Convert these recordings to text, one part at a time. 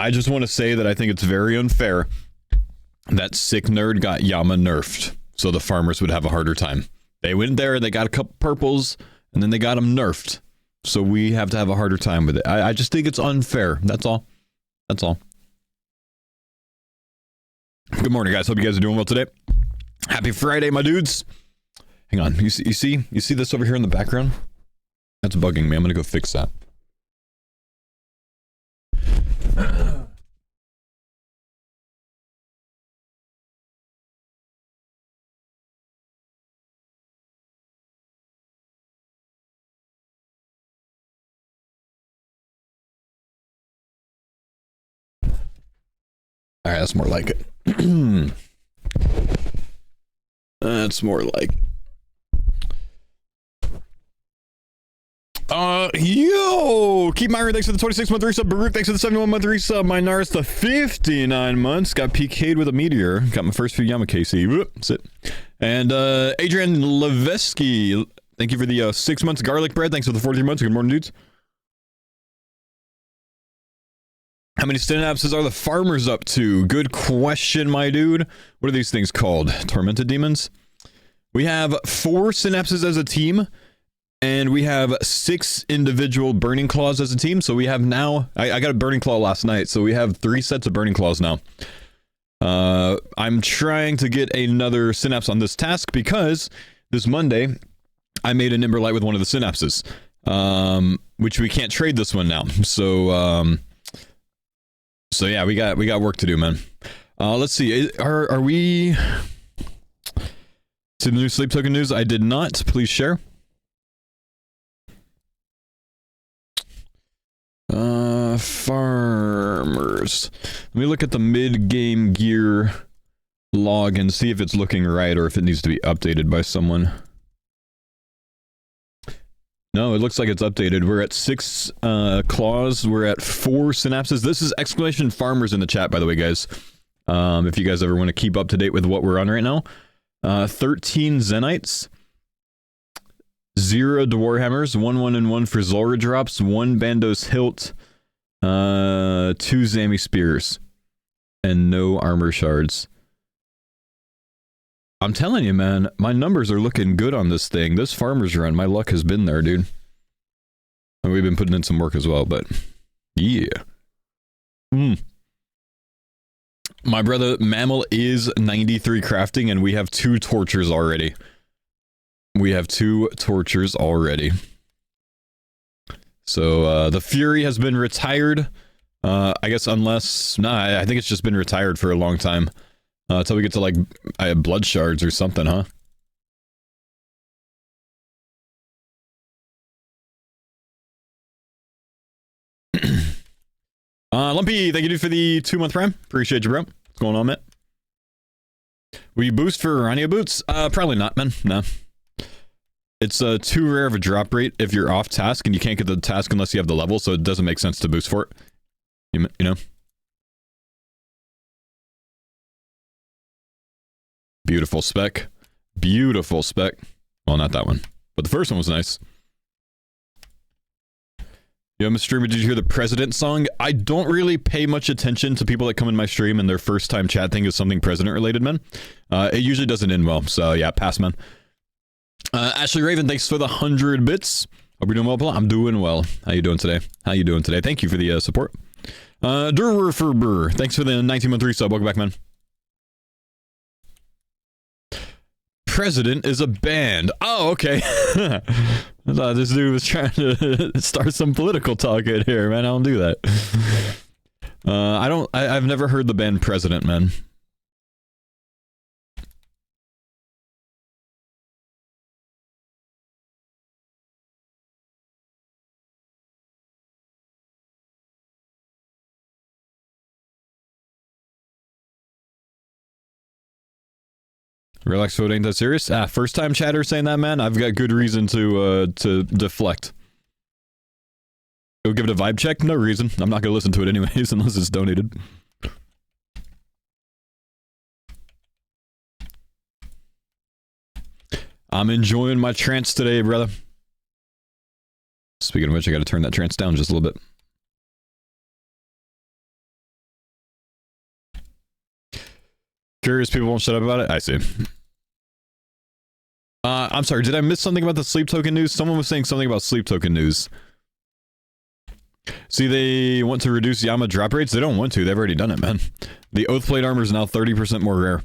I just want to say that I think it's very unfair that Sick Nerd got Yama nerfed, so the farmers would have a harder time. They went there, they got a couple purples, and then they got them nerfed. So we have to have a harder time with it. I just think it's unfair. That's all. That's all. Good morning, guys. Hope you guys are doing well today. Happy Friday, my dudes. Hang on. You see this over here in the background? That's bugging me. I'm going to go fix that. All right, that's more like it. That's more like yo! Keep Myron, thanks for the 26-month resub. Baruch, thanks for the 71-month resub. My Nars, the 59 months. Got PK'd with a meteor. Got my first few Yamakasi. Whoop, sit. And Adrian Leveski, thank you for the 6 months. Garlic bread, thanks for the 43 months. Good morning, dudes. How many synapses are the farmers up to? Good question, my dude. What are these things called? Tormented demons? We have 4 synapses as a team, and we have 6 individual burning claws as a team. So we have now, I got a burning claw last night, so we have 3 sets of burning claws now. I'm trying to get another synapse on this task because this Monday, I made a Nimber Light with one of the synapses, which we can't trade this one now. So yeah, we got work to do, man. Let's see. Are we to the new sleep token news? I did not. Please share. Farmers. Let me look at the mid-game gear log and see if it's looking right or if it needs to be updated by someone. No, it looks like it's updated. We're at 6 claws. We're at 4 synapses. This is exclamation farmers in the chat, by the way, guys. If you guys ever want to keep up to date with what we're on right now. 13 Zenites. 0 Dwarhammers. 1 and 1 for Zulrah drops. 1 Bandos Hilt. 2 Zami Spears. And no armor shards. I'm telling you, man, my numbers are looking good on this thing. This farmer's run, my luck has been there, dude. And we've been putting in some work as well, but yeah. My brother Mammal is 93 crafting, and we have 2 tortures already. We have 2 tortures already. So the Fury has been retired. I guess unless... Nah, I think it's just been retired for a long time. Until we get to, like, blood shards or something, huh? Lumpy, thank you, dude, for the 2-month prime. Appreciate you, bro. What's going on, man? Will you boost for Rania boots? Probably not, man. No. It's too rare of a drop rate if you're off task, and you can't get the task unless you have the level, so it doesn't make sense to boost for it. You know? Beautiful spec. Beautiful spec. Well, not that one. But the first one was nice. Yo, Mr. Streamer, did you hear the President song? I don't really pay much attention to people that come in my stream and their first time chat thing is something President related, man. It usually doesn't end well. So, yeah, pass, man. Ashley Raven, thanks for the 100 bits. Hope you're doing well, Paul. I'm doing well. How you doing today? Thank you for the support. Durferber, thanks for the 19-month resub. Welcome back, man. President is a band. Oh, okay. I thought this dude was trying to start some political talk in here, man. I don't do that. I've never heard the band President, man. Relax, vote ain't that serious? First time chatter saying that, man. I've got good reason to deflect. Go give it a vibe check? No reason. I'm not gonna listen to it anyways unless it's donated. I'm enjoying my trance today, brother. Speaking of which, I gotta turn that trance down just a little bit. Curious people won't shut up about it? I see. I'm sorry, did I miss something about the sleep token news? Someone was saying something about sleep token news. See, they want to reduce Yama drop rates? They don't want to. They've already done it, man. The Oath Plate armor is now 30% more rare.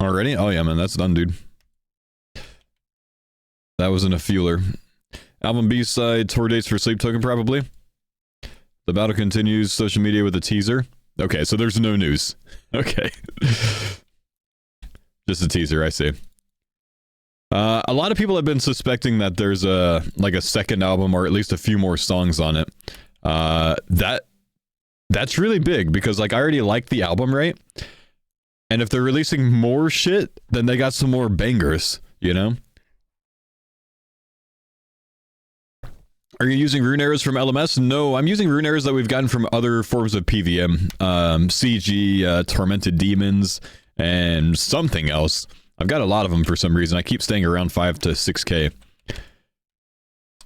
Already? Oh yeah, man, that's done, dude. That wasn't a fueler. Album B-side, tour dates for Sleep Token, probably. The battle continues, social media with a teaser. Okay, so there's no news. Okay. Just a teaser, I see. A lot of people have been suspecting that there's a second album or at least a few more songs on it. That's really big because like I already like the album, right? And if they're releasing more shit, then they got some more bangers, you know? Are you using rune arrows from LMS? No, I'm using rune arrows that we've gotten from other forms of PVM. CG, Tormented Demons, and something else. I've got a lot of them for some reason. I keep staying around 5 to 6k.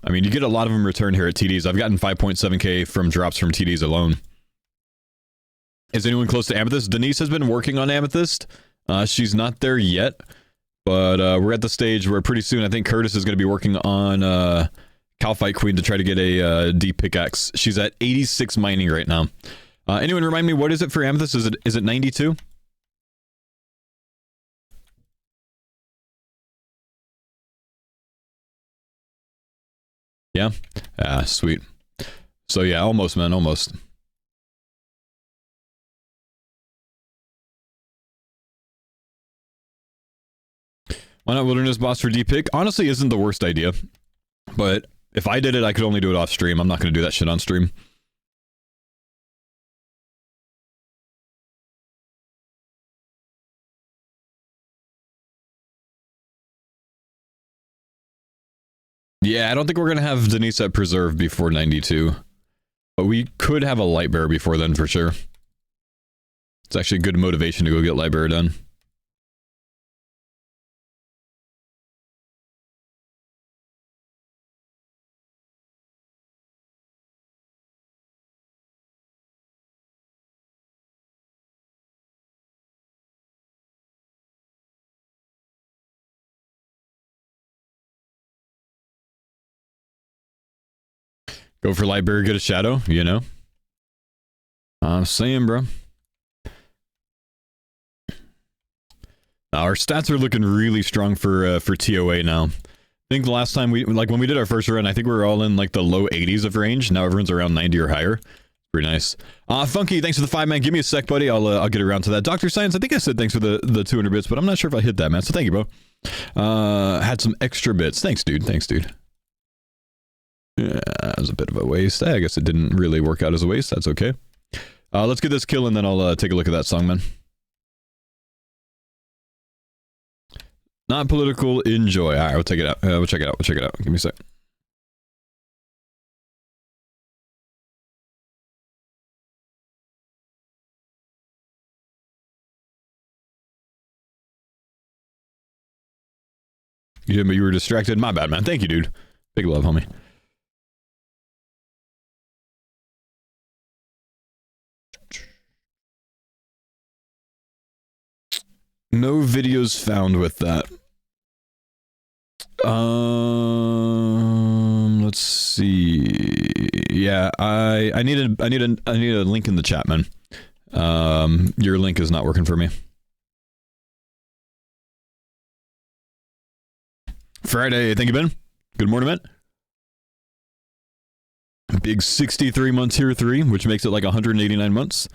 I mean, you get a lot of them returned here at TDs. I've gotten 5.7k from drops from TDs alone. Is anyone close to Amethyst? Denise has been working on Amethyst. She's not there yet, but we're at the stage where pretty soon I think Curtis is going to be working on Calphite Queen to try to get a deep pickaxe. She's at 86 mining right now. Anyone remind me, what is it for Amethyst? Is it 92? Yeah? Ah, sweet. So yeah, almost, man, almost. Why not Wilderness Boss for deep pick? Honestly, isn't the worst idea. But if I did it, I could only do it off stream. I'm not going to do that shit on stream. Yeah, I don't think we're going to have Denise at Preserve before 92. But we could have a Lightbearer before then for sure. It's actually good motivation to go get Lightbearer done. Go for Lightbearer, get a Shadow, you know? I'm saying, bro. Our stats are looking really strong for TOA now. I think the last time when we did our first run, I think we were all in like the low 80s of range. Now everyone's around 90 or higher. Pretty nice. Funky, thanks for the 5, man. Give me a sec, buddy. I'll get around to that. Dr. Science, I think I said thanks for the 200 bits, but I'm not sure if I hit that, man. So thank you, bro. Had some extra bits. Thanks, dude. Thanks, dude. Yeah, that was a bit of a waste. I guess it didn't really work out as a waste. That's okay. Let's get this kill and then I'll take a look at that song, man. Not political, enjoy. Alright, we'll take it out. We'll check it out. We'll check it out. Give me a sec. You were distracted? My bad, man. Thank you, dude. Big love, homie. No videos found with that. Let's see. Yeah, I need a link in the chat, man. Your link is not working for me. Friday, thank you, Ben. Good morning, man. Big 63 months here, 3, which makes it like 189 months.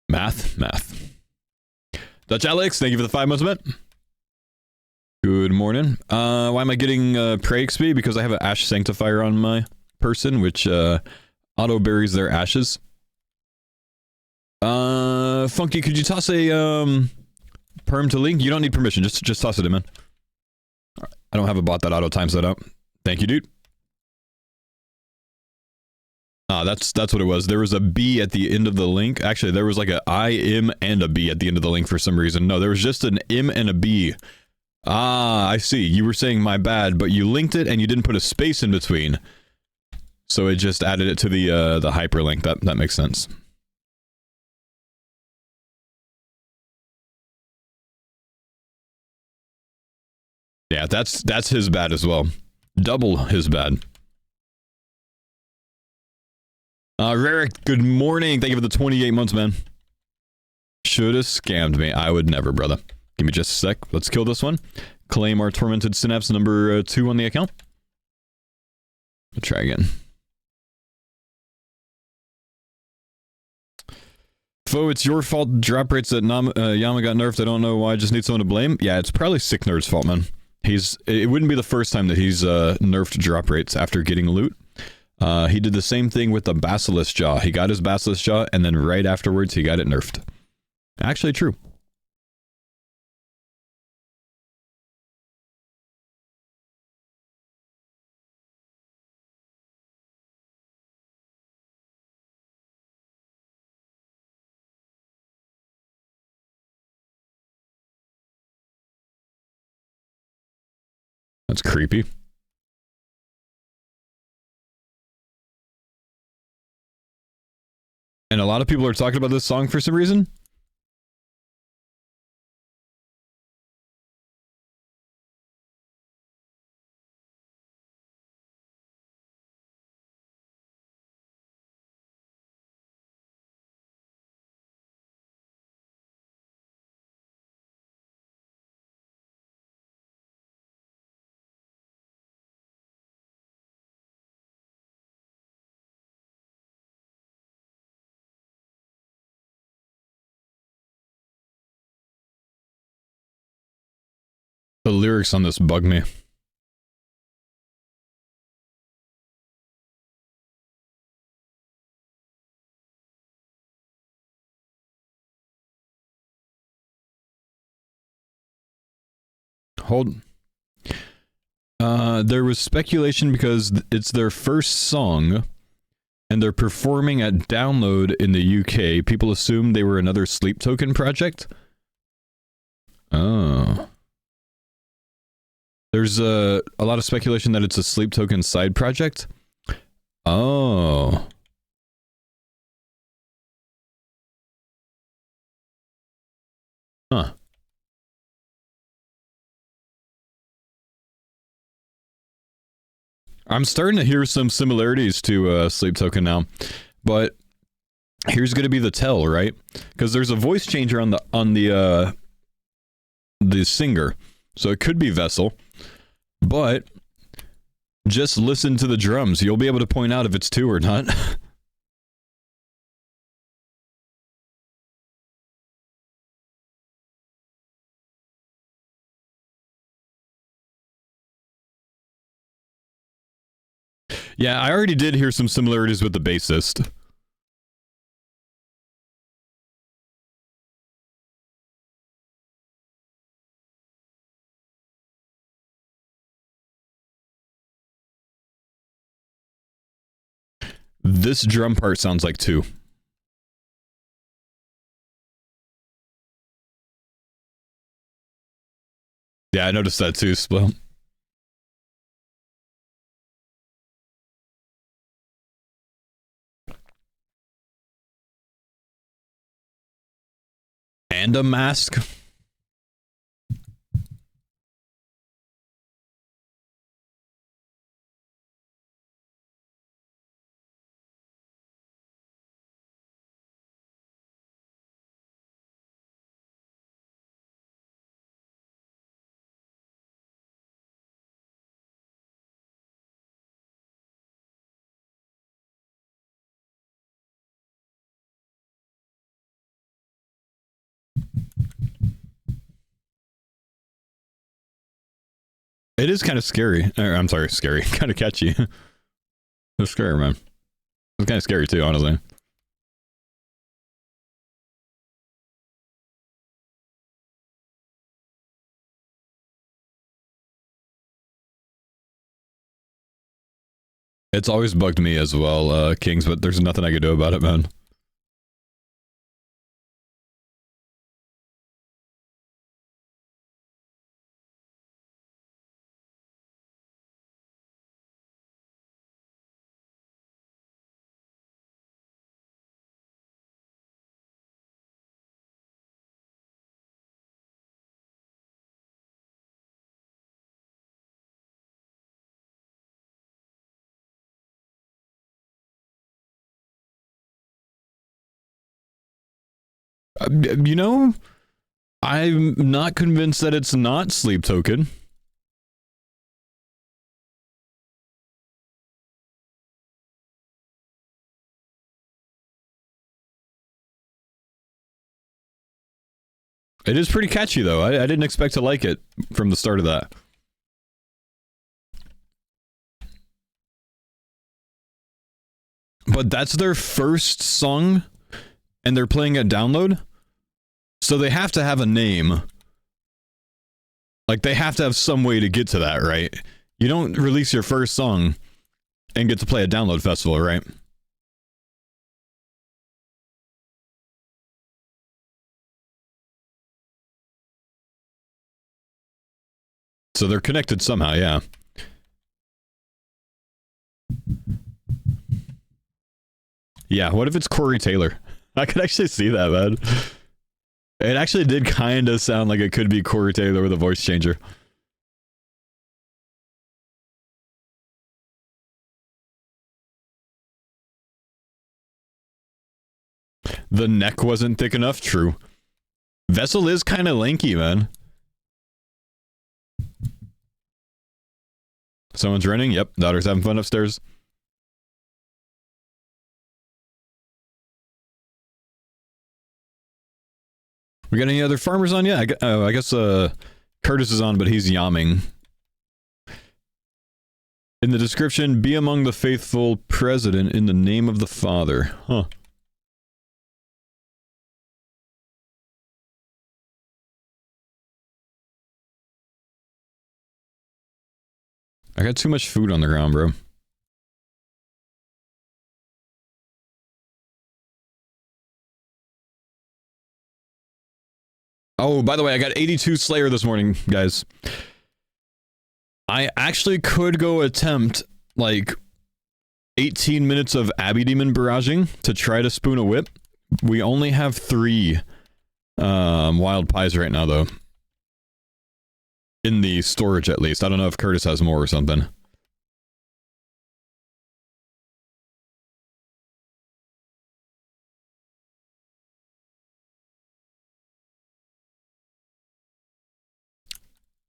Math. Dutch Alex, thank you for the 5 months, man. Good morning. Why am I getting Prey XP? Because I have an Ash Sanctifier on my person, which auto buries their ashes. Funky, could you toss a perm to Link? You don't need permission. Just toss it in, man. I don't have a bot that auto times that out. Thank you, dude. That's what it was. There was a B at the end of the link. Actually, there was like a I, M, and a B at the end of the link for some reason. No, there was just an M and a B. Ah, I see. You were saying my bad, but you linked it and you didn't put a space in between. So it just added it to the hyperlink. That makes sense. Yeah, that's his bad as well. Double his bad. Rarick, good morning. Thank you for the 28 months, man. Should have scammed me. I would never, brother. Give me just a sec. Let's kill this one. Claim our Tormented Synapse number 2 on the account. We'll try again. Faux, it's your fault. Drop rates that Yama got nerfed. I don't know why. I just need someone to blame. Yeah, it's probably Sick Nerd's fault, man. It wouldn't be the first time that he's nerfed drop rates after getting loot. He did the same thing with the Basilisk Jaw. He got his Basilisk Jaw, and then right afterwards, he got it nerfed. Actually true. That's creepy. And a lot of people are talking about this song for some reason. The lyrics on this bug me. Hold. There was speculation because it's their first song and they're performing at Download in the UK. People assumed they were another Sleep Token project. Oh. There's a lot of speculation that it's a Sleep Token side project. Oh. Huh. I'm starting to hear some similarities to Sleep Token now, but here's going to be the tell, right? Because there's a voice changer on the singer, so it could be Vessel, but just listen to the drums. You'll be able to point out if it's 2 or not. Yeah, I already did hear some similarities with the bassist. This drum part sounds like 2. Yeah, I noticed that too, Split. And a mask. It is kind of scary. I'm sorry, scary. Kind of catchy. It's scary, man. It's kind of scary too, honestly. It's always bugged me as well, Kings, but there's nothing I can do about it, man. You know, I'm not convinced that it's not Sleep Token. It is pretty catchy, though. I didn't expect to like it from the start of that. But that's their first song, and they're playing a download, so they have to have a name. Like, they have to have some way to get to that, right? You don't release your first song and get to play a download festival, right? So they're connected somehow, yeah. Yeah, what if it's Corey Taylor? I could actually see that, man. It actually did kind of sound like it could be Corey Taylor with a voice changer. The neck wasn't thick enough, true. Vessel is kind of lanky, man. Someone's running. Yep, daughter's having fun upstairs. We got any other farmers on yet? I guess Curtis is on, but he's yamming. In the description, be among the faithful, president in the name of the Father. Huh. I got too much food on the ground, bro. Oh, by the way, I got 82 Slayer this morning, guys. I actually could go attempt, like, 18 minutes of Abbey Demon barraging to try to spoon a whip. We only have 3 wild pies right now, though. In the storage, at least. I don't know if Curtis has more or something.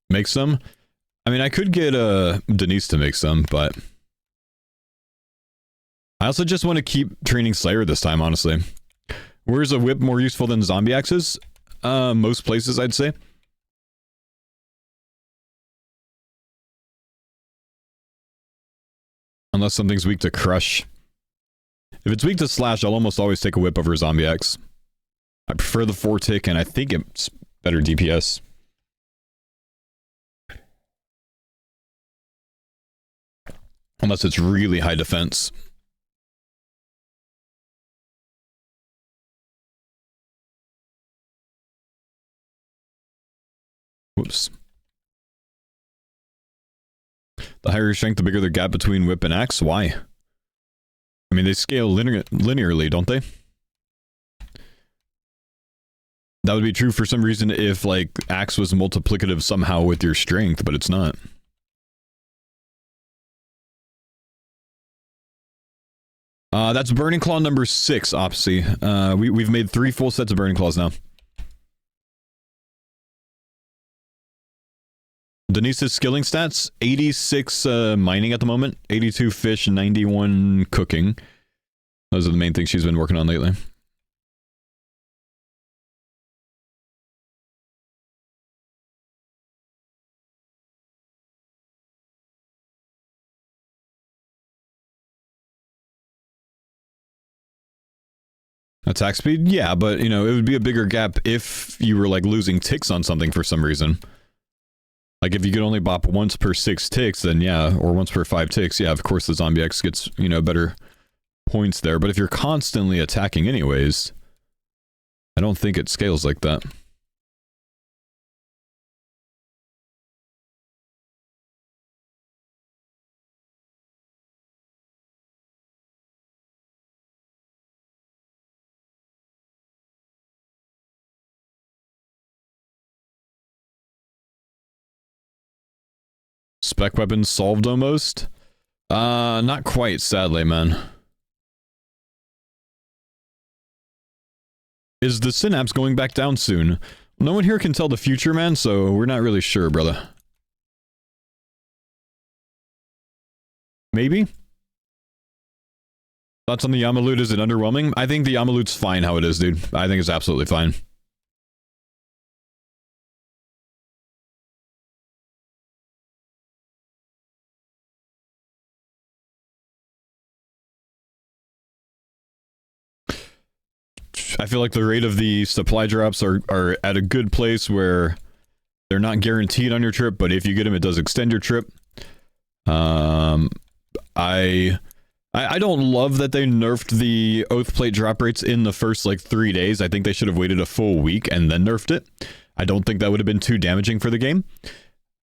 Make some? I mean, I could get Denise to make some, but I also just want to keep training Slayer this time, honestly. Where's a whip more useful than zombie axes? Most places, I'd say. Unless something's weak to crush. If it's weak to slash, I'll almost always take a whip over a zombie axe. I prefer the 4-tick, and I think it's better DPS. Unless it's really high defense. Whoops. The higher your strength, the bigger the gap between whip and axe. Why? I mean, they scale linearly, don't they? That would be true for some reason if, like, axe was multiplicative somehow with your strength, but it's not. That's Burning Claw number 6, Opsy. We've made 3 full sets of Burning Claws now. Denise's skilling stats, 86 mining at the moment, 82 fish, 91 cooking. Those are the main things she's been working on lately. Attack speed? Yeah, but, you know, it would be a bigger gap if you were, like, losing ticks on something for some reason. Like if you could only bop once per 6 ticks, then yeah, or once per 5 ticks, yeah, of course the zombie X gets, you know, better points there. But if you're constantly attacking anyways, I don't think it scales like that. Spec weapons solved almost? Not quite, sadly, man. Is the synapse going back down soon? No one here can tell the future, man, so we're not really sure, brother. Maybe? Thoughts on the Yamalut? Is it underwhelming? I think the Yamalut's fine how it is, dude. I think it's absolutely fine. I feel like the rate of the supply drops are at a good place where they're not guaranteed on your trip, but if you get them, it does extend your trip. I don't love that they nerfed the oath plate drop rates in the first like 3 days. I think they should have waited a full week and then nerfed it. I don't think that would have been too damaging for the game.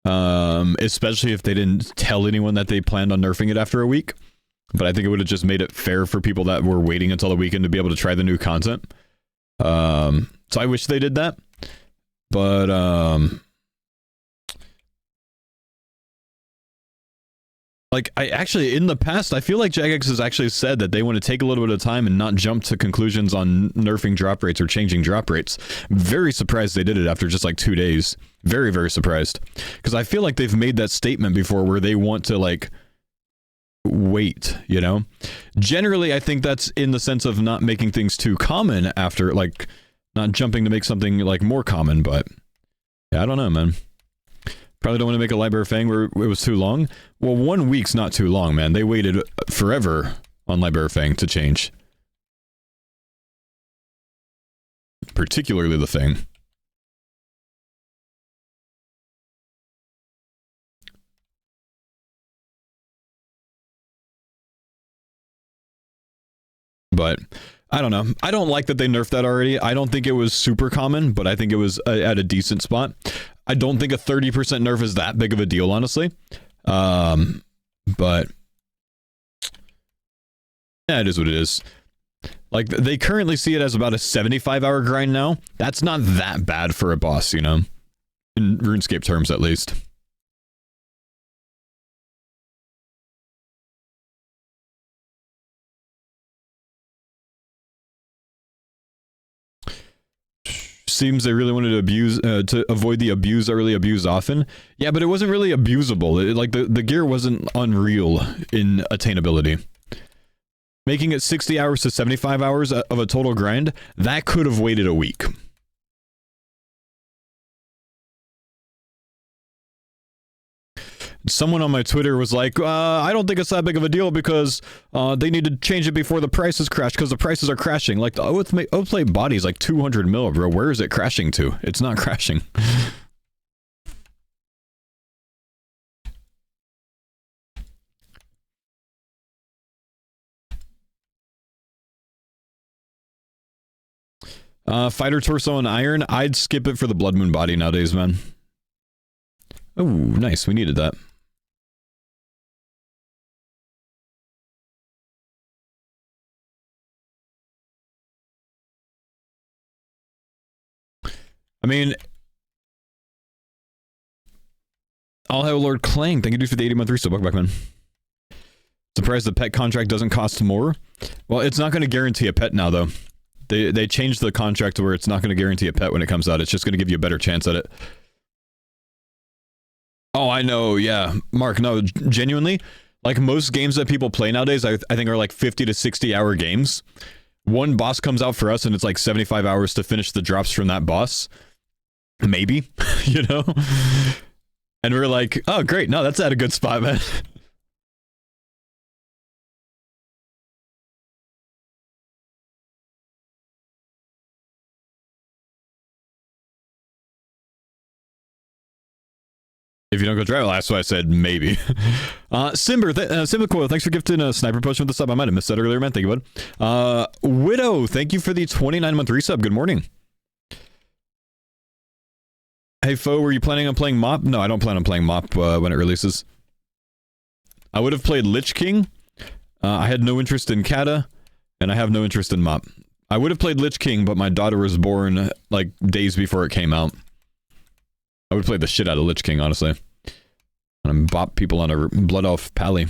Especially if they didn't tell anyone that they planned on nerfing it after a week. But I think it would have just made it fair for people that were waiting until the weekend to be able to try the new content. So I wish they did that. But like, I actually, in the past, I feel like Jagex has actually said that they want to take a little bit of time and not jump to conclusions on nerfing drop rates or changing drop rates. Very surprised they did it after just like 2 days. Very, very surprised. Because I feel like they've made that statement before where they want to, like, wait, you know? Generally, I think that's in the sense of not making things too common after, like, not jumping to make something, like, more common, but yeah, I don't know, man. Probably don't want to make a Library of Fang where it was too long. Well, 1 week's not too long, man. They waited forever on Library of Fang to change. Particularly the Fang. But I don't know. I don't like that they nerfed that already. I don't think it was super common, but I think it was at a decent spot. I don't think a 30% nerf is that big of a deal, honestly. But yeah, it is what it is. Like, they currently see it as about a 75-hour grind now. That's not that bad for a boss, you know? In RuneScape terms, at least. Seems they really wanted to abuse to avoid the abuse early, abuse often. Yeah, but it wasn't really abusable. Like the gear wasn't unreal in attainability. Making it 60 hours to 75 hours of a total grind, that could have waited a week. Someone on my Twitter was like, I don't think it's that big of a deal because they need to change it before the prices crash because the prices are crashing. Like, the Oathplate body is like 200 mil, bro. Where is it crashing to? It's not crashing. Fighter torso and iron. I'd skip it for the Blood Moon body nowadays, man. Oh, nice. We needed that. I mean, I'll have Lord Clang. Thank you for the 80-month resub. Welcome back, man. Surprised the pet contract doesn't cost more. Well, it's not going to guarantee a pet now, though. They changed the contract to where it's not going to guarantee a pet when it comes out. It's just going to give you a better chance at it. Oh, I know. Yeah, Mark. No, genuinely, like most games that people play nowadays, I think are like 50 to 60 hour games. One boss comes out for us, and it's like 75 hours to finish the drops from that boss. Maybe, you know. And we're like, oh, great. No, that's at a good spot, man. If you don't go drive, well, that's why I said maybe. Simba Coil, thanks for gifting a sniper potion with the sub. I might have missed that earlier, man. Thank you, bud. Widow, thank you for the 29-month resub. Good morning. Hey, Faux, were you planning on playing Mop? No, I don't plan on playing Mop when it releases. I would have played Lich King. I had no interest in Kata, and I have no interest in Mop. I would have played Lich King, but my daughter was born, like, days before it came out. I would play the shit out of Lich King, honestly. And bop people on a Blood Elf Pally.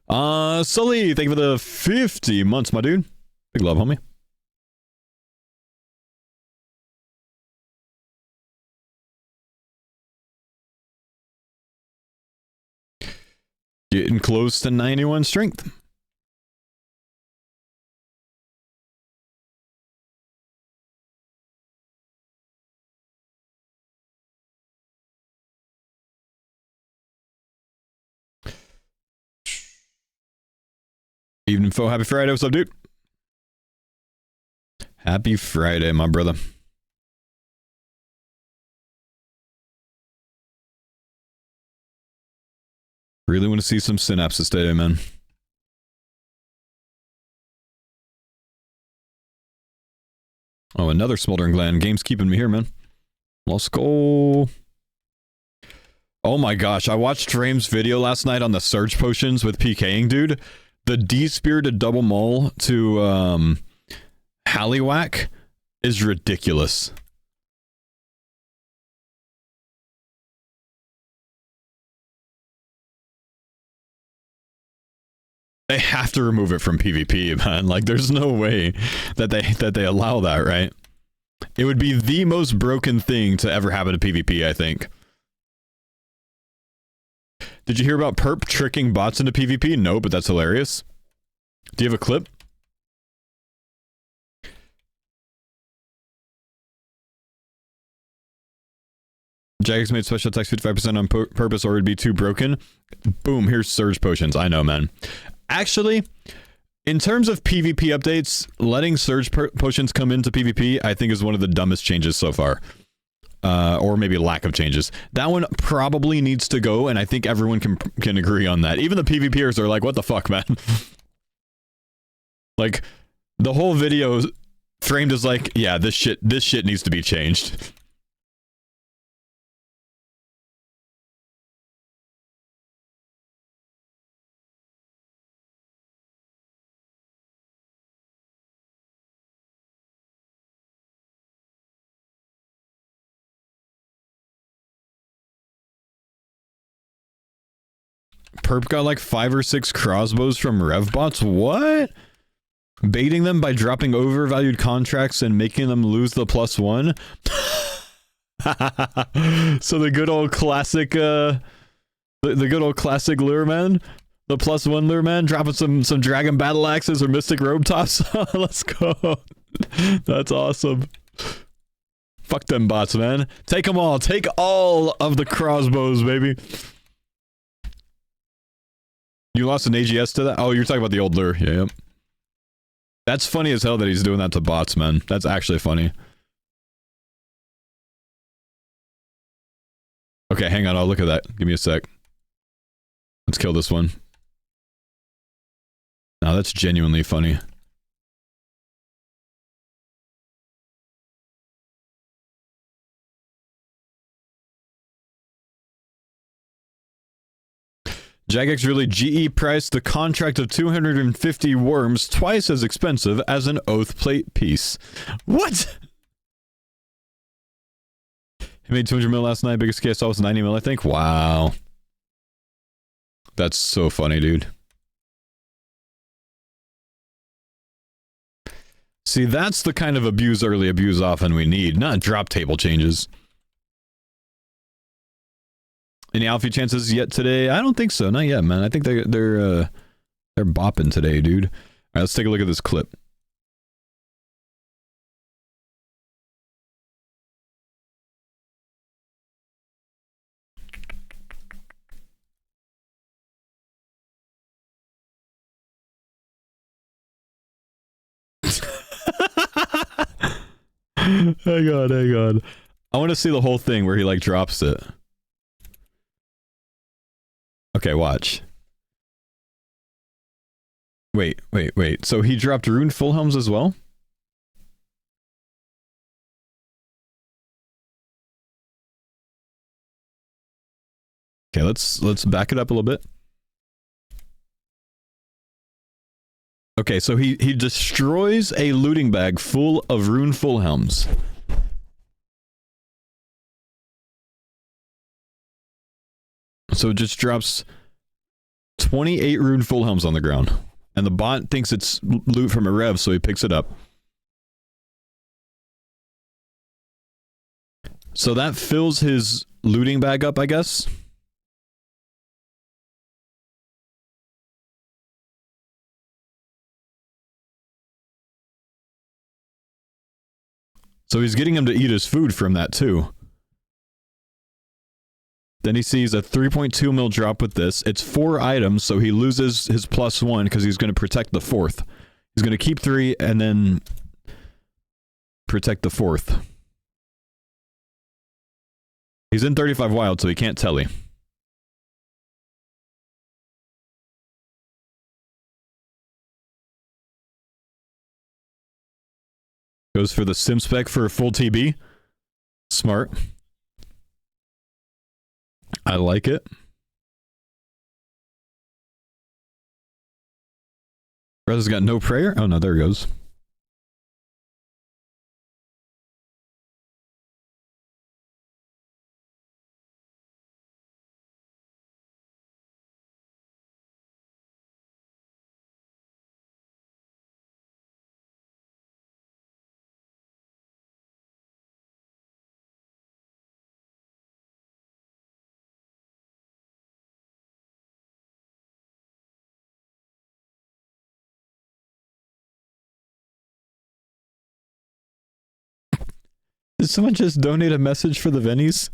Sully, thank you for the 50 months, my dude. Big love, homie. Getting close to 91 strength. Evening, Faux. Happy Friday. What's up, dude? Happy Friday, my brother. Really want to see some synapses today, man. Oh, another smoldering gland. Game's keeping me here, man. Let's go. Oh my gosh, I watched Frame's video last night on the surge potions with PKing, dude. The D-spirited double maul to Halliwhack is ridiculous. They have to remove it from PvP, man. Like, there's no way that they allow that, right? It would be the most broken thing to ever happen to PvP, I think. Did you hear about Perp tricking bots into PvP? No, but that's hilarious. Do you have a clip? Jagex made special attacks 55% on purpose or it'd be too broken. Boom, here's surge potions. I know, man. Actually, in terms of PvP updates, letting surge potions come into PvP, I think is one of the dumbest changes so far. Or maybe lack of changes. That one probably needs to go, and I think everyone can agree on that. Even the PvPers are like, what the fuck, man? Like, the whole video framed as like, yeah, this shit needs to be changed. Perp got like 5 or 6 crossbows from RevBots? What? Baiting them by dropping overvalued contracts and making them lose the +1? So the good old classic, the good old classic lure man? The +1 lure man dropping some dragon battle axes or mystic robe tops? Let's go. That's awesome. Fuck them bots, man. Take them all. Take all of the crossbows, baby. You lost an AGS to that? Oh, you're talking about the old lure. Yeah, yep. That's funny as hell that he's doing that to bots, man. That's actually funny. Okay, hang on. I'll look at that. Give me a sec. Let's kill this one. Now that's genuinely funny. Jagex really GE priced the contract of 250 worms twice as expensive as an oath plate piece. What? He made 200 mil last night. Biggest case I was 90 mil, I think. Wow. That's so funny, dude. See, that's the kind of abuse early, abuse often we need, not drop table changes. Any Alfie chances yet today? I don't think so. Not yet, man. I think they're bopping today, dude. All right, let's take a look at this clip. Hang on, hang on. I want to see the whole thing where he like drops it. Okay, watch. Wait. So he dropped Rune Fulhelms as well? Okay, let's back it up a little bit. Okay, so he destroys a looting bag full of Rune Fulhelms. So it just drops 28 Rune Fulhelms on the ground. And the bot thinks it's loot from a rev, so he picks it up. So that fills his looting bag up, I guess. So he's getting him to eat his food from that too. Then he sees a 3.2 mil drop with this. It's 4 items, so he loses his +1 because he's going to protect the 4th. He's going to keep 3 and then protect the 4th. He's in 35 wild, so he can't telly. Goes for the sim spec for a full TB. Smart. I like it. Brother's got no prayer? Oh no, there he goes. Did someone just donate a message for the Vennies?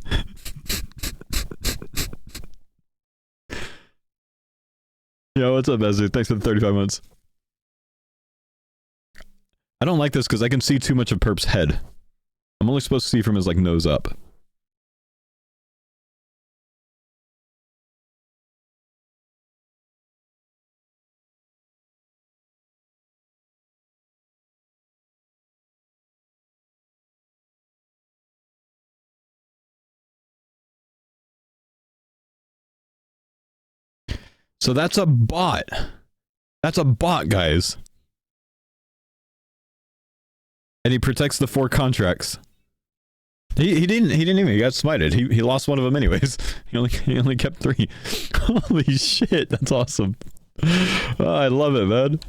Yo, what's up, Ezra? Thanks for the 35 months. I don't like this because I can see too much of Perp's head. I'm only supposed to see from his, like, nose up. So that's a bot. That's a bot, guys. And he protects the 4 contracts. He didn't even, he got smited. He lost one of them anyways. He only kept 3. Holy shit, that's awesome. Oh, I love it, man.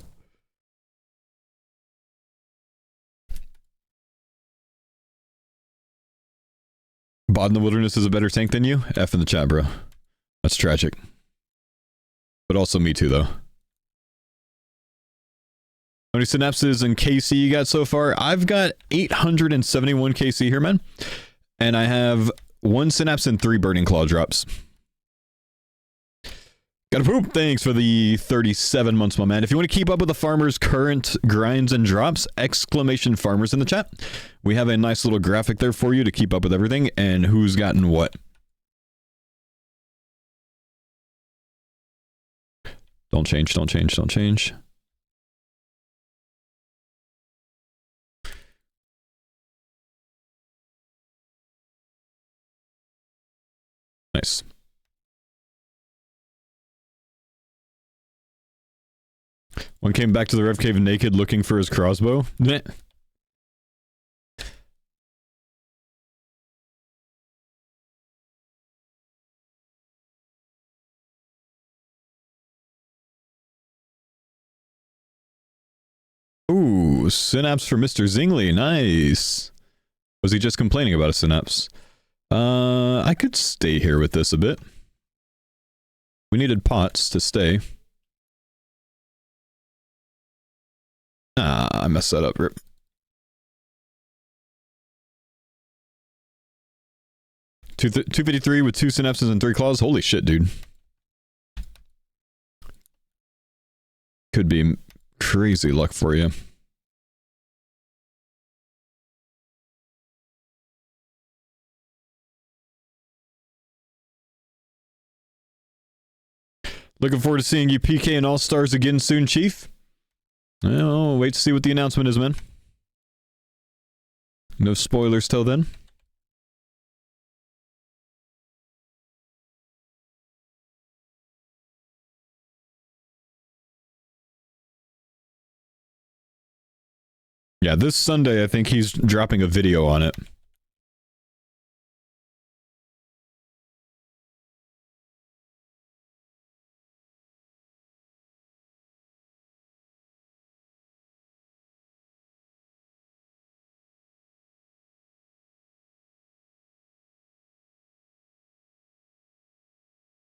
Bot in the Wilderness is a better tank than you? F in the chat, bro. That's tragic. But also me too, though. How many synapses and KC you got so far? I've got 871 KC here, man. And I have 1 synapse and 3 burning claw drops. Gotta poop. Thanks for the 37 months, my man. If you want to keep up with the farmers' current grinds and drops, exclamation farmers in the chat. We have a nice little graphic there for you to keep up with everything and who's gotten what. Don't change, don't change, don't change. Nice. One came back to the Rev Cave naked looking for his crossbow. Meh. Ooh, synapse for Mr. Zingli. Nice. Was he just complaining about a synapse? I could stay here with this a bit. We needed pots to stay. Ah, I messed that up. Rip. Two 253 with 2 synapses and 3 claws. Holy shit, dude. Could be crazy luck for you. Looking forward to seeing you PK and All-Stars again soon, Chief. Well, wait to see what the announcement is, man. No spoilers till then. Yeah, this Sunday, I think he's dropping a video on it.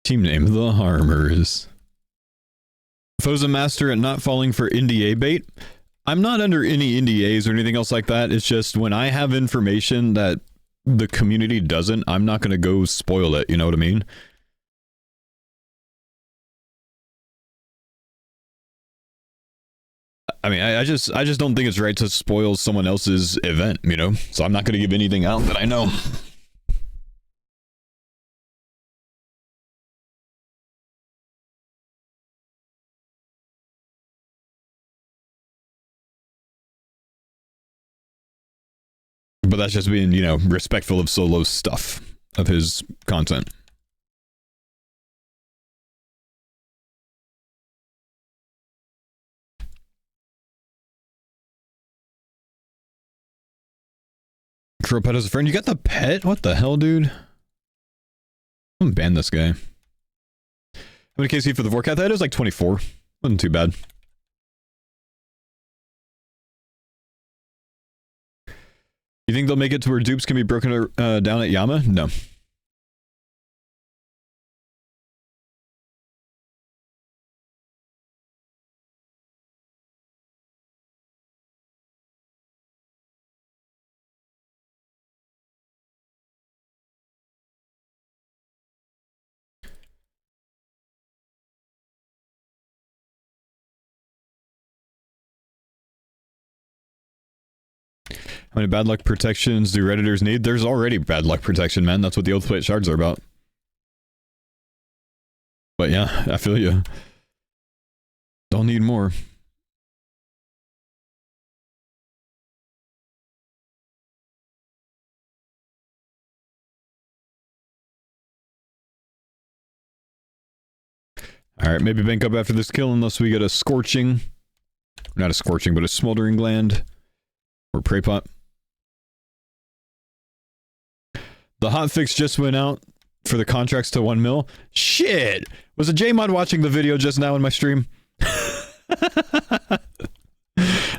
Team name, the Harmers. Faux a master at not falling for NDA bait. I'm not under any NDAs or anything else like that. It's just when I have information that the community doesn't, I'm not going to go spoil it. You know what I mean? I mean, I just don't think it's right to spoil someone else's event, you know? So I'm not going to give anything out that I know. But that's just being, you know, respectful of Solo's stuff, of his content. Crow pet as a friend. You got the pet? What the hell, dude? I'm gonna ban this guy. How many KC for the Vorcat? That is like 24. Wasn't too bad. You think they'll make it to where dupes can be broken down at Yama? No. How many bad luck protections do Redditors need? There's already bad luck protection, man. That's what the Oath Plate shards are about. But yeah, I feel you. Don't need more. Alright, maybe bank up after this kill unless we get a scorching. Not a scorching, but a smoldering gland. Or prey pot. The hotfix just went out for the contracts to 1 mil. Shit! Was a J-Mod watching the video just now in my stream?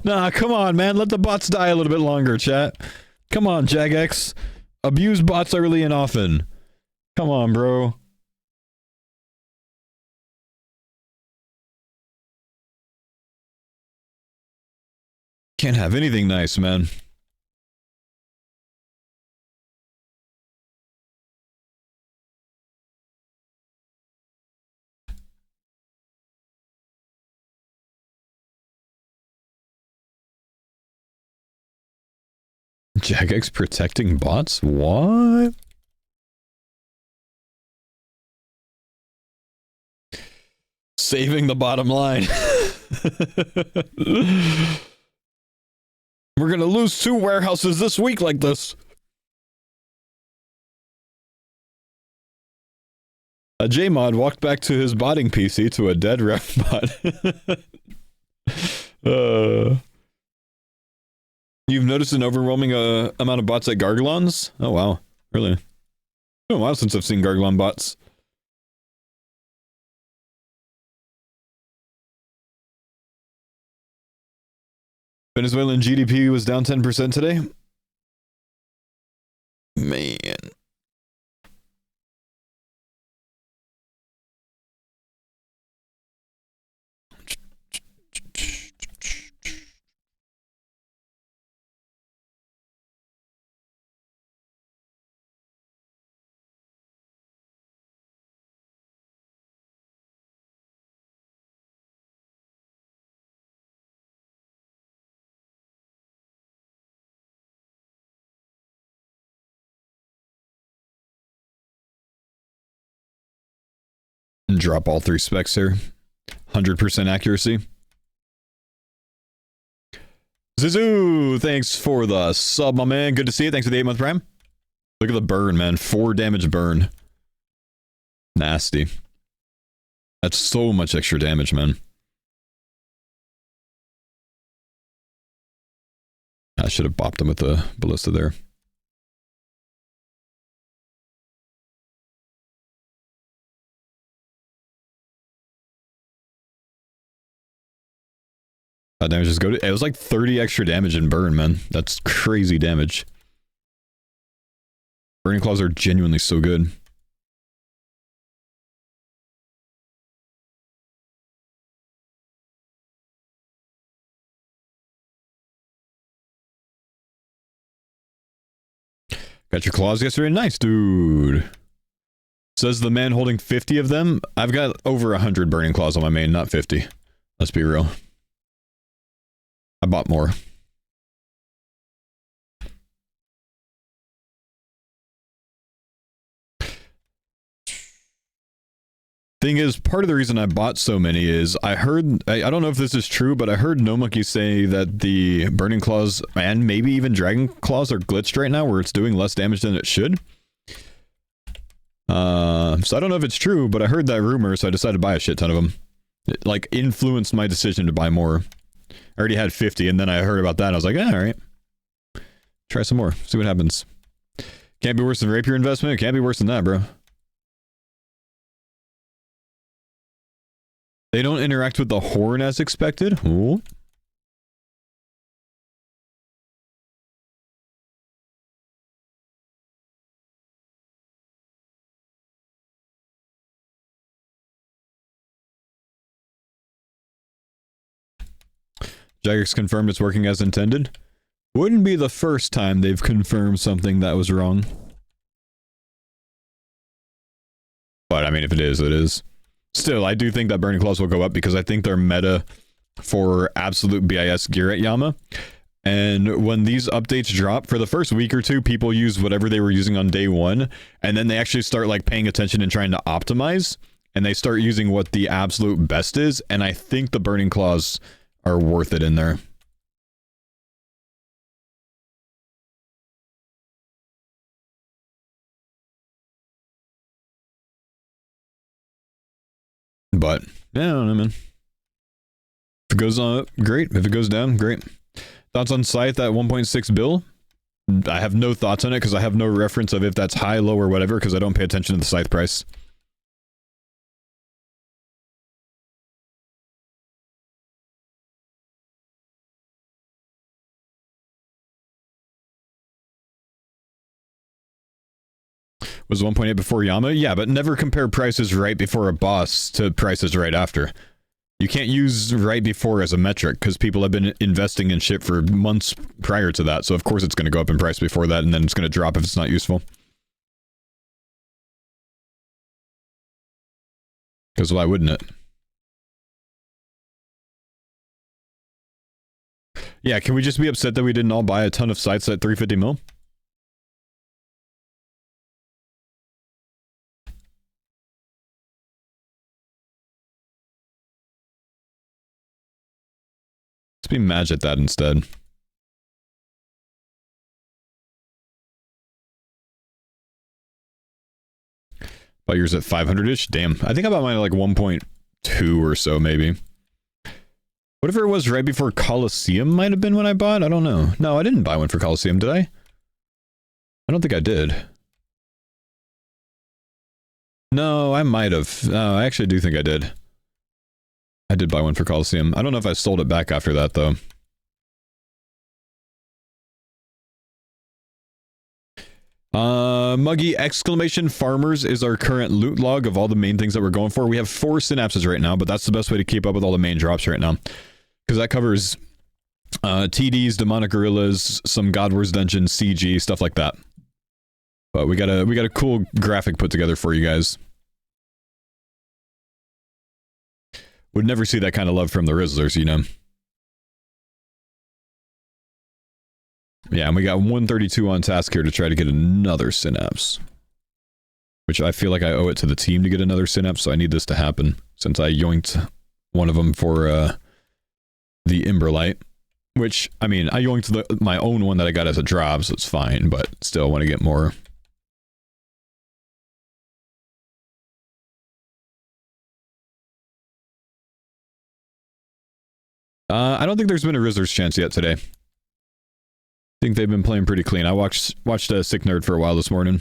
Nah, come on, man. Let the bots die a little bit longer, chat. Come on, Jagex. Abuse bots early and often. Come on, bro. Can't have anything nice, man. Jagex protecting bots? What? Saving the bottom line. We're gonna lose 2 warehouses this week like this. A J-Mod walked back to his botting PC to a dead ref bot. You've noticed an overwhelming amount of bots at Gargalons? Oh wow, really? It's been a while since I've seen Gargalon bots. Venezuelan GDP was down 10% today? Man. and drop all 3 specs here. 100% accuracy. Zizu, thanks for the sub, my man. Good to see you. Thanks for the 8-month prime. Look at the burn, man. 4 damage burn. Nasty. That's so much extra damage, man. I should have bopped him with the ballista there. That damage is good. It was like 30 extra damage in burn, man. That's crazy damage. Burning claws are genuinely so good. Got your claws yesterday? Nice, dude. Says the man holding 50 of them. I've got over 100 burning claws on my main, not 50. Let's be real. I bought more. Thing is, part of the reason I bought so many is I heard, I don't know if this is true, but I heard No Monkey say that the Burning Claws and maybe even Dragon Claws are glitched right now where it's doing less damage than it should. So I don't know if it's true, but I heard that rumor, so I decided to buy a shit ton of them. It, like, influenced my decision to buy more. I already had 50, and then I heard about that, and I was like, eh, alright. Try some more, see what happens. Can't be worse than Rapier investment, it can't be worse than that, bro. They don't interact with the horn as expected. Ooh. Jagex confirmed it's working as intended. Wouldn't be the first time they've confirmed something that was wrong. But I mean, if it is, it is. Still, I do think that Burning Claws will go up because I think they're meta for absolute BIS gear at Yama. And when these updates drop, for the first week or two, people use whatever they were using on day one, and then they actually start like paying attention and trying to optimize, and they start using what the absolute best is, and I think the Burning Claws are worth it in there. But, yeah, I don't know, man. If it goes up, great. If it goes down, great. Thoughts on Scythe at 1.6 bill? I have no thoughts on it because I have no reference of if that's high, low, or whatever because I don't pay attention to the Scythe price. Was 1.8 before Yama? Yeah, but never compare prices right before a boss to prices right after. You can't use right before as a metric because people have been investing in shit for months prior to that, so of course it's going to go up in price before that and then it's going to drop if it's not useful. Because why wouldn't it? Yeah, can we just be upset that we didn't all buy a ton of sites at 350 mil? Let's be mad at that instead. Bought yours at 500-ish? Damn. I think I bought mine at like 1.2 or so, maybe. Whatever it was right before Coliseum might have been when I bought? I don't know. No, I didn't buy one for Coliseum, did I? I don't think I did. No, I might have. No, I actually do think I did. I did buy one for Coliseum. I don't know if I sold it back after that, though. Muggy exclamation farmers is our current loot log of all the main things that we're going for. We have 4 synapses right now, but that's the best way to keep up with all the main drops right now. Because that covers TDs, demonic gorillas, some God Wars dungeons, CG, stuff like that. But we got a cool graphic put together for you guys. Would never see that kind of love from the Rizzlers, you know. Yeah, and we got 132 on task here to try to get another synapse. which I feel like I owe it to the team to get another synapse, so I need this to happen, since I yoinked one of them for the Imberlite, which, I mean, I yoinked my own one that I got as a drop, so it's fine, but still want to get more. I don't think there's been a Rizzler's chance yet today. I think they've been playing pretty clean. I watched a Sick Nerd for a while this morning.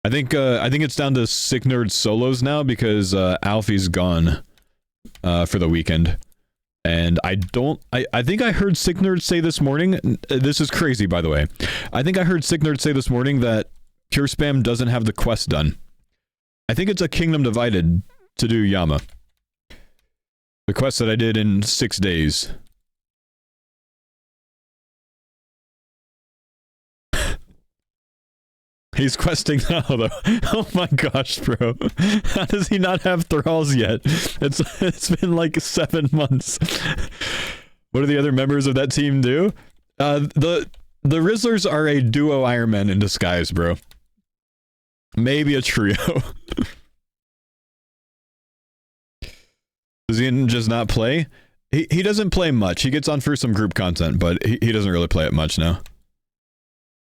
I think it's down to Sick Nerd solos now because Alfie's gone for the weekend. And I think I heard Sick Nerd say this morning, this is crazy by the way, I think I heard Sick Nerd say this morning that Pure Spam doesn't have the quest done. I think it's a Kingdom Divided to do Yama. The quest that I did in 6 days. He's questing now, though. Oh my gosh, bro. How does he not have thralls yet? It's been like 7 months. What do the other members of that team do? The Rizzlers are a duo Iron Man in disguise, bro. Maybe a trio. Does he just not play? He doesn't play much. He gets on for some group content, but he doesn't really play it much now.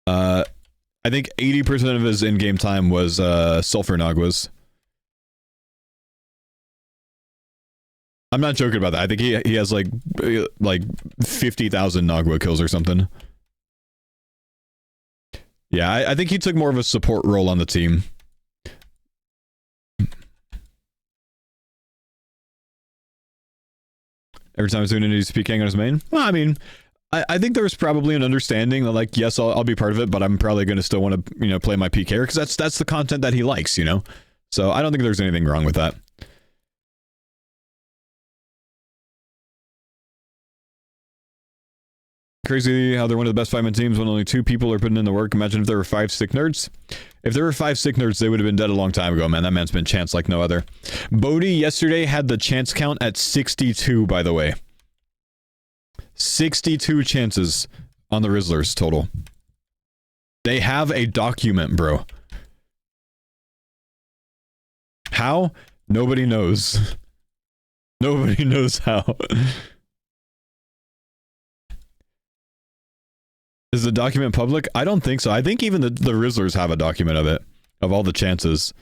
I think 80% of his in-game time was Sulfur Naguas. I'm not joking about that. I think he has like 50,000 Nagua kills or something. Yeah, I think he took more of a support role on the team. Every time Zuna needs to speak on his main? Well, I mean, I think there was probably an understanding that, like, yes, I'll be part of it, but I'm probably going to still want to, you know, play my PK because that's the content that he likes, you know? So I don't think there's anything wrong with that. Crazy how they're one of the best 5-man teams when only 2 people are putting in the work. Imagine if there were 5 Sick Nerds. If there were 5 Sick Nerds, they would have been dead a long time ago, man. That man's been chanced like no other. Bodhi yesterday had the chance count at 62, by the way. 62 chances on the Rizzlers total. They have a document, bro. How? Nobody knows. Nobody knows how. Is the document public? I don't think so. I think even the Rizzlers have a document of it, of all the chances.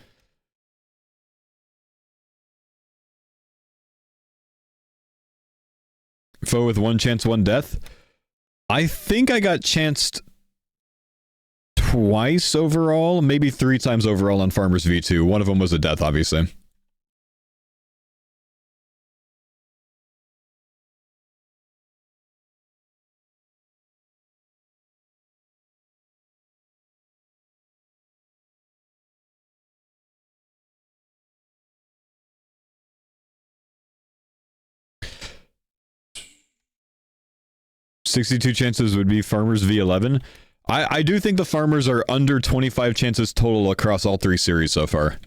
Foe with 1 chance, 1 death. I think I got chanced twice overall, maybe 3 times overall on Farmers V2. One of them was a death, obviously. $62 chances would be Farmers V11. I do think the Farmers are under 25 chances total across all 3 series so far.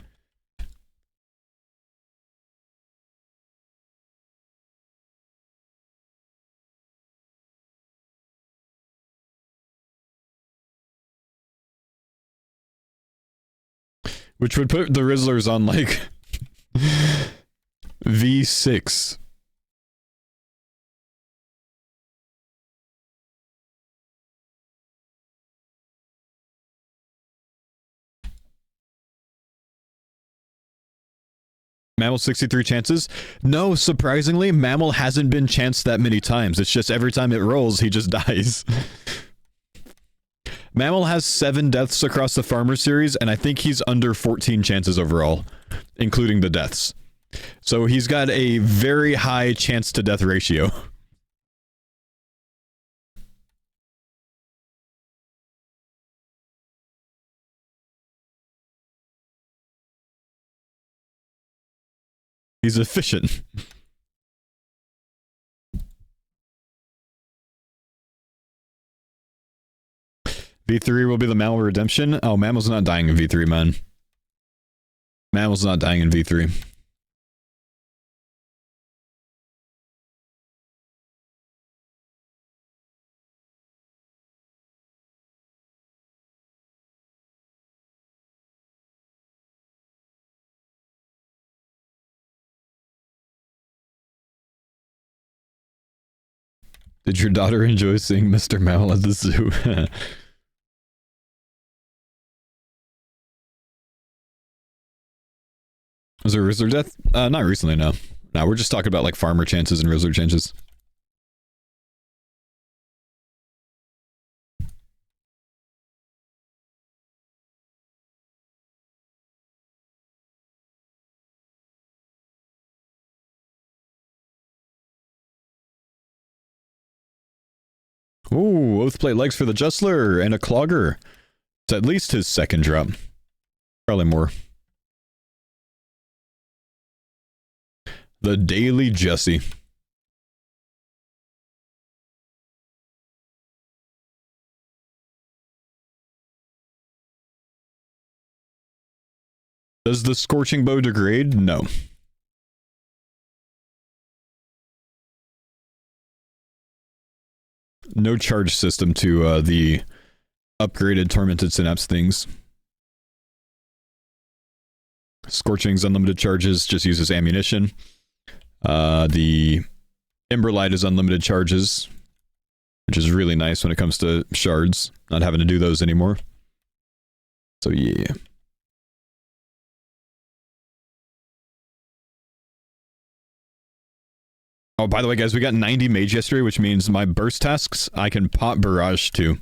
Which would put the Rizzlers on, like, V6. Mammal 63 chances? No, surprisingly, Mammal hasn't been chanced that many times. It's just every time it rolls, he just dies. Mammal has 7 deaths across the Farmer series, and I think he's under 14 chances overall, including the deaths. So he's got a very high chance to death ratio. He's efficient. V3 will be the Mammal redemption. Oh, Mammal's not dying in V3, man. Mammal's not dying in V3. Did your daughter enjoy seeing Mr. Mal at the zoo? Was there a Rizzler death? Not recently, no. No, we're just talking about like farmer chances and Rizzler chances. Ooh, Oath Plate legs for the Justler and a Clogger. It's at least his second drop. Probably more. The Daily Jesse. Does the Scorching Bow degrade? No. No charge system to the upgraded Tormented Synapse things. Scorching's unlimited charges, just uses ammunition. The Emberlight is unlimited charges, which is really nice when it comes to shards, not having to do those anymore. So yeah. Oh, by the way, guys, we got 90 mage yesterday, which means my burst tasks, I can pop barrage too.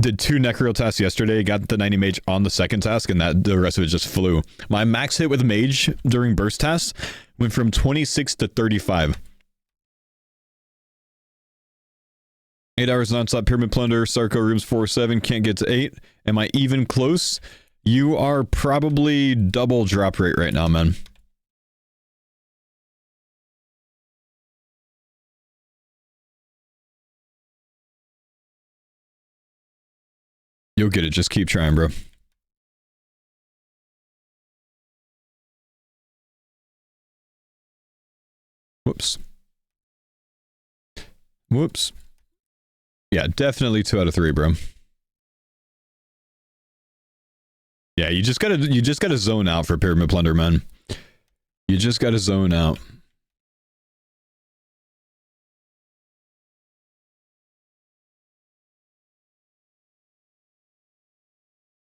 Did 2 necro tasks yesterday, got the 90 mage on the second task, and the rest of it just flew. My max hit with mage during burst tasks went from 26 to 35. 8 hours nonstop pyramid plunder, Sarko rooms 4-7, can't get to 8. Am I even close? You are probably double drop rate right now, man. You'll get it, just keep trying, bro. Whoops. Whoops. Yeah, definitely 2 out of 3, bro. Yeah, you just gotta zone out for Pyramid Plunder, man. You just gotta zone out.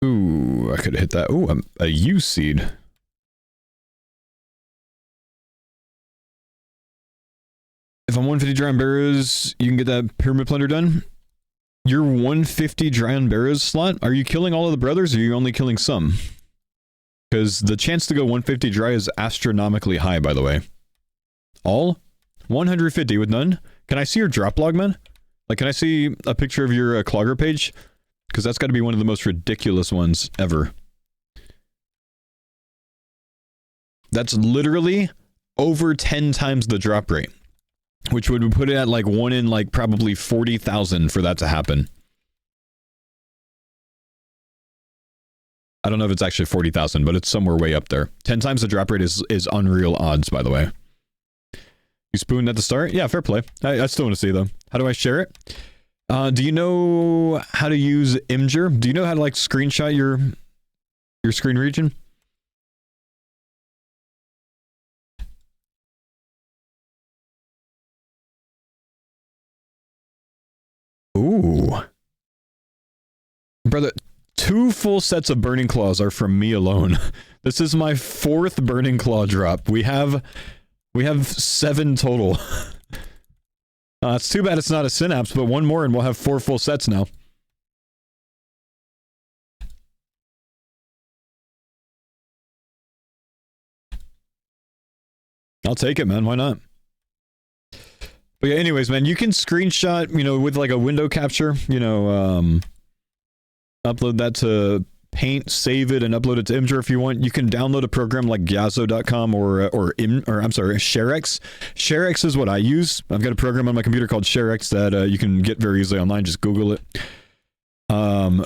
Ooh, I could have hit that. Ooh, a U seed. If I'm 150 dry on barrows, you can get that Pyramid Plunder done. Your 150 dry on barrows slot, are you killing all of the brothers or are you only killing some? Because the chance to go 150 dry is astronomically high, by the way. All? 150 with none? Can I see your drop log, man? Like, can I see a picture of your Clogger page? Because that's got to be one of the most ridiculous ones ever. That's literally over 10 times the drop rate. Which would put it at like 1 in like probably 40,000 for that to happen. I don't know if it's actually 40,000, but it's somewhere way up there. 10 times the drop rate is unreal odds, by the way. You spooned at the start? Yeah, fair play. I still want to see though. How do I share it? Do you know how to use Imgur? Do you know how to like screenshot your screen region? Ooh. Brother, 2 full sets of Burning Claws are from me alone. This is my 4th Burning Claw drop. We have 7 total. It's too bad it's not a Synapse, but 1 more and we'll have 4 full sets now. I'll take it, man. Why not? But yeah, anyways, man, you can screenshot, you know, with like a window capture, you know, upload that to Paint, save it, and upload it to Imgur if you want. You can download a program like Gyazo.com or I'm sorry, ShareX. ShareX is what I use. I've got a program on my computer called ShareX that you can get very easily online. Just Google it.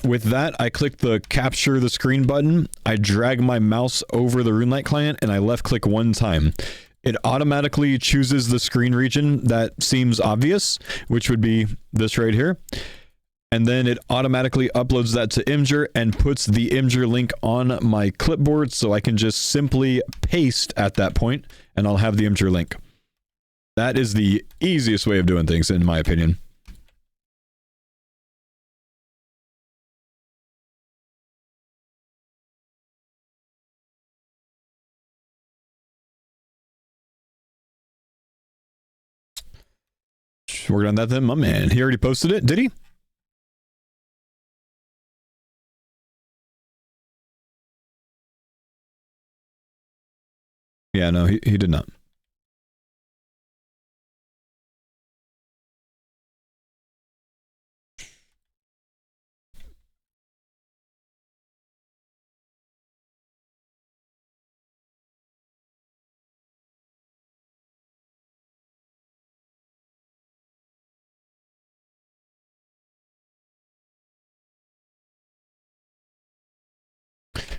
With that, I click the capture the screen button. I drag my mouse over the RuneLight client, and I left click 1 time. It automatically chooses the screen region that seems obvious, which would be this right here. And then it automatically uploads that to Imgur and puts the Imgur link on my clipboard so I can just simply paste at that point and I'll have the Imgur link. That is the easiest way of doing things, in my opinion. Working on that then, my man. He already posted it, did he? Yeah, no, he did not.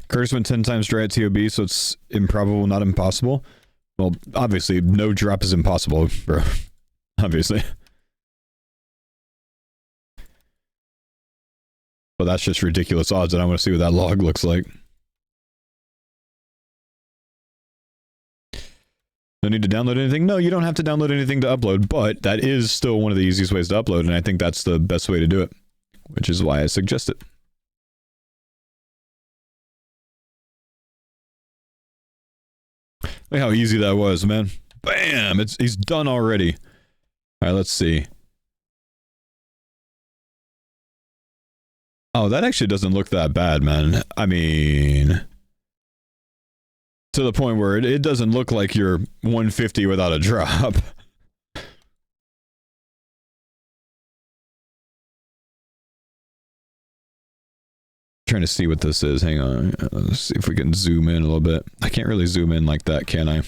Curtis went 10 times dry at TOB, so it's improbable, not impossible. Well, obviously, no drop is impossible, bro. Obviously. But that's just ridiculous odds, and I want to see what that log looks like. No need to download anything? No, you don't have to download anything to upload, but that is still one of the easiest ways to upload, and I think that's the best way to do it, which is why I suggest it. Look how easy that was, man. Bam! He's done already. Alright, let's see. Oh, that actually doesn't look that bad, man. I mean... to the point where it doesn't look like you're 150 without a drop. Trying to see what this is. Hang on. Let's see if we can zoom in a little bit. I can't really zoom in like that, can I?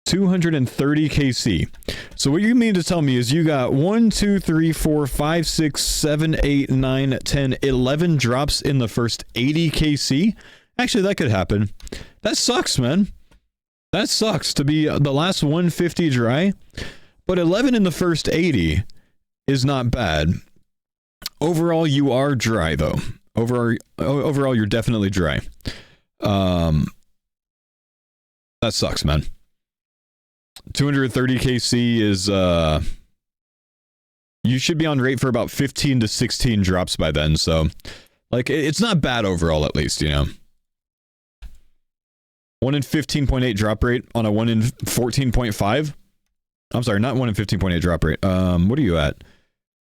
$230 KC. So what you mean to tell me is you got 1, 2, 3, 4, 5, 6, 7, 8, 9, 10, 11 drops in the first 80 KC? Actually, that could happen. That sucks, man. That sucks to be the last 150 dry. But 11 in the first 80 is not bad. Overall, you are dry, though. Overall, you're definitely dry. That sucks, man. 230 KC is, you should be on rate for about 15 to 16 drops by then, so, like, it's not bad overall, at least, you know. 1 in 15.8 drop rate on a 1 in 14.5? I'm sorry, not 1 in 15.8 drop rate. What are you at?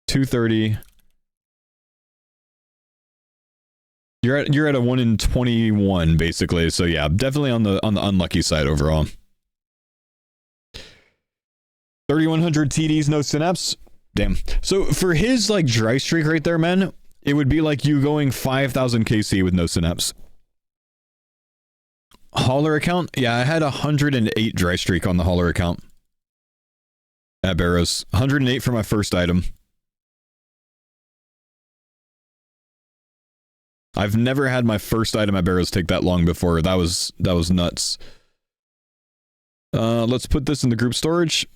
230. You're at a 1 in 21, basically, so yeah, definitely on the unlucky side overall. 3,100 TDs, no synapse. Damn. So for his like dry streak right there, man, it would be like you going 5,000 KC with no synapse. Hauler account? Yeah, I had 108 dry streak on the hauler account. At Barrows. 108 for my first item. I've never had my first item at Barrows take that long before. That was nuts. Let's put this in the group storage.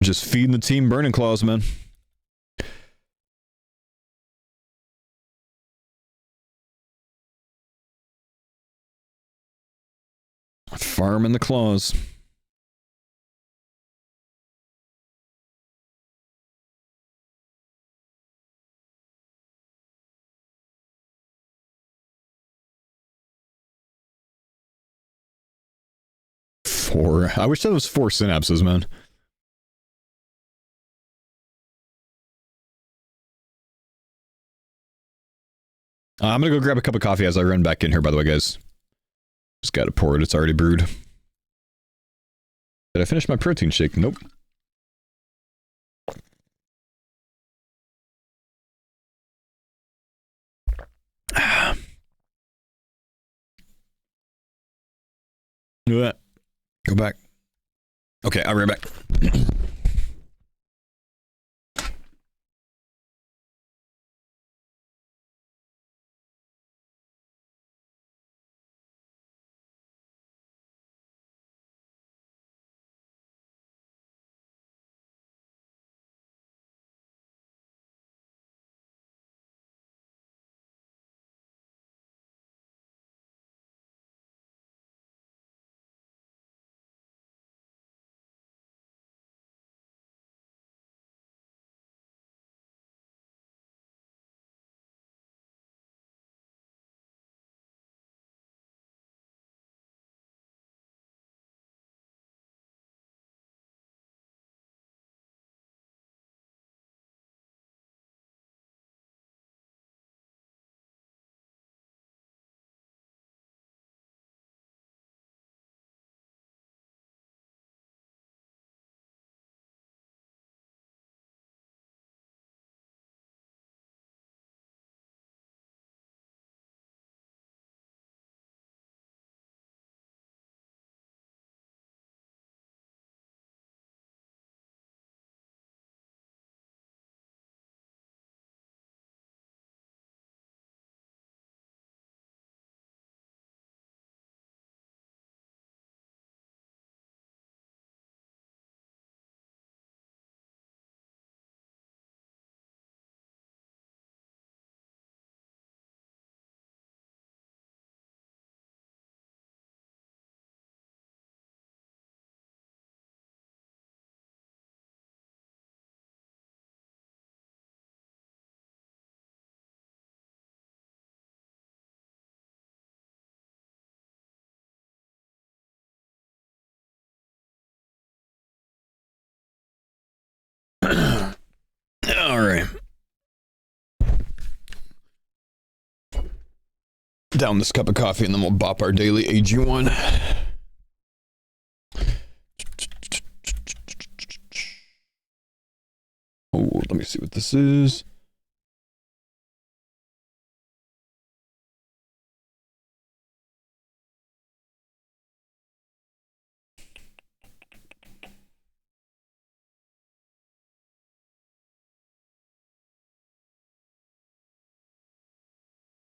Just feeding the team burning claws, man. Farming the claws. Four. I wish that was 4 synapses, man. I'm gonna go grab a cup of coffee as I run back in here, by the way, guys. Just gotta pour it, it's already brewed. Did I finish my protein shake? Nope. Go back. Okay, I'll be right back. down this cup of coffee and then we'll bop our daily AG1. Oh, let me see what this is.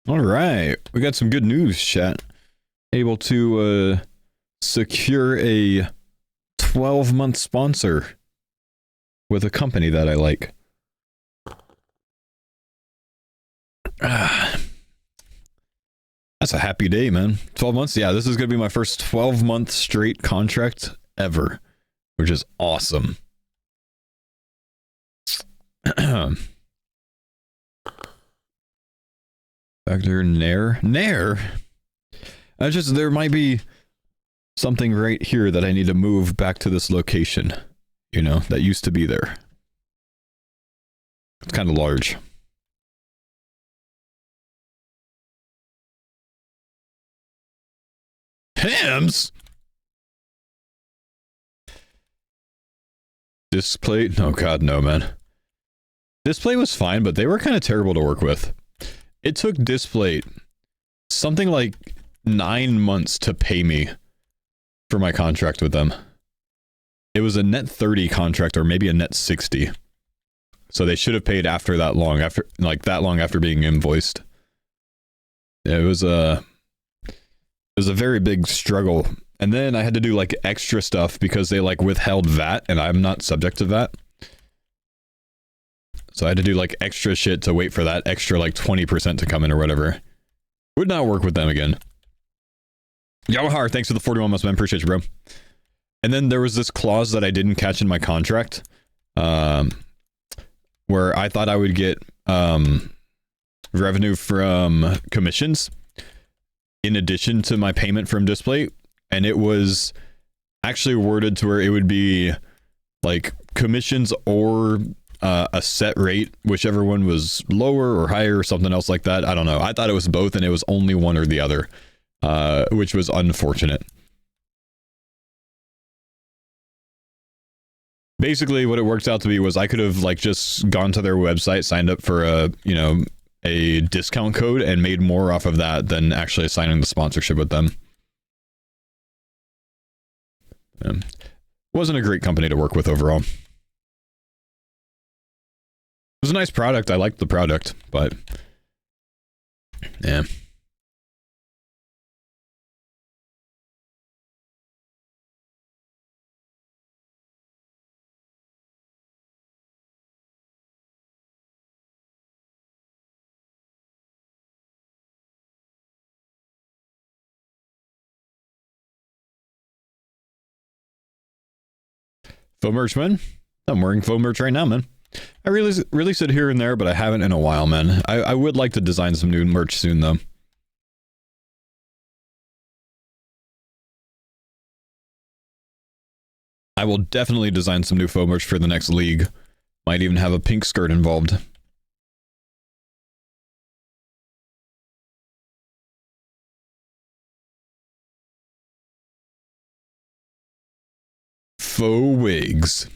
All right, we got some good news, chat. Able to secure a 12-month sponsor with a company that I like. That's a happy day, man. 12 months? Yeah, this is going to be my first 12-month straight contract ever, which is awesome. Factor Nair? Nair? There might be something right here that I need to move back to this location, you know, that used to be there. It's kind of large. Hams? Display? Oh god, no, man. Display was fine, but they were kind of terrible to work with. It took Display something like 9 months to pay me for my contract with them. It was a net 30 contract or maybe a net 60. So they should have paid after that long, after being invoiced. It was a very big struggle. And then I had to do like extra stuff because they like withheld VAT and I'm not subject to VAT. So I had to do like extra shit to wait for that extra like 20% to come in or whatever. Would not work with them again. Yawahar, thanks for the 41 months, man. Appreciate you, bro. And then there was this clause that I didn't catch in my contract, where I thought I would get revenue from commissions in addition to my payment from Display, and it was actually worded to where it would be like commissions or a set rate, whichever one was lower or higher or something else like that. I don't know. I thought it was both and it was only one or the other, which was unfortunate. Basically what it worked out to be was I could have like just gone to their website, signed up for a, you know, a discount code and made more off of that than actually signing the sponsorship with them. Wasn't a great company to work with overall. It was a nice product. I liked the product, but yeah. Faux merch, man. I'm wearing faux merch right now, man. I release it here and there, but I haven't in a while, man. I would like to design some new merch soon, though. I will definitely design some new faux merch for the next league. Might even have a pink skirt involved. Faux wigs.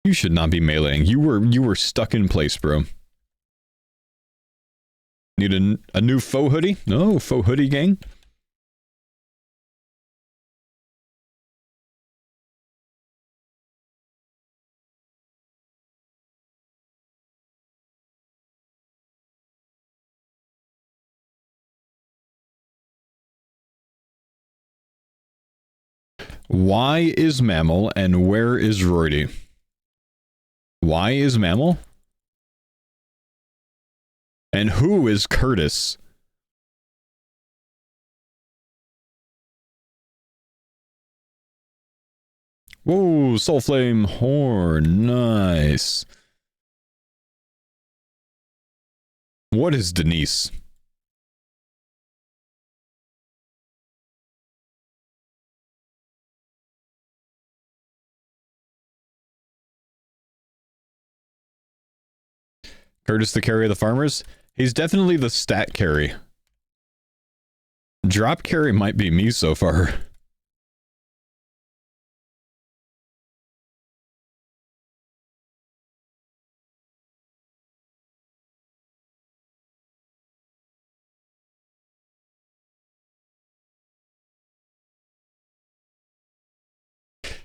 You should not be meleeing. You were stuck in place, bro. Need a new faux hoodie? No, faux hoodie gang. Why is Mammal and where is Roydy? Why is Mammal? And who is Curtis? Whoa, Soulflame Horn. Nice. What is Denise? Curtis the carry of the farmers? He's definitely the stat carry. Drop carry might be me so far.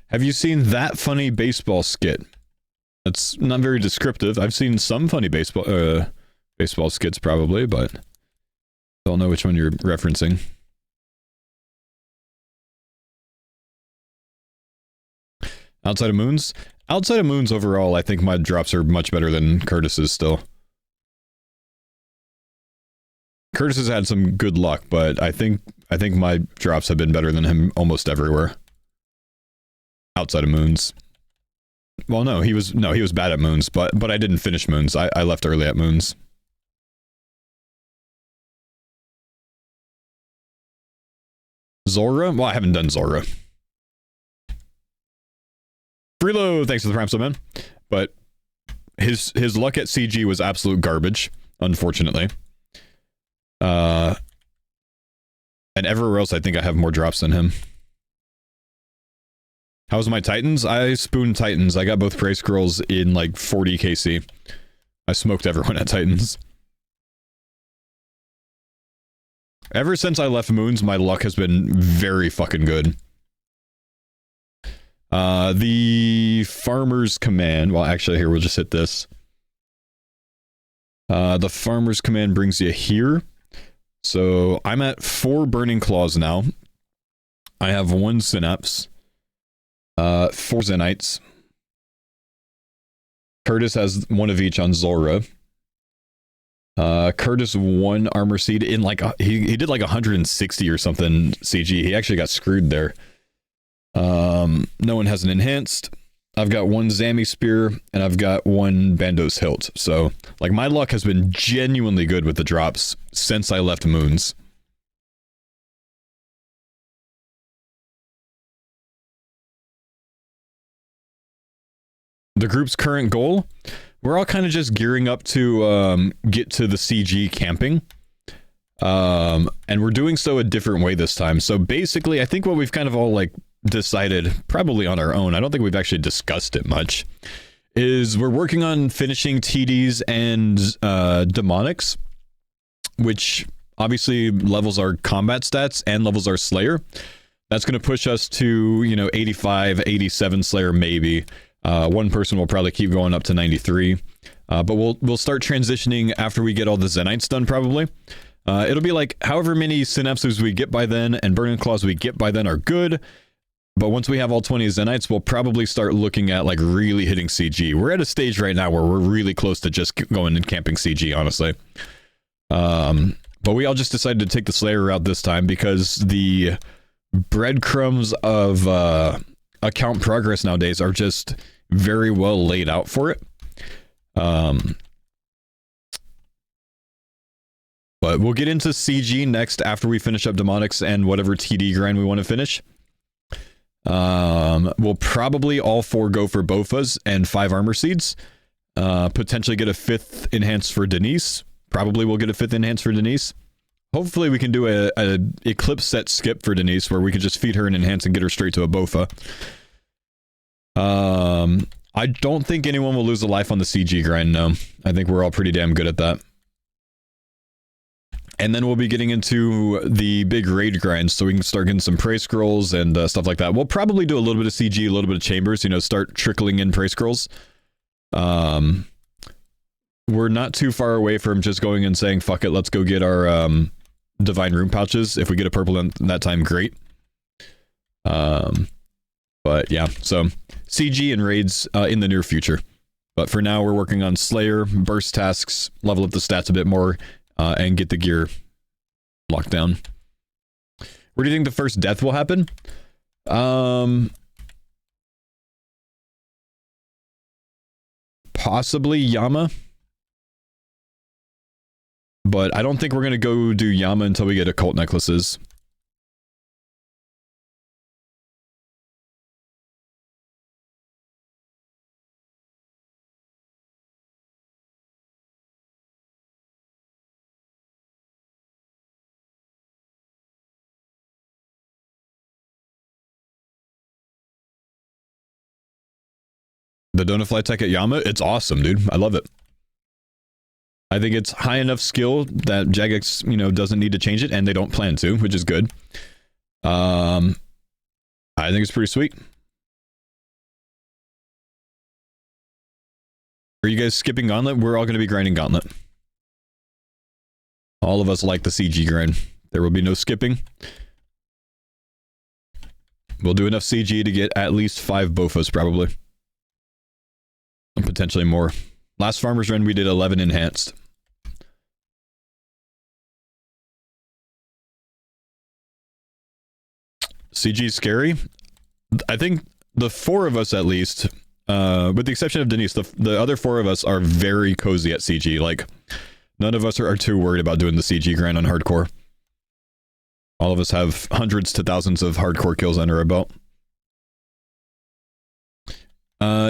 Have you seen that funny baseball skit? That's not very descriptive. I've seen some funny baseball skits probably, but don't know which one you're referencing. Outside of Moons? Outside of Moons overall, I think my drops are much better than Curtis's still. Curtis has had some good luck, but I think my drops have been better than him almost everywhere. Outside of Moons. Well, no, he was bad at Moons, but I didn't finish Moons. I left early at Moons. Zora? Well, I haven't done Zora. Freelo, thanks for the prime sub, man. But his luck at CG was absolute garbage, unfortunately. And everywhere else, I think I have more drops than him. How's my Titans? I spooned Titans. I got both Prey Scrolls in like 40 KC. I smoked everyone at Titans. Ever since I left Moons, my luck has been very fucking good. The Farmer's Command. Well, actually, here, we'll just hit this. The Farmer's Command brings you here. So, I'm at 4 Burning Claws now. I have 1 Synapse. 4 Zenites. Curtis has 1 of each on Zora. Curtis 1 Armor Seed in like... He did like 160 or something CG. He actually got screwed there. No one has an enhanced. I've got 1 Zammy Spear, and I've got 1 Bandos Hilt. So, like, my luck has been genuinely good with the drops since I left Moons. The group's current goal? We're all kind of just gearing up to get to the CG camping. And we're doing so a different way this time. So basically, I think what we've kind of all, like, decided, probably on our own, I don't think we've actually discussed it much, is we're working on finishing TDs and demonics, which obviously levels our combat stats and levels our Slayer. That's going to push us to, you know, 85, 87 Slayer maybe. One person will probably keep going up to 93. But we'll start transitioning after we get all the Zenites done, probably. It'll be like however many synapses we get by then and Burning Claws we get by then are good. But once we have all 20 Zenites, we'll probably start looking at like really hitting CG. We're at a stage right now where we're really close to just going and camping CG, honestly. But we all just decided to take the Slayer route this time because the breadcrumbs of account progress nowadays are just very well laid out for it. But we'll get into CG next after we finish up Demonics and whatever TD grind we want to finish. We'll probably all 4 go for Bofas and 5 Armor Seeds. Potentially get a 5th enhance for Denise. Probably we'll get a 5th enhance for Denise. Hopefully we can do a Eclipse set skip for Denise where we can just feed her an enhance and get her straight to a Bofa. I don't think anyone will lose a life on the CG grind, no. I think we're all pretty damn good at that. And then we'll be getting into the big raid grinds, so we can start getting some Prey Scrolls and stuff like that. We'll probably do a little bit of CG, a little bit of Chambers, you know, start trickling in Prey Scrolls. We're not too far away from just going and saying, fuck it, let's go get our Divine Rune Pouches. If we get a purple in that time, great. But yeah, so CG and raids in the near future. But for now, we're working on Slayer, burst tasks, level up the stats a bit more, and get the gear locked down. Where do you think the first death will happen? Possibly Yama. But I don't think we're going to go do Yama until we get occult necklaces. The Donafly tech at Yama, it's awesome, dude. I love it. I think it's high enough skill that Jagex, you know, doesn't need to change it, and they don't plan to, which is good. I think it's pretty sweet. Are you guys skipping Gauntlet? We're all going to be grinding Gauntlet. All of us like the CG grind. There will be no skipping. We'll do enough CG to get at least 5 Bofas, probably. And potentially more. Last Farmer's Run, we did 11 enhanced. CG scary. I think the 4 of us, at least, with the exception of Denise, the other 4 of us are very cozy at CG. Like, none of us are too worried about doing the CG grind on hardcore. All of us have hundreds to thousands of hardcore kills under our belt.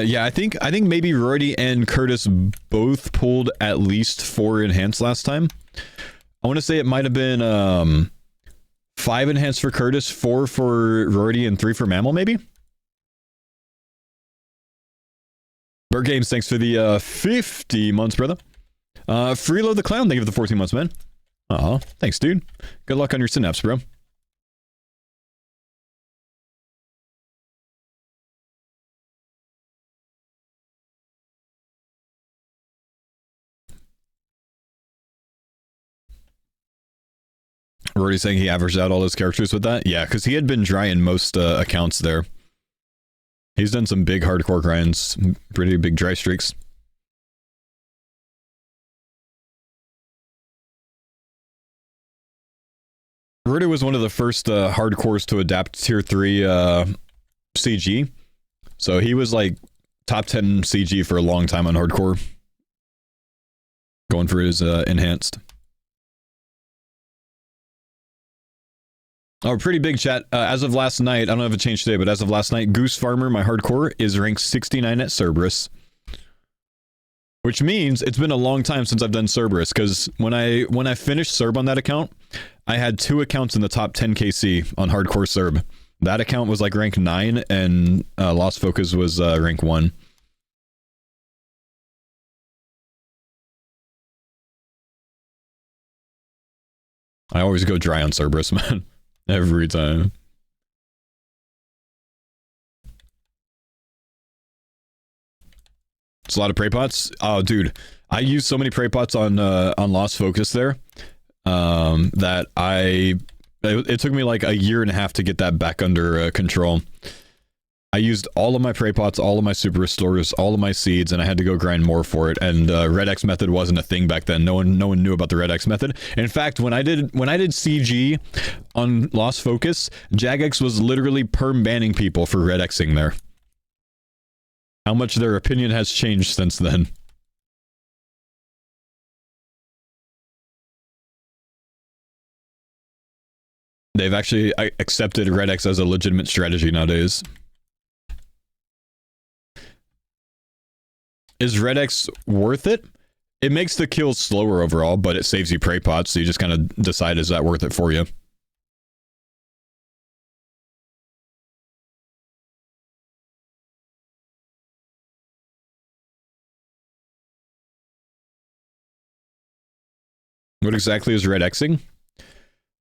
Yeah, I think maybe Rory and Curtis both pulled at least 4 enhanced last time. I want to say it might have been 5 enhanced for Curtis, 4 for Rory, and 3 for Mammal, maybe? Bird Games, thanks for the 50 months, brother. Freelo the Clown, thank you for the 14 months, man. Aw, thanks, dude. Good luck on your synapse, bro. We're already saying he averaged out all his characters with that? Yeah, because he had been dry in most accounts there. He's done some big hardcore grinds, pretty big dry streaks. Rudy was one of the first hardcores to adapt tier 3 CG. So he was like top 10 CG for a long time on hardcore. Going for his enhanced. Oh, pretty big chat. As of last night, I don't know if it changed today, but as of last night, Goose Farmer, my hardcore, is ranked 69 at Cerberus. Which means it's been a long time since I've done Cerberus, because when I finished Cerb on that account, I had 2 accounts in the top 10 KC on hardcore Cerb. That account was like rank 9, and Lost Focus was rank 1. I always go dry on Cerberus, man. Every time. It's a lot of prey pots. Oh, dude, I used so many prey pots on Lost Focus there that it took me like a year and a half to get that back under control. I used all of my prey pots, all of my super restores, all of my seeds, and I had to go grind more for it. And Red X method wasn't a thing back then. No one knew about the Red X method. In fact, when I did CG on Lost Focus, Jagex was literally perm banning people for Red Xing there. How much their opinion has changed since then. They've actually accepted Red X as a legitimate strategy nowadays. Is Red X worth it? It makes the kills slower overall, but it saves you prey pots, so you just kind of decide, is that worth it for you? What exactly is Red Xing?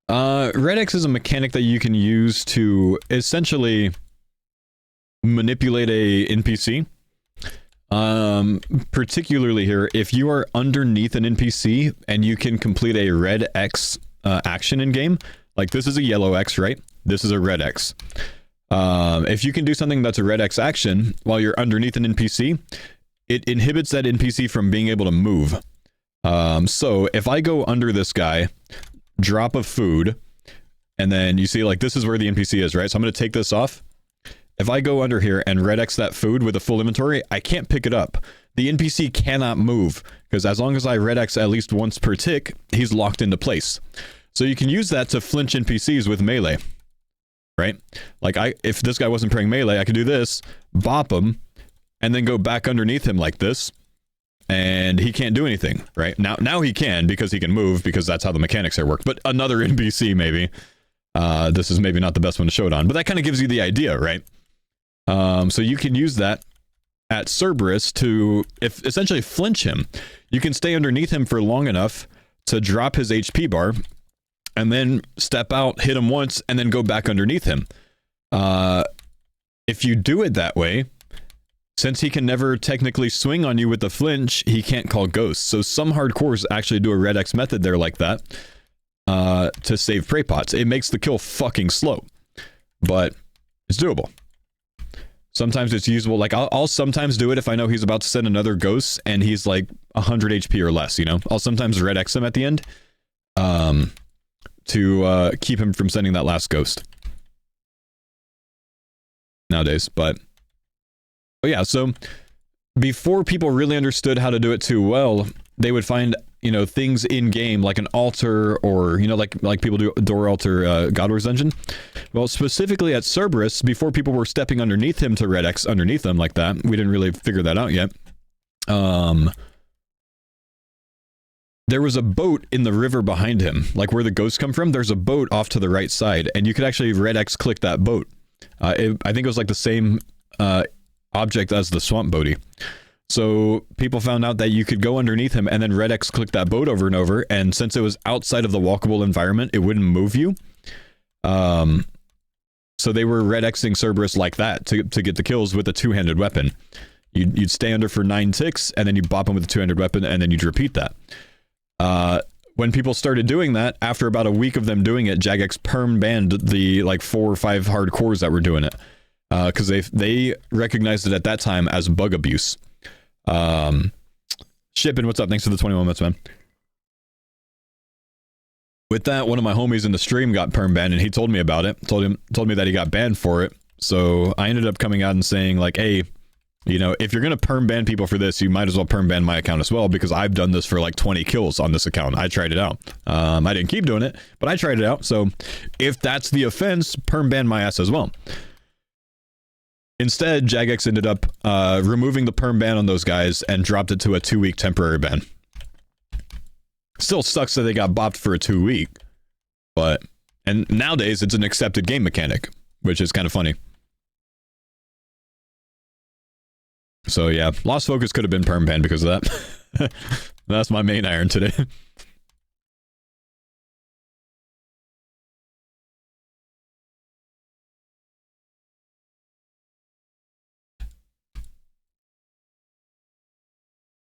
Red X is a mechanic that you can use to essentially manipulate a NPC. Particularly here, if you are underneath an NPC and you can complete a red X action in game, like this is a yellow X, right? This is a red X. If you can do something that's a red X action while you're underneath an NPC, it inhibits that NPC from being able to move. So if I go under this guy, drop of food, and then you see like this is where the NPC is, right? So I'm going to take this off. If I go under here and red X that food with a full inventory, I can't pick it up. The NPC cannot move, because as long as I red X at least once per tick, he's locked into place. So you can use that to flinch NPCs with melee, right? Like if this guy wasn't praying melee, I could do this, bop him, and then go back underneath him like this, and he can't do anything, right? Now he can, because he can move, because that's how the mechanics are worked. But another NPC maybe. This is maybe not the best one to show it on, but that kind of gives you the idea, right? So you can use that at Cerberus to essentially flinch him. You can stay underneath him for long enough to drop his HP bar, and then step out, hit him once, and then go back underneath him. If you do it that way, since he can never technically swing on you with the flinch, he can't call ghosts. So some hardcores actually do a red X method there like that to save prey pots. It makes the kill fucking slow, but it's doable. Sometimes it's usable. Like I'll sometimes do it if I know he's about to send another ghost and he's like 100 HP or less, you know? I'll sometimes red X him at the end to keep him from sending that last ghost. Nowadays, but yeah, so before people really understood how to do it too well, they would find, you know, things in game like an altar or, you know, like people do door altar Godwar's Dungeon. Well, specifically at Cerberus, before people were stepping underneath him to red X underneath them like that, we didn't really figure that out yet. There was a boat in the river behind him, like where the ghosts come from. There's a boat off to the right side, and you could actually red X click that boat. I think it was like the same object as the swamp boaty. So people found out that you could go underneath him and then red X click that boat over and over, and since it was outside of the walkable environment, it wouldn't move you. So they were red Xing Cerberus like that to get the kills with a two-handed weapon. You'd stay under for 9 ticks, and then you bop him with a two-handed weapon, and then you'd repeat that. When people started doing that, after about a week of them doing it, Jagex perm banned the like 4 or 5 hardcores that were doing it. Because they recognized it at that time as bug abuse. Shippin', what's up? Thanks for the 21 months, man. With that, one of my homies in the stream got perm banned, and he told me about it. Told me that he got banned for it. So I ended up coming out and saying like, hey, you know, if you're gonna perm ban people for this, you might as well perm ban my account as well, because I've done this for like 20 kills on this account. I tried it out. I didn't keep doing it, but I tried it out. So if that's the offense, perm ban my ass as well. Instead, Jagex ended up removing the perm ban on those guys and dropped it to a 2-week temporary ban. Still sucks that they got bopped for a 2-week, but and nowadays it's an accepted game mechanic, which is kind of funny. So yeah, Lost Focus could have been perm banned because of that. That's my main iron today. At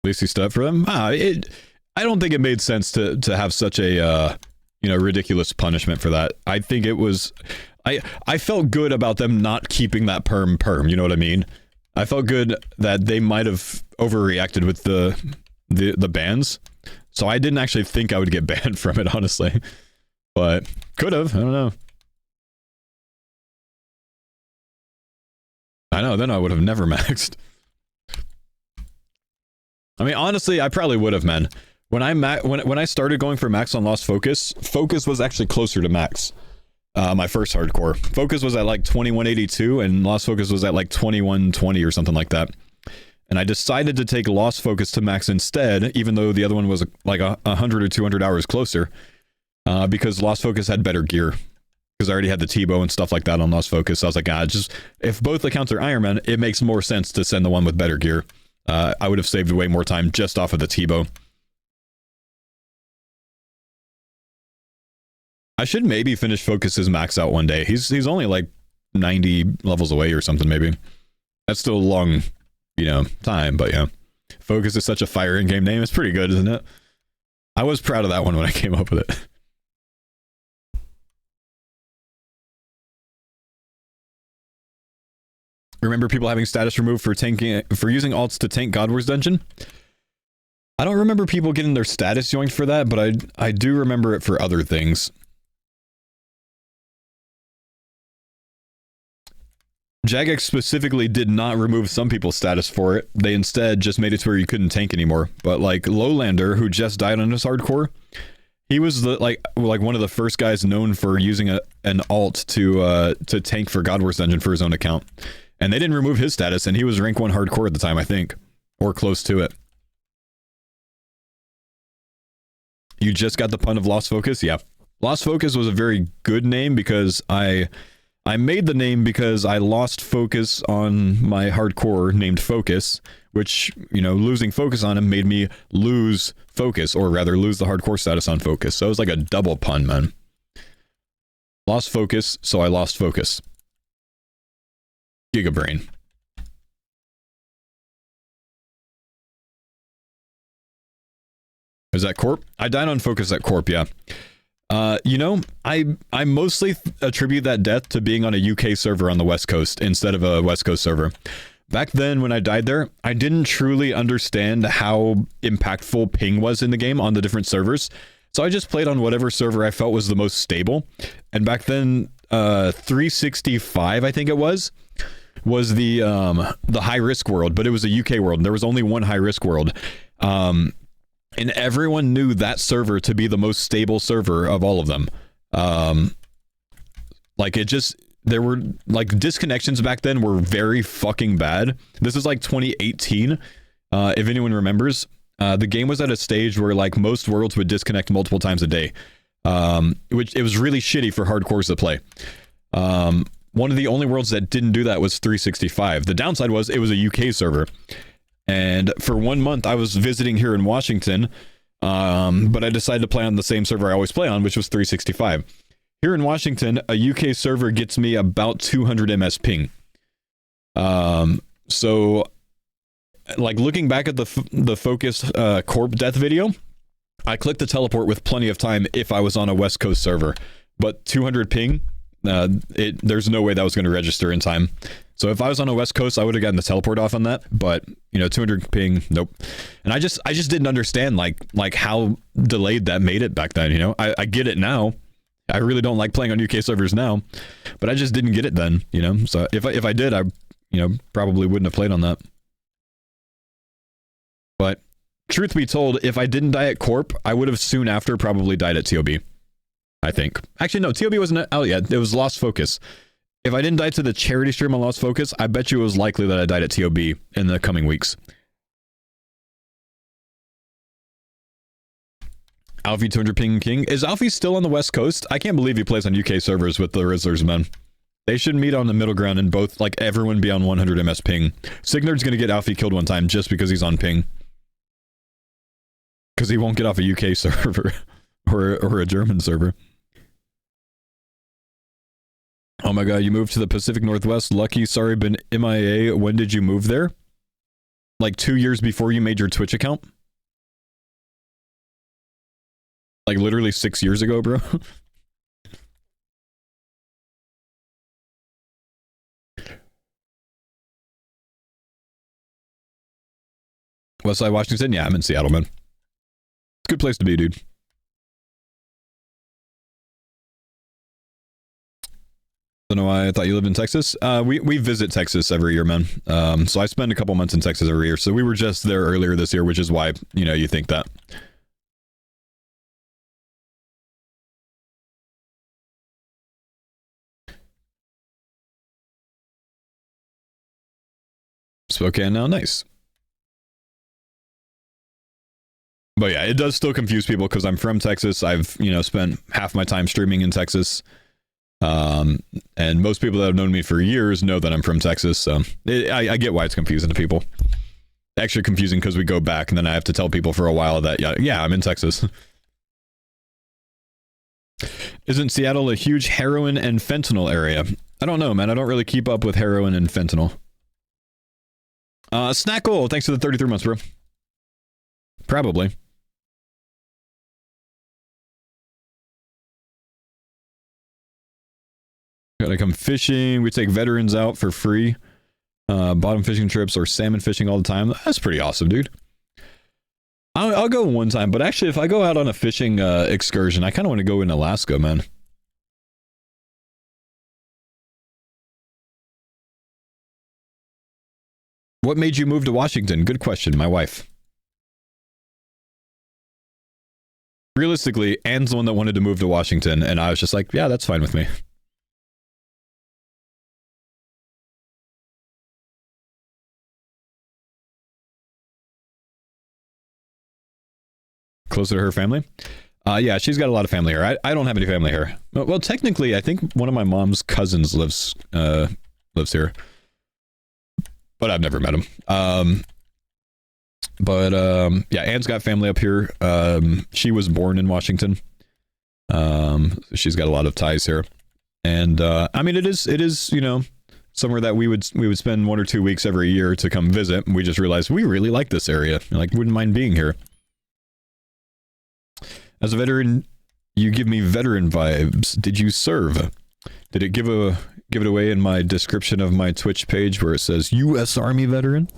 least he stood up for them. I don't think it made sense to have such a you know, ridiculous punishment for that. I think it was I felt good about them not keeping that perm, you know what I mean? I felt good that they might have overreacted with the bans. So I didn't actually think I would get banned from it, honestly. But could have, I don't know. I know, then I would have never maxed. I mean, honestly, I probably would have, man. When I started going for max on Lost Focus, Focus was actually closer to max. My first hardcore. Focus was at like 2182, and Lost Focus was at like 2120 or something like that. And I decided to take Lost Focus to max instead, even though the other one was like 100 or 200 hours closer, because Lost Focus had better gear. Because I already had the T-bow and stuff like that on Lost Focus. So I was like, just if both accounts are Iron Man, it makes more sense to send the one with better gear. I would have saved way more time just off of the T-bow. I should maybe finish Focus's max out one day. He's only like 90 levels away or something, maybe. That's still a long, you know, time, but yeah. Focus is such a fire in-game name. It's pretty good, isn't it? I was proud of that one when I came up with it. Remember people having status removed for using alts to tank Godwar's Dungeon? I don't remember people getting their status yoinked for that, but I do remember it for other things. Jagex specifically did not remove some people's status for it. They instead just made it to where you couldn't tank anymore. But like Lowlander, who just died on his hardcore, he was the like one of the first guys known for using an alt to tank for Godwar's Dungeon for his own account. And they didn't remove his status, and he was rank 1 hardcore at the time, I think. Or close to it. You just got the pun of Lost Focus? Yeah. Lost Focus was a very good name because I I made the name because I lost focus on my hardcore named Focus, which, you know, losing focus on him made me lose focus, or rather lose the hardcore status on Focus. So it was like a double pun, man. Lost focus, so I lost focus. Gigabrain. Is that Corp? I died on Focus at Corp, yeah. You know, I mostly attribute that death to being on a UK server on the West Coast instead of a West Coast server. Back then, when I died there, I didn't truly understand how impactful ping was in the game on the different servers. So I just played on whatever server I felt was the most stable. And back then, 365, I think it was the high risk world, but it was a UK world. There was only one high risk world. And everyone knew that server to be the most stable server of all of them. Like, it just, there were, like, disconnections back then were very fucking bad. This is like 2018, if anyone remembers. The game was at a stage where, like, most worlds would disconnect multiple times a day. Which, it was really shitty for hardcores to play. One of the only worlds that didn't do that was 365. The downside was it was a UK server. And for 1 month, I was visiting here in Washington, but I decided to play on the same server I always play on, which was 365. Here in Washington, a UK server gets me about 200 ms ping. So, like, looking back at the Focus Corp death video, I clicked the teleport with plenty of time if I was on a West Coast server. But 200 ping, there's no way that was going to register in time. So if I was on a West Coast, I would have gotten the teleport off on that. But, you know, 200 ping, nope. And I just didn't understand like how delayed that made it back then. You know, I get it now. I really don't like playing on UK servers now, but I just didn't get it then. You know, so if I did, I, you know, probably wouldn't have played on that. But truth be told, if I didn't die at Corp, I would have soon after probably died at TOB. I think. Actually, no, TOB wasn't out yet. It was Lost Focus. If I didn't die to the charity stream on Lost Focus, I bet you it was likely that I died at TOB in the coming weeks. Alfie 200 ping king. Is Alfie still on the West Coast? I can't believe he plays on UK servers with the Rizzlers, man. They should meet on the middle ground and both, like, everyone be on 100 ms ping. Signard's gonna get Alfie killed one time just because he's on ping. Because he won't get off a UK server or a German server. Oh my god, you moved to the Pacific Northwest. Lucky, sorry, been MIA. When did you move there? Like 2 years before you made your Twitch account? Like literally 6 years ago, bro. Westside Washington? Yeah, I'm in Seattle, man. It's a good place to be, dude. Don't know why I thought you lived in Texas. We visit Texas every year, man. So I spend a couple months in Texas every year. So we were just there earlier this year, which is why, you know, you think that. Spokane now, nice. But yeah, it does still confuse people because I'm from Texas. I've, you know, spent half my time streaming in Texas. And most people that have known me for years know that I'm from Texas. So I get why it's confusing to people. Actually confusing because we go back and then I have to tell people for a while that, yeah, I'm in Texas. Isn't Seattle a huge heroin and fentanyl area? I don't know, man. I don't really keep up with heroin and fentanyl. Snackle, thanks for the 33 months, bro. Probably. Gotta come fishing. We take veterans out for free. Bottom fishing trips or salmon fishing all the time. That's pretty awesome, dude. I'll go one time, but actually, if I go out on a fishing excursion, I kind of want to go in Alaska, man. What made you move to Washington? Good question, my wife. Realistically, Anne's the one that wanted to move to Washington, and I was just like, yeah, that's fine with me. Closer to her family? Yeah, she's got a lot of family here. I don't have any family here. Well, technically, I think one of my mom's cousins lives here, but I've never met him. Yeah, Anne's got family up here. She was born in Washington. She's got a lot of ties here, and I mean, it is you know, somewhere that we would spend 1 or 2 weeks every year to come visit. And we just realized we really like this area. Like, wouldn't mind being here. As a veteran, you give me veteran vibes. Did you serve? Did it give it away in my description of my Twitch page where it says U.S. Army veteran?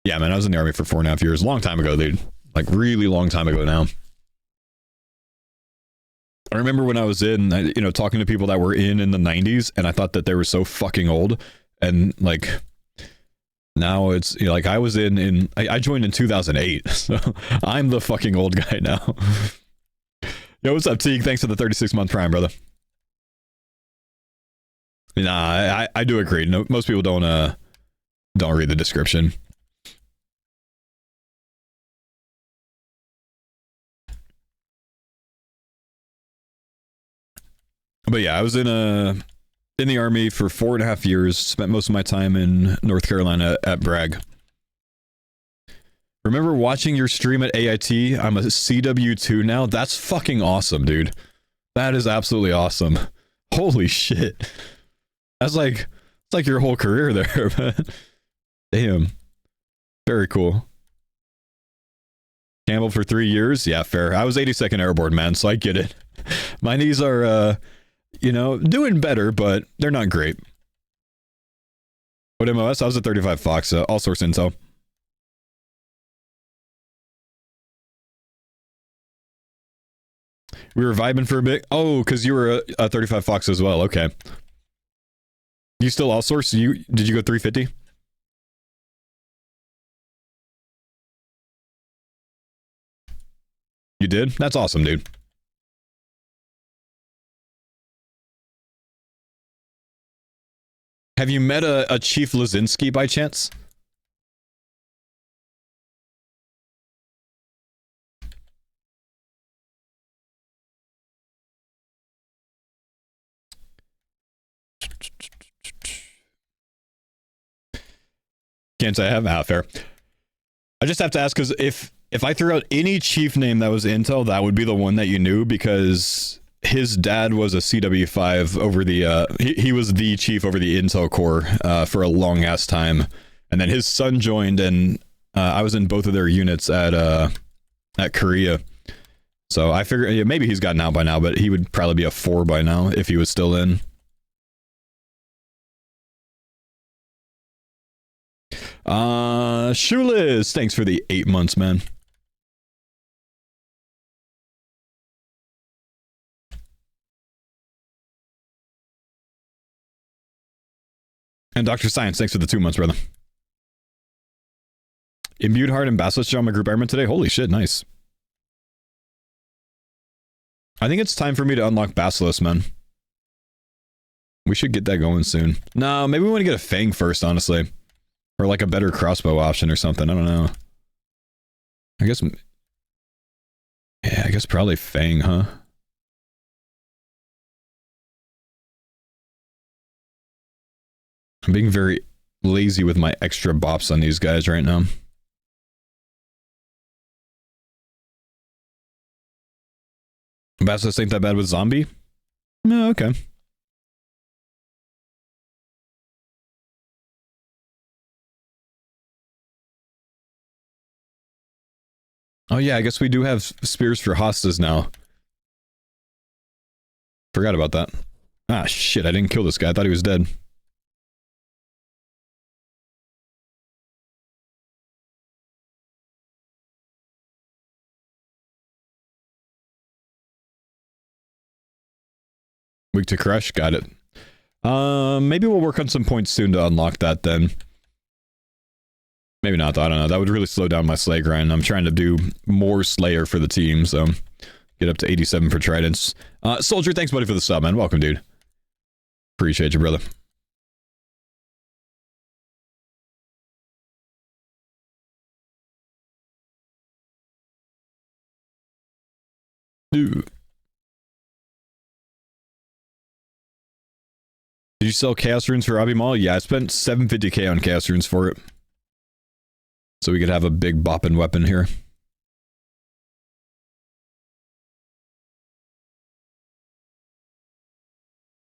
Yeah, man, I was in the Army for 4.5 years. Long time ago, dude. Like, really long time ago now. I remember when I was in, talking to people that were in the 90s, and I thought that they were so fucking old. And, like, now it's, like, I was I joined in 2008, so I'm the fucking old guy now. Yo, what's up, Teague? Thanks for the 36-month prime, brother. Nah, I do agree. No, most people don't read the description. But yeah, I was in the Army for 4.5 years. Spent most of my time in North Carolina at Bragg. Remember watching your stream at AIT? I'm a CW2 now. That's fucking awesome, dude. That is absolutely awesome. Holy shit. That's like, it's like your whole career there, man. Damn. Very cool. Campbell for 3 years? Yeah, fair. I was 82nd Airborne, man, so I get it. My knees are, doing better, but they're not great. What MOS? I was at 35 Fox, all source intel. We were vibing for a bit. Oh, because you were a 35 Fox as well. Okay. You still all source? Did you go 350? You did? That's awesome, dude. Have you met a Chief Lazinski by chance? Can't say I have. Ah, fair. I just have to ask because if I threw out any chief name that was Intel, that would be the one that you knew because his dad was a CW5 over the he was the chief over the Intel core for a long ass time, and then his son joined, and I was in both of their units at Korea. So I figured maybe he's gotten out by now, but he would probably be a 4 by now if he was still in. Shoeless, thanks for the 8 months, man. And Dr. Science, thanks for the 2 months, brother. Imbued Heart and Basilisk joined my group airman today. Holy shit, nice. I think it's time for me to unlock Basilisk, man. We should get that going soon. No, maybe we want to get a Fang first, honestly. Or like a better crossbow option or something. I don't know. I guess probably Fang, huh? I'm being very lazy with my extra bops on these guys right now. Basilisk ain't that bad with zombie? No, okay. Oh yeah, I guess we do have spears for hostas now. Forgot about that. Ah, shit, I didn't kill this guy. I thought he was dead. Weak to crush, got it. Maybe we'll work on some points soon to unlock that then. Maybe not, though. I don't know. That would really slow down my Slay grind. I'm trying to do more Slayer for the team, so get up to 87 for Tridents. Soldier, thanks, buddy, for the sub, man. Welcome, dude. Appreciate you, brother. Dude. Did you sell Chaos Runes for Hobby Mall? Yeah, I spent 750k on Chaos Runes for it. So we could have a big bopping weapon here.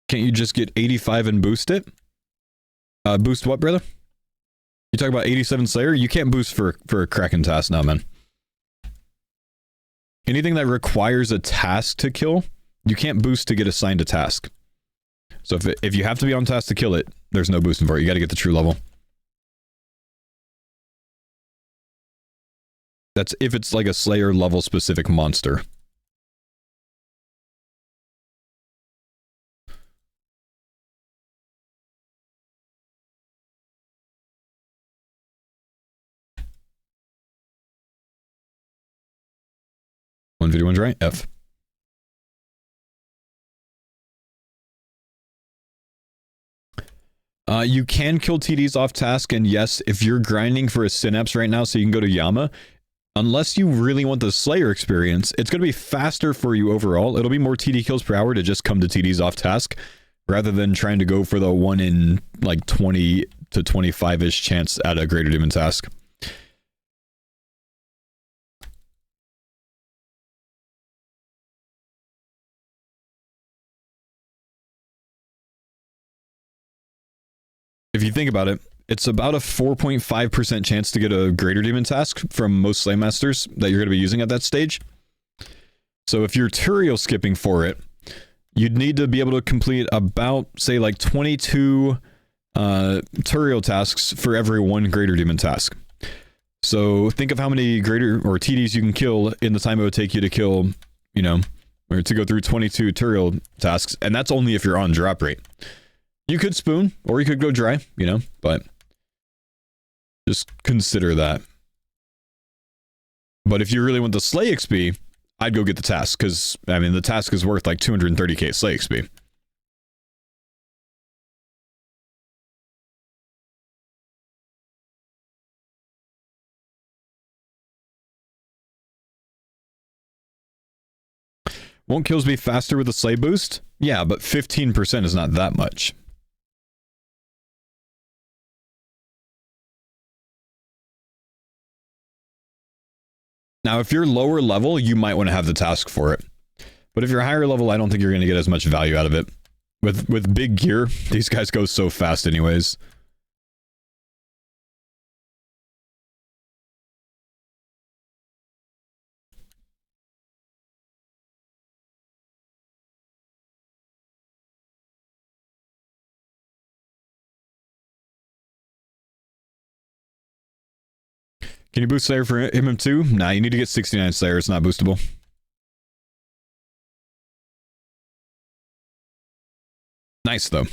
Can't you just get 85 and boost it? Boost what, brother? You talk about 87 Slayer? You can't boost for a Kraken task now, man. Anything that requires a task to kill, you can't boost to get assigned a task. So if you have to be on task to kill it, there's no boosting for it. You got to get the true level. That's if it's like a Slayer level specific monster. One video one's right. F. You can kill TDs off task, and yes, if you're grinding for a Synapse right now so you can go to Yama, unless you really want the Slayer experience, it's going to be faster for you overall. It'll be more TD kills per hour to just come to TDs off task, rather than trying to go for the 1 in like 20 to 25-ish chance at a Greater Demon task. If you think about it, it's about a 4.5% chance to get a Greater Demon task from most Slaymasters that you're going to be using at that stage. So if you're Turiel skipping for it, you'd need to be able to complete about, say, like 22 Turiel tasks for every 1 Greater Demon task. So think of how many Greater or TDs you can kill in the time it would take you to kill, you know, or to go through 22 Turiel tasks, and that's only if you're on drop rate. You could spoon, or you could go dry, you know, but just consider that. But if you really want the Slay XP, I'd go get the task, because, I mean, the task is worth like 230k Slay XP. Won't kills be faster with a Slay boost? Yeah, but 15% is not that much. Now, if you're lower level, you might want to have the task for it. But if you're higher level, I don't think you're going to get as much value out of it. With big gear, these guys go so fast anyways. Can you boost Slayer for him too? Nah, you need to get 69 Slayer. It's not boostable. Nice, though.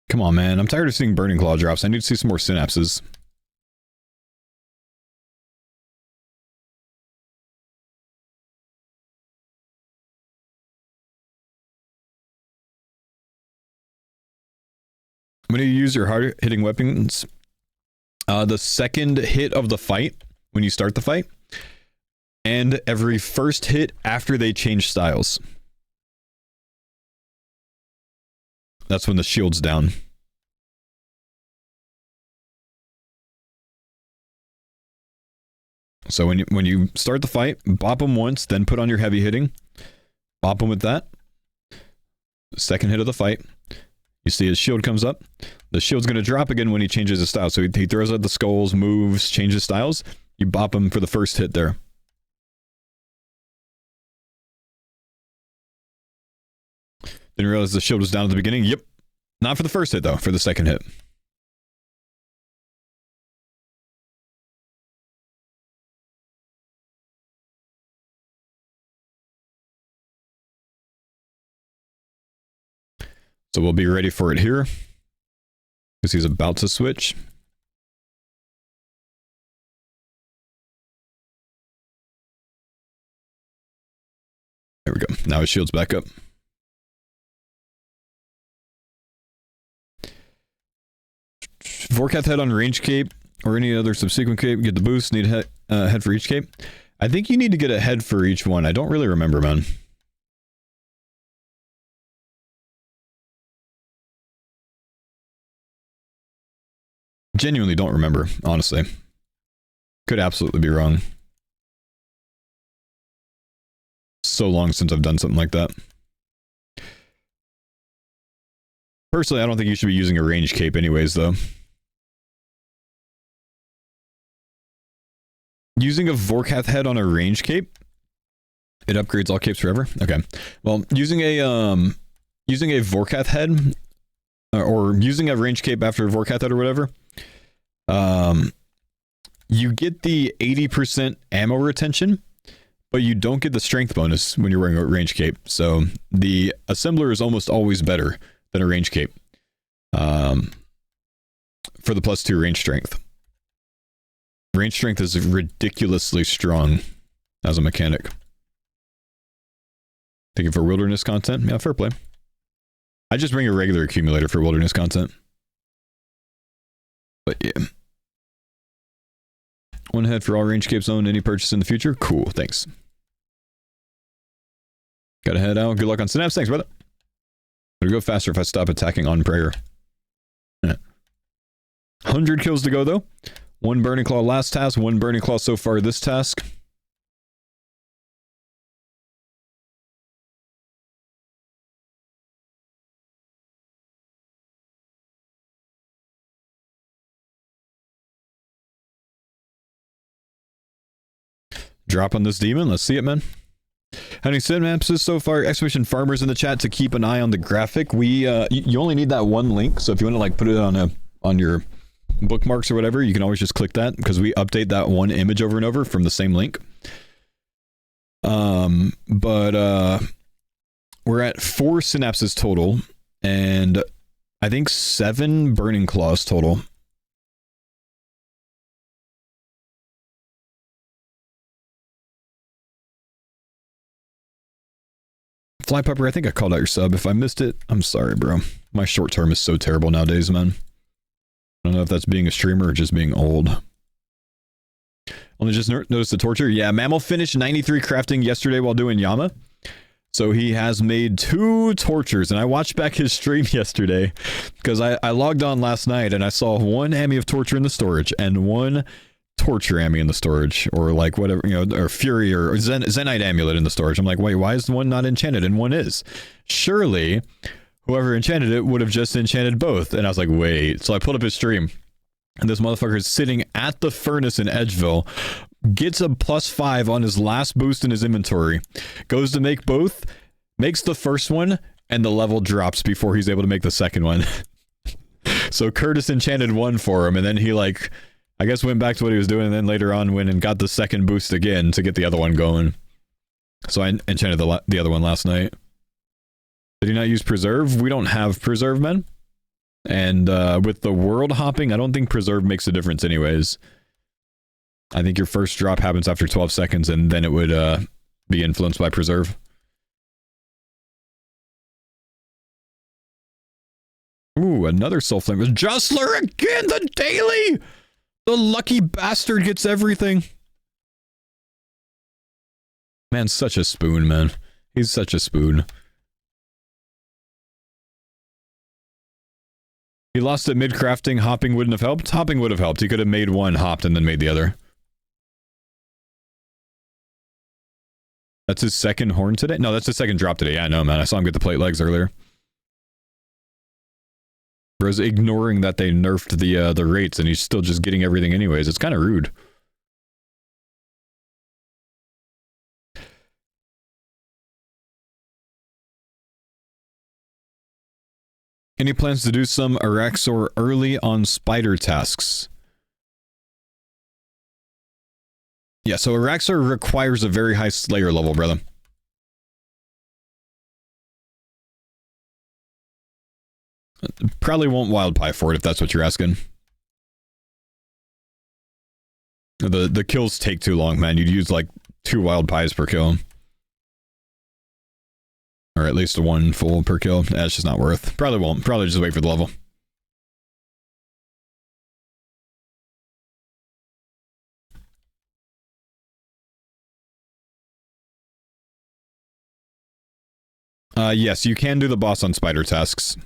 Come on, man. I'm tired of seeing Burning Claw drops. I need to see some more synapses. When you use your hard-hitting weapons, the second hit of the fight, when you start the fight, and every first hit after they change styles. That's when the shield's down. So when you start the fight, bop them once, then put on your heavy hitting. Bop them with that. Second hit of the fight. You see his shield comes up. The shield's going to drop again when he changes his style. So he throws out the skulls, moves, changes styles. You bop him for the first hit there. Didn't realize the shield was down at the beginning. Yep. Not for the first hit, though. For the second hit. So we'll be ready for it here. Because he's about to switch. There we go. Now his shield's back up. Vorkath head on range cape or any other subsequent cape. Get the boost. Need head for each cape. I think you need to get a head for each one. I don't really remember, man. Genuinely don't remember, honestly. Could absolutely be wrong. So long since I've done something like that. Personally, I don't think you should be using a range cape anyways, though. Using a Vorkath head on a range cape, it upgrades all capes forever. Okay. Well, using a Vorkath head, or using a range cape after a Vorkath head or whatever, you get the 80% ammo retention, but you don't get the strength bonus when you're wearing a range cape. So the assembler is almost always better than a range cape for the +2 range strength. Range strength is ridiculously strong as a mechanic. Thinking for wilderness content? Yeah, fair play. I just bring a regular accumulator for wilderness content. But yeah. One head for all range capes owned, any purchase in the future? Cool, thanks. Gotta head out. Good luck on Synapse. Thanks, brother. It'll go faster if I stop attacking on prayer. 100 kills to go, though. 1 Burning Claw last task, 1 Burning Claw so far this task. Drop on this demon. Let's see it, man. How many synapses so far? Expedition Farmers in the chat to keep an eye on the graphic. We you only need that one link, so if you want to like put it on your bookmarks or whatever, you can always just click that because we update that one image over and over from the same link. But we're at 4 synapses total, and I think 7 burning claws total. Fly Pepper, I think I called out your sub. If I missed it, I'm sorry, bro. My short term is so terrible nowadays, man. I don't know if that's being a streamer or just being old. Only just noticed the torture. Yeah, Mammal finished 93 crafting yesterday while doing Yama. So he has made 2 tortures, and I watched back his stream yesterday because I logged on last night and I saw 1 Ammy of Torture in the storage and 1 Torture Ammy in the storage, or like whatever, you know, or Fury or Zenite Amulet in the storage. I'm like, wait, why is one not enchanted and one is? Surely whoever enchanted it would have just enchanted both. And I was like, wait. So I pulled up his stream, and this motherfucker is sitting at the furnace in Edgeville, gets a +5 on his last boost in his inventory, goes to make both, makes the first one, and the level drops before he's able to make the second one. So Curtis enchanted one for him, and then he like, I guess went back to what he was doing, and then later on went and got the second boost again to get the other one going. So I enchanted the other one last night. Did he not use Preserve? We don't have Preserve, man. And with the world hopping, I don't think Preserve makes a difference anyways. I think your first drop happens after 12 seconds, and then it would be influenced by Preserve. Ooh, another Soul Flame. Justler again, the daily! The lucky bastard gets everything. Man, such a spoon, man. He's such a spoon. He lost at mid-crafting. Hopping wouldn't have helped. Hopping would have helped. He could have made one, hopped, and then made the other. That's his second horn today? No, that's his second drop today. Yeah, I know, man. I saw him get the plate legs earlier. Bro's ignoring that they nerfed the rates, and he's still just getting everything anyways. It's kind of rude. Any plans to do some Araxor early on spider tasks? Yeah, so Araxor requires a very high Slayer level, brother. Probably won't wild pie for it if that's what you're asking. The kills take too long, man. You'd use like 2 wild pies per kill. Or at least 1 full per kill. That's just not worth. Probably won't. Probably just wait for the level. Yes, you can do the boss on spider tasks.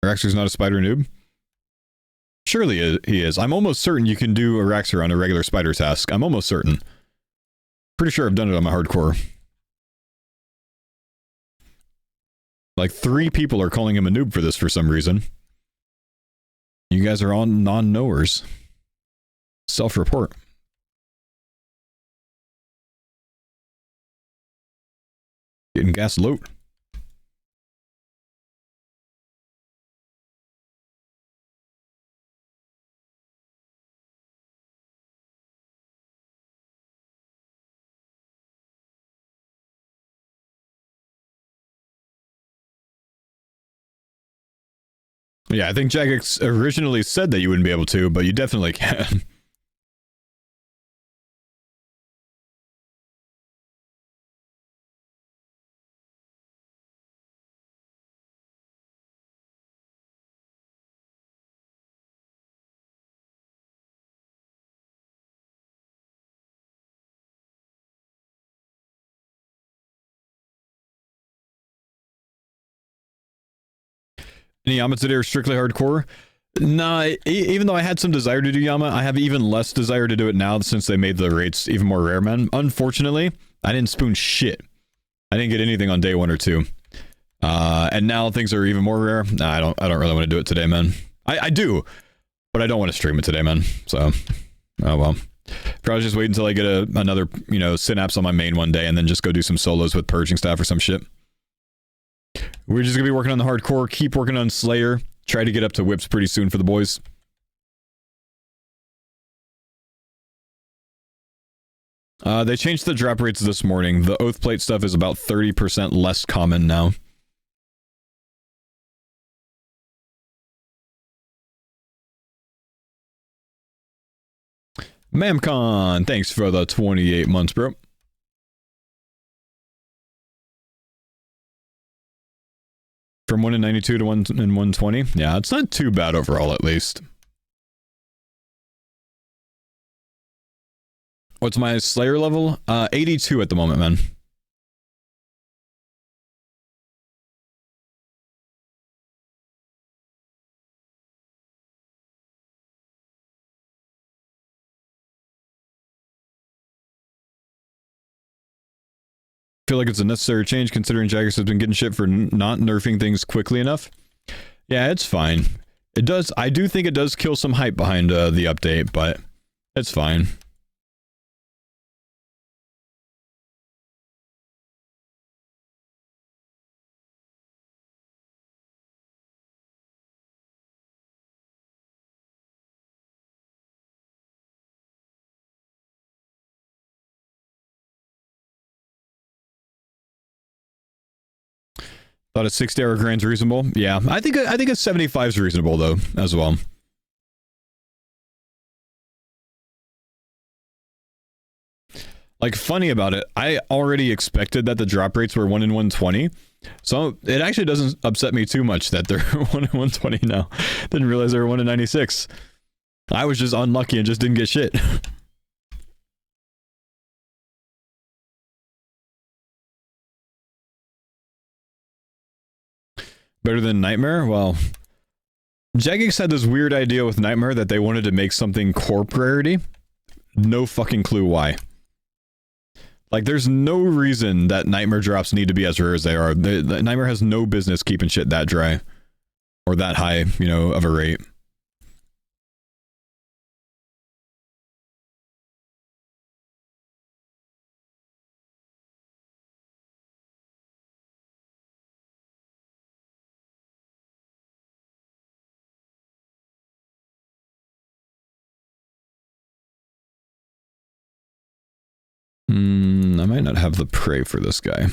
Araxer's not a spider noob? Surely he is. I'm almost certain you can do Araxer on a regular spider task. I'm almost certain. Pretty sure I've done it on my hardcore. Like 3 people are calling him a noob for this for some reason. You guys are all non-knowers. Self-report. Getting gas loot. Yeah, I think Jagex originally said that you wouldn't be able to, but you definitely can. Any Yama today are strictly hardcore? Nah, even though I had some desire to do Yama, I have even less desire to do it now since they made the rates even more rare, man. Unfortunately, I didn't spoon shit. I didn't get anything on day 1 or 2. And now things are even more rare. Nah, I don't really want to do it today, man. I do, but I don't want to stream it today, man. So, oh well. Probably just wait until I get another, you know, synapse on my main one day and then just go do some solos with purging staff or some shit. We're just gonna be working on the hardcore, keep working on Slayer, try to get up to whips pretty soon for the boys. They changed the drop rates this morning. The oath plate stuff is about 30% less common now. Mamcon, thanks for the 28 months, bro. From 1 in 92 to 1 in 120? Yeah, it's not too bad overall, at least. What's my Slayer level? 82 at the moment, man. Feel like it's a necessary change considering Jagex has been getting shit for not nerfing things quickly enough. Yeah, it's fine. It does. I do think it does kill some hype behind the update, but it's fine. Thought a 60-hour grind's reasonable. Yeah, I think a 75 is reasonable though as well. Like, funny about it, I already expected that the drop rates were 1 in 120, so it actually doesn't upset me too much that they're 1 in 120 now. Didn't realize they were 1 in 96. I was just unlucky and just didn't get shit. Better than Nightmare? Well, Jagex had this weird idea with Nightmare that they wanted to make something corp rarity. No fucking clue why. Like, there's no reason that Nightmare drops need to be as rare as they are. The Nightmare has no business keeping shit that dry. Or that high, you know, of a rate. might not have the prey for this guy.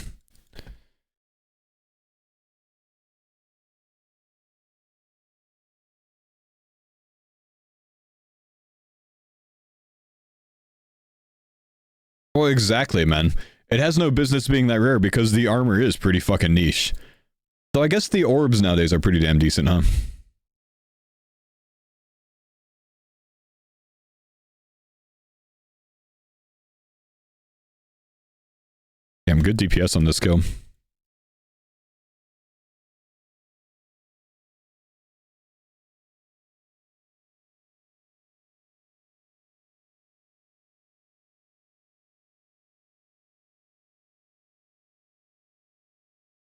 Well, exactly, man. It has no business being that rare because the armor is pretty fucking niche. So I guess the orbs nowadays are pretty damn decent, huh? Damn, good DPS on this skill.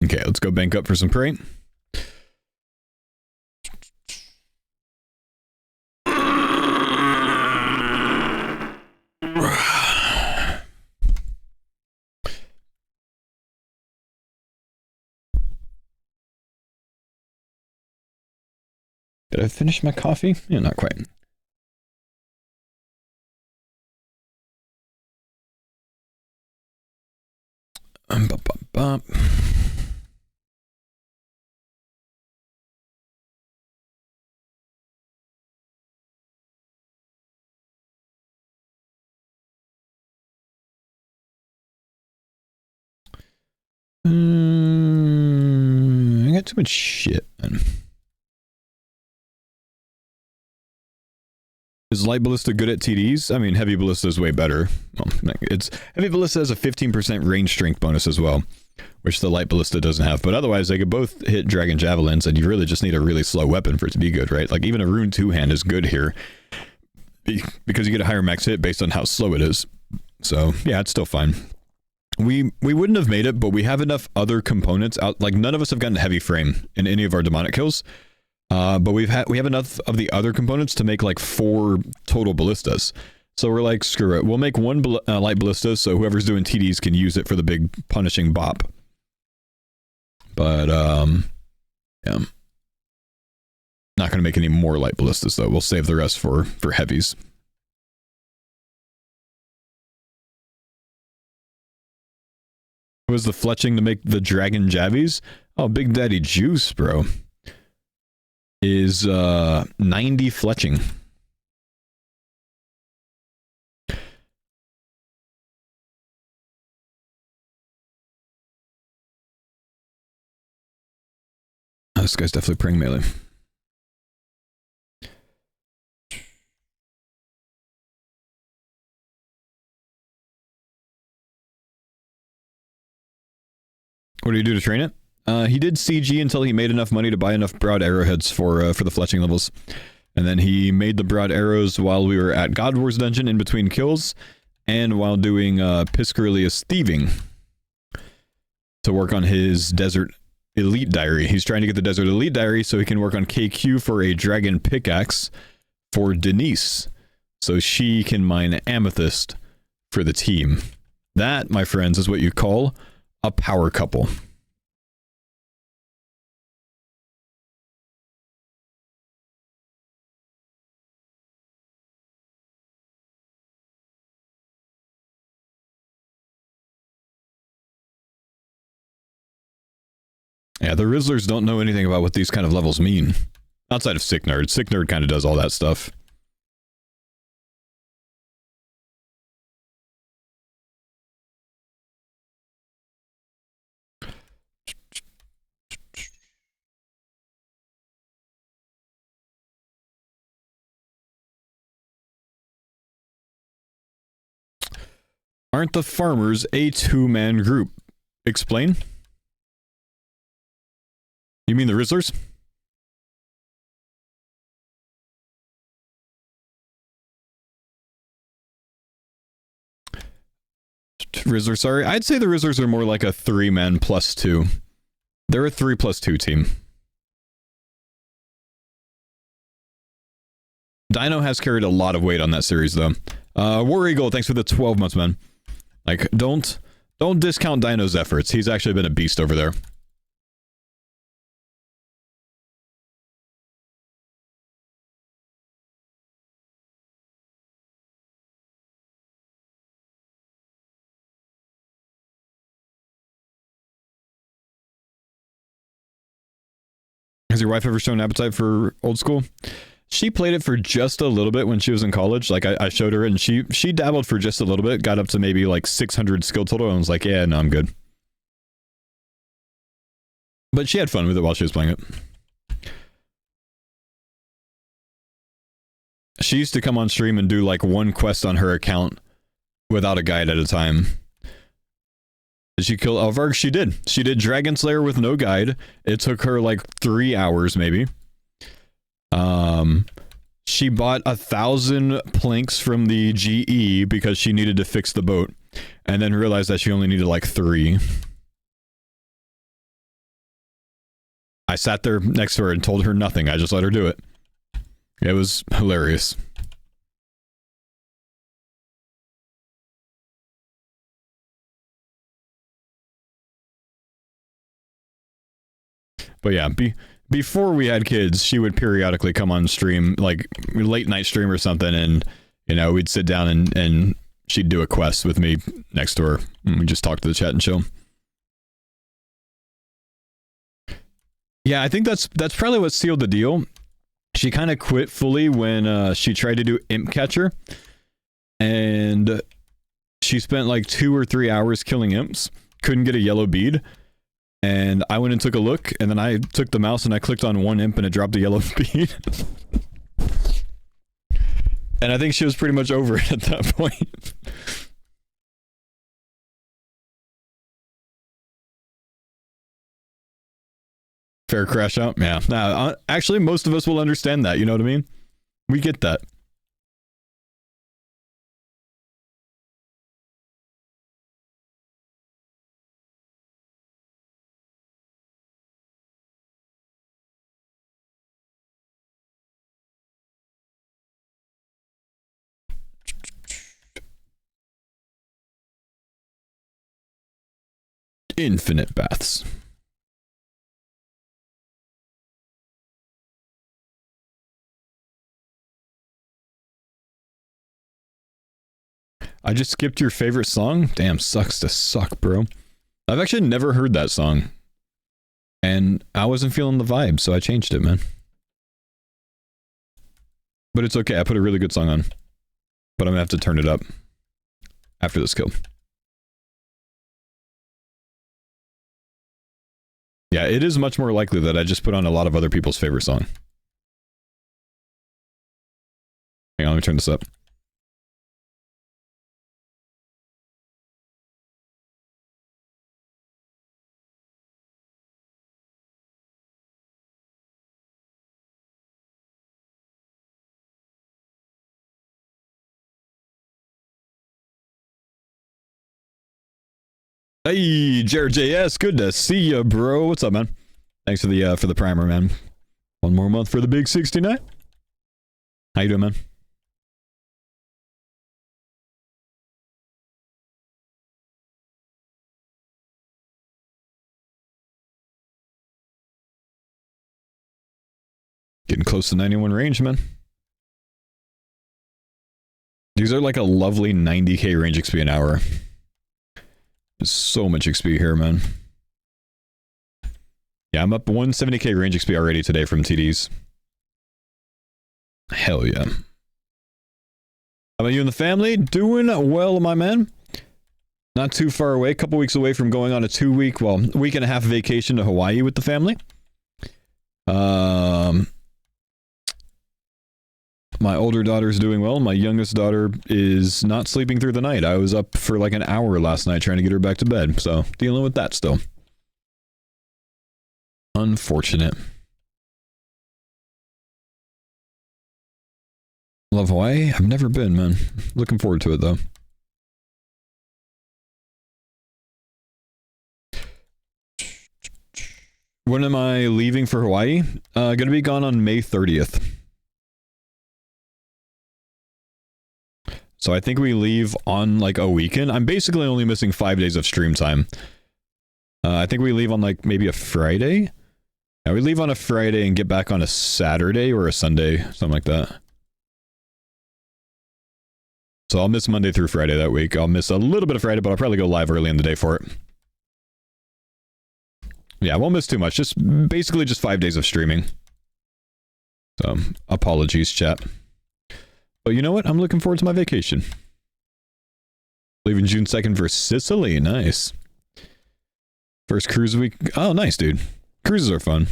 Okay, let's go bank up for some prey. Did I finish my coffee? Yeah, not quite. Bop, bop, bop. I got too much shit, man. Is light ballista good at TDs? I mean, heavy ballista is way better. Well, it's heavy ballista has a 15% range strength bonus as well, which the light ballista doesn't have. But otherwise, they could both hit dragon javelins, and you really just need a really slow weapon for it to be good, right? Like even a rune 2-hand is good here because you get a higher max hit based on how slow it is. So yeah, it's still fine. We wouldn't have made it, but we have enough other components out. Like none of us have gotten heavy frame in any of our demonic kills. But we have enough of the other components to make like 4 total ballistas. So we're like, screw it. We'll make 1 light ballista so whoever's doing TDs can use it for the big punishing bop. But, yeah. Not going to make any more light ballistas though. We'll save the rest for heavies. Was the fletching to make the dragon javies? Oh, Big Daddy Juice, bro. Is 90 fletching. Oh, this guy's definitely praying melee. What do you do to train it? He did CG until he made enough money to buy enough broad arrowheads for the fletching levels. And then he made the broad arrows while we were at God Wars dungeon in between kills, and while doing Piscarius thieving to work on his Desert Elite Diary. He's trying to get the Desert Elite Diary so he can work on KQ for a dragon pickaxe for Denise, so she can mine amethyst for the team. That, my friends, is what you call a power couple. Yeah, the Rizzlers don't know anything about what these kind of levels mean. Outside of Sick Nerd. Sick Nerd kind of does all that stuff. Aren't the farmers a 2-man group? Explain. You mean the Rizzlers? Rizzler, sorry. I'd say the Rizzlers are more like a 3-man plus 2. They're a 3+2 team. Dino has carried a lot of weight on that series, though. War Eagle, thanks for the 12 months, man. Like, don't discount Dino's efforts. He's actually been a beast over there. Has your wife ever shown appetite for old school? She played it for just a little bit when she was in college. Like I showed her it, and she dabbled for just a little bit, got up to maybe like 600 skill total, and was like, yeah, no, I'm good. But she had fun with it while she was playing it. She used to come on stream and do like one quest on her account without a guide at a time. Did she kill Elvarg? She did. She did Dragon Slayer with no guide. It took her like 3 hours maybe. She bought 1,000 planks from the GE because she needed to fix the boat, and then realized that she only needed like 3. I sat there next to her and told her nothing. I just let her do it. It was hilarious. But yeah, before we had kids, she would periodically come on stream, like late night stream or something, and you know, we'd sit down and she'd do a quest with me next to her, and we'd just talk to the chat and chill. Yeah, I think that's probably what sealed the deal. She kind of quit fully when she tried to do Imp Catcher, and she spent like 2 or 3 hours killing imps, couldn't get a yellow bead, and I went and took a look, and then I took the mouse and I clicked on one imp and it dropped a yellow bead. And I think she was pretty much over it at that point. Fair crash out? Yeah. Nah, actually, most of us will understand that, you know what I mean? We get that. Infinite baths. I just skipped your favorite song? Damn, sucks to suck, bro. I've actually never heard that song. And I wasn't feeling the vibe, so I changed it, man. But it's okay, I put a really good song on. But I'm gonna have to turn it up after this kill. Yeah, it is much more likely that I just put on a lot of other people's favorite song. Hang on, let me turn this up. Hey, Jared JS, good to see you, bro. What's up, man? Thanks for the primer, man. One more month for the big 69. How you doing, man? Getting close to 91 range, man. These are like a lovely 90k range XP an hour. There's so much XP here, man. Yeah, I'm up 170k range XP already today from TDs. Hell yeah. How about you and the family? Doing well, my man. Not too far away, a couple weeks away from going on a 2-week, well, week and a half vacation to Hawaii with the family. My older daughter's doing well. My youngest daughter is not sleeping through the night. I was up for like an hour last night trying to get her back to bed, so dealing with that still. Unfortunate. Love Hawaii? I've never been, man. Looking forward to it, though. When am I leaving for Hawaii? Gonna be gone on May 30th. So I think we leave on like a weekend. I'm basically only missing 5 days of stream time. I think we leave on like maybe a Friday. Yeah, we leave on a Friday and get back on a Saturday or a Sunday, something like that. So I'll miss Monday through Friday that week. I'll miss a little bit of Friday, but I'll probably go live early in the day for it. Yeah, won't miss too much. Just basically just 5 days of streaming. So, apologies, chat. But you know what? I'm looking forward to my vacation. Leaving June 2nd for Sicily. Nice. First cruise week. Oh, nice, dude. Cruises are fun.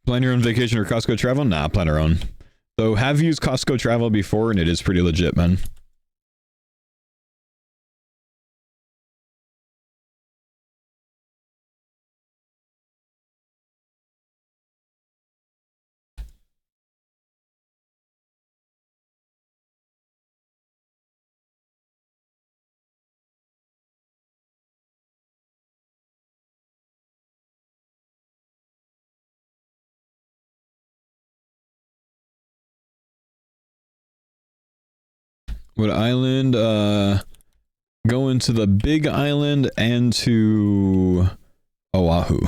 Plan your own vacation or Costco travel? Nah, plan our own. Though, have used Costco travel before, and it is pretty legit, man. What island? Going to the big island and to Oahu.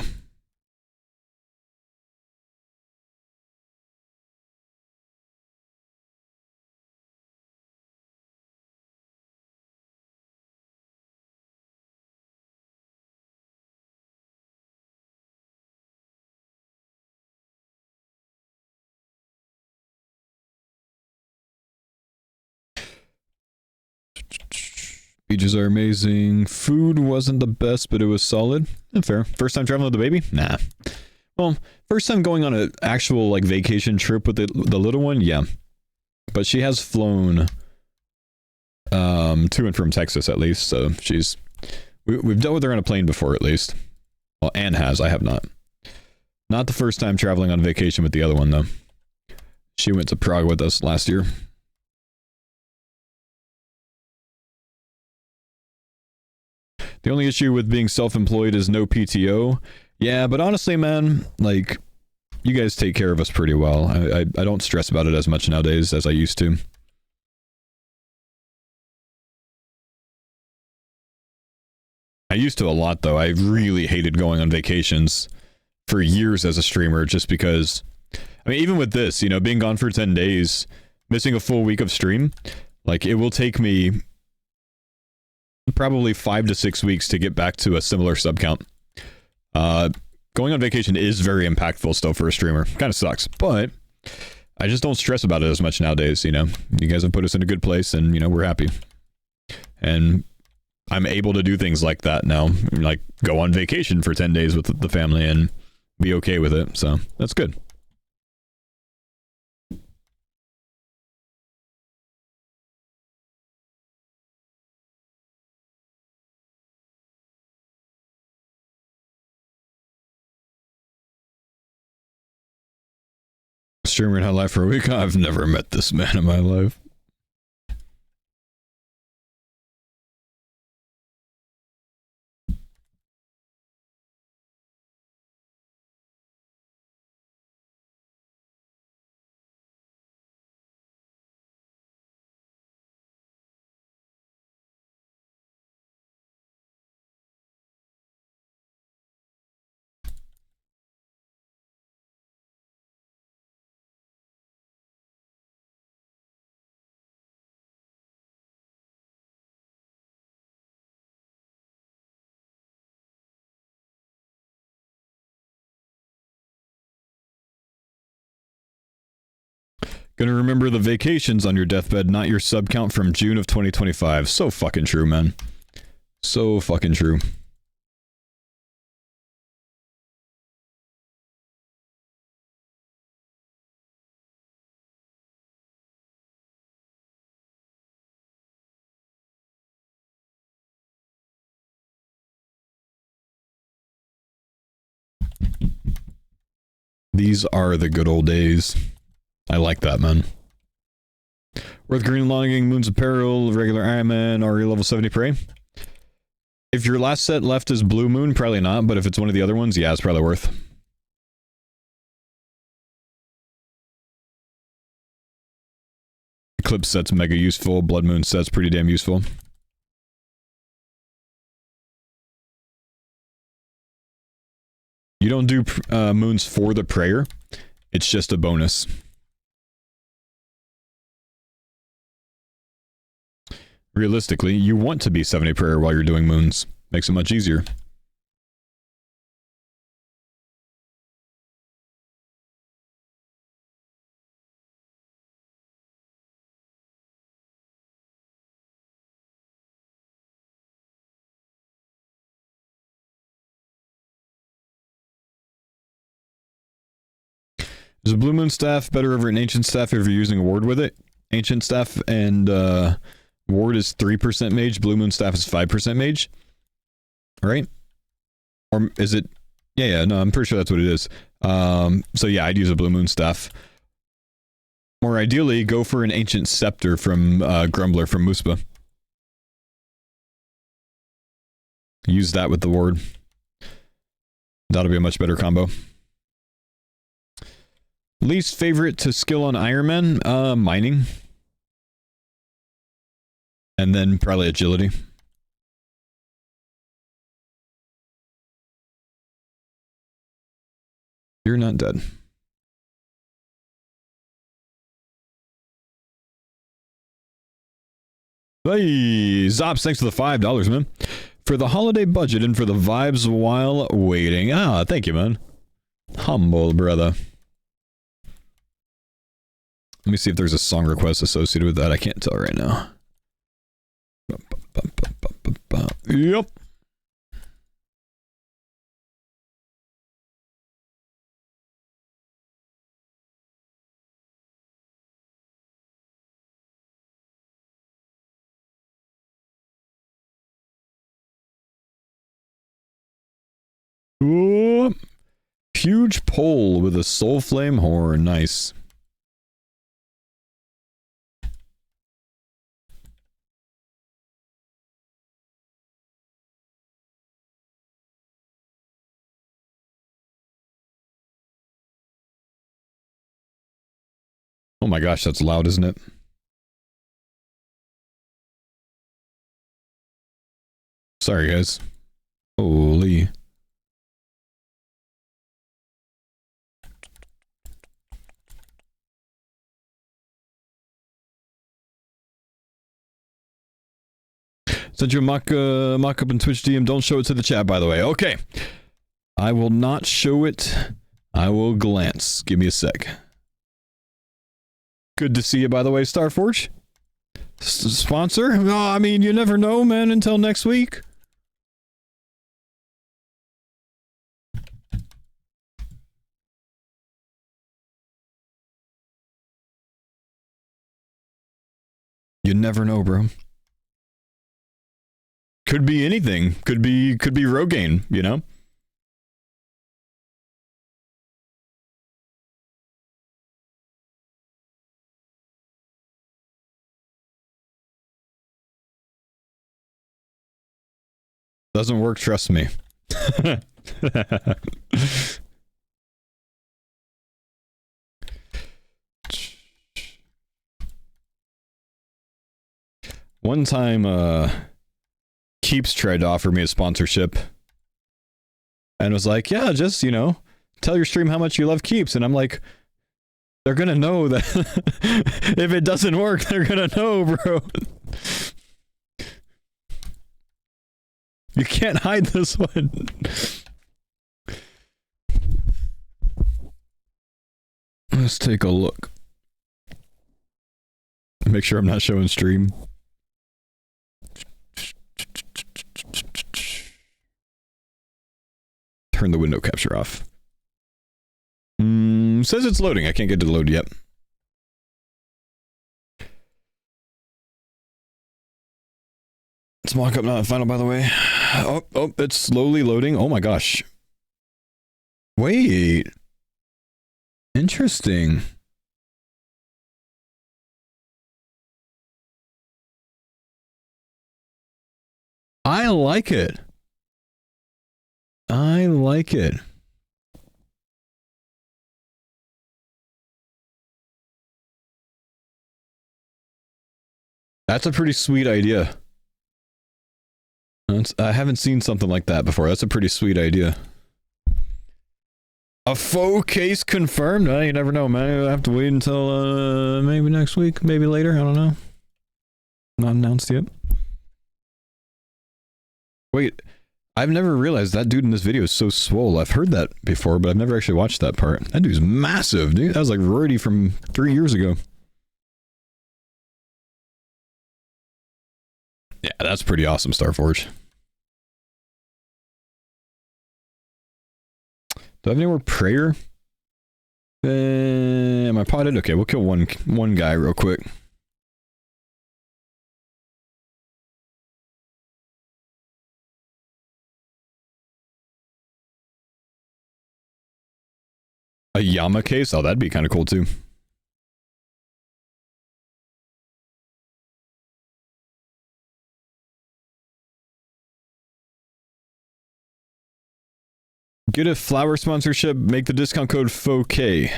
Beaches are amazing. Food wasn't the best, but it was solid. Fair. First time traveling with the baby? Nah. Well, first time going on an actual like vacation trip with the little one? Yeah. But she has flown to and from Texas at least, so we've dealt with her on a plane before at least. Well, Anne has, I have not. Not the first time traveling on vacation with the other one though. She went to Prague with us last year. The only issue with being self-employed is no PTO. Yeah, but honestly, man, like, you guys take care of us pretty well. I don't stress about it as much nowadays as I used to. I used to a lot, though. I really hated going on vacations for years as a streamer just because... I mean, even with this, you know, being gone for 10 days, missing a full week of stream, like, it will take me... probably 5 to 6 weeks to get back to a similar sub count. Going on vacation is very impactful still for a streamer. Kind of sucks, but I just don't stress about it as much nowadays, you know. You guys have put us in a good place and, you know, we're happy. And I'm able to do things like that now, like go on vacation for 10 days with the family and be okay with it, so that's good. Streamer in High Life for a week? I've never met this man in my life. Gonna remember the vacations on your deathbed, not your sub count from June of 2025. So fucking true, man. So fucking true. These are the good old days. I like that, man. Worth Green Logging, Moon's Apparel, regular Iron Man, RE level 70 Prey. If your last set left is Blue Moon, probably not, but if it's one of the other ones, yeah, it's probably worth. Eclipse set's mega useful, Blood Moon set's pretty damn useful. You don't do moons for the prayer. It's just a bonus. Realistically, you want to be 70 prayer while you're doing moons. Makes it much easier. Is a Blue Moon Staff better over an Ancient Staff if you're using a ward with it? Ancient Staff and ward is 3% mage, Blue Moon Staff is 5% mage. Right? Or is it? Yeah, no, I'm pretty sure that's what it is. So yeah, I'd use a Blue Moon Staff. Or ideally, go for an Ancient Scepter from Grumbler from Muspa. Use that with the ward. That'll be a much better combo. Least favorite to skill on Iron Man? Mining. And then probably agility. You're not dead. Hey, Zops, thanks for the $5, man. For the holiday budget and for the vibes while waiting. Ah, thank you, man. Humble, brother. Let me see if there's a song request associated with that. I can't tell right now. Yep. Ooh. Huge pole with a soul flame horn. Nice. Oh my gosh, that's loud, isn't it? Sorry, guys. Holy. Send you a mock-up in Twitch DM. Don't show it to the chat, by the way. Okay. I will not show it. I will glance. Give me a sec. Good to see you, by the way, Starforge. Sponsor? Oh, I mean, you never know, man, until next week. You never know, bro. Could be anything. Could be Rogaine, you know? Doesn't work, trust me. One time, Keeps tried to offer me a sponsorship. And was like, yeah, just, you know, tell your stream how much you love Keeps. And I'm like, they're gonna know that if it doesn't work, they're gonna know, bro. You can't hide this one. Let's take a look. Make sure I'm not showing stream. Turn the window capture off. Says it's loading. I can't get to load yet. It's mock-up, not final, by the way. Oh, it's slowly loading. Oh my gosh. Wait. Interesting. I like it. I like it. That's a pretty sweet idea. I haven't seen something like that before. That's a pretty sweet idea. A faux case confirmed? You never know, man. You'll have to wait until maybe next week, maybe later. I don't know. Not announced yet. Wait, I've never realized that dude in this video is so swole. I've heard that before, but I've never actually watched that part. That dude's massive, dude. That was like Rory from 3 years ago. Yeah, that's pretty awesome, Starforge. Do I have any more prayer? Am I potted? Okay, we'll kill one guy real quick. A Yama case? Oh, that'd be kind of cool too. Get a flower sponsorship, make the discount code FOK.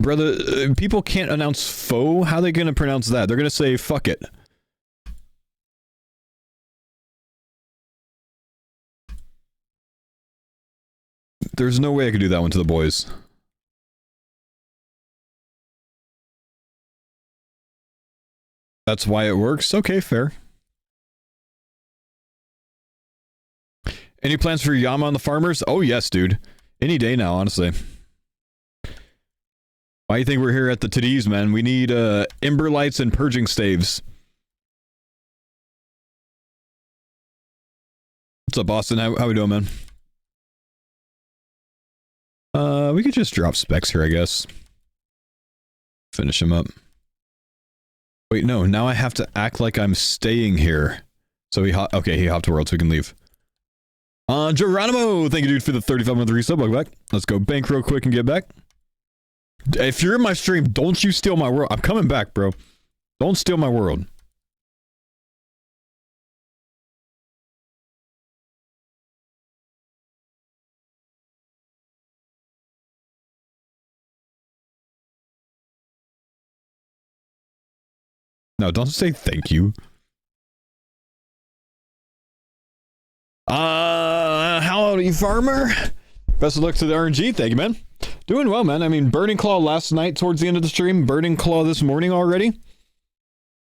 Brother, people can't announce faux. How are they going to pronounce that? They're going to say fuck it. There's no way I could do that one to the boys. That's why it works? Okay, fair. Any plans for Yama on the farmers? Oh, yes, dude. Any day now, honestly. Why do you think we're here at the titties, man? We need ember lights and purging staves. What's up, Boston? How we doing, man? We could just drop specs here, I guess. Finish him up. Wait, no. Now I have to act like I'm staying here. So he okay, he hopped to world, so we can leave. Geronimo! Thank you, dude, for the 35-month resub. Welcome back. Let's go bank real quick and get back. If you're in my stream, don't you steal my world. I'm coming back, bro. Don't steal my world. No, don't say thank you. Howdy, farmer. Best of luck to the RNG. Thank you, man. Doing well, man. I mean, Burning Claw last night towards the end of the stream. Burning Claw this morning already.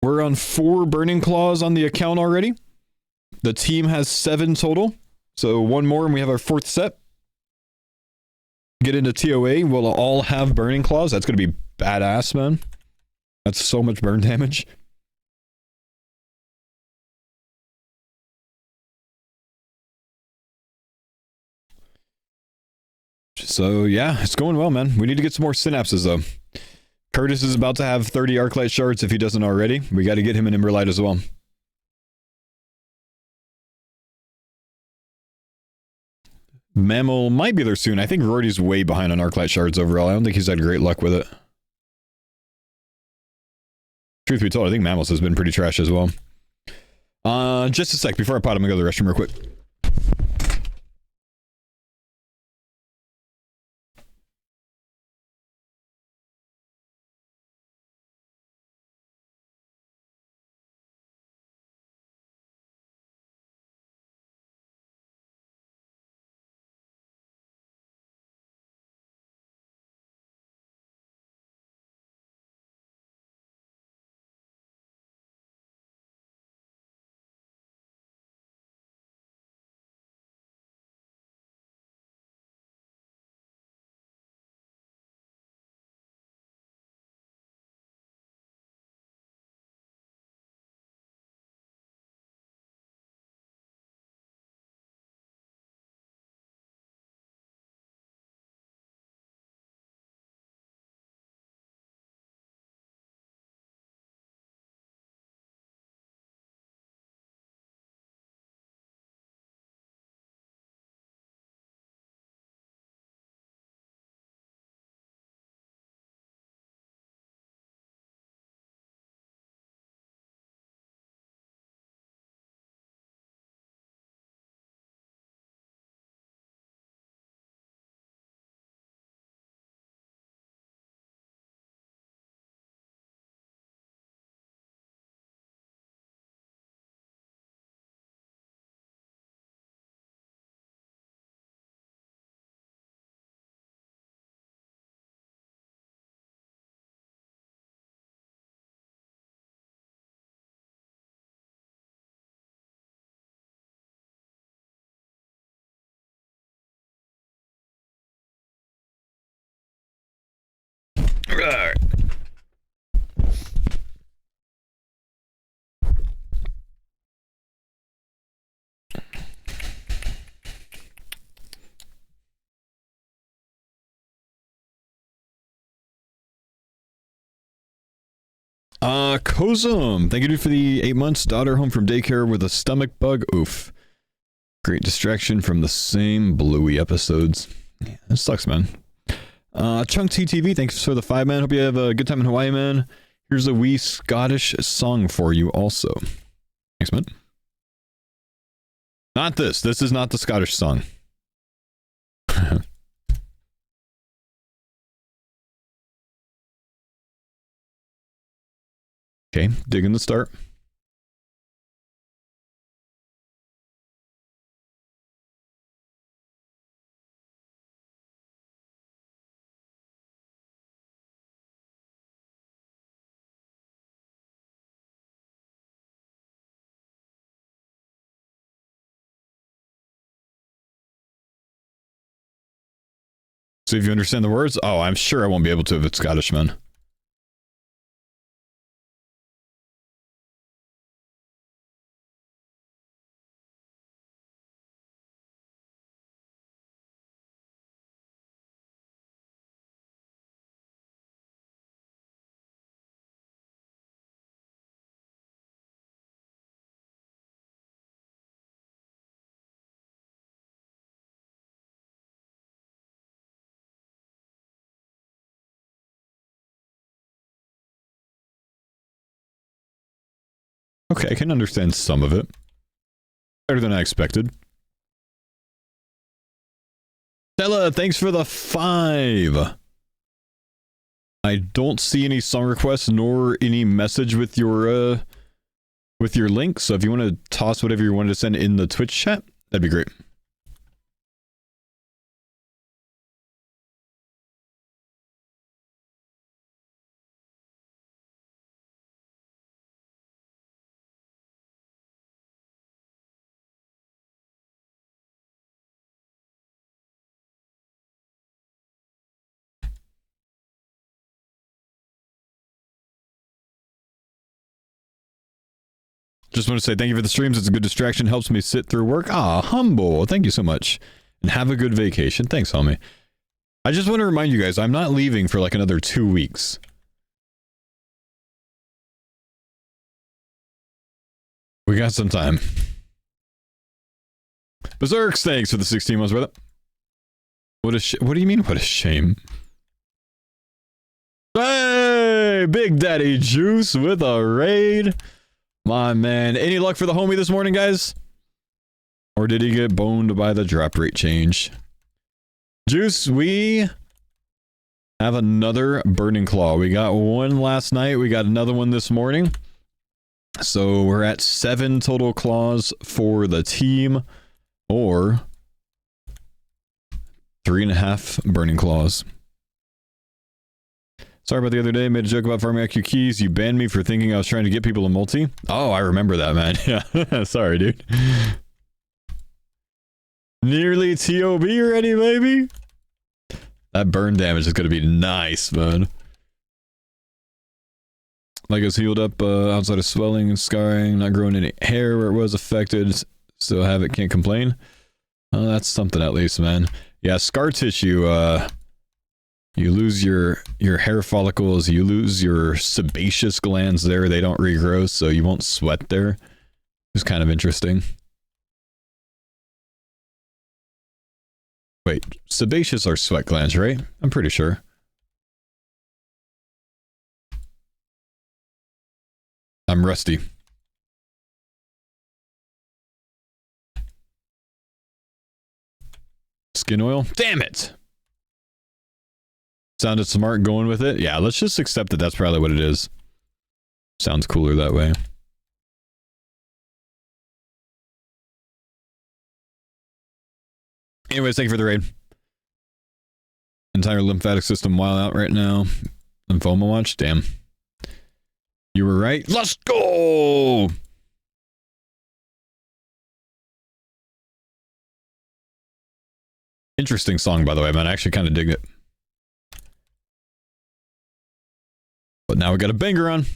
We're on 4 Burning Claws on the account already. The team has 7 total. So 1 more and we have our 4th set. Get into TOA. We'll all have Burning Claws. That's going to be badass, man. That's so much burn damage. So, yeah, it's going well, man. We need to get some more synapses, though. Curtis is about to have 30 Arclight shards if he doesn't already. We got to get him an Emberlight as well. Mammal might be there soon. I think Rory's way behind on Arclight shards overall. I don't think he's had great luck with it. Truth be told, I think Mammals has been pretty trash as well. Just a sec. Before I pot, I'm gonna go to the restroom real quick. Kozum, thank you dude for the 8 months. Daughter home from daycare with a stomach bug. Oof. Great distraction from the same Bluey episodes. Yeah, that sucks, man. Chunk TTV, thanks for the 5, man. Hope you have a good time in Hawaii, man. Here's a wee Scottish song for you also. Thanks, man. Not this. This is not the Scottish song. Okay, digging the start. So if you understand the words, oh, I'm sure I won't be able to if it's Scottish, man. Okay, I can understand some of it. Better than I expected. Stella, thanks for the 5. I don't see any song requests nor any message with your link, so if you want to toss whatever you wanted to send in the Twitch chat, that'd be great. Just want to say thank you for the streams. It's a good distraction. Helps me sit through work. Ah, humble. Thank you so much. And have a good vacation. Thanks, homie. I just want to remind you guys, I'm not leaving for like another 2 weeks. We got some time. Berserk, thanks for the 16 months, brother. What do you mean, what a shame? Hey, Big Daddy Juice with a raid. My man. Any luck for the homie this morning, guys? Or did he get boned by the drop rate change? Juice, we have another Burning Claw. We got one last night. We got another one this morning. So we're at 7 total claws for the team. Or 3.5 Burning Claws. Sorry about the other day. Made a joke about farming IQ keys. You banned me for thinking I was trying to get people a multi. Oh, I remember that, man. Yeah. Sorry, dude. Nearly TOB ready, baby. That burn damage is going to be nice, man. Lego's healed up outside of swelling and scarring. Not growing any hair where it was affected. Still have it. Can't complain. Oh, that's something at least, man. Yeah, scar tissue, you lose your hair follicles, you lose your sebaceous glands there, they don't regrow, so you won't sweat there. It's kind of interesting. Wait, sebaceous are sweat glands, right? I'm pretty sure. I'm rusty. Skin oil? Damn it! Sounded smart going with it. Yeah, let's just accept that that's probably what it is. Sounds cooler that way. Anyways, thank you for the raid. Entire lymphatic system wild out right now. Lymphoma watch? Damn. You were right. Let's go! Interesting song, by the way, man. I actually kind of dig it. But now we got a banger on.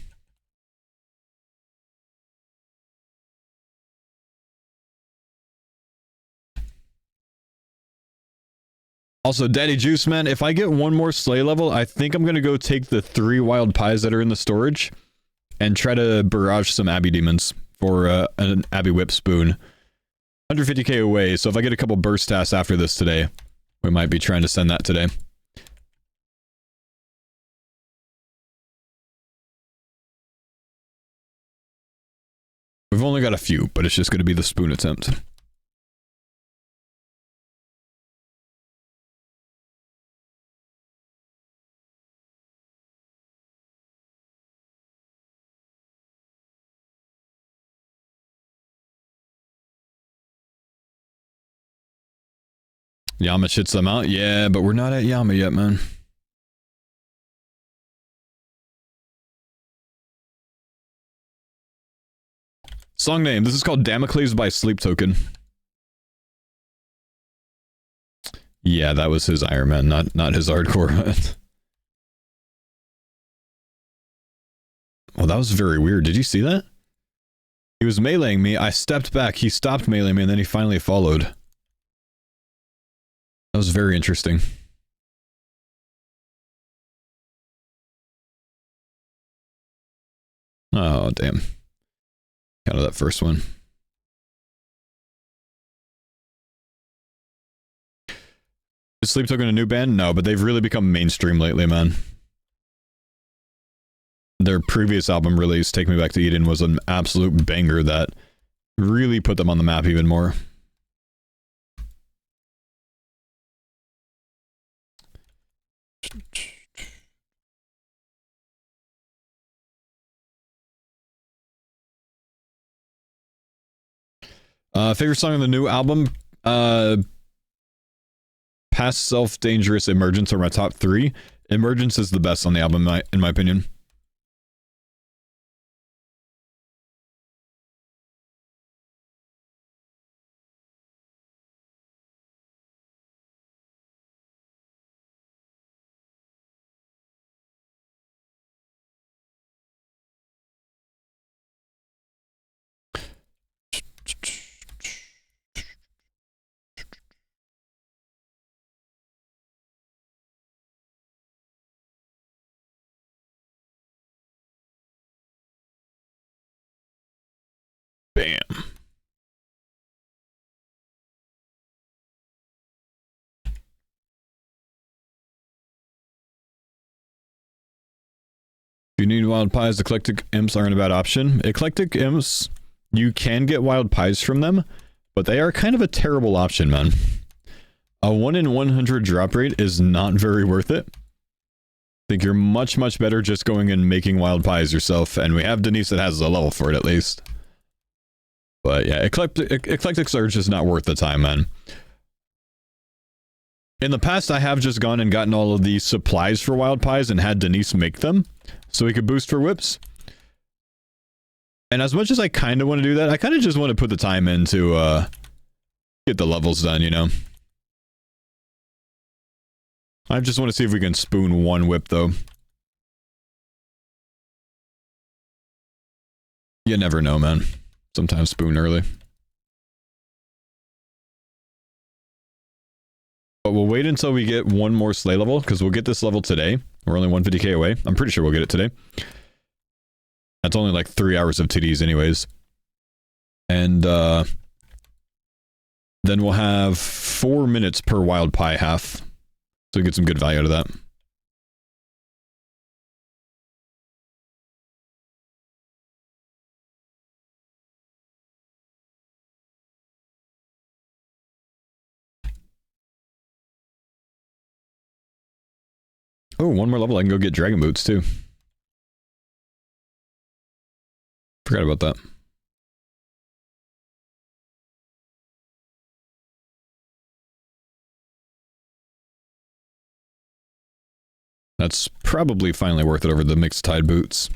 Also, Daddy Juice, man, if I get one more sleigh level, I think I'm going to go take the 3 wild pies that are in the storage and try to barrage some Abbey demons for an Abbey whip spoon. 150k away, so if I get a couple burst tasks after this today, we might be trying to send that today. We've only got a few, but it's just going to be the spoon attempt. Yama shits them out? Yeah, but we're not at Yama yet, man. Song name. This is called Damocles by Sleep Token. Yeah, that was his Iron Man, not his hardcore. Well, that was very weird. Did you see that? He was meleeing me. I stepped back. He stopped meleeing me, and then he finally followed. That was very interesting. Oh, damn. Out of that first one. Is Sleep Token a new band? No, but they've really become mainstream lately, man. Their previous album release, Take Me Back to Eden, was an absolute banger that really put them on the map even more. Favorite song on the new album? Past Self, Dangerous, Emergence are my top 3. Emergence is the best on the album, in my opinion. Bam. Do you need wild pies? Eclectic imps aren't a bad option. Eclectic imps, you can get wild pies from them, but they are kind of a terrible option, man. A 1 in 100 drop rate is not very worth it. I think you're much better just going and making wild pies yourself, and we have Denise that has a level for it at least. But yeah, eclectics are just not worth the time, man. In the past, I have just gone and gotten all of the supplies for wild pies and had Denise make them, so we could boost for whips. And as much as I kind of want to do that, I kind of just want to put the time in to get the levels done, you know? I just want to see if we can spoon one whip, though. You never know, man. Sometimes spoon early. But we'll wait until we get one more sleigh level, because we'll get this level today. We're only 150k away. I'm pretty sure we'll get it today. That's only like 3 hours of TDs anyways. And then we'll have 4 minutes per wild pie half. So we get some good value out of that. Oh, one more level, I can go get dragon boots too. Forgot about that. That's probably finally worth it over the mixed tide boots.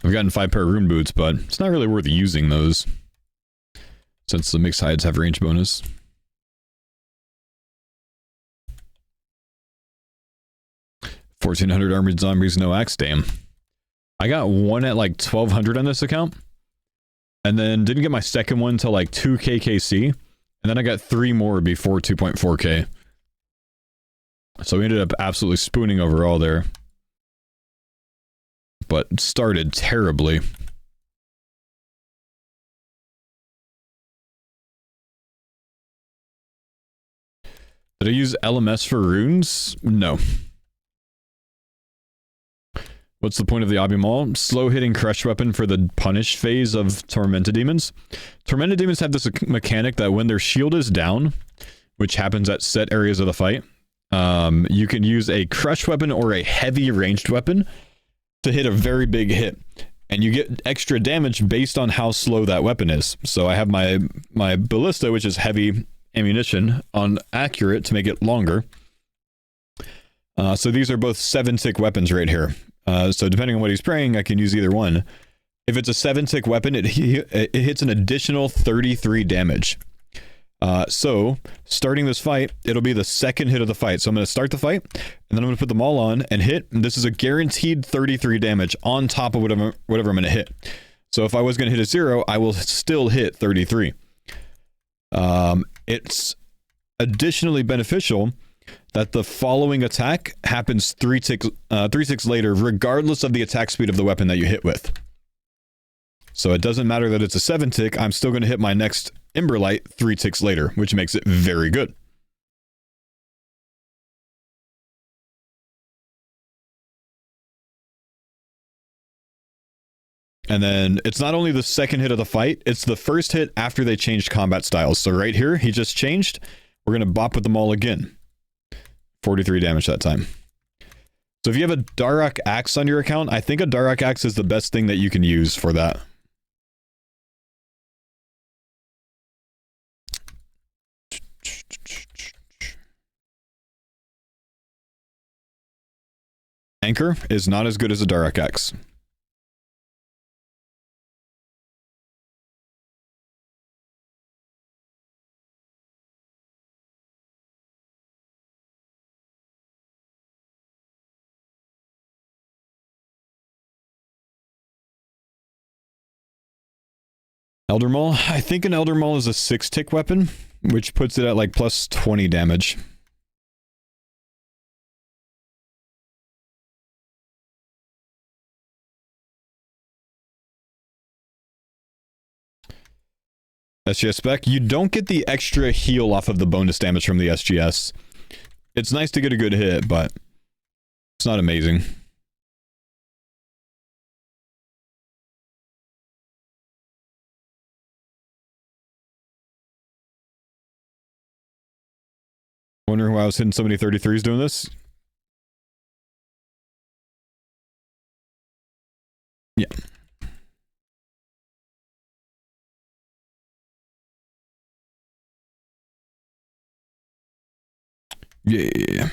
I've gotten 5 pair of rune boots, but it's not really worth using those, since the mixed hides have range bonus. $1,400 armored zombies, no axe, damn. I got one at like 1,200 on this account, and then didn't get my second one till like 2k KC, and then I got 3 more before 2.4k. So we ended up absolutely spooning overall there. but started terribly. Did I use LMS for runes? No. What's the point of the Obby Maul? Slow-hitting crush weapon for the punish phase of Tormented Demons. Tormented Demons have this mechanic that when their shield is down, which happens at set areas of the fight, you can use a crush weapon or a heavy ranged weapon to hit a very big hit. And you get extra damage based on how slow that weapon is. So I have my ballista, which is heavy ammunition, on accurate to make it longer. So these are both 7-tick weapons right here. So depending on what he's praying, I can use either one. If it's a 7-tick weapon, it hits an additional 33 damage. So starting this fight, it'll be the second hit of the fight. So I'm going to start the fight, and then I'm going to put them all on and hit. And this is a guaranteed 33 damage on top of whatever I'm going to hit. So if I was going to hit a 0, I will still hit 33. It's additionally beneficial that the following attack happens 3 ticks later, regardless of the attack speed of the weapon that you hit with. So it doesn't matter that it's a 7-tick, I'm still going to hit my next Emberlight 3 ticks later, which makes it very good. And then it's not only the second hit of the fight, it's the first hit after they changed combat styles. So right here, he just changed. We're going to bop with them all again. 43 damage that time. So if you have a Darok Axe on your account, I think a Darok Axe is the best thing that you can use for that. Anchor is not as good as a Darok Axe. Elder Maul? I think an Elder Maul is a 6-tick weapon, which puts it at like plus 20 damage. SGS spec, you don't get the extra heal off of the bonus damage from the SGS. It's nice to get a good hit, but it's not amazing. Wondering why I was hitting so many 33s doing this? Yeah. Yeah.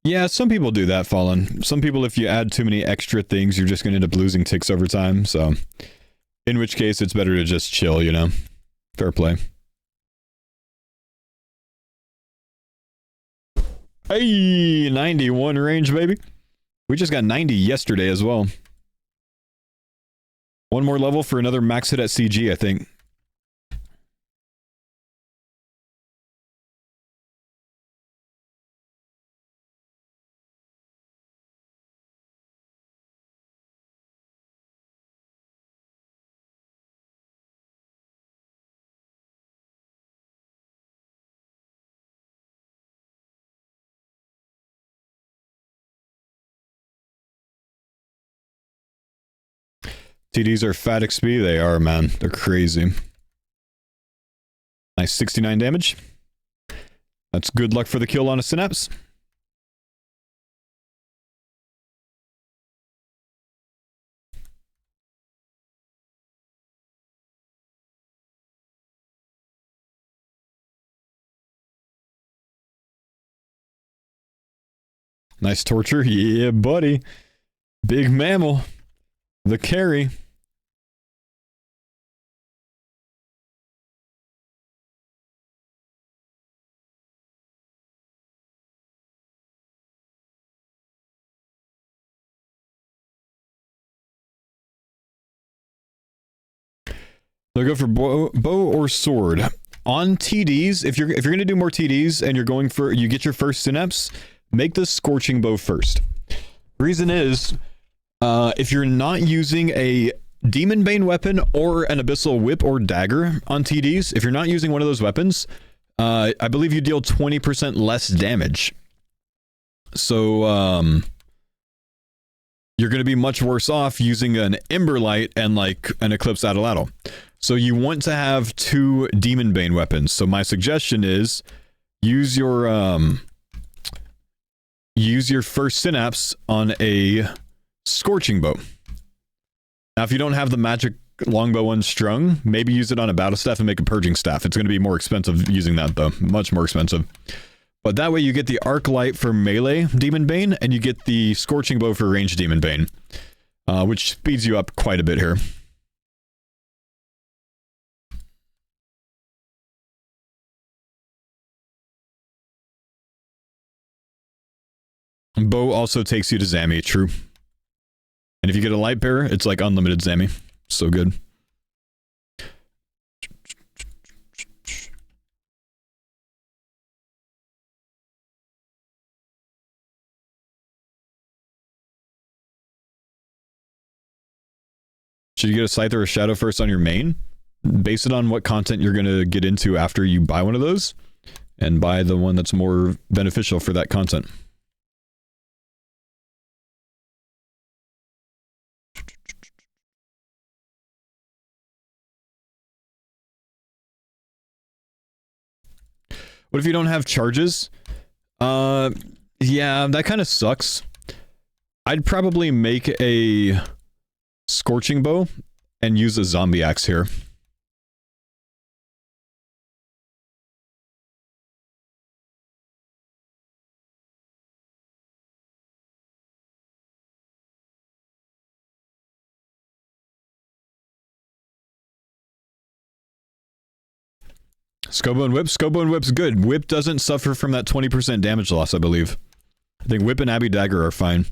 Yeah, some people do that, Fallen. Some people, if you add too many extra things, you're just going to end up losing ticks over time, so... In which case, it's better to just chill, you know? Fair play. Hey, 91 range, baby. We just got 90 yesterday as well. One more level for another max hit at CG, I think. TDs are fat XP, they are, man. They're crazy. Nice 69 damage. That's good luck for the kill on a Synapse. Nice torture. Yeah, buddy. Big mammal. The carry. So go for bow or sword. On TDs, if you're gonna do more TDs and you're going for, you get your first Synapse, make the Scorching Bow first. Reason is, if you're not using a Demon Bane weapon or an Abyssal Whip or Dagger on TDs, if you're not using one of those weapons, I believe you deal 20% less damage. So, you're going to be much worse off using an Emberlight and like an Eclipse Atlatl. So you want to have 2 Demon Bane weapons. So my suggestion is use your first Synapse on a Scorching Bow. Now, if you don't have the magic longbow unstrung, maybe use it on a battle staff and make a purging staff. It's going to be more expensive using that though, much more expensive. But that way you get the Arc Light for melee Demon Bane, and you get the Scorching Bow for ranged Demon Bane, which speeds you up quite a bit here. Bow also takes you to Zami, true. And if you get a Light Bearer, it's like unlimited Zami. So good. Should you get a Scythe or a Shadow first on your main? Base it on what content you're going to get into after you buy one of those, and buy the one that's more beneficial for that content. What if you don't have charges? Yeah, that kind of sucks. I'd probably make a Scorching Bow and use a Zombie Axe here. Scobo and Whip? Scobo and Whip's good. Whip doesn't suffer from that 20% damage loss, I believe. I think Whip and Abbey Dagger are fine.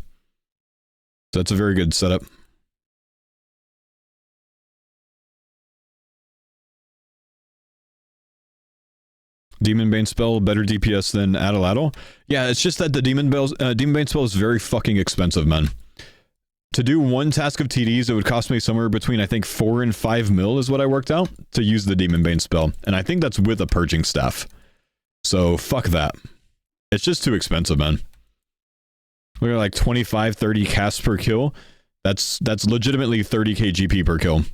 So that's a very good setup. Demon Bane spell, better DPS than Atlatl? Yeah, it's just that the Demon Bane spell is very fucking expensive, man. To do one task of TDs, it would cost me somewhere between, I think, 4 and 5 mil is what I worked out to use the Demon Bane spell. And I think that's with a Purging Staff. So, fuck that. It's just too expensive, man. We're like 25, 30 casts per kill. That's legitimately 30k GP per kill.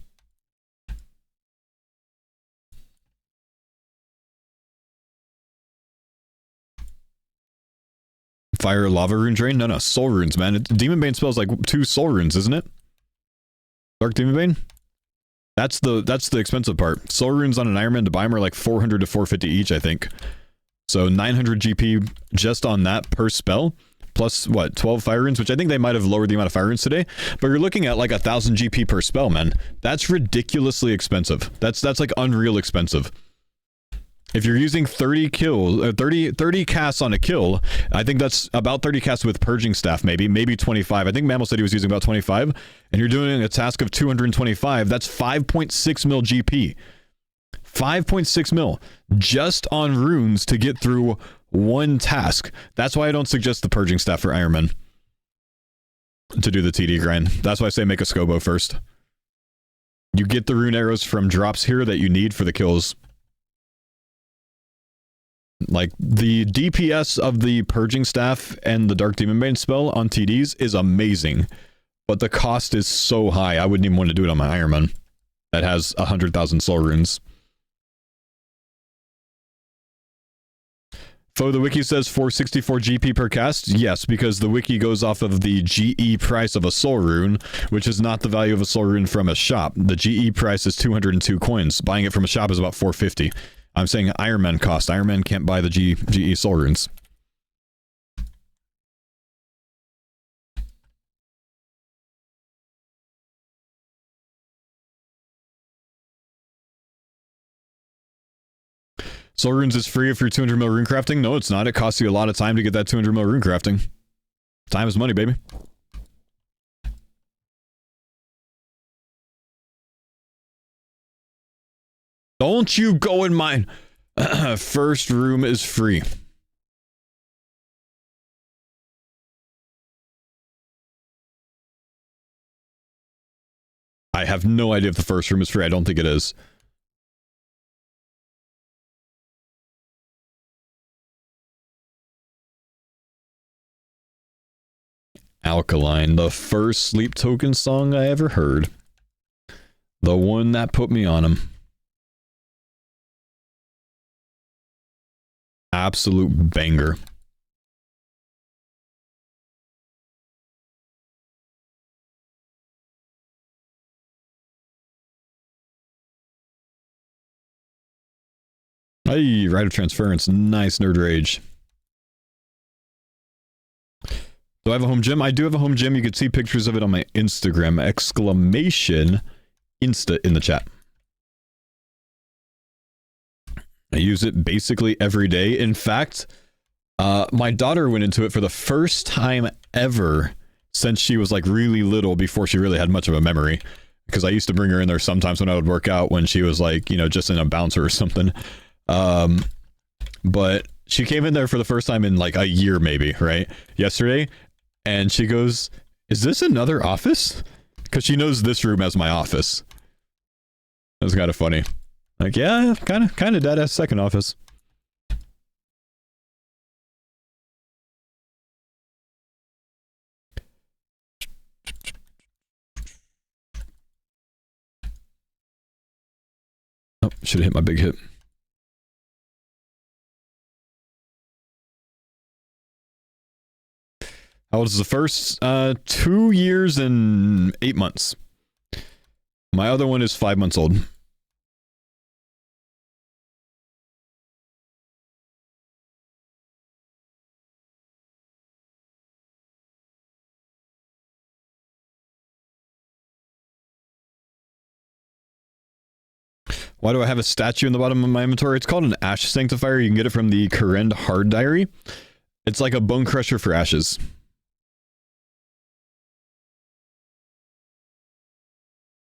Fire Lava Rune Drain? No, Soul Runes, man. Demon Bane spells like 2 Soul Runes, isn't it? Dark Demon Bane? That's the expensive part. Soul Runes on an Iron Man to buy them are like 400 to 450 each, I think. So 900 GP just on that per spell. Plus, what, 12 Fire Runes? Which I think they might have lowered the amount of Fire Runes today. But you're looking at like 1,000 GP per spell, man. That's ridiculously expensive. That's like unreal expensive. If you're using 30 casts on a kill, I think that's about 30 casts with Purging Staff, maybe 25. I think Mammal said he was using about 25, and you're doing a task of 225. That's 5.6 mil GP. 5.6 mil just on runes to get through one task. That's why I don't suggest the Purging Staff for Iron Man to do the TD grind. That's why I say make a Scobo first. You get the rune arrows from drops here that you need for the kills. Like, the DPS of the Purging Staff and the Dark Demon Bane spell on TDs is amazing. But the cost is so high, I wouldn't even want to do it on my Iron Man that has 100,000 soul runes. Faux, the wiki says 464 GP per cast. Yes, because the wiki goes off of the GE price of a soul rune, which is not the value of a soul rune from a shop. The GE price is 202 coins. Buying it from a shop is about 450. I'm saying Iron Man cost. Iron Man can't buy the GE soul runes. Soul runes is free if you're 200 mil rune crafting? No, it's not. It costs you a lot of time to get that 200 mil rune crafting. Time is money, baby. Don't you go in mine. First room is free. I have no idea if the first room is free. I don't think it is. Alkaline, the first Sleep Token song I ever heard. The one that put me on him. Absolute banger. Hey, Rite of Transference. Nice, Nerd Rage. Do I have a home gym? I do have a home gym. You can see pictures of it on my Instagram. Exclamation Insta in the chat. I use it basically every day. In fact, my daughter went into it for the first time ever since she was like really little, before she really had much of a memory. Because I used to bring her in there sometimes when I would work out, when she was like, you know, just in a bouncer or something. But she came in there for the first time in like a year, maybe, right? Yesterday. And she goes, "Is this another office?" Because she knows this room as my office. That's kind of funny. Like, yeah, kind of dead ass second office. Oh, should have hit my big hit. How old is the first? 2 years and 8 months. My other one is 5 months old. Why do I have a statue in the bottom of my inventory? It's called an Ash Sanctifier. You can get it from the Korend Hard Diary. It's like a bone crusher for ashes.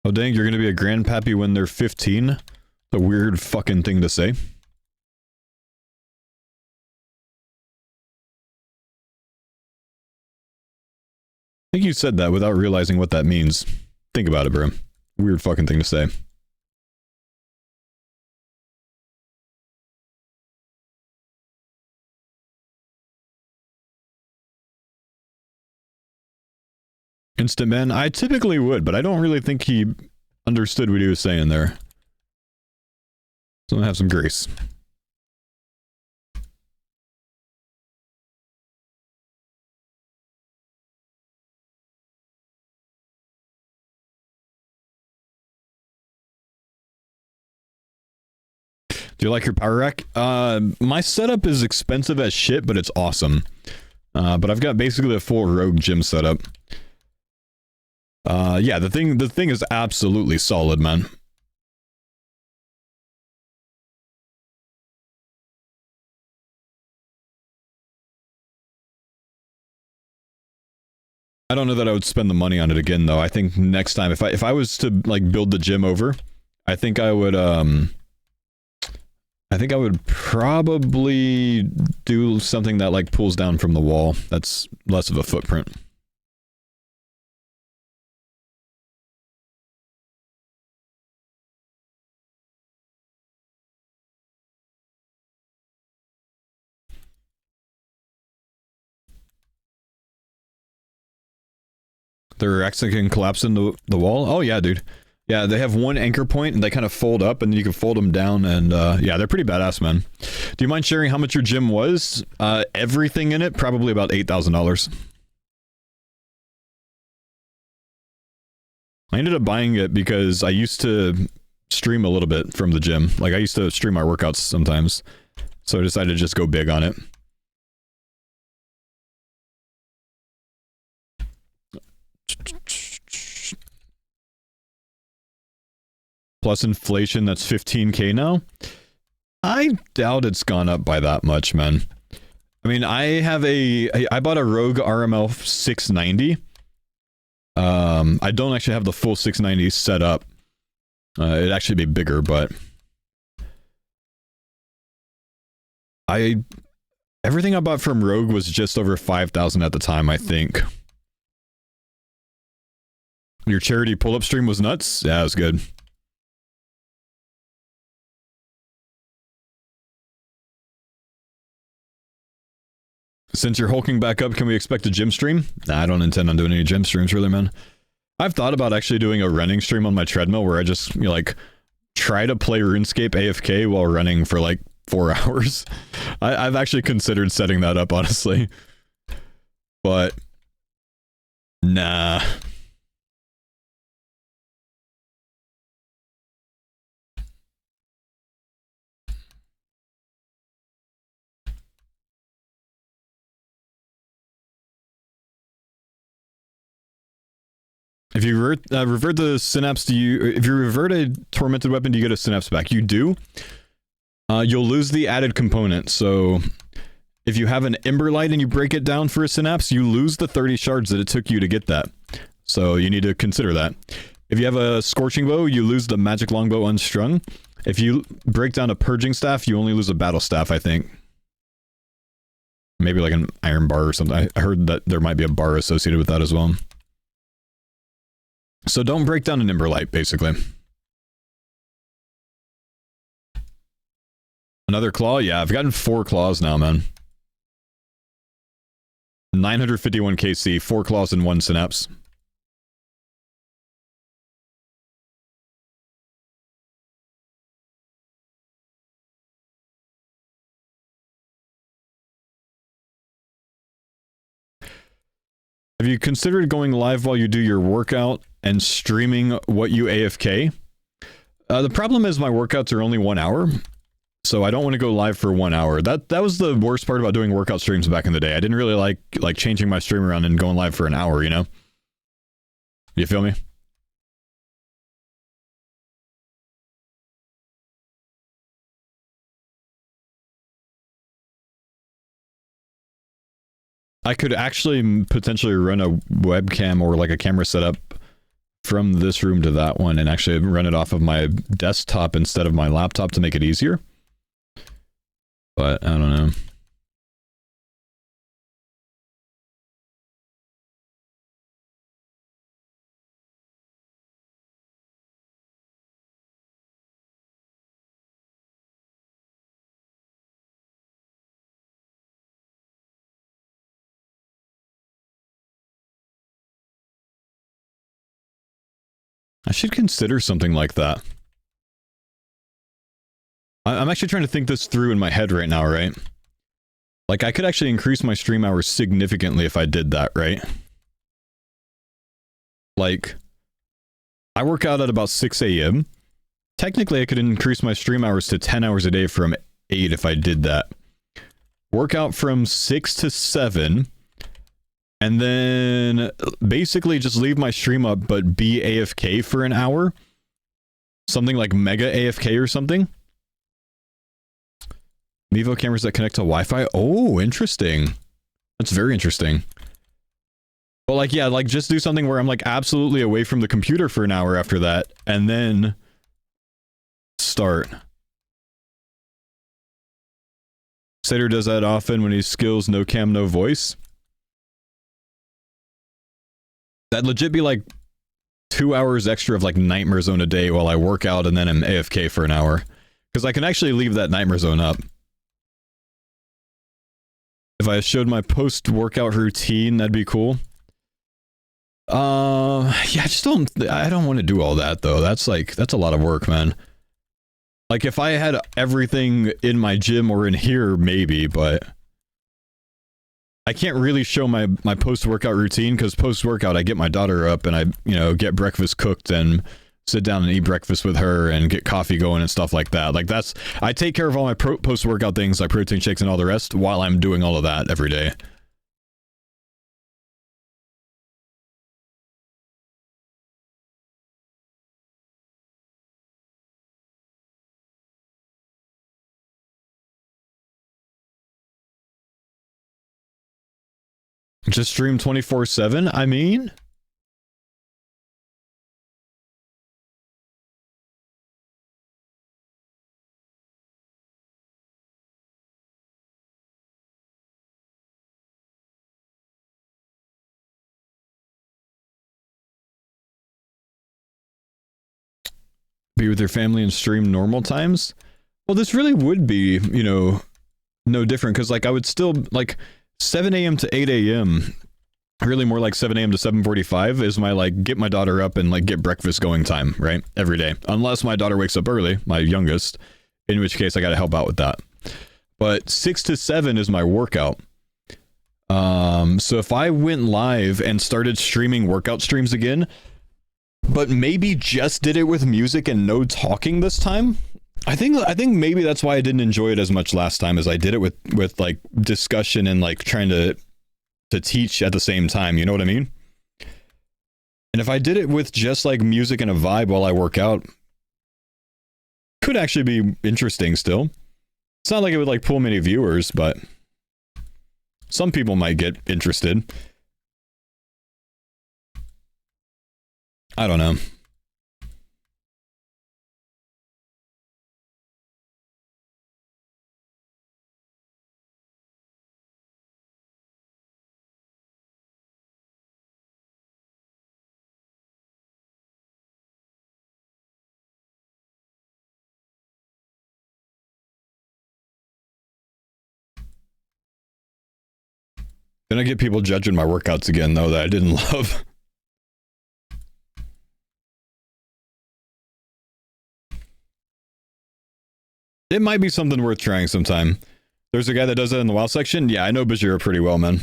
Oh dang, you're gonna be a grandpappy when they're 15? It's a weird fucking thing to say. I think you said that without realizing what that means. Think about it, bro. Weird fucking thing to say. Instant Man? I typically would, but I don't really think he understood what he was saying there. So I'm gonna have some grace. Do you like your power rack? My setup is expensive as shit, but it's awesome. But I've got basically a full rogue gym setup. Yeah, the thing is absolutely solid, man. I don't know that I would spend the money on it again, though. I think next time, if I was to like build the gym over, I think I would probably do something that like pulls down from the wall. That's less of a footprint. Their racks that can collapse into the wall? Oh yeah, dude. Yeah, they have one anchor point and they kind of fold up and you can fold them down and yeah, they're pretty badass, man. Do you mind sharing how much your gym was? Everything in it, probably about $8,000. I ended up buying it because I used to stream a little bit from the gym. Like I used to stream my workouts sometimes. So I decided to just go big on it. Plus inflation, that's 15k now. I doubt it's gone up by that much, man. I mean, I bought a Rogue RML 690. I don't actually have the full 690 set up. It'd actually be bigger, but everything I bought from Rogue was just over 5,000 at the time, I think. Your charity pull-up stream was nuts? Yeah, it was good. Since you're hulking back up, can we expect a gym stream? Nah, I don't intend on doing any gym streams, really, man. I've thought about actually doing a running stream on my treadmill where I just, like, try to play RuneScape AFK while running for, like, 4 hours. I've actually considered setting that up, honestly. But, nah. If you revert the synapse, if you revert a tormented weapon, do you get a synapse back? You do. You'll lose the added component. So if you have an ember light and you break it down for a synapse, you lose the 30 shards that it took you to get that. So you need to consider that. If you have a scorching bow, you lose the magic longbow unstrung. If you break down a purging staff, you only lose a battle staff, I think. Maybe like an iron bar or something. I heard that there might be a bar associated with that as well. So don't break down an ember light, basically. Another claw? Yeah, I've gotten 4 claws now, man. 951 KC, 4 claws and 1 synapse. Have you considered going live while you do your workout and streaming what you AFK? The problem is my workouts are only 1 hour, so I don't want to go live for 1 hour. That was the worst part about doing workout streams back in the day. I didn't really like changing my stream around and going live for an hour, you know? You feel me? I could actually potentially run a webcam or like a camera setup from this room to that one and actually run it off of my desktop instead of my laptop to make it easier. But I don't know. I should consider something like that. I'm actually trying to think this through in my head right now, right? Like, I could actually increase my stream hours significantly if I did that, right? Like, I work out at about 6 a.m. Technically, I could increase my stream hours to 10 hours a day from 8 if I did that. Work out from 6 to 7. And then basically just leave my stream up, but be AFK for an hour. Something like mega AFK or something. Mevo cameras that connect to Wi-Fi. Oh, interesting. That's very interesting. But like, yeah, like just do something where I'm like absolutely away from the computer for an hour after that, and then start. Satyr does that often when he skills no cam, no voice. That'd legit be like 2 hours extra of like Nightmare Zone a day while I work out and then I'm AFK for an hour. Because I can actually leave that Nightmare Zone up. If I showed my post-workout routine, that'd be cool. Yeah, I don't want to do all that though. That's a lot of work, man. Like if I had everything in my gym or in here, maybe, but I can't really show my post-workout routine because post-workout I get my daughter up and I, get breakfast cooked and sit down and eat breakfast with her and get coffee going and stuff like that. Like I take care of all my post-workout things like protein shakes and all the rest while I'm doing all of that every day. Just stream 24/7? I mean... Be with your family and stream normal times. Well, this really would be, you know, no different, because like I would still like 7 a.m. to 8 a.m. really more like 7 a.m. to 7:45 is my like get my daughter up and like get breakfast going time, right? Every day, unless my daughter wakes up early, my youngest, in which case I got to help out with that. But 6 to 7 is my workout. So if I went live and started streaming workout streams again, but maybe just did it with music and no talking this time, I think maybe that's why I didn't enjoy it as much last time, as I did it with like discussion and like trying to teach at the same time, you know what I mean? And if I did it with just like music and a vibe while I work out, could actually be interesting still. It's not like it would like pull many viewers, but some people might get interested. I don't know. Then I get people judging my workouts again, though, that I didn't love. It might be something worth trying sometime. There's a guy that does that in the WoW section. Yeah, I know Bajira pretty well, man.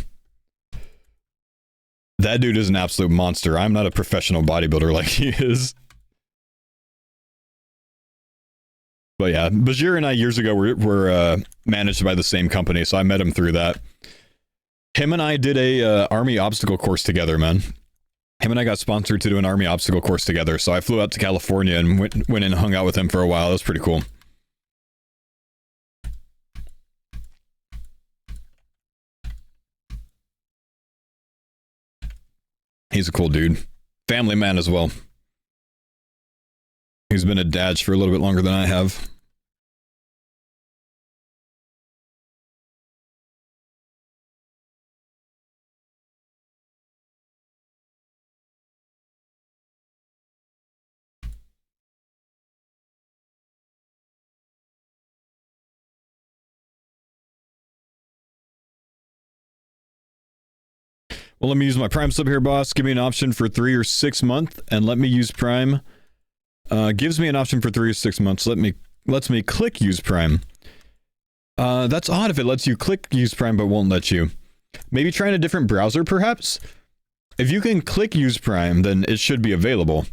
That dude is an absolute monster. I'm not a professional bodybuilder like he is. But yeah, Bajir and I years ago were managed by the same company, so I met him through that. Him and I did a army obstacle course together, man. Him and I got sponsored to do an army obstacle course together, so I flew out to California and went and hung out with him for a while. That was pretty cool. He's a cool dude. Family man as well. He's been a dad for a little bit longer than I have. Well, let me use my Prime sub here, boss. Give me an option for 3 or 6 months, and let me use Prime. Gives me an option for 3 or 6 months. Lets me click use Prime. That's odd if it lets you click use Prime but won't let you. Maybe try in a different browser, perhaps? If you can click use Prime, then it should be available.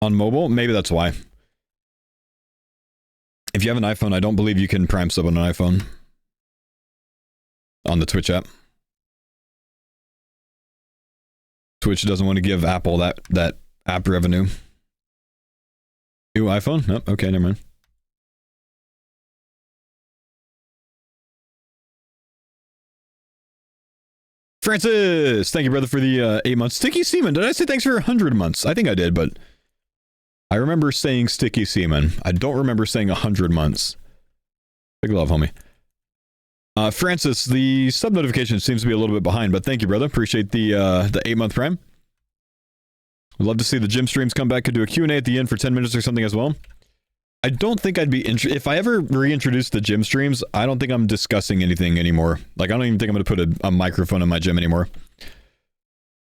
On mobile? Maybe that's why. If you have an iPhone, I don't believe you can Prime sub on an iPhone. On the Twitch app. Twitch doesn't want to give Apple that app revenue. New iPhone? Nope. Okay, never mind. Francis! Thank you, brother, for the 8 months. Sticky Seaman, did I say thanks for 100 months? I think I did, but I remember saying Sticky Seaman. I don't remember saying 100 months. Big love, homie. Francis, the sub notification seems to be a little bit behind, but thank you, brother. Appreciate the 8-month Prime. Would love to see the gym streams come back. Could do a Q&A at the end for 10 minutes or something as well. I don't think I'd be if I ever reintroduce the gym streams, I don't think I'm discussing anything anymore. Like, I don't even think I'm going to put a microphone in my gym anymore.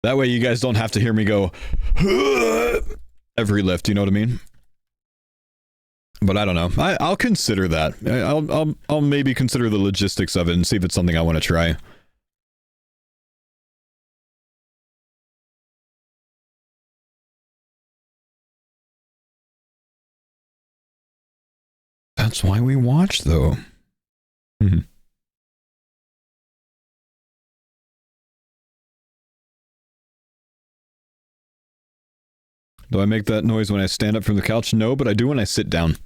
That way you guys don't have to hear me go every lift, you know what I mean? But I don't know. I'll consider that. I'll maybe consider the logistics of it and see if it's something I want to try. That's why we watch, though. Mm-hmm. Do I make that noise when I stand up from the couch? No, but I do when I sit down.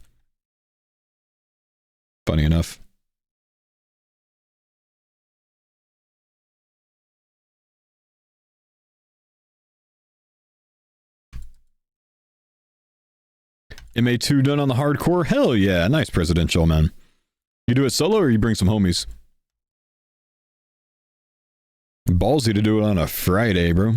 Funny enough. MA2 done on the hardcore? Hell yeah. Nice presidential, man. You do it solo or you bring some homies? Ballsy to do it on a Friday, bro.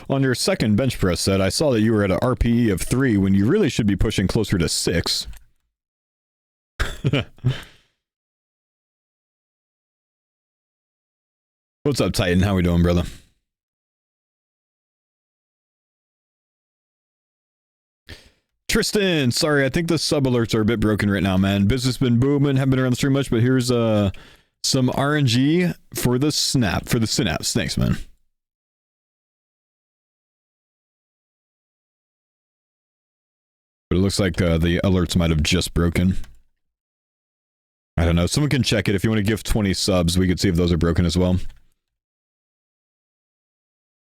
On your second bench press set, I saw that you were at an RPE of 3 when you really should be pushing closer to 6. What's up, Titan? How we doing, brother? Tristan, sorry, I think the sub alerts are a bit broken right now, man. Business been booming, haven't been around the stream much, but here's some RNG for the synapse. Thanks, man. But it looks like the alerts might have just broken. I don't know. Someone can check it. If you want to give 20 subs, we could see if those are broken as well.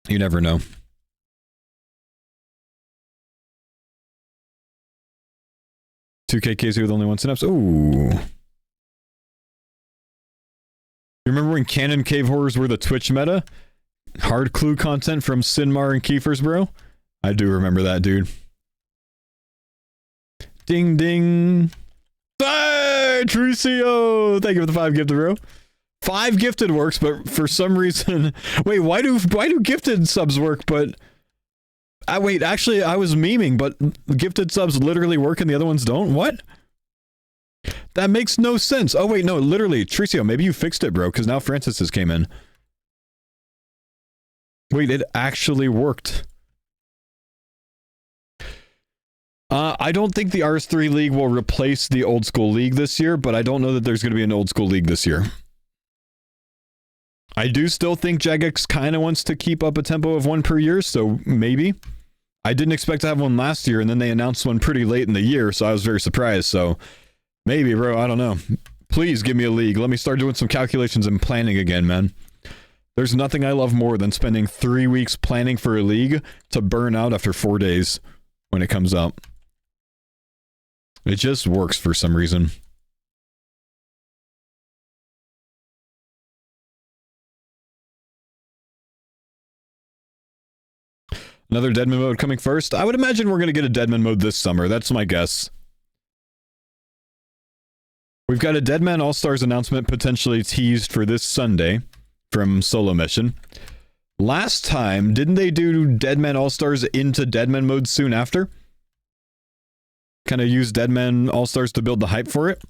You never know. $2K with only 1 synapse. Ooh. You remember when Canon Cave Horrors were the Twitch meta? Hard clue content from Sinmar and Kiefer's, bro? I do remember that, dude. Ding ding. Hey, Trucio! Thank you for the 5 gifted, bro. 5 gifted works, but for some reason... Wait, why do gifted subs work, but... wait, actually, I was memeing, but gifted subs literally work and the other ones don't? What? That makes no sense. Oh, wait, no, literally. Tricio, maybe you fixed it, bro, because now Francis has came in. Wait, it actually worked. I don't think the RS3 League will replace the old school league this year, but I don't know that there's going to be an old school league this year. I do still think Jagex kind of wants to keep up a tempo of 1 per year, so maybe. I didn't expect to have one last year, and then they announced one pretty late in the year, so I was very surprised, so maybe, bro, I don't know. Please give me a league. Let me start doing some calculations and planning again, man. There's nothing I love more than spending 3 weeks planning for a league to burn out after 4 days when it comes out. It just works for some reason. Another Deadman mode coming first? I would imagine we're going to get a Deadman mode this summer. That's my guess. We've got a Deadman All-Stars announcement potentially teased for this Sunday from Solo Mission. Last time, didn't they do Deadman All-Stars into Deadman mode soon after? Kind of use Deadman All-Stars to build the hype for it?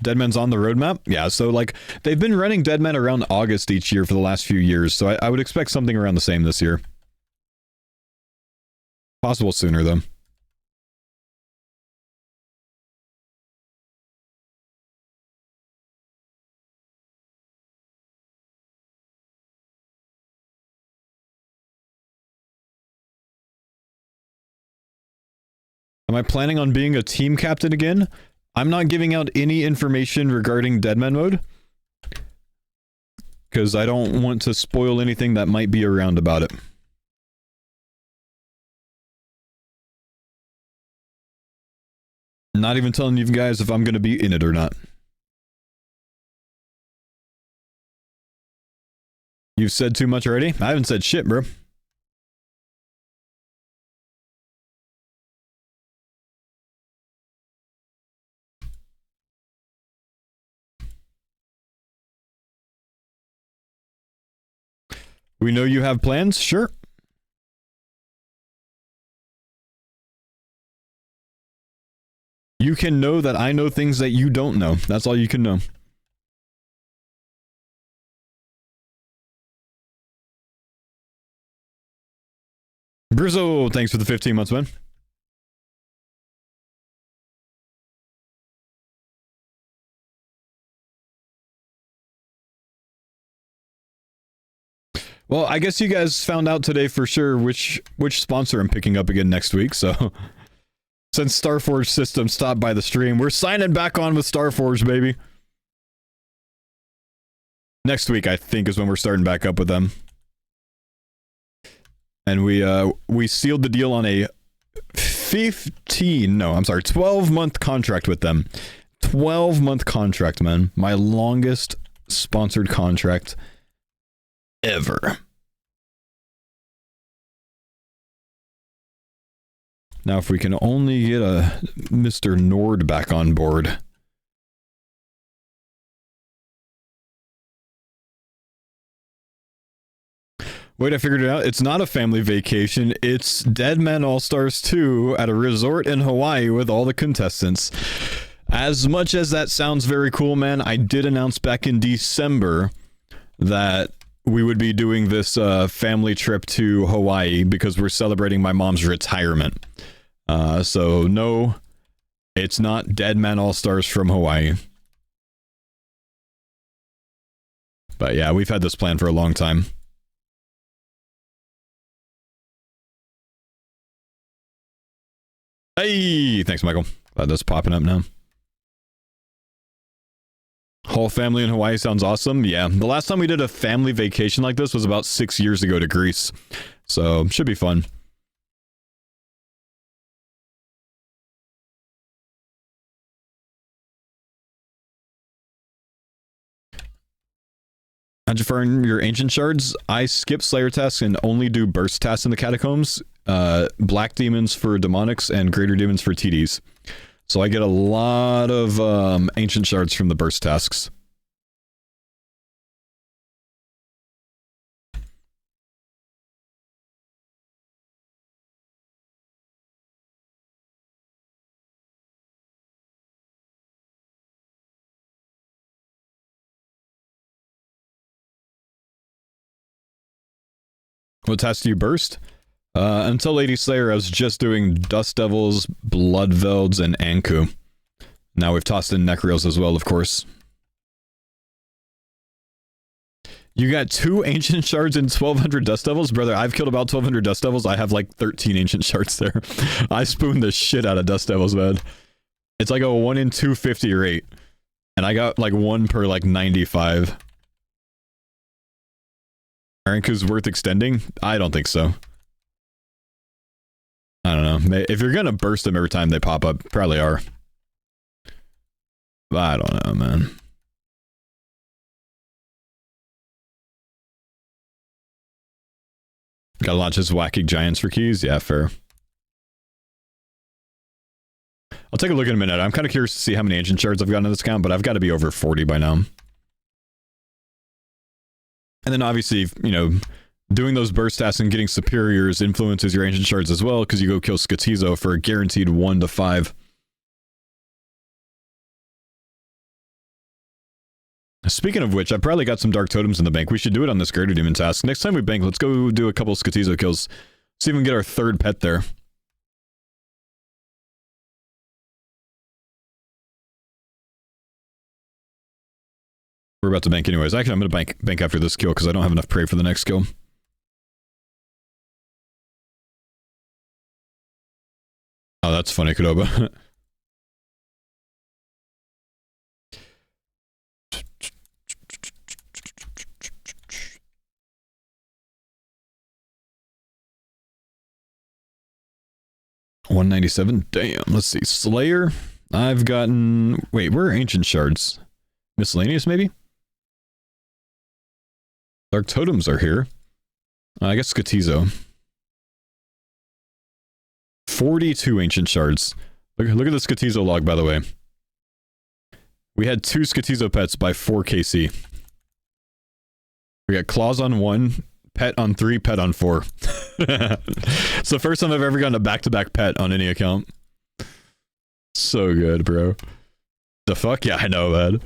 Deadman's on the roadmap? Yeah, so like, they've been running Deadman around August each year for the last few years, so I would expect something around the same this year. Possible sooner, though. Am I planning on being a team captain again? I'm not giving out any information regarding Deadman mode. Because I don't want to spoil anything that might be around about it. Not even telling you guys if I'm going to be in it or not. You've said too much already? I haven't said shit, bro. We know you have plans? Sure. You can know that I know things that you don't know. That's all you can know. Brizzo, thanks for the 15 months, man. Well, I guess you guys found out today for sure which sponsor I'm picking up again next week, so... Since Starforge Systems stopped by the stream, we're signing back on with Starforge, baby. Next week, I think, is when we're starting back up with them. And we sealed the deal on a 12-month contract with them. 12-month contract, man. My longest sponsored contract ever. Now, if we can only get a Mr. Nord back on board. Wait, I figured it out. It's not a family vacation. It's Dead Men All-Stars 2 at a resort in Hawaii with all the contestants. As much as that sounds very cool, man, I did announce back in December that we would be doing this family trip to Hawaii because we're celebrating my mom's retirement. So no, it's not Dead Men All-Stars from Hawaii. But yeah, we've had this plan for a long time. Hey, thanks, Michael. Glad that's popping up now. Whole family in Hawaii sounds awesome. Yeah, the last time we did a family vacation like this was about 6 years ago to Greece. So, should be fun. How'd you find your ancient shards? I skip Slayer tasks and only do burst tasks in the catacombs. Black demons for demonics and greater demons for TDs. So I get a lot of ancient shards from the burst tasks. What tasks do you burst? Until Lady Slayer, I was just doing Dust Devils, Blood Velds, and Anku. Now we've tossed in Necreals as well, of course. You got 2 Ancient Shards and 1,200 Dust Devils? Brother, I've killed about 1,200 Dust Devils. I have like 13 Ancient Shards there. I spooned the shit out of Dust Devils, man. It's like a 1 in 250 rate. And I got like 1 per like 95. Anku's worth extending? I don't think so. I don't know. If you're gonna burst them every time they pop up, probably are. But I don't know, man. Gotta launch his wacky giants for keys? Yeah, fair. I'll take a look in a minute. I'm kind of curious to see how many ancient shards I've gotten in this account, but I've got to be over 40 by now. And then obviously, you know, doing those burst tasks and getting superiors influences your ancient shards as well, because you go kill Skatizo for a guaranteed 1 to 5. Speaking of which, I've probably got some Dark Totems in the bank. We should do it on this Greater Demon task. Next time we bank, let's go do a couple Skatizo kills. See if we can get our 3rd pet there. We're about to bank anyways. Actually, I'm going to bank after this kill because I don't have enough prey for the next kill. Oh, that's funny, Kadoba. $197. Damn. Let's see. Slayer. I've gotten... Wait, where are ancient shards? Miscellaneous, maybe? Dark Totems are here. I guess Skatizo. 42 ancient shards. Look at the Skatizo log, by the way. We had 2 Skatizo pets by 4 KC. We got claws on 1, pet on 3, pet on 4. It's the first time I've ever gotten a back-to-back pet on any account. So good, bro. The fuck? Yeah, I know, man.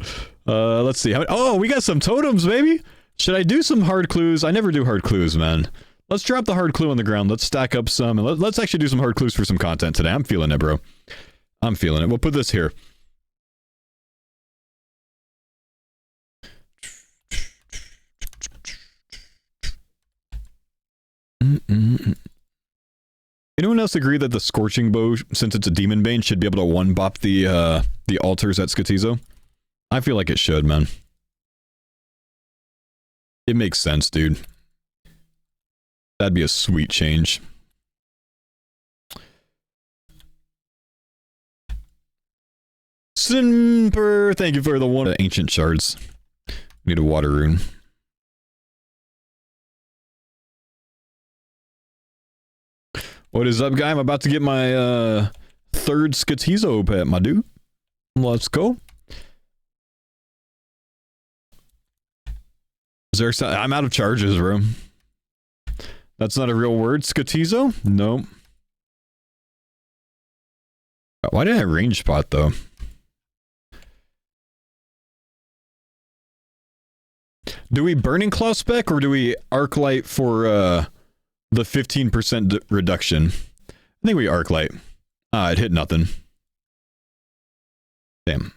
Let's see. Oh, we got some totems, baby! Should I do some hard clues? I never do hard clues, man. Let's drop the hard clue on the ground. Let's stack up some, and let's actually do some hard clues for some content today. I'm feeling it, bro. I'm feeling it. We'll put this here. Anyone else agree that the Scorching Bow, since it's a Demon Bane, should be able to one-bop the altars at Skatizo? I feel like it should, man. It makes sense, dude. That'd be a sweet change. Simper, thank you for the one ancient shards. Need a water rune. What is up, guy? I'm about to get my third Skatizo pet, my dude. Let's go. Is there some, I'm out of charges, bro. That's not a real word. Skatizo? No. Why did I range spot though? Do we Burning Claw spec or do we Arc Light for the 15% reduction? I think we Arc Light. Ah, it hit nothing. Damn.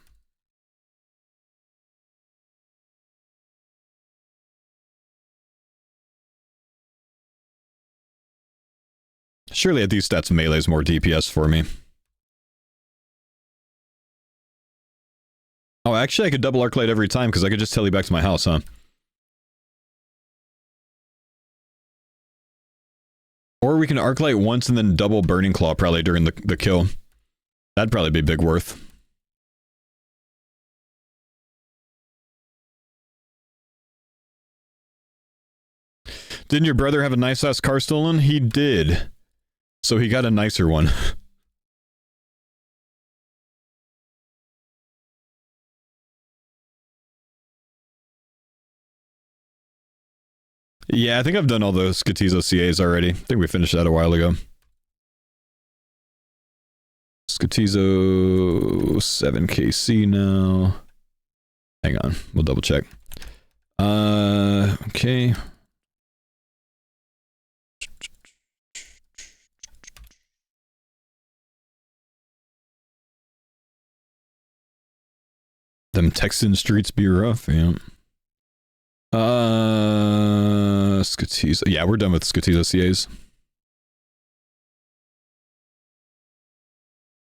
Surely at these stats, melee is more DPS for me. Oh, actually, I could double Arc Light every time because I could just tele back to my house, huh? Or we can Arc Light once and then double Burning Claw probably during the kill. That'd probably be big worth. Didn't your brother have a nice-ass car stolen? He did. So he got a nicer one. Yeah, I think I've done all the Skatizo CAs already. I think we finished that a while ago. Skatizo 7KC now. Hang on, we'll double check. Okay. Them Texan streets be rough, yeah. Skatizo. Yeah, we're done with Skatizo CAs.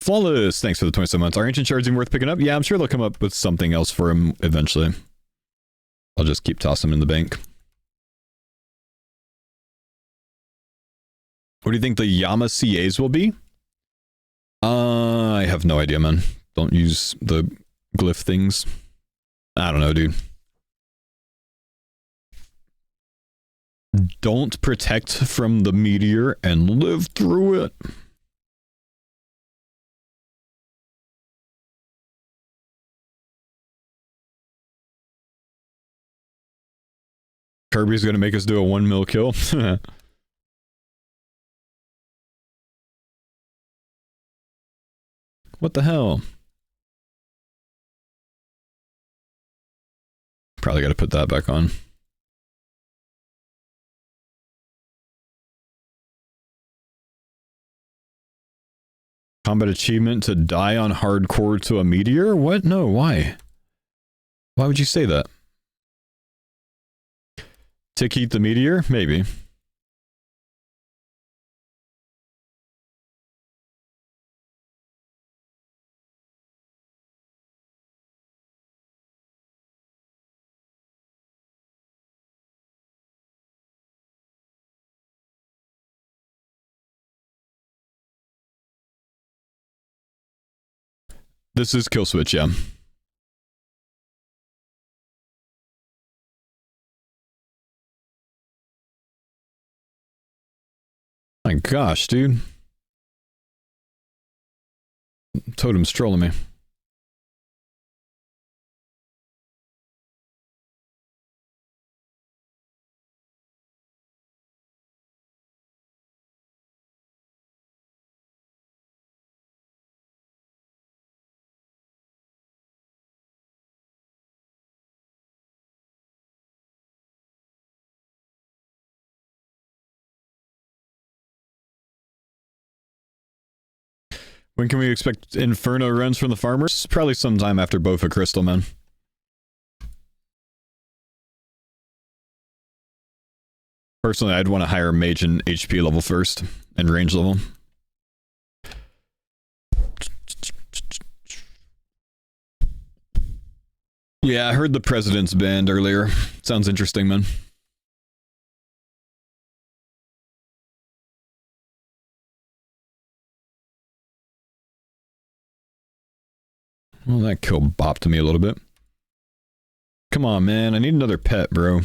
Flawless, thanks for the 27 months. Are ancient shards even worth picking up? Yeah, I'm sure they'll come up with something else for him eventually. I'll just keep tossing them in the bank. What do you think the Yama CAs will be? I have no idea, man. Don't use the glyph things. I don't know, dude. Don't protect from the meteor and live through it. Kirby's gonna make us do a 1 mil kill. What the hell? Probably gotta put that back on. Combat achievement to die on hardcore to a meteor? What? No, why? Why would you say that? Tick eat the meteor? Maybe. This is kill switch, yeah. My gosh, dude. Totem's trolling me. When can we expect Inferno runs from the farmers? Probably sometime after Bofa Crystal, man. Personally, I'd want to hire Mage and HP level first, and range level. Yeah, I heard the President's banned earlier. Sounds interesting, man. Well, that kill bopped me a little bit. Come on, man. I need another pet, bro.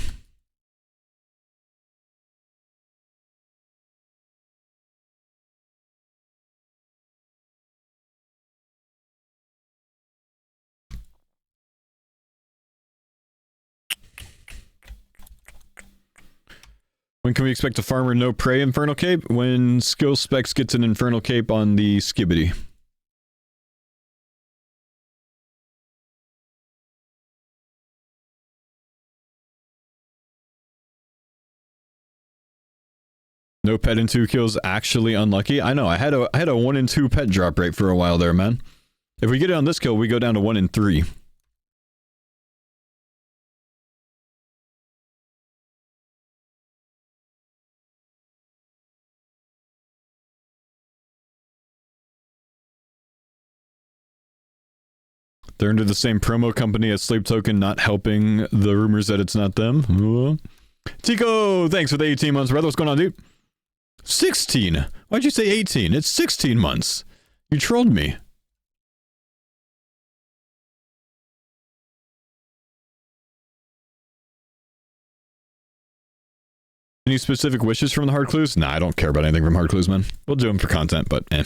When can we expect a farmer no prey Infernal Cape? When Skill Specs gets an Infernal Cape on the Skibbity. No pet in 2 kills, actually unlucky. I know, I had a 1 in 2 pet drop rate for a while there, man. If we get it on this kill, we go down to 1 in 3. They're under the same promo company as Sleep Token, not helping the rumors that it's not them. Tico, thanks for the 18 months, brother. What's going on, dude? 16? Why'd you say 18? It's 16 months. You trolled me. Any specific wishes from the hard clues? Nah, I don't care about anything from hard clues, man. We'll do them for content, but eh.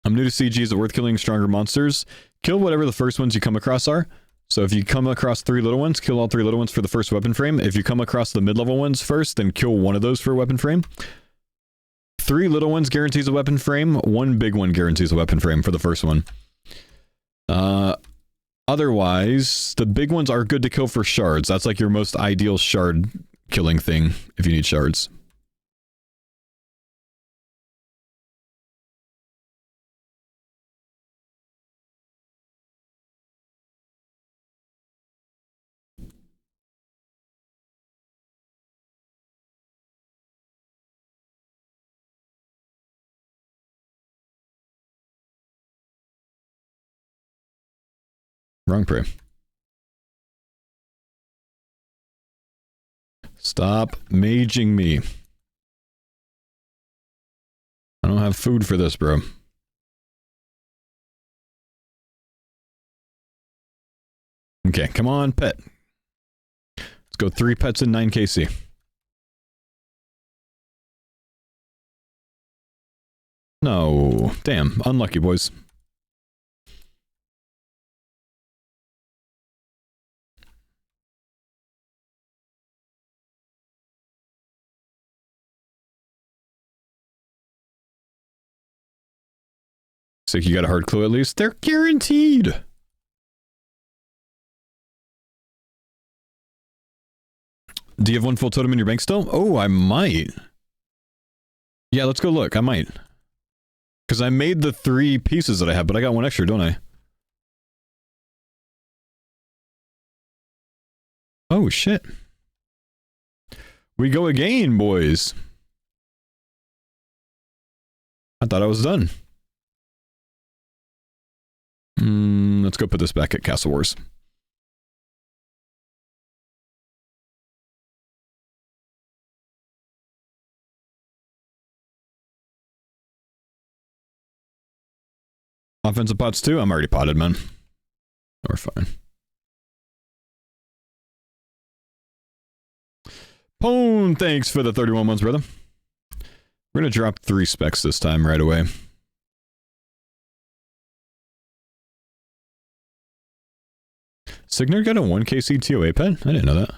I'm new to CG. Is it worth killing stronger monsters? Kill whatever the first ones you come across are. So if you come across 3 little ones, kill all 3 little ones for the first weapon frame. If you come across the mid-level ones first, then kill one of those for a weapon frame. 3 little ones guarantees a weapon frame. 1 big one guarantees a weapon frame for the first one. Otherwise, the big ones are good to kill for shards. That's like your most ideal shard killing thing if you need shards. Wrong prey. Stop maging me. I don't have food for this, bro. Okay, come on, pet. Let's go 3 pets in 9 KC. No. Damn. Unlucky, boys. So you got a hard clue at least? They're guaranteed! Do you have 1 full totem in your bank still? Oh, I might. Yeah, let's go look. I might. Because I made the 3 pieces that I have, but I got 1 extra, don't I? Oh, shit. We go again, boys. I thought I was done. Let's go put this back at Castle Wars. Offensive pots too? I'm already potted, man. We're fine. Pone, thanks for the 31 months, brother. We're gonna drop 3 specs this time right away. Signer got a 1 KC TOA pet? I didn't know that.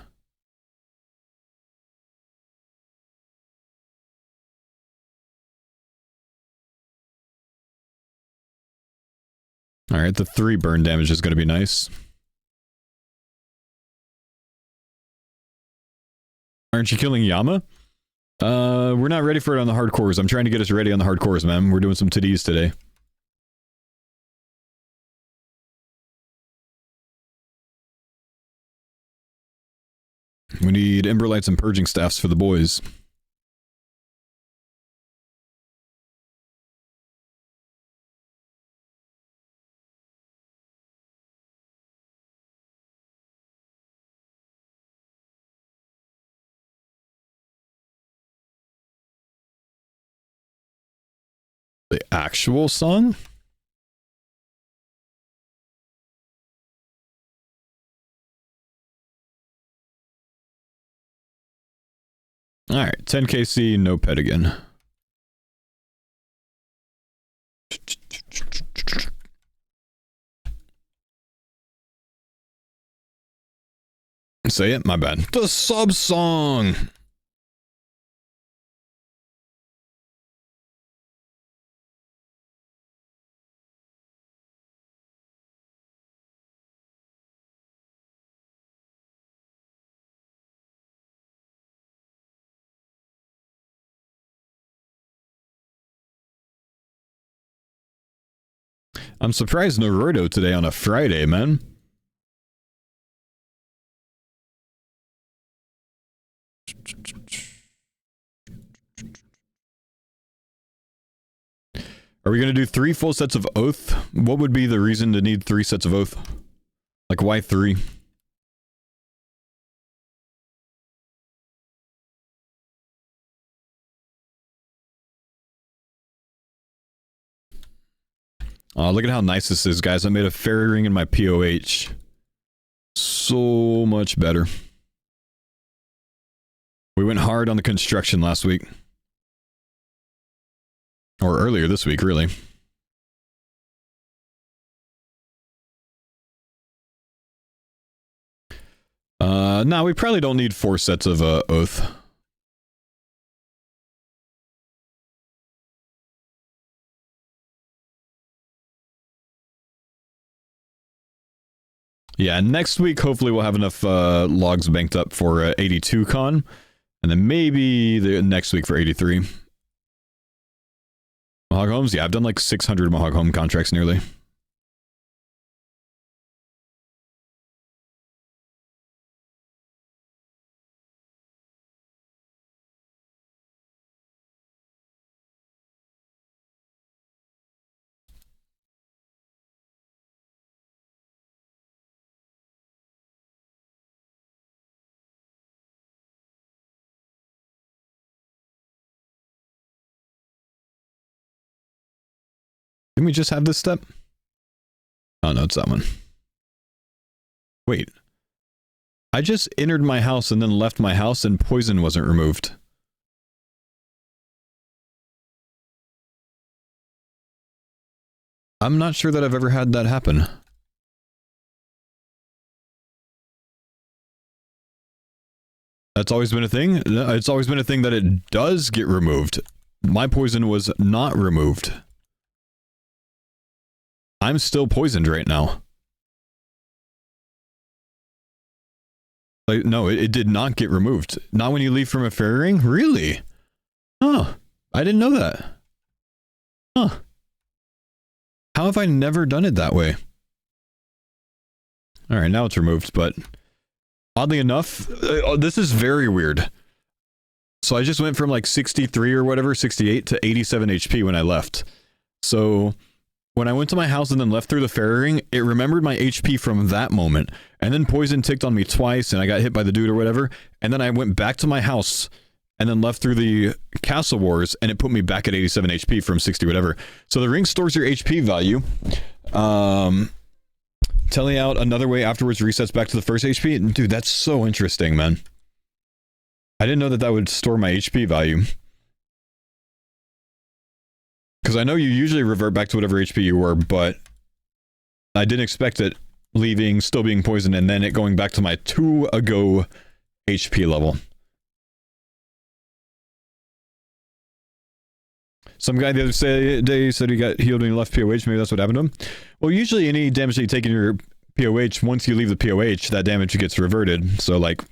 Alright, the 3 burn damage is gonna be nice. Aren't you killing Yama? We're not ready for it on the hardcores. I'm trying to get us ready on the hardcores, man. We're doing some titties today. We need Ember Lights and Purging Staffs for the boys. The actual song? Alright, 10kc, no pet again. Say it? My bad. The sub song! I'm surprised no Roto today on a Friday, man. Are we going to do 3 full sets of Oath? What would be the reason to need 3 sets of Oath? Like, why 3? Oh, look at how nice this is, guys. I made a fairy ring in my POH. So much better. We went hard on the construction last week. Or earlier this week, really. No, we probably don't need 4 sets of Oath. Yeah, next week, hopefully we'll have enough logs banked up for 82 con. And then maybe the next week for 83. Mohawk Homes? Yeah, I've done like 600 Mohawk Home contracts nearly. Didn't we just have this step? Oh, no, it's that one. Wait. I just entered my house and then left my house and poison wasn't removed. I'm not sure that I've ever had that happen. That's always been a thing? It's always been a thing that it does get removed. My poison was not removed. I'm still poisoned right now. Like, no, it did not get removed. Not when you leave from a fairy ring? Really? Huh. I didn't know that. Huh. How have I never done it that way? Alright, now it's removed, but... Oddly enough, this is very weird. So I just went from like 63 or whatever, 68 to 87 HP when I left. So... When I went to my house and then left through the fairy ring, it remembered my HP from that moment. And then poison ticked on me twice and I got hit by the dude or whatever. And then I went back to my house and then left through the Castle Wars and it put me back at 87 HP from 60 whatever. So the ring stores your HP value. Telling out another way afterwards resets back to the first HP. Dude, that's so interesting, man. I didn't know that that would store my HP value. Because I know you usually revert back to whatever HP you were, but I didn't expect it leaving, still being poisoned, and then it going back to my 2 ago HP level. Some guy the other day said he got healed when he left POH. Maybe that's what happened to him. Well, usually any damage that you take in your POH, once you leave the POH, that damage gets reverted. So, like,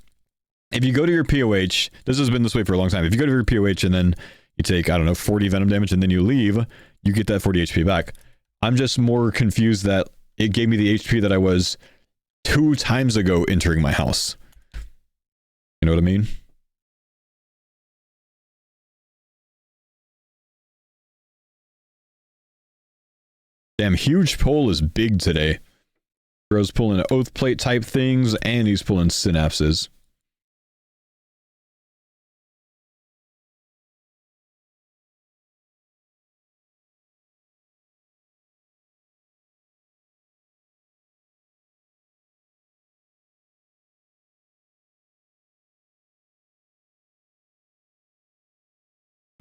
if you go to your POH, this has been this way for a long time. If you go to your POH and then you take, I don't know, 40 venom damage and then you leave, you get that 40 HP back. I'm just more confused that it gave me the HP that I was 2 times ago entering my house. You know what I mean? Damn, huge pull is big today. Bro's pulling oath plate type things and he's pulling synapses.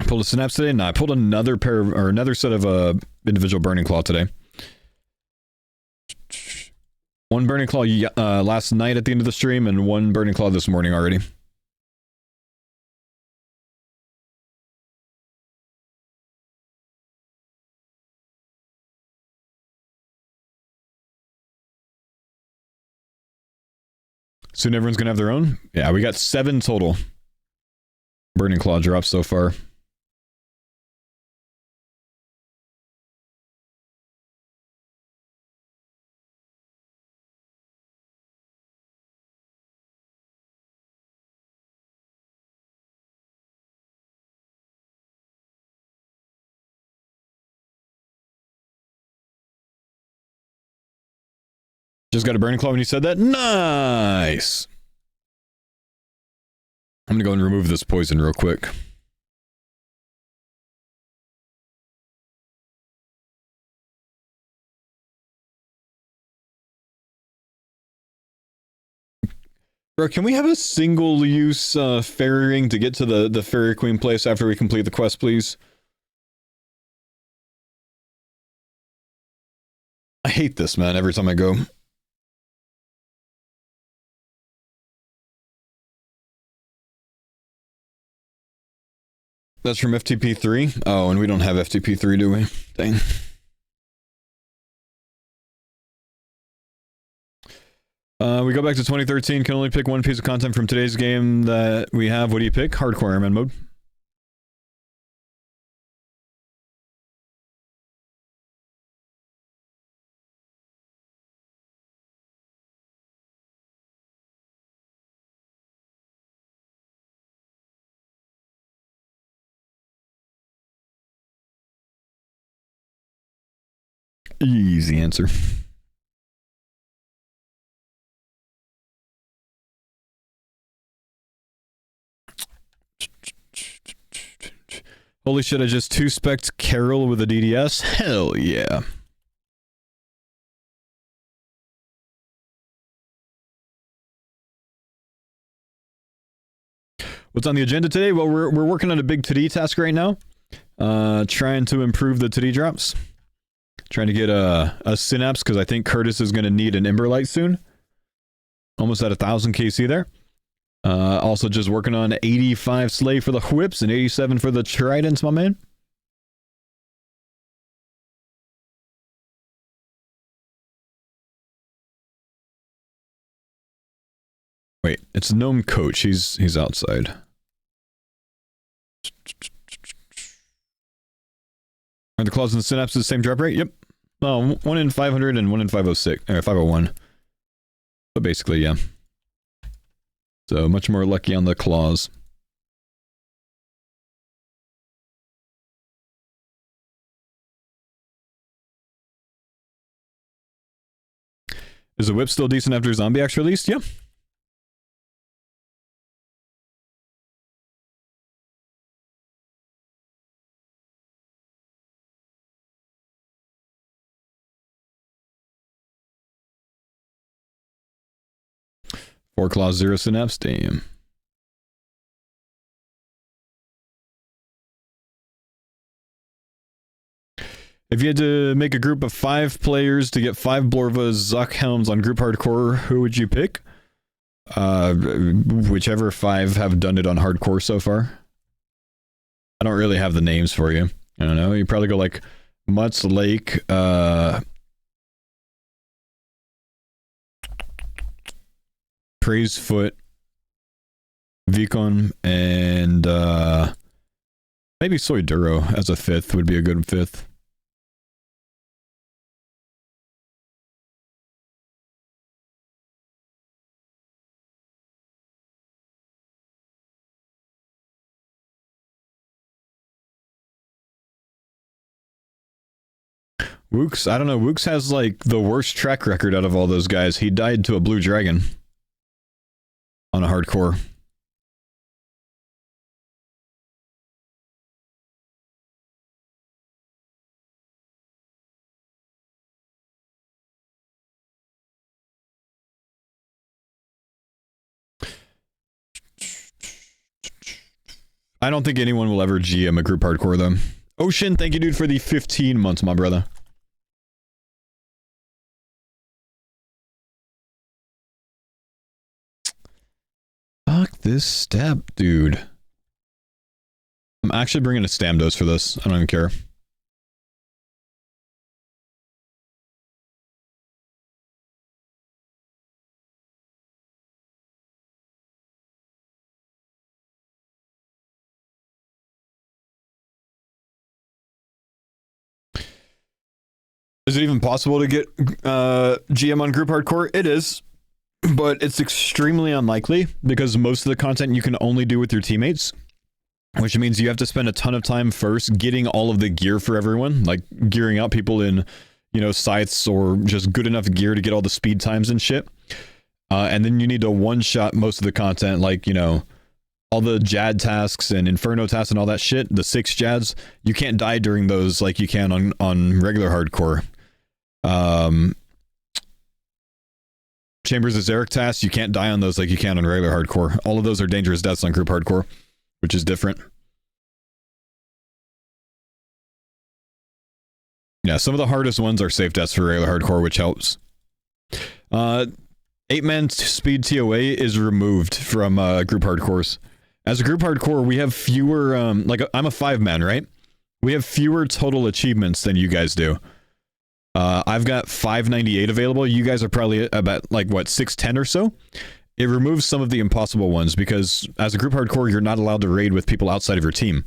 Pulled a synapse today? No, I pulled another pair of, or another set of individual burning claw today. One burning claw last night at the end of the stream, and one burning claw this morning already. Soon everyone's gonna have their own? Yeah, we got 7 total burning claw drops so far. Just got a burning claw when you said that? Nice! I'm gonna go and remove this poison real quick. Bro, can we have a single-use fairy ring to get to the Fairy Queen place after we complete the quest, please? I hate this, man, every time I go. That's from FTP3? Oh, and we don't have FTP3, do we? Dang. We go back to 2013, can only pick one piece of content from today's game that we have. What do you pick? Hardcore Airman mode. Easy answer. Holy shit, I just 2-spec'd Carol with a DDS? Hell yeah. What's on the agenda today? Well, we're working on a big today task right now. Trying to improve the today drops. Trying to get a synapse, because I think Curtis is going to need an Emberlight soon. Almost at 1,000 KC there. Also just working on 85 Slay for the whips and 87 for the tridents, my man. Wait, it's Gnome Coach. He's outside. Are the claws and the synapses the same drop rate? Yep. Oh, 1 in 500 and 1 in 506, or 501. But basically, yeah. So much more lucky on the claws. Is the whip still decent after Zombie Axe released? Yeah. Four claws, 0 synapse. Damn. If you had to make a group of 5 players to get 5 Blorva Zuck helms on group hardcore, who would you pick? Whichever 5 have done it on hardcore so far. I don't really have the names for you. I don't know. You probably go like Mutts Lake, Praise Foot, Vicon, and maybe Soy Duro as a 5th would be a good 5th. Wooks, I don't know. Wooks has like the worst track record out of all those guys. He died to a blue dragon on a hardcore. I don't think anyone will ever GM a group hardcore though. Ocean, thank you, dude, for the 15 months, my brother. Fuck this step, dude. I'm actually bringing a stam dose for this. I don't even care. Is it even possible to get GM on group hardcore? It is, but it's extremely unlikely because most of the content you can only do with your teammates, which means you have to spend a ton of time first getting all of the gear for everyone, like gearing out people in, you know, scythes or just good enough gear to get all the speed times and shit. And then you need to one-shot most of the content, like, you know, all the Jad tasks and Inferno tasks and all that shit, the 6 Jads. You can't die during those like you can on regular hardcore. Chambers of Zarek tasks, you can't die on those like you can on regular hardcore. All of those are dangerous deaths on group hardcore, which is different. Yeah, some of the hardest ones are safe deaths for regular hardcore, which helps. 8-man speed TOA is removed from group hardcores. As a group hardcore, we have fewer, like I'm a 5-man, right? We have fewer total achievements than you guys do. I've got 598 available. You guys are probably about, like, what, 610 or so? It removes some of the impossible ones because as a group hardcore, you're not allowed to raid with people outside of your team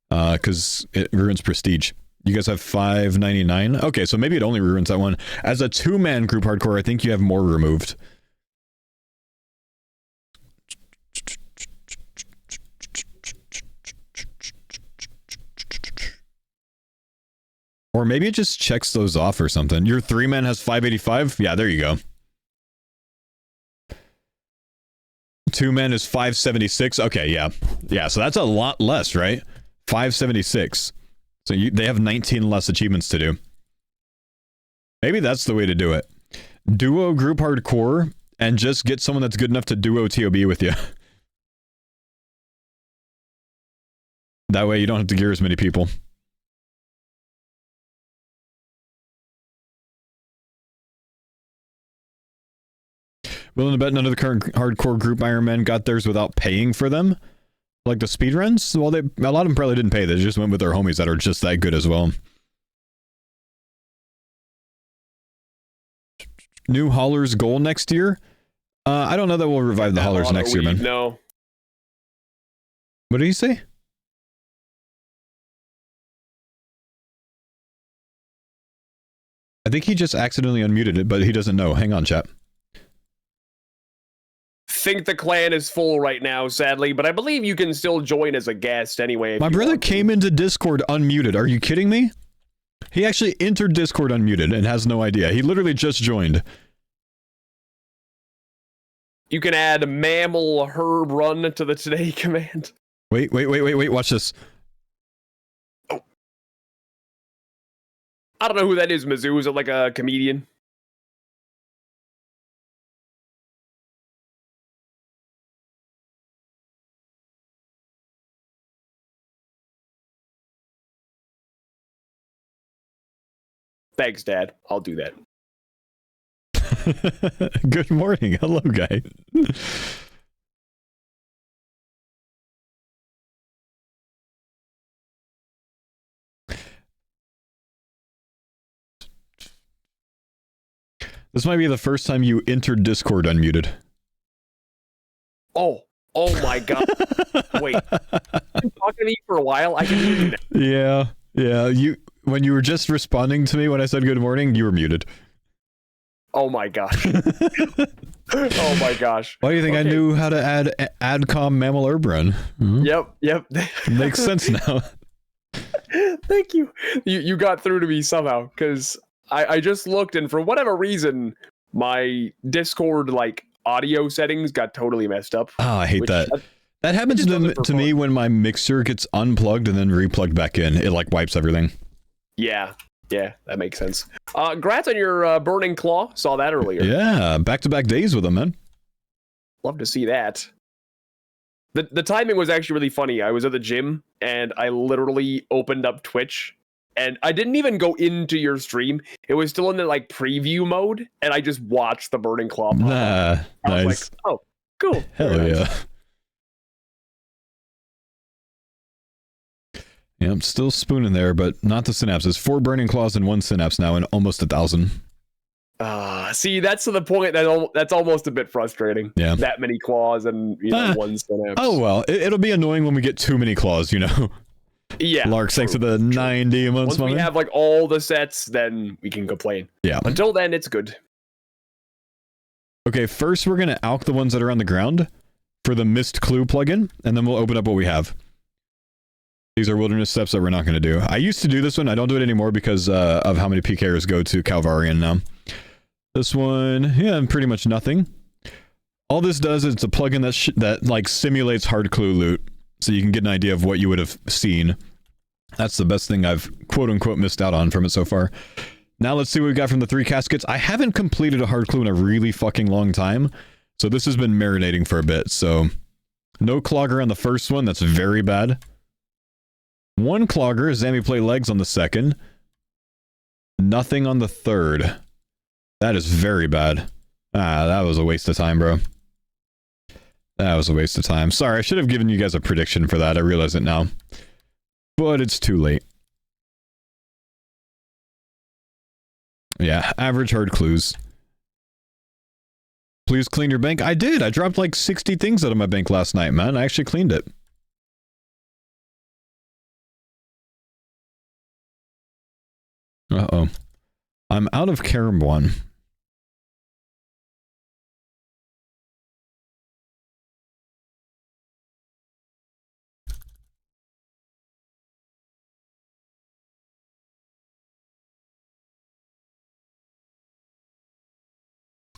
because it ruins prestige. You guys have 599? Okay, so maybe it only ruins that one. As a 2-man group hardcore, I think you have more removed. Or maybe it just checks those off or something. Your 3-man has 585? Yeah, there you go. 2-man is 576? Okay, yeah. Yeah, so that's a lot less, right? 576. So they have 19 less achievements to do. Maybe that's the way to do it. Duo group hardcore and just get someone that's good enough to duo TOB with you. That way you don't have to gear as many people. Willing to bet none of the current hardcore group Ironmen got theirs without paying for them? Like the speedruns? Well, a lot of them probably didn't pay. They just went with their homies that are just that good as well. New haulers goal next year? I don't know that we'll revive the haulers next year, man. No. What did he say? I think he just accidentally unmuted it, but he doesn't know. Hang on, chat. Think the clan is full right now, sadly, but I believe you can still join as a guest anyway. My brother came into Discord unmuted. Are you kidding me? He actually entered Discord unmuted and has no idea. He literally just joined. You can add mammal herb run to the today command. Wait. Watch this. Oh. I don't know who that is, Mizzou. Is it like a comedian? Thanks, Dad. I'll do that. Good morning. Hello, guy. This might be the first time you entered Discord unmuted. Oh my God. Wait. You've been talking to me for a while? I can hear you now. Yeah. When you were just responding to me when I said good morning, you were muted. Oh my gosh. Oh my gosh. Why do you think I knew how to add AdCom mammal herb run? Yep. Makes sense now. Thank you. You got through to me somehow, because I just looked, and for whatever reason, my Discord like audio settings got totally messed up. Oh, I hate that. That happens to me when my mixer gets unplugged and then replugged back in. It like wipes everything. Yeah, that makes sense. Congrats on your Burning Claw. Saw that earlier. Yeah, back-to-back days with them, man. Love to see that. The timing was actually really funny. I was at the gym and I literally opened up Twitch and I didn't even go into your stream. It was still in the like preview mode, and I just watched the burning claw pop up. I was Nice. like, oh, cool. Hell Very nice. yeah. Yeah, I'm still spooning there, but not the synapses. 4 burning claws and 1 synapse now, and almost 1,000. See, that's to the point that that's almost a bit frustrating. Yeah. That many claws and 1 synapse. Oh well, it'll be annoying when we get too many claws, you know. Yeah. Lark, thanks to the 90 months. Once we have like all the sets, then we can complain. Yeah. Until then, it's good. Okay, first we're gonna alch the ones that are on the ground for the missed clue plugin, and then we'll open up what we have. These are wilderness steps that we're not going to do. I used to do this one. I don't do it anymore because of how many PKers go to Calvarian now. This one, yeah, pretty much nothing. All this does is it's a plugin that like simulates hard clue loot, so you can get an idea of what you would have seen. That's the best thing I've quote-unquote missed out on from it so far. Now let's see what we got from the 3 caskets. I haven't completed a hard clue in a really fucking long time, so this has been marinating for a bit. So no clogger on the first one. That's very bad. 1 clogger, Zammy play legs on the second. Nothing on the third. That is very bad. That was a waste of time, bro. That was a waste of time. Sorry, I should have given you guys a prediction for that. I realize it now. But it's too late. Yeah, average hard clues. Please clean your bank. I did. I dropped like 60 things out of my bank last night, man. I actually cleaned it. Uh-oh. I'm out of Carom 1.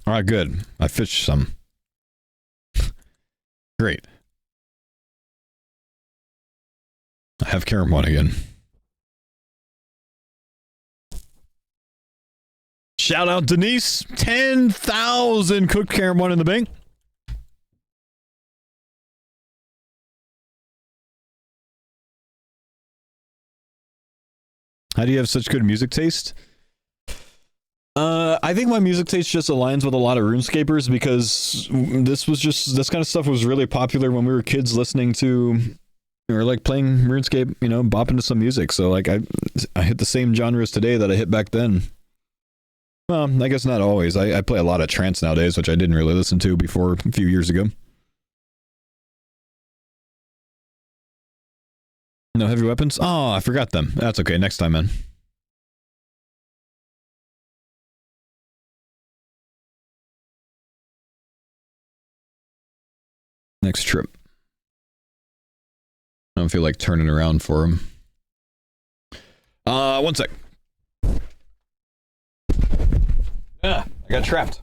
Alright, good. I fished some. Great. I have Carom 1 again. Shout out Denise, 10,000 cooked Carom 1 in the bank. How do you have such good music taste? I think my music taste just aligns with a lot of RuneScapers because this kind of stuff was really popular when we were kids listening to or like playing RuneScape, you know, bopping to some music. So like I hit the same genres today that I hit back then. Well, I guess not always. I play a lot of trance nowadays, which I didn't really listen to before a few years ago. No heavy weapons? Oh, I forgot them. That's okay. Next time, man. Next trip. I don't feel like turning around for him. 1 sec. I got trapped.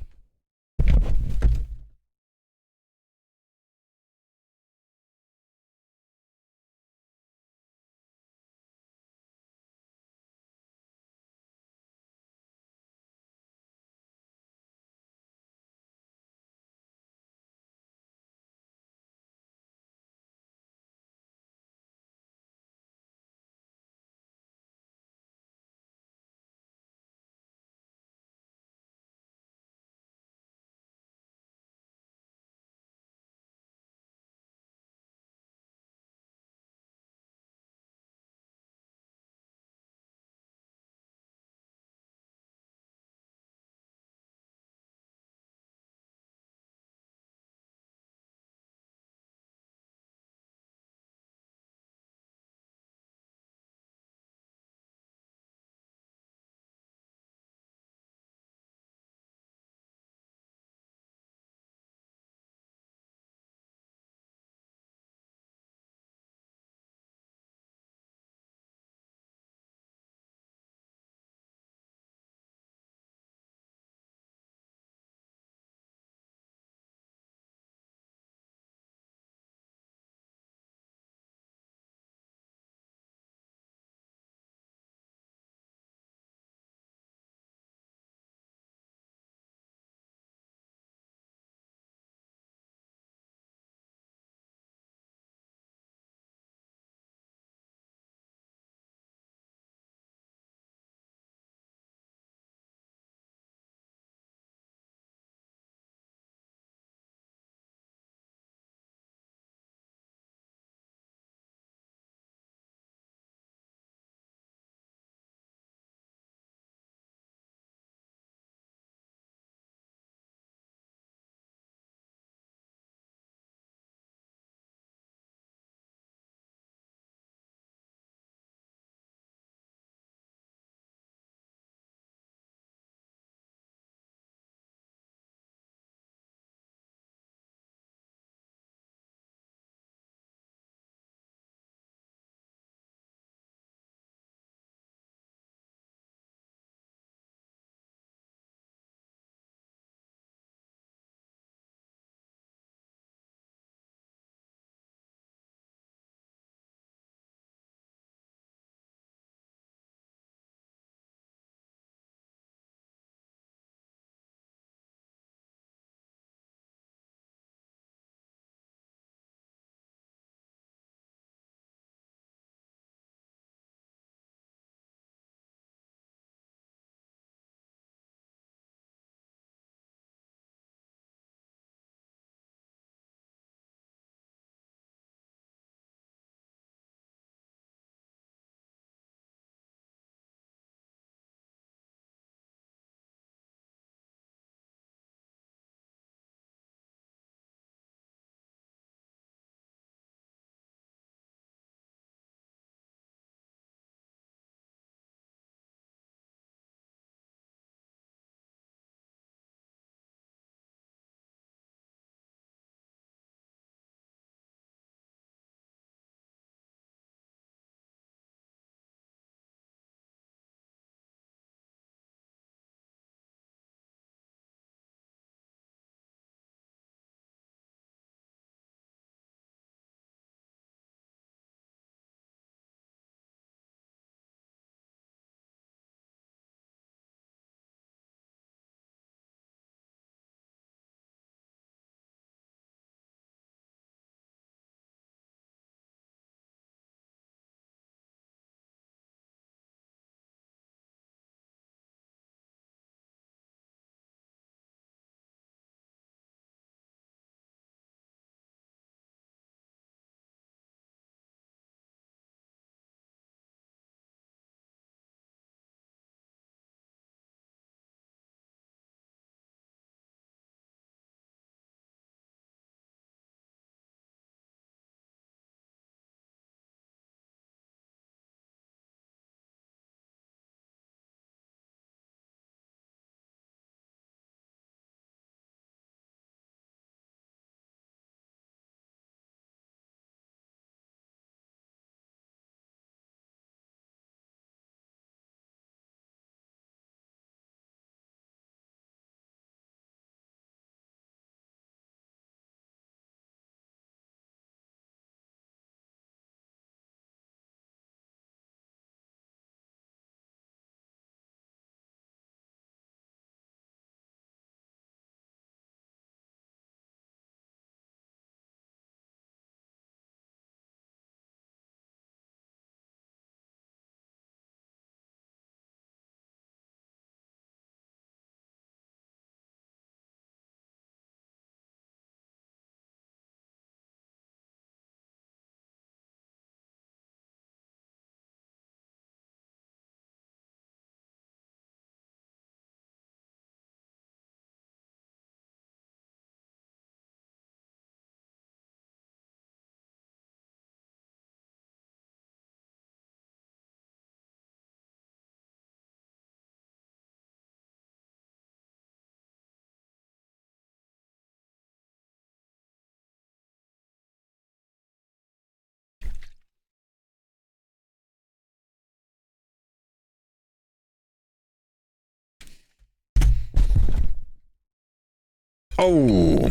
Oh.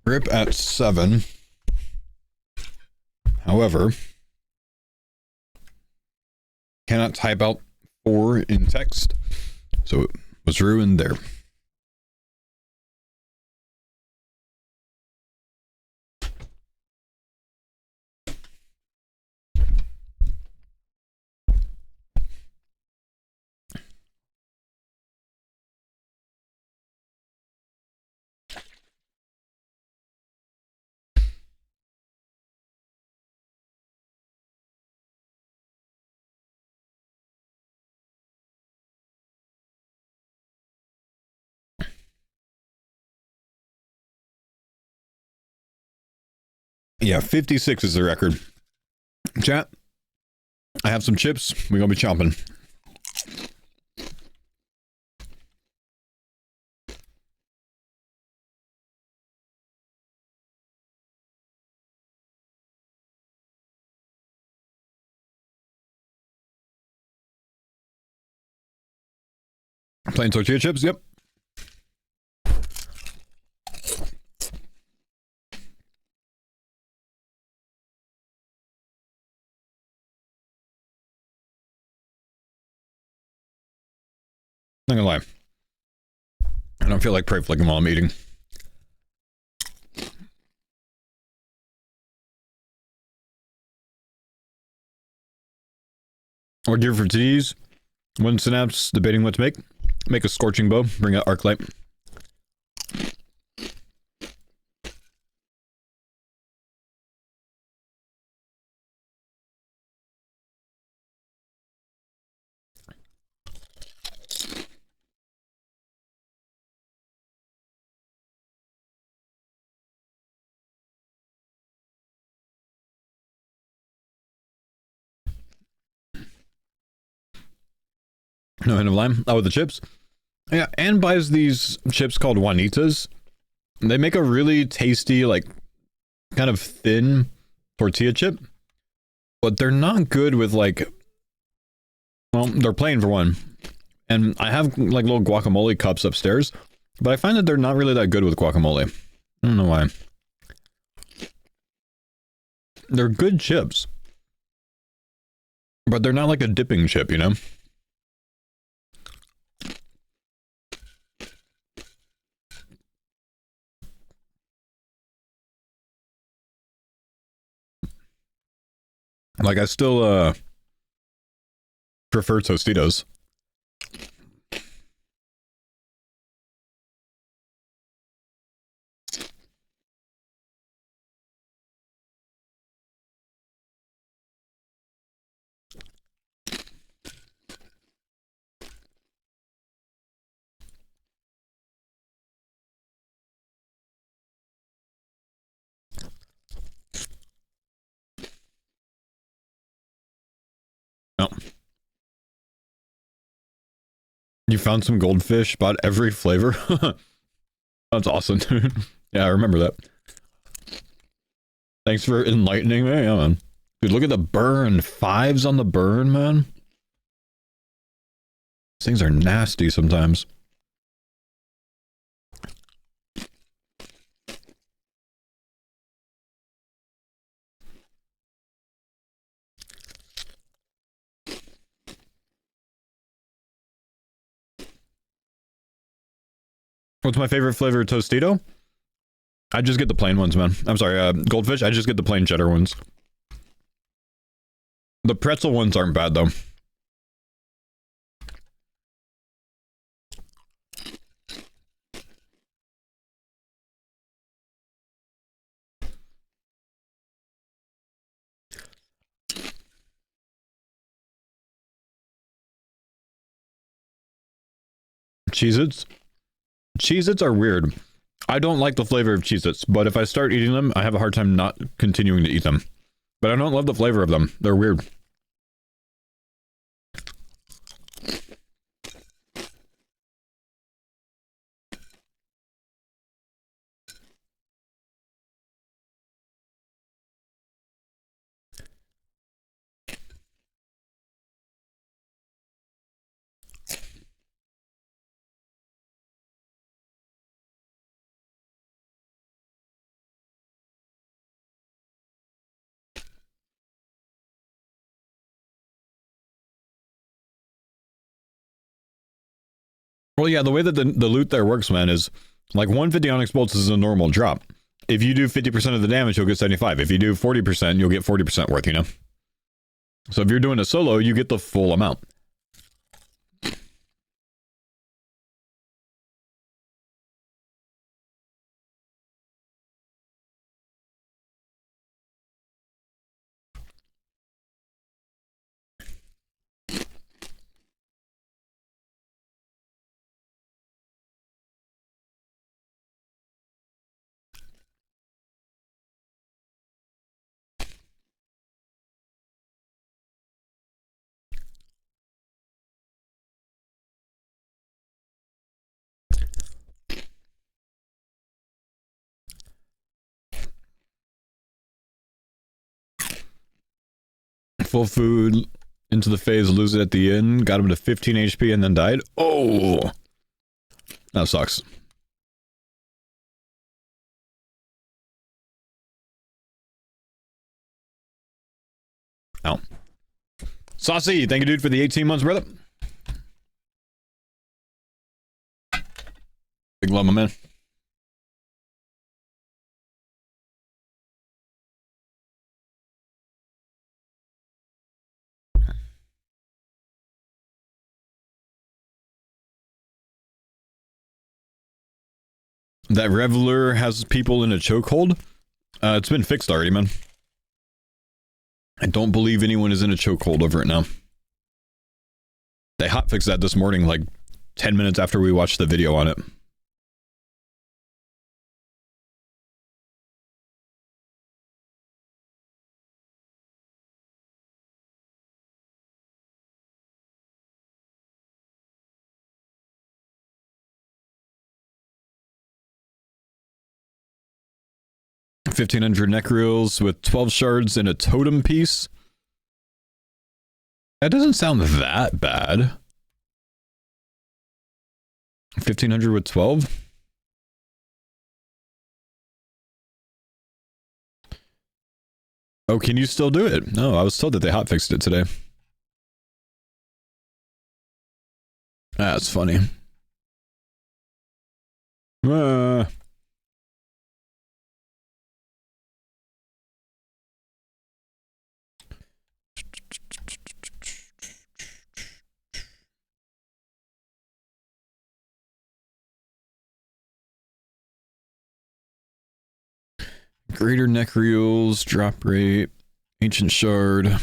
Rip at 7. However, cannot type out 4 in text, so it was ruined there. Yeah, 56 is the record. Chat, I have some chips. We're going to be chomping. Plain tortilla chips? Yep. Not gonna lie. I don't feel like prey flicking while I'm eating. Or gear for teas. One synapse debating what to make. Make a scorching bow. Bring out arc light. No hint of lime. Oh, with the chips. Yeah, Anne buys these chips called Juanitas. They make a really tasty, like, kind of thin tortilla chip. But they're not good with, like... Well, they're plain for one. And I have, like, little guacamole cups upstairs. But I find that they're not really that good with guacamole. I don't know why. They're good chips. But they're not like a dipping chip, you know? Like, I still, prefer Tostitos. No. You found some goldfish, bought every flavor? That's awesome, dude. Yeah, I remember that. Thanks for enlightening me. Yeah, man. Dude, look at the burn. 5s on the burn, man. These things are nasty sometimes. What's my favorite flavor of Tostito? I just get the plain ones, man. I'm sorry, goldfish. I just get the plain cheddar ones. The pretzel ones aren't bad, though. Cheez-Its? Cheez-Its are weird. I don't like the flavor of Cheez-Its, but if I start eating them, I have a hard time not continuing to eat them. But I don't love the flavor of them. They're weird. Well, yeah, the way that the loot there works, man, is like 150 Onyx Bolts is a normal drop. If you do 50% of the damage, you'll get 75. If you do 40%, you'll get 40% worth, you know? So if you're doing a solo, you get the full amount. Full food into the phase, lose it at the end. Got him to 15 HP and then died. Oh, that sucks. Ow. Saucy, thank you, dude, for the 18 months, brother. Big love, my man. That Reveler has people in a chokehold. It's been fixed already, man. I don't believe anyone is in a chokehold over it now. They hotfixed that this morning, like 10 minutes after we watched the video on it. $1,500 neck reels with 12 shards and a totem piece. That doesn't sound that bad. 1,500 with 12? Oh, can you still do it? No, I was told that they hotfixed it today. That's funny. Greater neck reels, drop rate, ancient shard.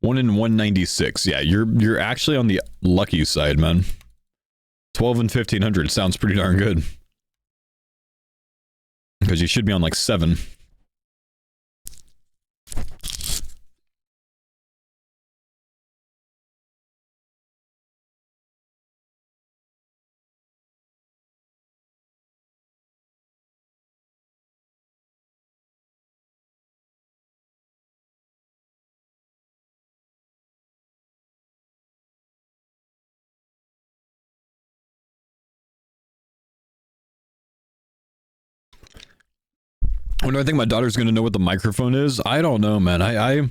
One in 196. Yeah, you're actually on the lucky side, man. 12 and 1,500 sounds pretty darn good. Because you should be on like 7. When do I think my daughter's gonna know what the microphone is? I don't know, man. I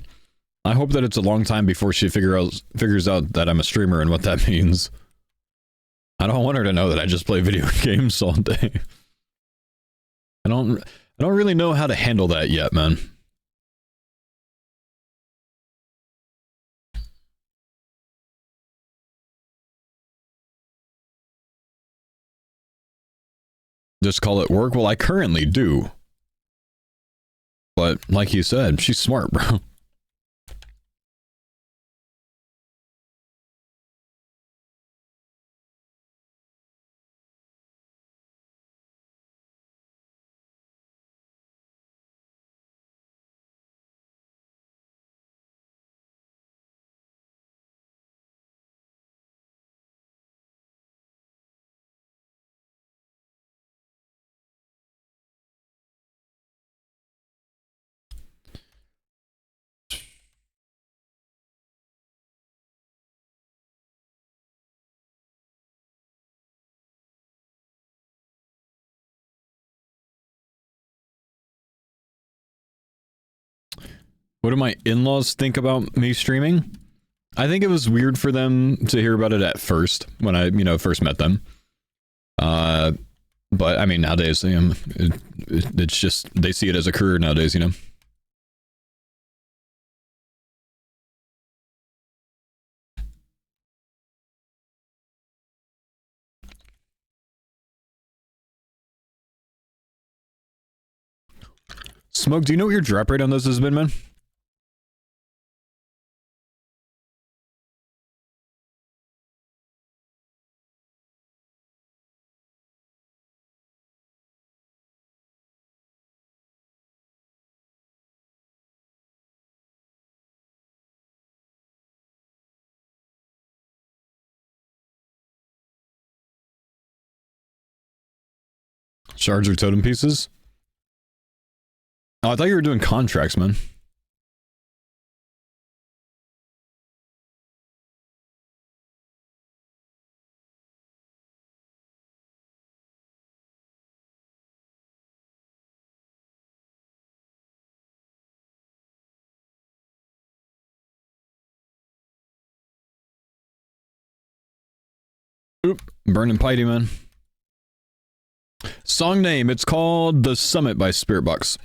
hope that it's a long time before she figures out that I'm a streamer and what that means. I don't want her to know that I just play video games all day. I don't really know how to handle that yet, man. Just call it work? Well, I currently do. But like you said, she's smart, bro. What do my in-laws think about me streaming? I think it was weird for them to hear about it at first when I, first met them. But I mean, nowadays, it's just they see it as a career nowadays, Smoke, do you know what your drop rate on those has been, man? Shards or totem pieces? Oh, I thought you were doing contracts, man. Oop, burning Piety, man. Song name, it's called The Summit by Spiritbox.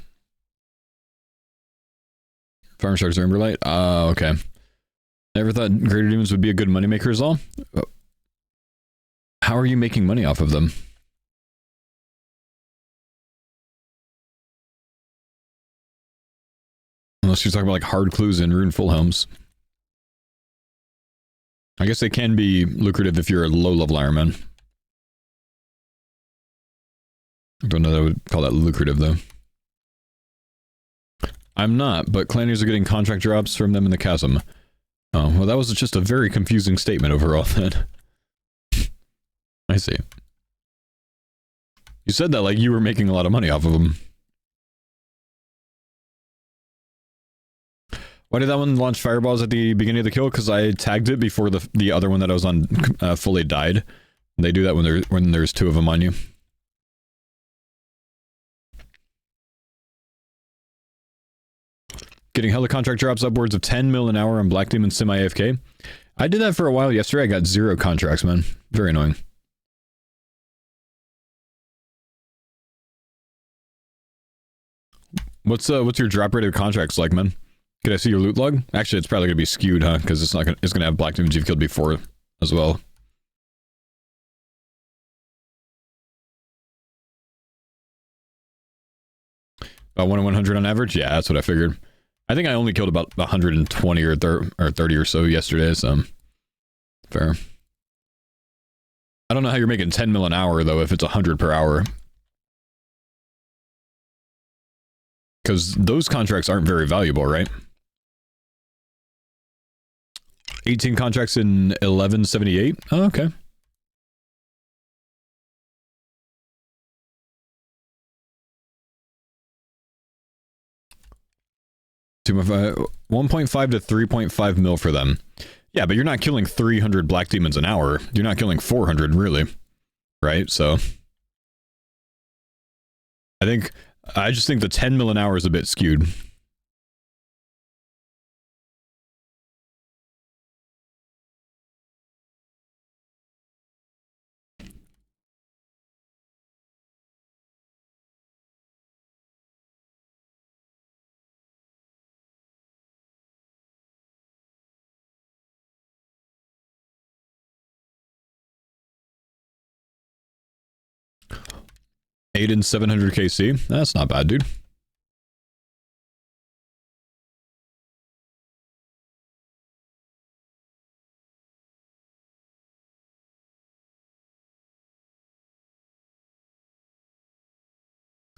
Farm Sharks are Emberlight? Okay. Never thought Greater Demons would be a good moneymaker as well. How are you making money off of them? Unless you're talking about like hard clues and rune full helms. I guess they can be lucrative if you're a low-level Iron Man. I don't know that I would call that lucrative, though. I'm not, but Clanners are getting contract drops from them in the chasm. Oh, well, that was just a very confusing statement overall, then. I see. You said that like you were making a lot of money off of them. Why did that one launch fireballs at the beginning of the kill? Because I tagged it before the other one that I was on fully died. They do that when there's two of them on you. Getting hella contract drops upwards of 10 mil an hour on Black Demon semi-AFK. I did that for a while yesterday. I got 0 contracts, man. Very annoying. What's your drop rate of contracts like, man? Could I see your loot log? Actually, it's probably gonna be skewed, huh? Because it's gonna have Black Demons you've killed before as well. About 1 in 100 on average? Yeah, that's what I figured. I think I only killed about 120 or 30 or so yesterday, so... Fair. I don't know how you're making 10 mil an hour, though, if it's 100 per hour. Because those contracts aren't very valuable, right? 18 contracts in 1178? Oh, okay. $1.5 to 3.5 mil for them. Yeah, but you're not killing 300 Black Demons an hour. You're not killing 400, really. Right? So... I just think the 10 mil an hour is a bit skewed. Aiden 700 KC. That's not bad, dude.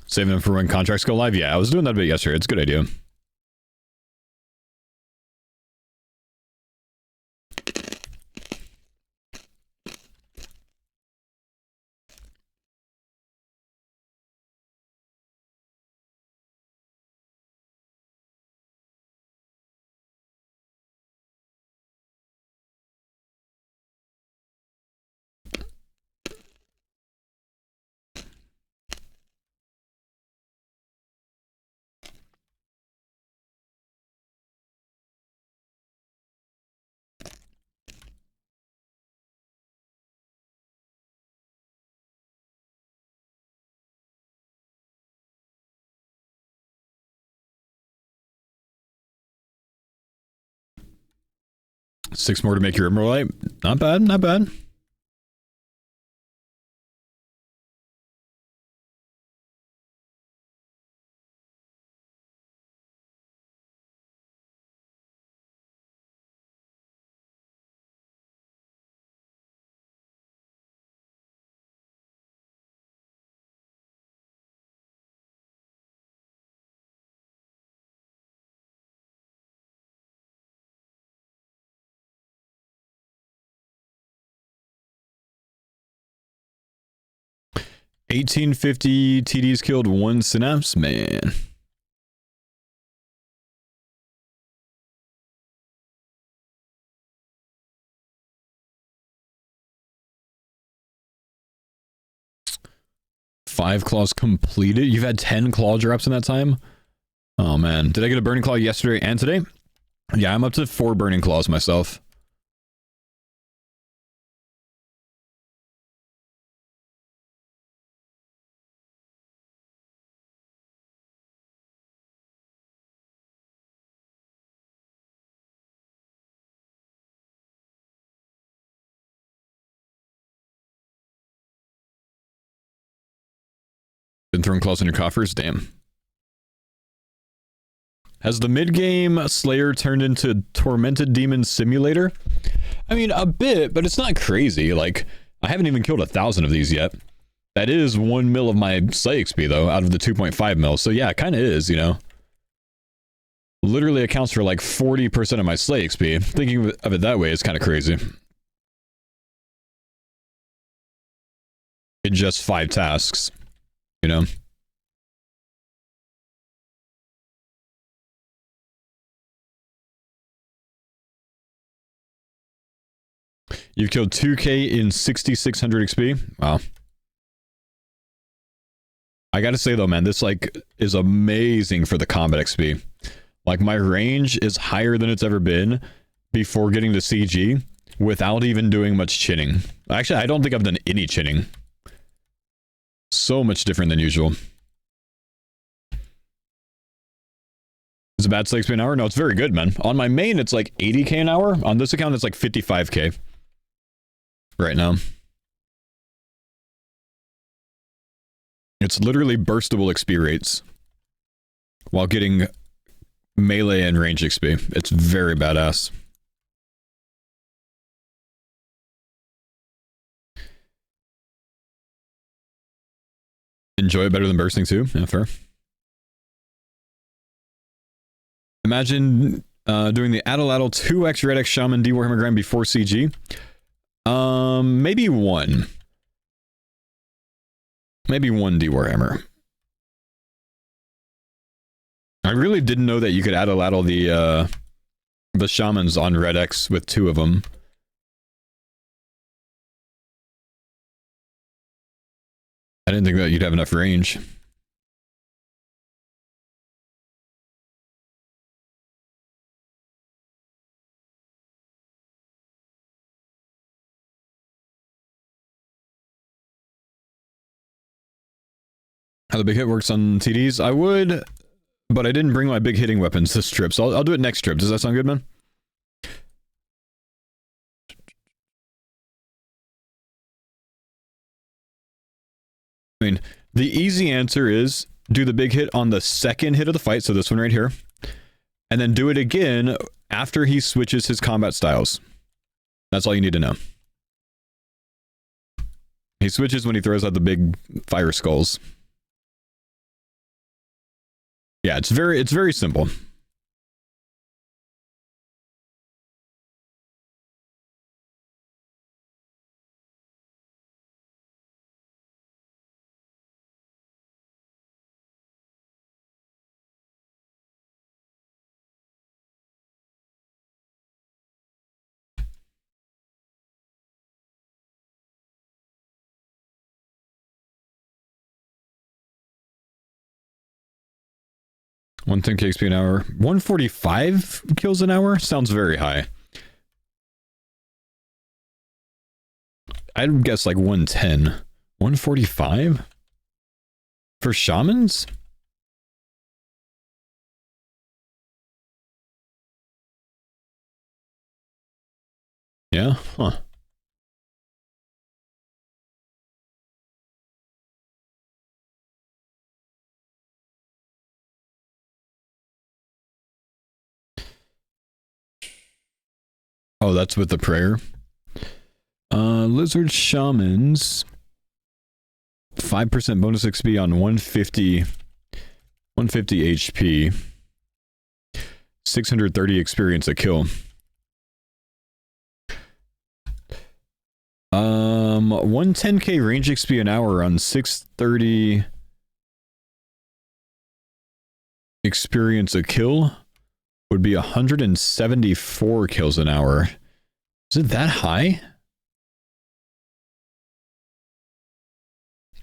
Saving them for when contracts go live? Yeah, I was doing that a bit yesterday. It's a good idea. 6 more to make your Emerald Light. Not bad, not bad. $18.50 TDs killed, 1 synapse, man. Five claws completed. You've had 10 claw drops in that time? Oh man. Did I get a burning claw yesterday and today? Yeah, I'm up to 4 burning claws myself. Been throwing claws in your coffers? Damn. Has the mid-game Slayer turned into Tormented Demon Simulator? I mean, a bit, but it's not crazy. Like, I haven't even killed 1,000 of these yet. That is 1 mil of my Slay XP, though, out of the 2.5 mil. So yeah, it kind of is, you know? Literally accounts for like 40% of my Slay XP. Thinking of it that way is kind of crazy. In just 5 tasks, you know? You've killed 2k in 6,600 XP? Wow. I gotta say though, man, this like is amazing for the combat XP. Like my range is higher than it's ever been before getting to CG without even doing much chinning. Actually, I don't think I've done any chinning. So much different than usual. Is it bad Slay XP an hour? No, it's very good, man. On my main, it's like 80k an hour. On this account, it's like 55k. Right now. It's literally burstable XP rates while getting melee and range XP. It's very badass. Enjoy it better than bursting too? Yeah, fair. Imagine doing the Addle 2x Red X Shaman D Warhammer grind before CG. Maybe 1. Maybe 1 D Warhammer. I really didn't know that you could Addle the shamans on Red X with 2 of them. I didn't think that you'd have enough range. How the big hit works on TDs? I would, but I didn't bring my big hitting weapons this trip, so I'll do it next trip. Does that sound good, man? I mean, the easy answer is do the big hit on the second hit of the fight, so this one right here, and then do it again after he switches his combat styles. That's all you need to know. He switches when he throws out the big fire skulls. Yeah, it's very simple. One 10k XP an hour. 145 kills an hour? Sounds very high. I'd guess like 110. 145? For shamans? Yeah? Huh. Oh, that's with the prayer. Lizard Shamans. 5% bonus XP on 150 HP. 630 experience a kill. 110k range XP an hour on 630 experience a kill would be 174 kills an hour. Is it that high?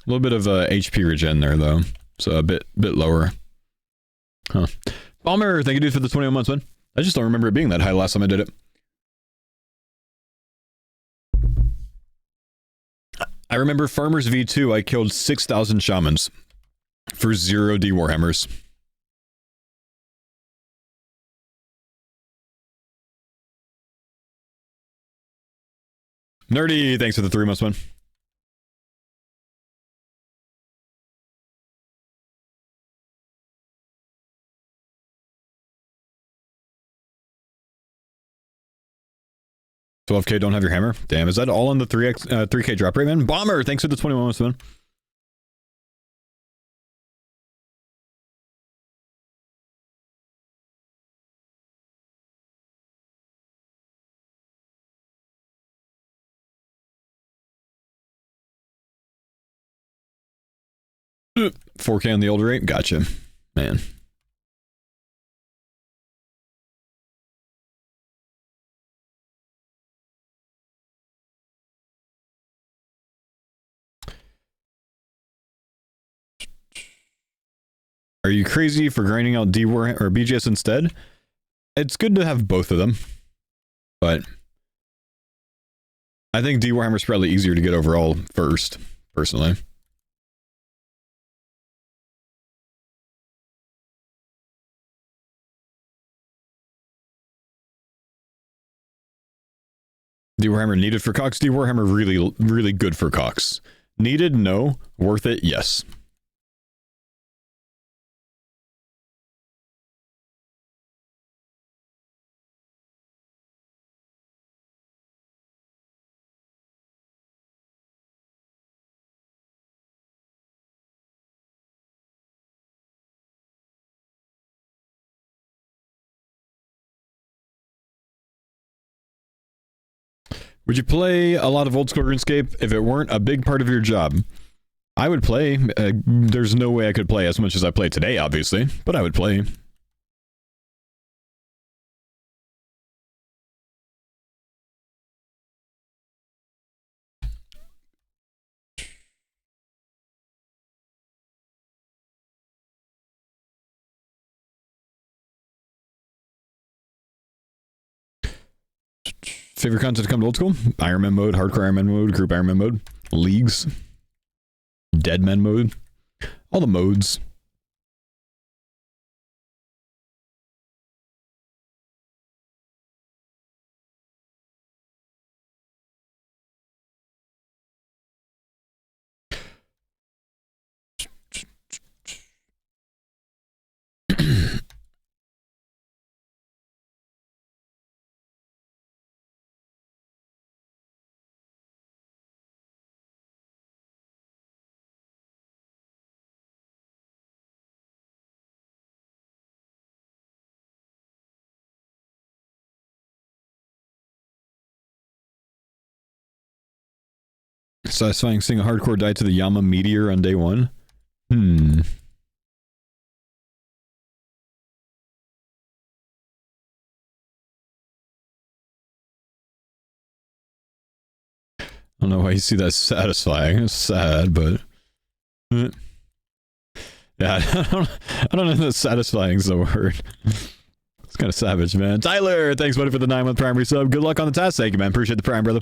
A little bit of HP regen there though, so a bit lower. Huh. Bomber, thank you dude for the 21 months, man. I just don't remember it being that high last time I did it. I remember Farmers V2, I killed 6,000 shamans for 0 D Warhammers. Nerdy, thanks for the 3 months, man. $12K, don't have your hammer? Damn, is that all on the 3K drop rate, man? Bomber, thanks for the 21 months, man. $4K on the old rate? Gotcha. Man. Are you crazy for grinding out D War or BGS instead? It's good to have both of them, but I think D Warhammer's probably easier to get overall first, personally. D Warhammer needed for Cox. D Warhammer really good for Cox. Needed? No. Worth it? Yes. Would you play a lot of old school RuneScape if it weren't a big part of your job? I would play. There's no way I could play as much as I play today, obviously, but I would play. Favorite content to come to old school? Ironman mode, hardcore Ironman mode, group Ironman mode, leagues, deadman mode, all the modes. Satisfying seeing a hardcore die to the Yama meteor on day 1. I don't know why you see that satisfying. It's sad, but yeah, I don't know if satisfying is the word. It's kind of savage, man. Tyler, thanks buddy for the 9-month primary sub. Good luck on the task. Thank you, man. Appreciate the prime, brother.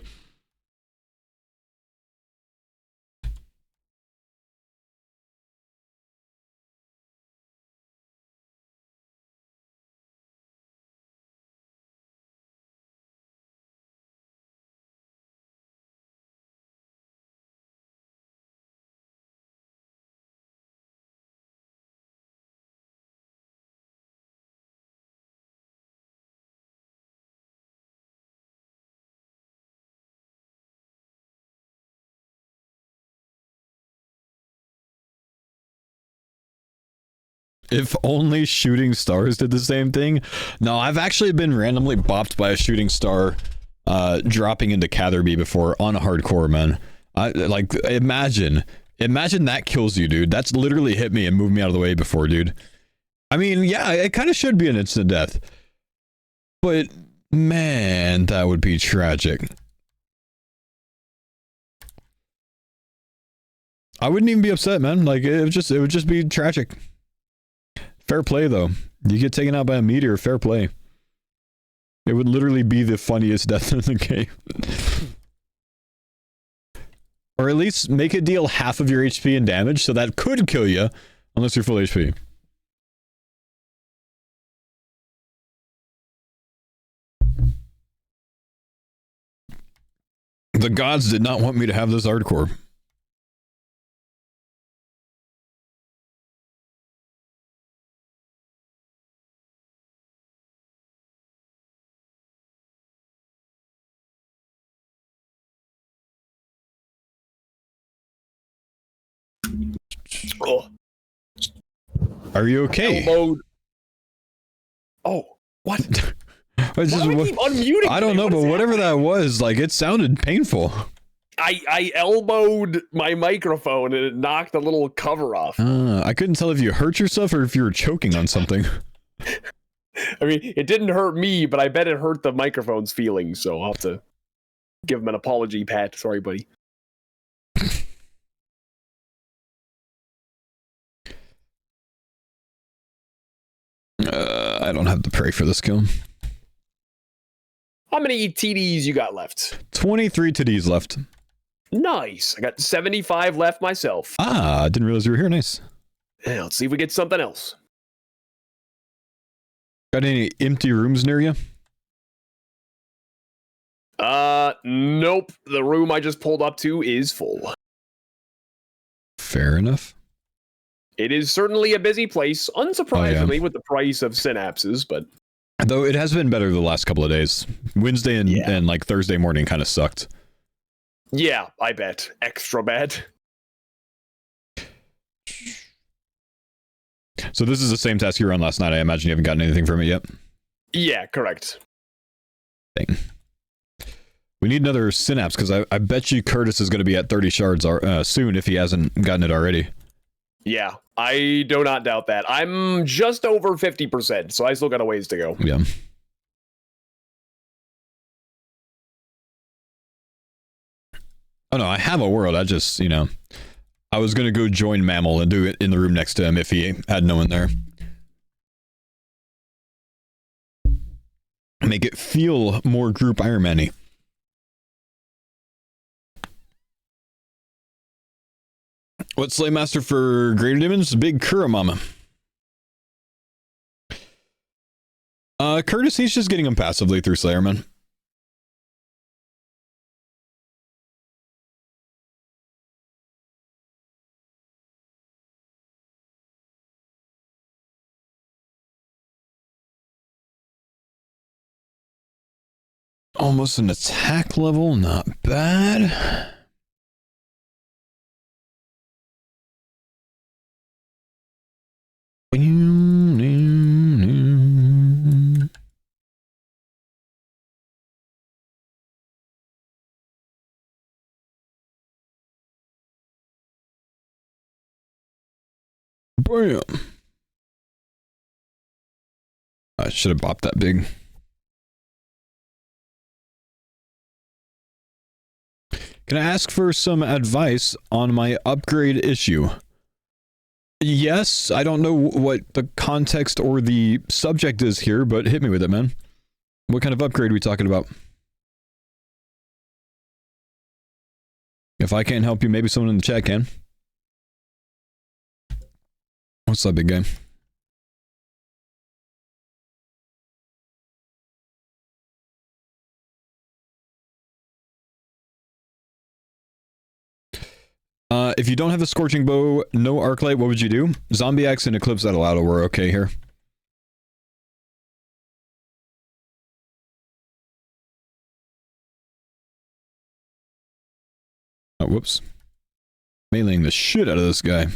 If only shooting stars did the same thing. No, I've actually been randomly bopped by a shooting star dropping into Catherby before on a hardcore, man. Like, imagine that kills you, dude. That's literally hit me and moved me out of the way before, dude. I mean, yeah, it kind of should be an instant death. But, man, that would be tragic. I wouldn't even be upset, man. Like, it would just be tragic. Fair play, though. You get taken out by a meteor, fair play. It would literally be the funniest death in the game. Or at least make it deal half of your HP and damage, so that could kill you, unless you're full HP. The gods did not want me to have this hardcore. Oh. Are you okay? Elbowed. Oh, what? Why do I keep unmuting? I don't know, but whatever that was, like, it sounded painful. I elbowed my microphone and it knocked the little cover off. I couldn't tell if you hurt yourself or if you were choking on something. I mean, it didn't hurt me, but I bet it hurt the microphone's feelings, so I'll have to give him an apology, Pat. Sorry, buddy. I don't have the pray for this kill. How many TDs you got left? 23 TDs left. Nice. I got 75 left myself. Ah, I didn't realize you were here. Nice. Yeah, let's see if we get something else. Got any empty rooms near you? Nope. The room I just pulled up to is full. Fair enough. It is certainly a busy place, unsurprisingly, with the price of synapses, but... Though it has been better the last couple of days. Wednesday and like Thursday morning kind of sucked. Yeah, I bet. Extra bad. So this is the same task you were on last night. I imagine you haven't gotten anything from it yet? Yeah, correct. Dang. We need another synapse, because I bet you Curtis is going to be at 30 shards soon if he hasn't gotten it already. Yeah, I do not doubt that. I'm just over 50%, so I still got a ways to go. Yeah. Oh no, I have a world. I just, I was going to go join Mammal and do it in the room next to him if he had no one there. Make it feel more group Iron Man-y. What's Slaymaster for Greater Demons? Big Kuramama. Curtis, he's just getting them passively through Slayerman. Almost an attack level, not bad. Bam. I should have bopped that big. Can I ask for some advice on my upgrade issue? Yes, I don't know what the context or the subject is here, but hit me with it, man. What kind of upgrade are we talking about? If I can't help you, maybe someone in the chat can. What's up, big guy? If you don't have the Scorching Bow, no Arclight, what would you do? Zombie Axe and Eclipse that allowed, we're okay here. Oh, whoops. Meleeing the shit out of this guy.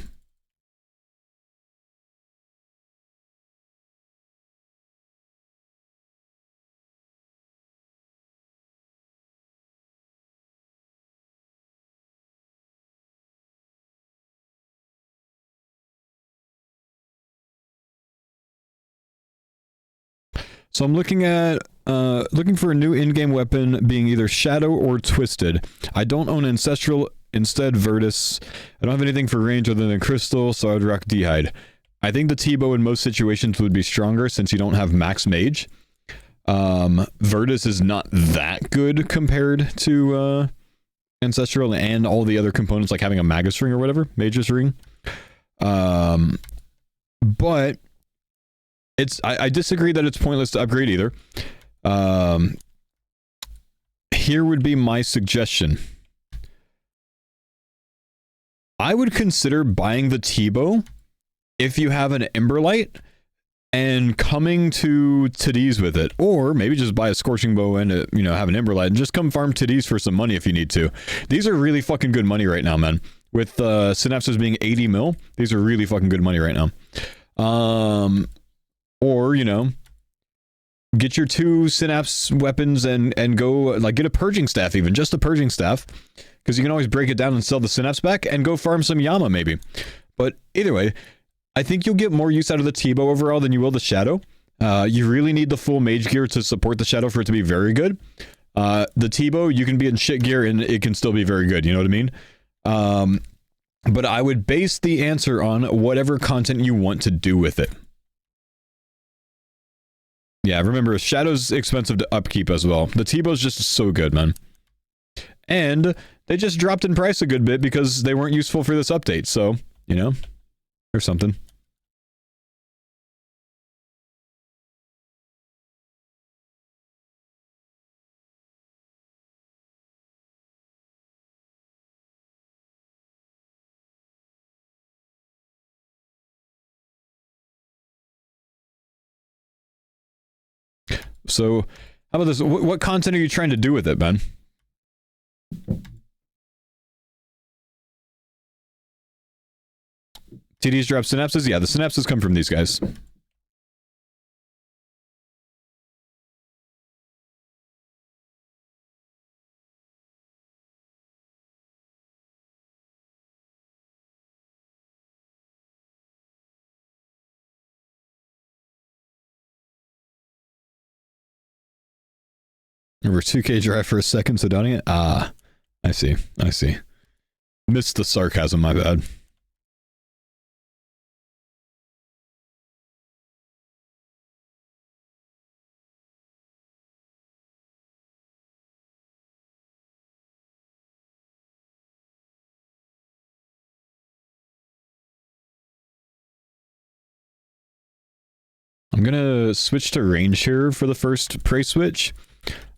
So I'm looking at looking for a new in-game weapon being either Shadow or Twisted. I don't own Ancestral, instead VODs. I don't have anything for range other than Crystal, so I would rock D'hide. I think the T-bow in most situations would be stronger since you don't have max mage. VODs is not that good compared to Ancestral and all the other components, like having a Magus ring or whatever, Magus ring. But I disagree that it's pointless to upgrade either. Here would be my suggestion. I would consider buying the T-bow if you have an Emberlight and coming to Tiddies with it, or maybe just buy a Scorching Bow and have an Emberlight and just come farm Tiddies for some money if you need to. These are really fucking good money right now, man. With synapses being 80 mil, these are really fucking good money right now. Or get your 2 synapse weapons and go like get a purging staff, even just a purging staff, because you can always break it down and sell the synapse back and go farm some Yama maybe. But either way, I think you'll get more use out of the T-bow overall than you will the Shadow. You really need the full mage gear to support the Shadow for it to be very good. The T-bow, you can be in shit gear and it can still be very good, you know what I mean? But I would base the answer on whatever content you want to do with it. Yeah, remember, Shadow's expensive to upkeep as well. The T-bow's just so good, man. And they just dropped in price a good bit because they weren't useful for this update, so, or something. So, how about this? What content are you trying to do with it, Ben? TDs drop synapses? Yeah, the synapses come from these guys. Remember 2K drive for a second, so downing it? Ah, I see. Missed the sarcasm, my bad. I'm gonna switch to range here for the first prey switch.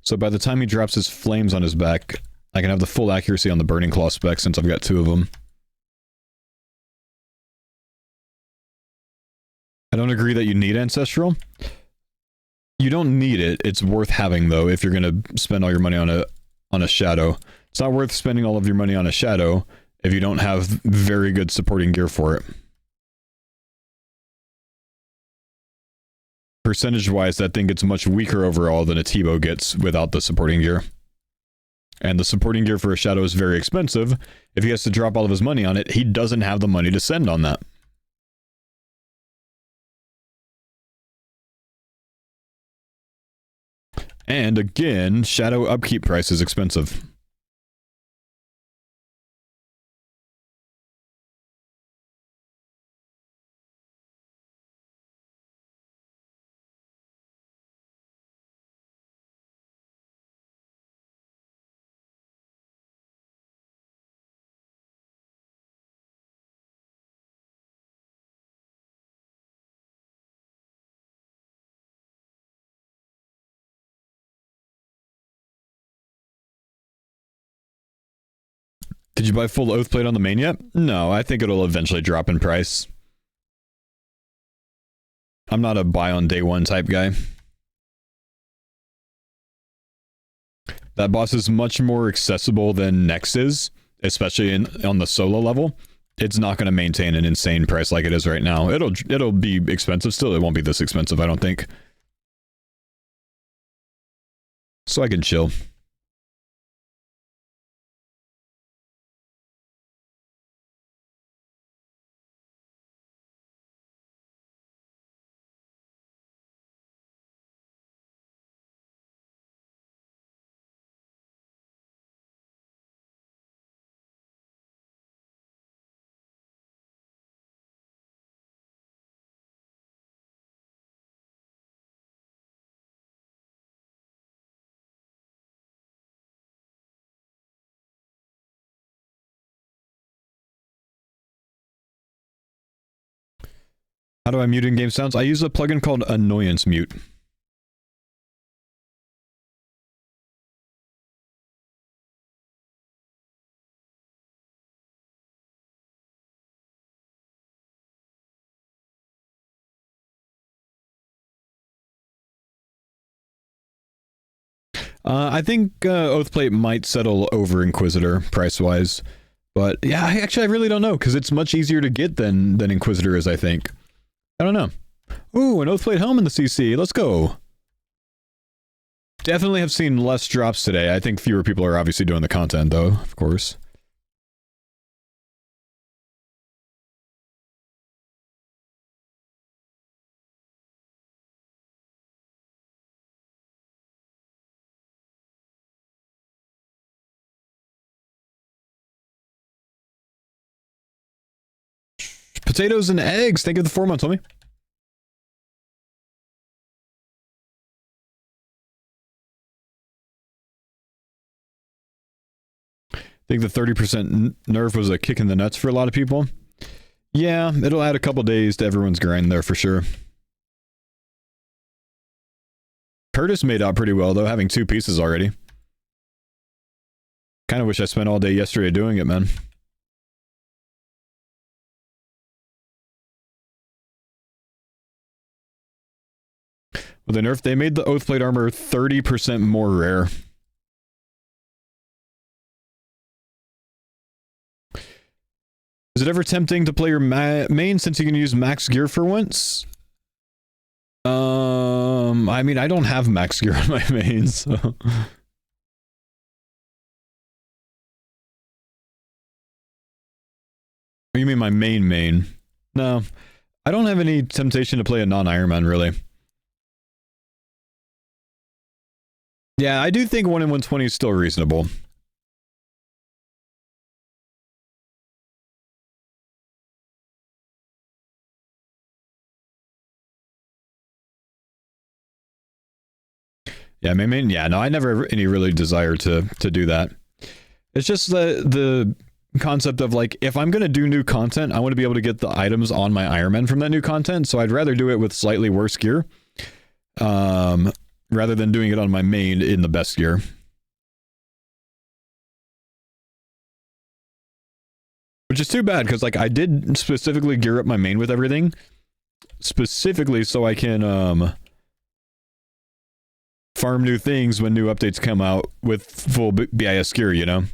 So by the time he drops his flames on his back, I can have the full accuracy on the Burning Claw spec since I've got 2 of them. I don't agree that you need Ancestral. You don't need it. It's worth having, though, if you're going to spend all your money on a Shadow. It's not worth spending all of your money on a Shadow if you don't have very good supporting gear for it. Percentage-wise, that thing gets much weaker overall than a T-bow gets without the supporting gear. And the supporting gear for a Shadow is very expensive. If he has to drop all of his money on it, he doesn't have the money to send on that. And again, Shadow upkeep price is expensive. Did you buy full Oathplate on the main yet? No, I think it'll eventually drop in price. I'm not a buy on day one type guy. That boss is much more accessible than Nex is, especially on the solo level. It's not going to maintain an insane price like it is right now. It'll be expensive still. It won't be this expensive, I don't think. So I can chill. How do I mute in-game sounds? I use a plugin called Annoyance Mute. I think Oathplate might settle over Inquisitor price-wise. But yeah, I really don't know, because it's much easier to get than Inquisitor is, I think. I don't know. Ooh, an Oathplate helm in the CC. Let's go. Definitely have seen less drops today. I think fewer people are obviously doing the content, though, of course. Potatoes and eggs. Thank you for the 4 months, homie. I think the 30% nerf was a kick in the nuts for a lot of people. Yeah, it'll add a couple days to everyone's grind there for sure. Curtis made out pretty well, though, having 2 pieces already. Kind of wish I spent all day yesterday doing it, man. With the nerf, they made the Oathplate armor 30% more rare. Is it ever tempting to play your main since you can use max gear for once? I mean, I don't have max gear on my main, so... You mean my main? No. I don't have any temptation to play a non-Iron Man, really. Yeah, I do think 1 in 120 is still reasonable. Yeah, main, yeah, no, I never have any really desire to do that. It's just the concept of, like, if I'm going to do new content, I want to be able to get the items on my Iron Man from that new content, so I'd rather do it with slightly worse gear, rather than doing it on my main in the best gear. Which is too bad, because, like, I did specifically gear up my main with everything, specifically so I can, farm new things when new updates come out with full BIS gear, you know?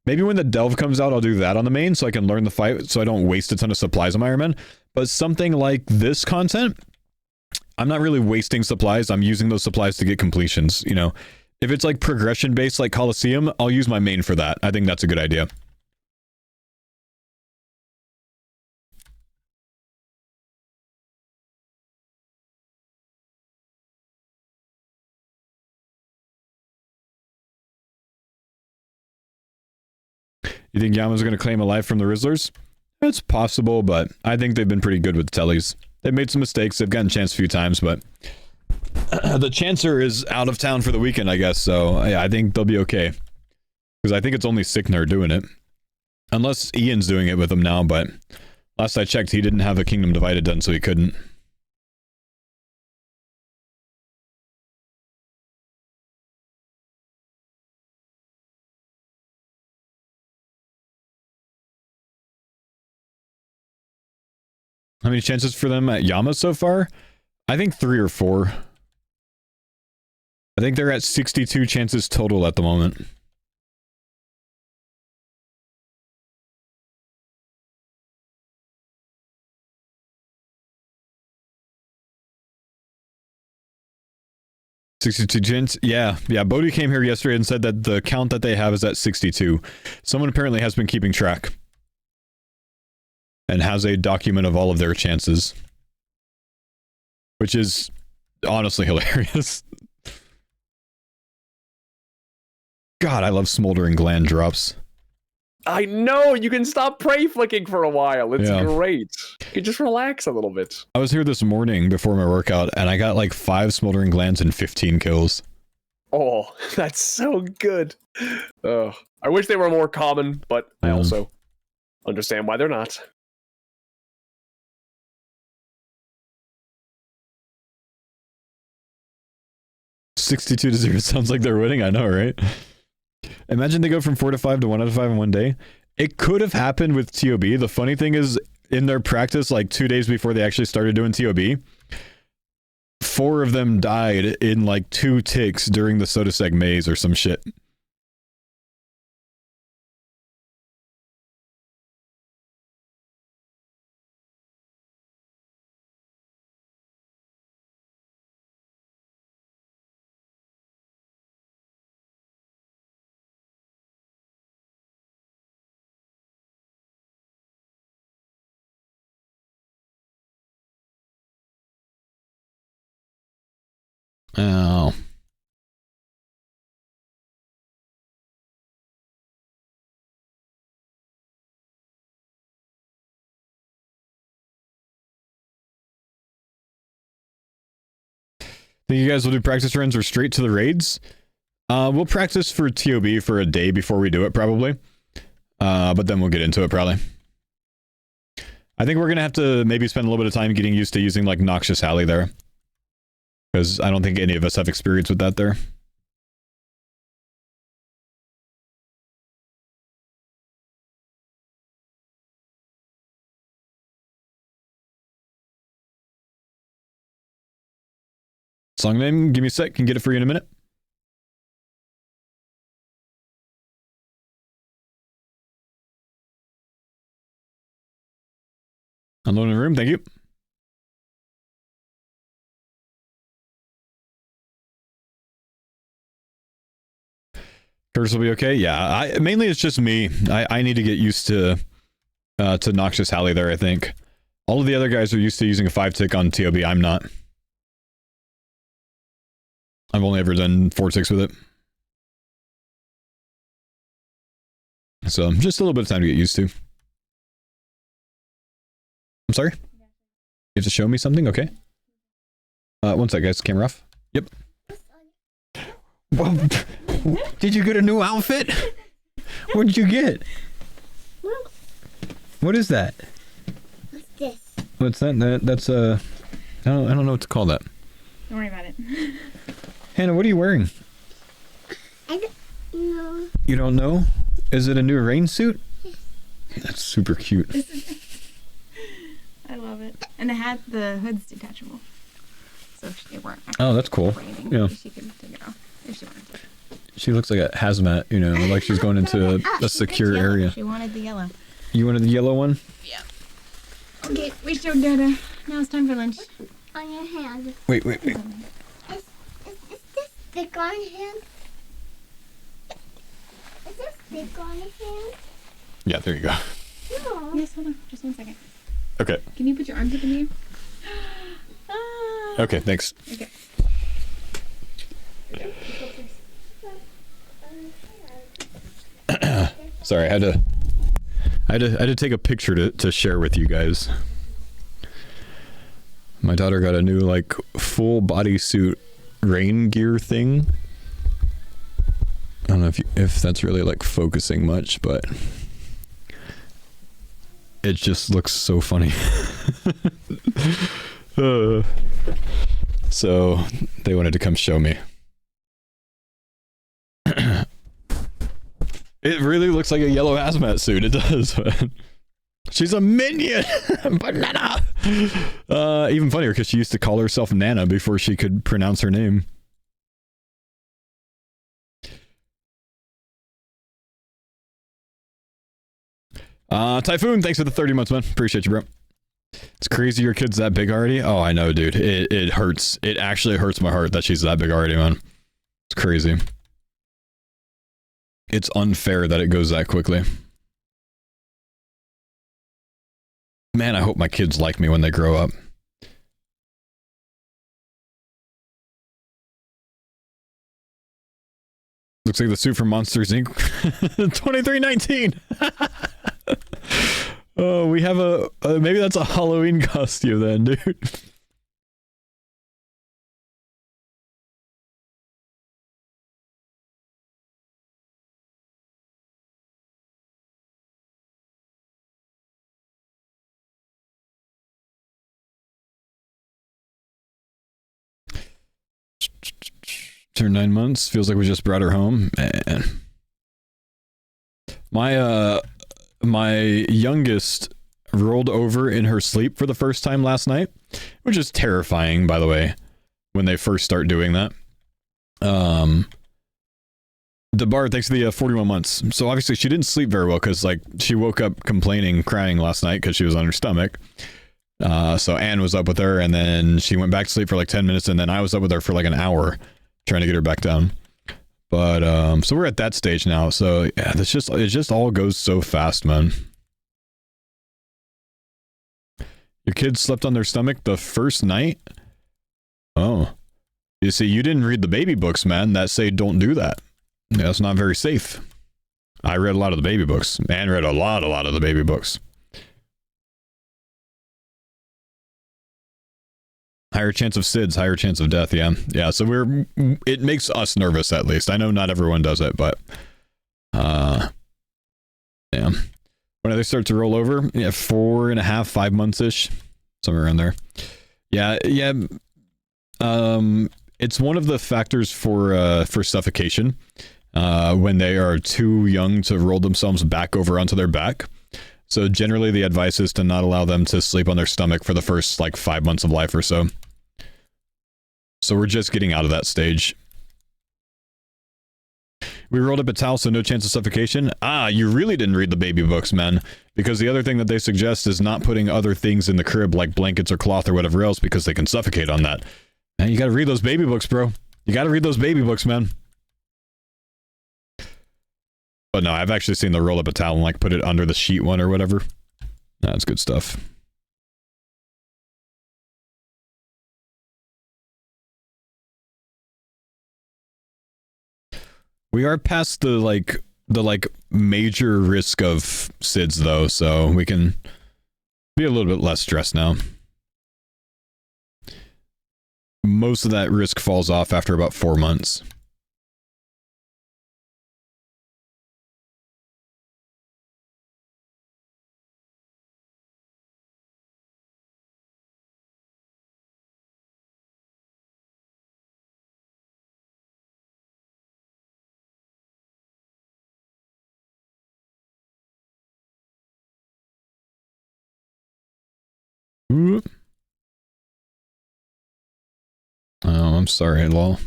Maybe when the Delve comes out, I'll do that on the main so I can learn the fight so I don't waste a ton of supplies on my Iron Man. But something like this content, I'm not really wasting supplies. I'm using those supplies to get completions, you know? If it's like progression-based like Coliseum, I'll use my main for that. I think that's a good idea. You think Yama's going to claim a life from the Rizzlers? It's possible, but I think they've been pretty good with the tellies. They've made some mistakes. They've gotten chance a few times, but the Chancer is out of town for the weekend, I guess. So yeah, I think they'll be okay. Because I think it's only Sickner doing it. Unless Ian's doing it with him now, but last I checked, he didn't have a Kingdom Divided done, so he couldn't. How many chances for them at Yama so far? I think 3 or 4. I think they're at 62 chances total at the moment. Yeah. Bodhi came here yesterday and said that the count that they have is at 62. Someone apparently has been keeping track. And has a document of all of their chances. Which is honestly hilarious. God, I love Smoldering Gland drops. I know! You can stop prey flicking for a while. It's Yeah. great. You can just relax a little bit. I was here this morning before my workout, and I got like 5 Smoldering Glands and 15 kills. Oh, that's so good. I wish they were more common, but I also understand why they're not. 62 to 0 sounds like they're winning. I know, right? Imagine they go from 4 to 5 to 1 out of 5 in one day. It could have happened with TOB. The funny thing is, in their practice, like 2 days before they actually started doing TOB, 4 of them died in like 2 ticks during the Sodaseg maze or some shit. Oh. Think you guys will do practice runs or straight to the raids? We'll practice for TOB for a day before we do it, probably. But then we'll get into it, probably. I think we're going to have to maybe spend a little bit of time getting used to using, like, Noxious Alley there. Because I don't think any of us have experience with that there. Song name, give me a sec, can get it for you in a minute. Unloading the room, thank you. Curse will be okay. Yeah, mainly it's just me. I need to get used to Noxious Alley there, I think. All of the other guys are used to using a 5-tick on TOB. I'm not. I've only ever done 4-ticks with it. So, just a little bit of time to get used to. I'm sorry? You have to show me something? Okay. One sec, guys. Camera off. Yep. Well, did you get a new outfit? What did you get? What is that? What's this? What's that? That's I don't know what to call that. Don't worry about it. Hannah, what are you wearing? I don't know. You don't know? Is it a new rain suit? That's super cute. I love it. And the hood's detachable. So if they weren't Oh, that's cool. raining, Yeah. she could take it off if she wanted to. She looks like a hazmat, you know, like she's going into a secure Yellow. area. She wanted the yellow. You wanted the yellow one? Yeah. Okay, we showed Dada. Now it's time for lunch. On your hand. Wait. Is this stick on your hand? Is this stick on your hand? Yeah, there you go. No. Yes, hold on. Just 1 second. Okay. Can you put your arms up in the air? Ah. Okay, thanks. Okay. Sorry, I had to take a picture to share with you guys. My daughter got a new like full bodysuit rain gear thing. I don't know if that's really like focusing much, but it just looks so funny. So they wanted to come show me. It really looks like a yellow hazmat suit. It does. She's a minion. Banana. Even funnier because she used to call herself Nana before she could pronounce her name. Typhoon, thanks for the 30 months, man. Appreciate you, bro. It's crazy your kid's that big already. Oh, I know, dude. It hurts. It actually hurts my heart that she's that big already, man. It's crazy. It's unfair that it goes that quickly. Man, I hope my kids like me when they grow up. Looks like the suit from Monsters Inc. 2319. Oh, we have a maybe that's a Halloween costume then, dude. Turned 9 months. Feels like we just brought her home. Man. My youngest rolled over in her sleep for the first time last night, which is terrifying, by the way, when they first start doing that. DeBar, thanks for the 41 months. So obviously she didn't sleep very well because like she woke up complaining, crying last night because she was on her stomach. So Anne was up with her, and then she went back to sleep for like 10 minutes, and then I was up with her for like an hour trying to get her back down. But so we're at that stage now. So yeah, it just all goes so fast, man. Your kids slept on their stomach the first night? Oh. You see, you didn't read the baby books, man, that say don't do that. Yeah, that's not very safe. I read a lot of the baby books. Anne read a lot of the baby books. Higher chance of SIDS, higher chance of death, yeah. Yeah, so it makes us nervous at least. I know not everyone does it, but yeah. When they start to roll over, yeah, 4.5, 5 months-ish, somewhere around there. Yeah. It's one of the factors for suffocation when they are too young to roll themselves back over onto their back. So generally the advice is to not allow them to sleep on their stomach for the first like 5 months of life or so. So we're just getting out of that stage. We rolled up a towel, so no chance of suffocation. Ah, you really didn't read the baby books, man. Because the other thing that they suggest is not putting other things in the crib like blankets or cloth or whatever else because they can suffocate on that. Man, you gotta read those baby books, bro. You gotta read those baby books, man. But no, I've actually seen the roll up a towel and like put it under the sheet one or whatever. That's good stuff. We are past the major risk of SIDS though, so we can be a little bit less stressed now. Most of that risk falls off after about 4 months. Ooh. Oh, I'm sorry, lol.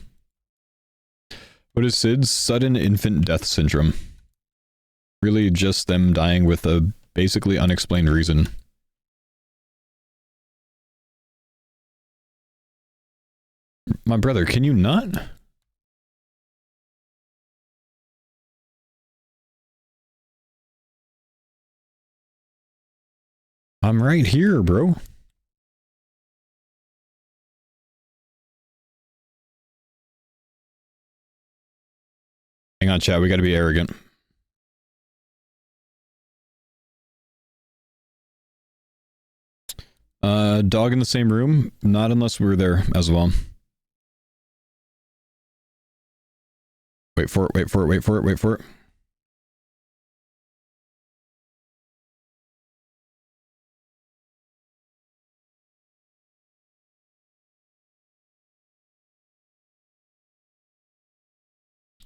What is SIDS? Sudden infant death syndrome. Really just them dying with a basically unexplained reason. My brother, can you not? I'm right here, bro. Hang on, chat. We gotta be arrogant. Dog in the same room? Not unless we're there as well. Wait for it, wait for it, wait for it, wait for it.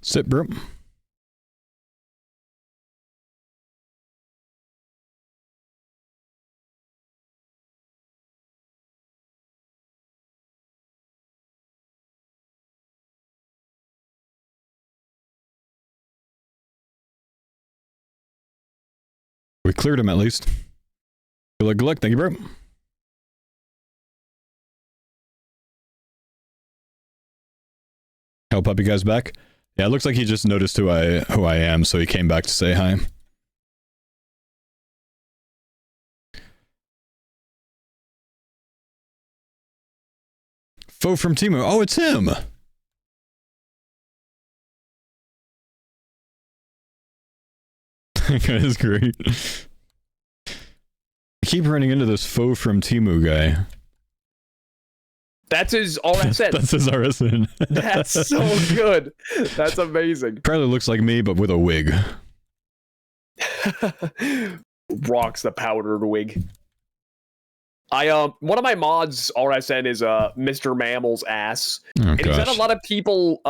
Sit, bro. We cleared him at least. Good luck, thank you, bro. Help puppy guys back. Yeah, it looks like he just noticed who I am, so he came back to say hi. Faux from Timu. Oh, it's him. That guy is great. I keep running into this Faux from Timu guy. That's his RSN. That's his RSN. That's so good. That's amazing. Probably looks like me, but with a wig. Rocks the powdered wig. One of my mods, RSN, is Mr. Mammal's ass. Oh, and he's had a gosh. lot of people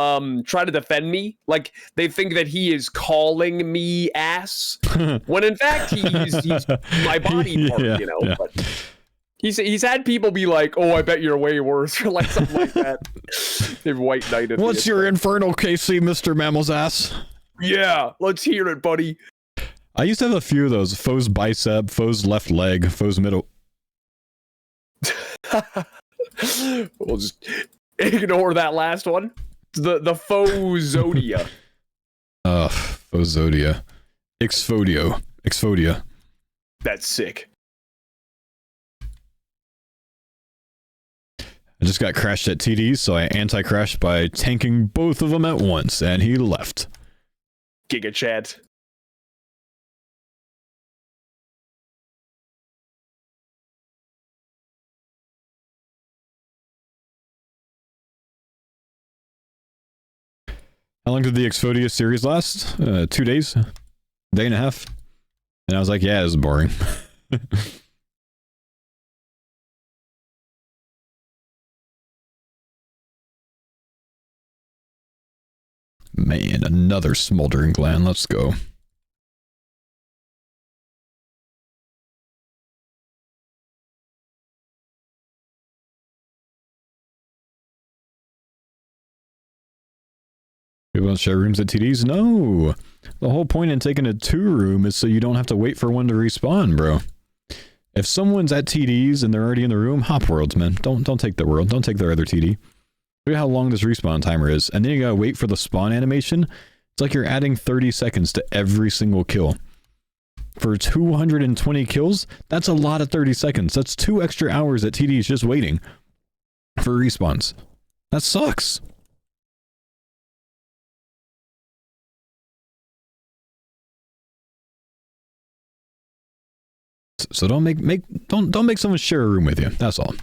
try to defend me. Like, they think that he is calling me ass. When in fact, he's my body part, Yeah, you know? yeah. But he's had people be like, oh, I bet you're way worse, or like something like that. They've white knighted me. What's your infernal KC, Mr. Mammal's ass? Yeah, let's hear it, buddy. I used to have a few of those. Faux bicep, Faux left leg, Faux middle. We'll just ignore that last one. The Faux Zodia. Faux Zodia. Exfodia. That's sick. I just got crashed at TDs, so I anti-crashed by tanking both of them at once, and he left. Giga chat. How long did the Exfodia series last? 2 days? Day and a half? And I was like, yeah, it was boring. Man, another smoldering gland. Let's go. People don't share rooms at TDs? No! The whole point in taking a 2-room is so you don't have to wait for one to respawn, bro. If someone's at TDs and they're already in the room, hop worlds, man. Don't take the world. Don't take their other TD. Look at how long this respawn timer is. And then you gotta wait for the spawn animation. It's like you're adding 30 seconds to every single kill. For 220 kills, that's a lot of 30 seconds. That's 2 extra hours at TDs just waiting for respawns. That sucks. So don't make someone share a room with you. That's all.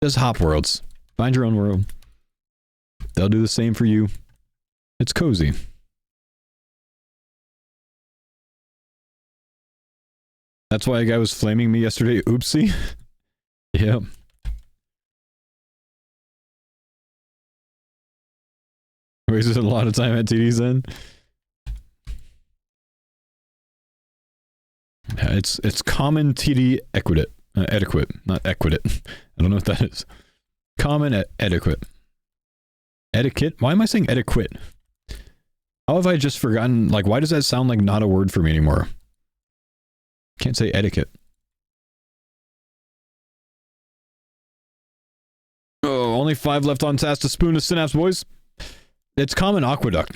Just hop worlds. Find your own world. They'll do the same for you. It's cozy. That's why a guy was flaming me yesterday. Oopsie. Yep. Wasted a lot of time at TDs then. Yeah, it's common TD etiquette, not equidate. I don't know what that is. Common etiquette. Etiquette? Why am I saying etiquette? How have I just forgotten? Like, why does that sound like not a word for me anymore? Can't say etiquette. Oh, only 5 left on task to spoon to Synapse, boys. It's common aqueduct.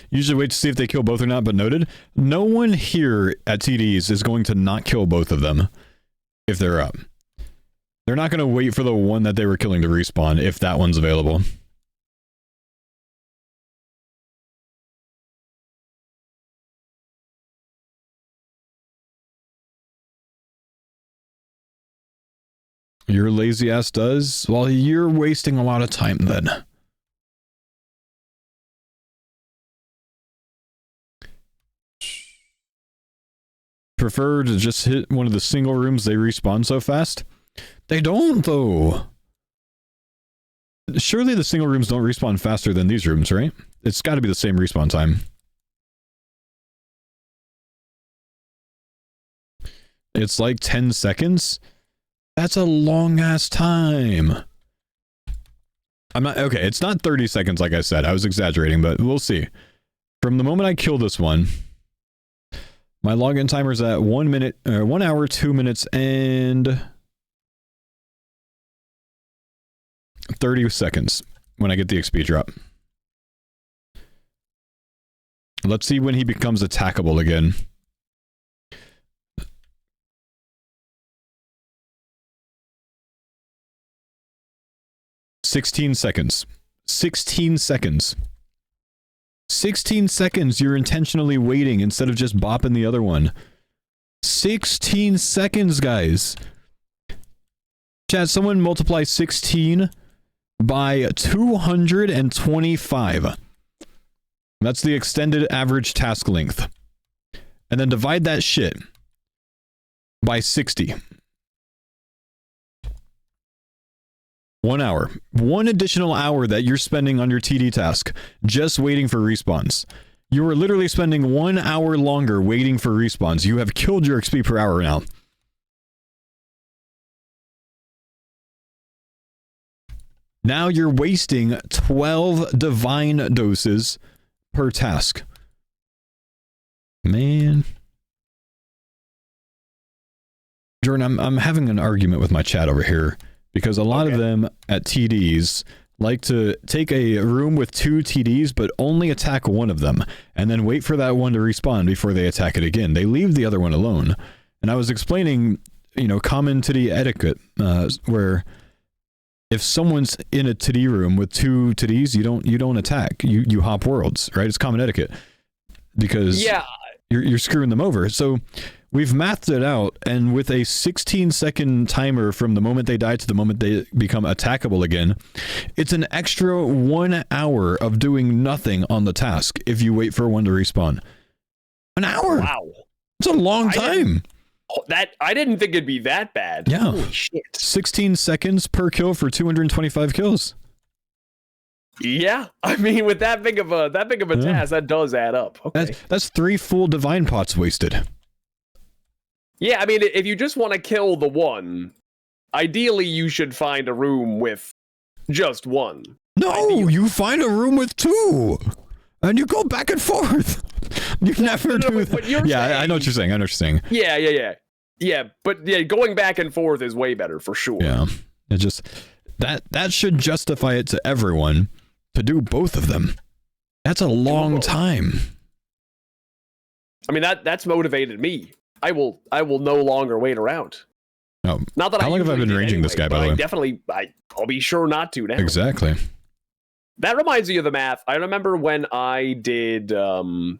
Usually wait to see if they kill both or not, but noted. No one here at TDs is going to not kill both of them if they're up. They're not going to wait for the one that they were killing to respawn if that one's available. Your lazy ass does? Well, you're wasting a lot of time then. Prefer to just hit one of the single rooms they respawn so fast? They don't, though. Surely the single rooms don't respawn faster than these rooms, right? It's got to be the same respawn time. It's like 10 seconds? That's a long-ass time. I'm not... Okay, it's not 30 seconds like I said. I was exaggerating, but we'll see. From the moment I kill this one... My login timer is at 1 hour, 2 minutes, and 30 seconds when I get the XP drop. Let's see when he becomes attackable again. $16 seconds. 16 seconds. 16 seconds you're intentionally waiting instead of just bopping the other one. 16 seconds, guys. Chat, someone multiply 16 by 225. That's the extended average task length. And then divide that shit by 60. 1 hour. 1 additional hour that you're spending on your TD task just waiting for respawns. You are literally spending 1 hour longer waiting for respawns. You have killed your XP per hour now. Now you're wasting 12 divine doses per task. Man. Jordan, I'm having an argument with my chat over here because a lot of them at TDs like to take a room with 2 TDs but only attack one of them and then wait for that one to respawn before they attack it again. They leave the other one alone. And I was explaining, you know, common TD etiquette where if someone's in a TD room with 2 TDs, you don't attack. You hop worlds, right? It's common etiquette because you're screwing them over. So we've mathed it out, and with a 16-second timer from the moment they die to the moment they become attackable again, it's an extra 1 hour of doing nothing on the task if you wait for one to respawn. An hour. Wow, it's a long time. I didn't think it'd be that bad. Yeah. Holy shit. 16 seconds per kill for 225 kills. Yeah, I mean, with that big of a task, that does add up. Okay. That's 3 full divine pots wasted. Yeah, I mean, if you just want to kill the one, ideally you should find a room with just one. No, you find a room with 2, and you go back and forth. You never do that. Yeah, I know what you're saying. Yeah, but going back and forth is way better for sure. Yeah, it just that should justify it to everyone to do both of them. That's a long time. I mean, that's motivated me. I will no longer wait around. Oh, not that how long have I been ranging this guy, by the way? I'll be sure not to now. Exactly. That reminds me of the math. I remember when I did the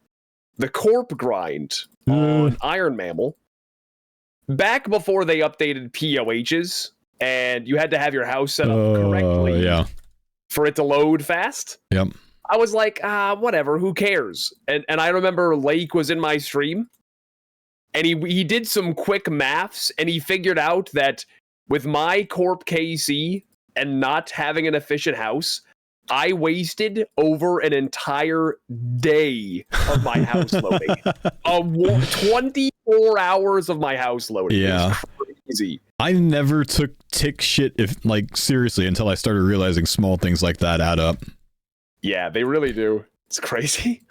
corp grind on Iron Mammal. Back before they updated POHs, and you had to have your house set up correctly for it to load fast. Yep. I was like, whatever, who cares? And I remember Lake was in my stream, and he did some quick maths, and he figured out that with my Corp KC and not having an efficient house, I wasted over an entire day of my house loading. 24 hours of my house loading. Yeah. It was crazy. I never took tick shit seriously until I started realizing small things like that add up. Yeah, they really do. It's crazy.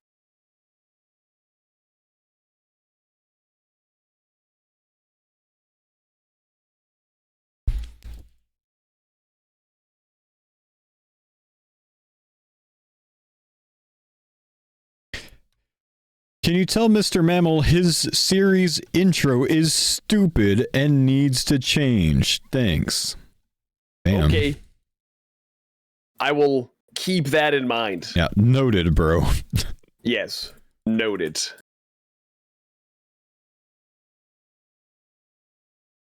Can you tell Mr. Mammal his series intro is stupid and needs to change? Thanks. Damn. Okay. I will keep that in mind. Yeah, noted, bro. Yes, noted.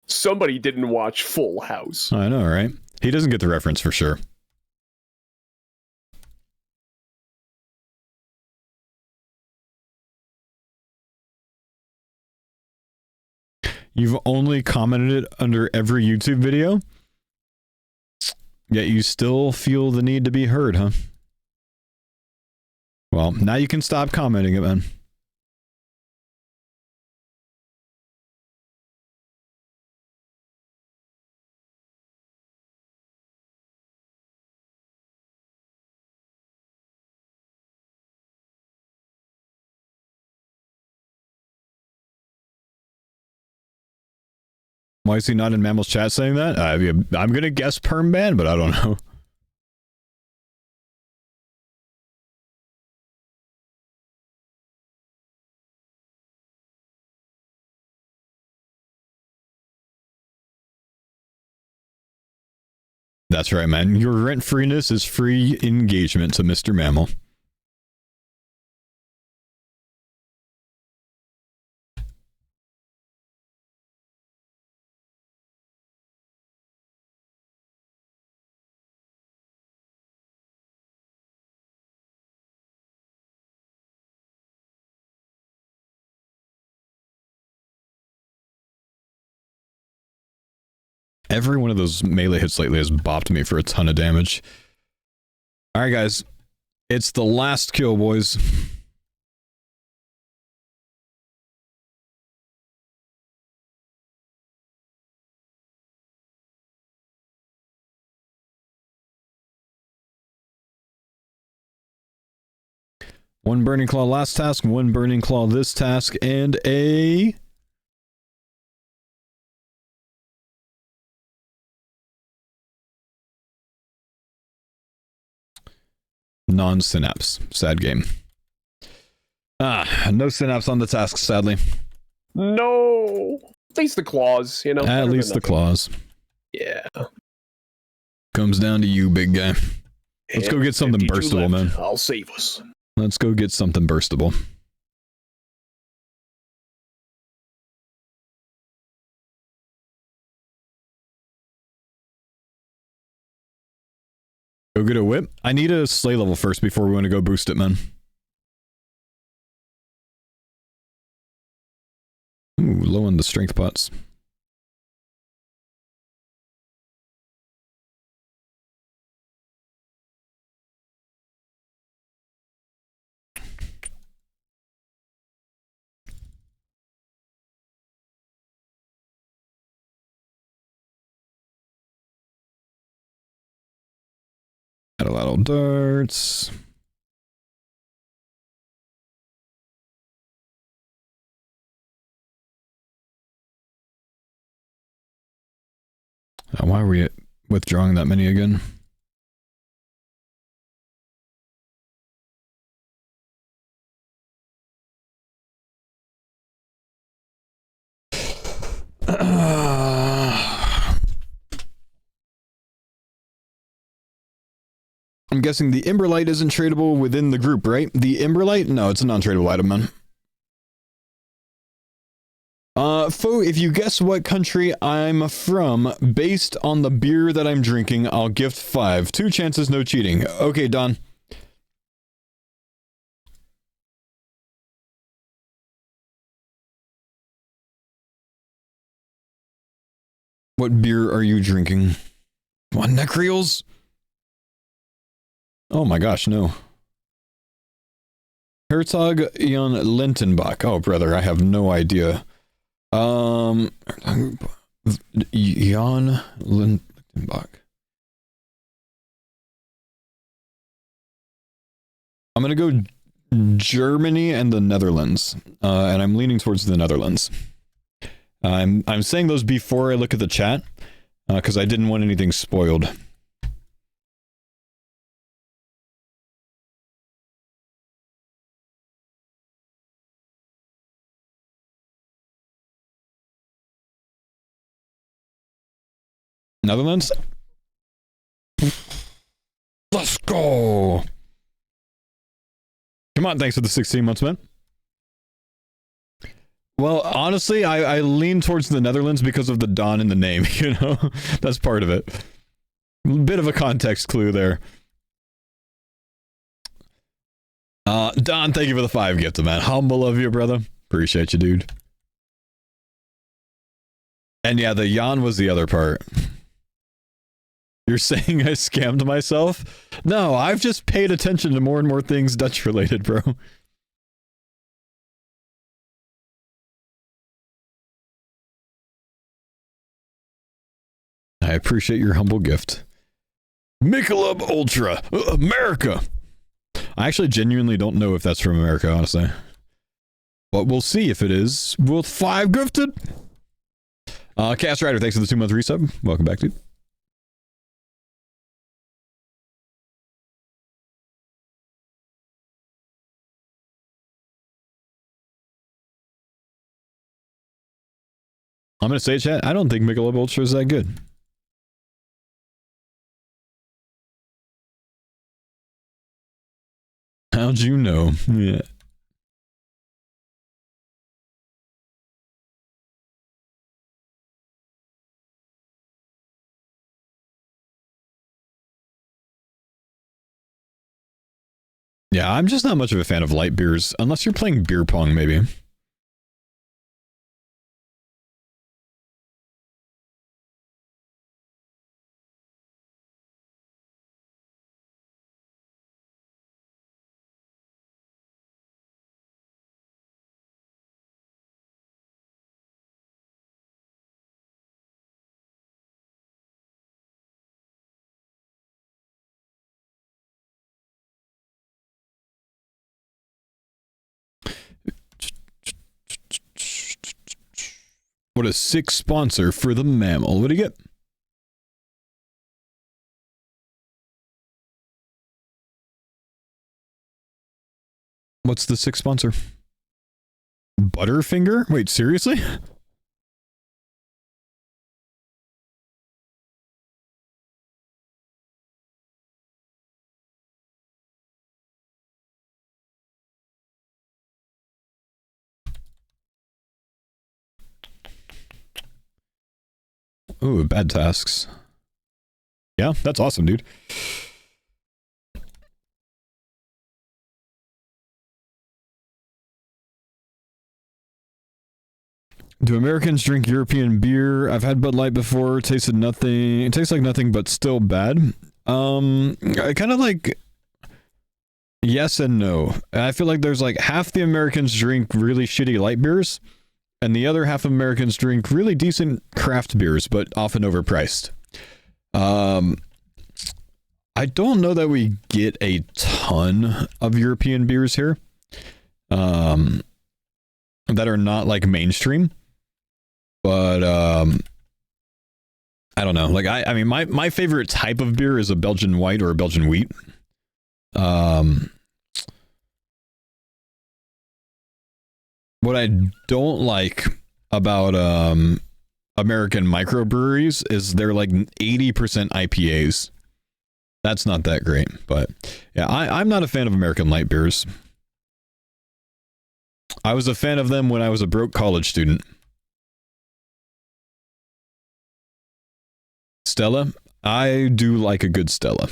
Somebody didn't watch Full House. I know, right? He doesn't get the reference for sure. You've only commented it under every YouTube video? Yet you still feel the need to be heard, huh? Well, now you can stop commenting it, man. Why is he not in Mammal's chat saying that? I'm gonna guess perm ban, but I don't know. That's right, man. Your rent-freeness is free engagement to Mr. Mammal. Every one of those melee hits lately has bopped me for a ton of damage. Alright, guys. It's the last kill, boys. One Burning Claw last task, one Burning Claw this task, and a... non-synapse. Sad game. No synapse on the task, sadly. No. At least the claws, you know. At least the claws. Yeah. Comes down to you, big guy. Let's go get something 52 burstable, left. man. I'll save us. Let's go get something burstable. Go get a whip. I need a slay level first before we want to go boost it, man. Ooh, low on the strength pots. Got a lot of darts. Why are we withdrawing that many again? I'm guessing the Emberlight isn't tradable within the group, right? The Emberlight? No, it's a non-tradable item, man. Faux, if you guess what country I'm from, based on the beer that I'm drinking, I'll gift 5. 2 chances, no cheating. Okay, Don. What beer are you drinking? What, Necreals? Oh my gosh, no. Herzog Jan Lintenbach. Oh, brother, I have no idea. Jan Lintenbach. I'm gonna go Germany and the Netherlands, and I'm leaning towards the Netherlands. I'm saying those before I look at the chat, because I didn't want anything spoiled. Netherlands? Let's go! Come on, thanks for the 16 months, man. Well, honestly, I lean towards the Netherlands because of the Don in the name, you know? That's part of it. Bit of a context clue there. Don, thank you for the 5 gifts, man. Humble of you, brother. Appreciate you, dude. And yeah, the Jan was the other part. You're saying I scammed myself? No, I've just paid attention to more and more things Dutch related, bro. I appreciate your humble gift. Michelob Ultra, America. I actually genuinely don't know if that's from America, honestly. But we'll see if it is. With 5 gifted. Cast Rider, thanks for the 2-month resub. Welcome back, dude. I'm gonna say, chat, I don't think Michelob Ultra is that good. How'd you know? Yeah. Yeah, I'm just not much of a fan of light beers, unless you're playing beer pong, maybe. What a sick sponsor for the mammal. What do you get? What's the sick sponsor? Butterfinger? Wait, seriously? Ooh, bad tasks. Yeah, that's awesome, dude. Do Americans drink European beer? I've had Bud Light before. Tasted nothing. It tastes like nothing, but still bad. I kind of like yes and no. I feel like there's like half the Americans drink really shitty light beers, and the other half of Americans drink really decent craft beers, but often overpriced. I don't know that we get a ton of European beers here, that are not like mainstream, but I don't know. Like I mean, my favorite type of beer is a Belgian white or a Belgian wheat. What I don't like about American microbreweries is they're like 80% IPAs. That's not that great, but yeah, I'm not a fan of American light beers. I was a fan of them when I was a broke college student. Stella? I do like a good Stella.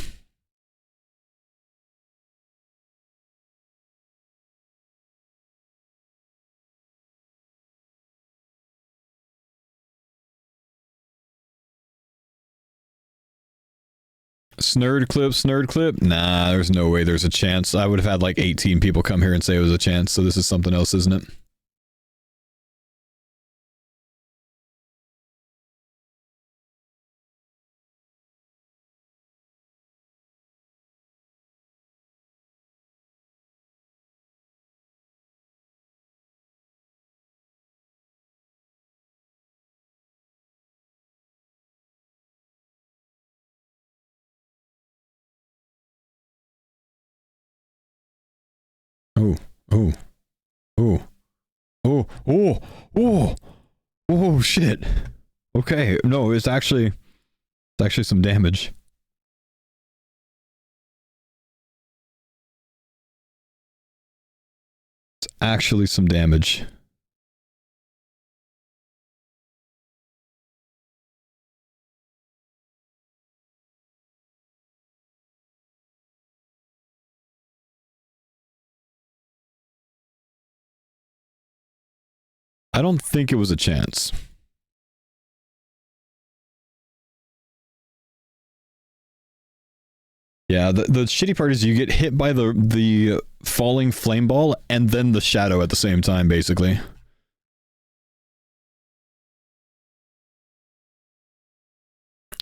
Snurd clip? Nah, there's no way there's a chance. I would have had like 18 people come here and say it was a chance, so this is something else, isn't it? Oh, oh, oh, oh, oh, oh, oh, shit. Okay, no, it's actually some damage. It's actually some damage. I don't think it was a chance. Yeah, the shitty part is you get hit by the falling flame ball and then the shadow at the same time, basically.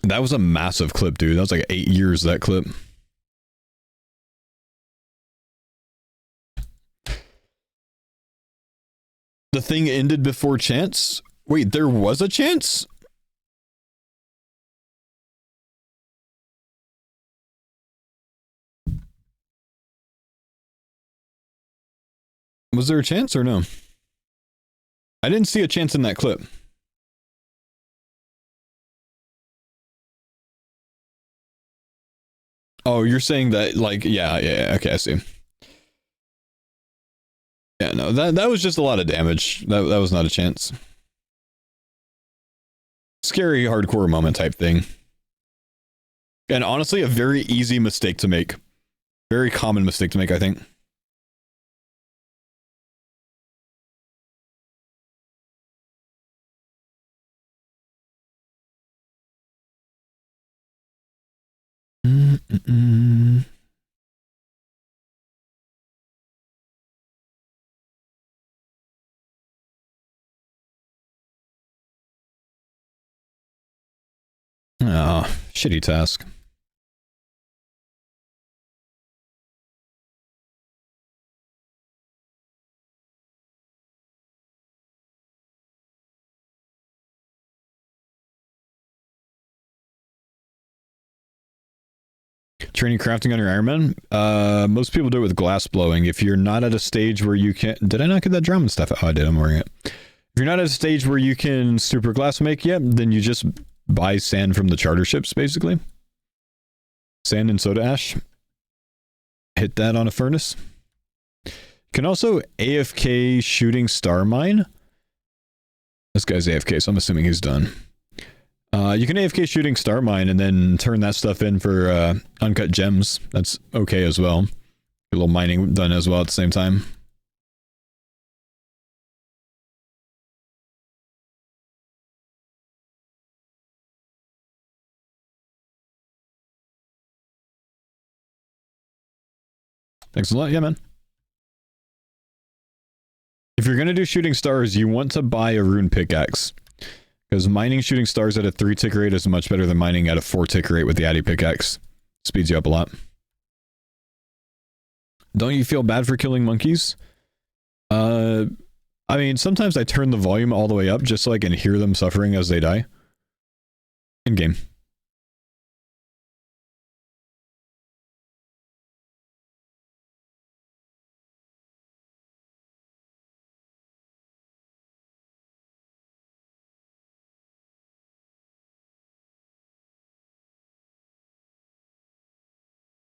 That was a massive clip, dude. That was like 8 years, that clip. The thing ended before chance? Wait, there was a chance? Was there a chance or no? I didn't see a chance in that clip. Oh, you're saying that, like, yeah, okay, I see. Yeah, no, that was just a lot of damage. That was not a chance. Scary hardcore moment type thing. And honestly, a very easy mistake to make. Very common mistake to make, I think. Ah, shitty task. Training crafting on your Iron Man. Most people do it with glass blowing. If you're not at a stage where you can... Did I not get that Drummond stuff? Oh, I did. I'm wearing it. If you're not at a stage where you can super glass make yet, then you just buy sand from the charter ships, basically. Sand and soda ash. Hit that on a furnace. You can also AFK shooting star mine. This guy's AFK, so I'm assuming he's done. You can AFK shooting star mine and then turn that stuff in for uncut gems. That's okay as well. Get a little mining done as well at the same time. Thanks a lot. Yeah, man. If you're going to do shooting stars, you want to buy a rune pickaxe. Because mining shooting stars at a 3 tick rate is much better than mining at a 4 tick rate with the Addy pickaxe. Speeds you up a lot. Don't you feel bad for killing monkeys? I mean, sometimes I turn the volume all the way up just so I can hear them suffering as they die. In game.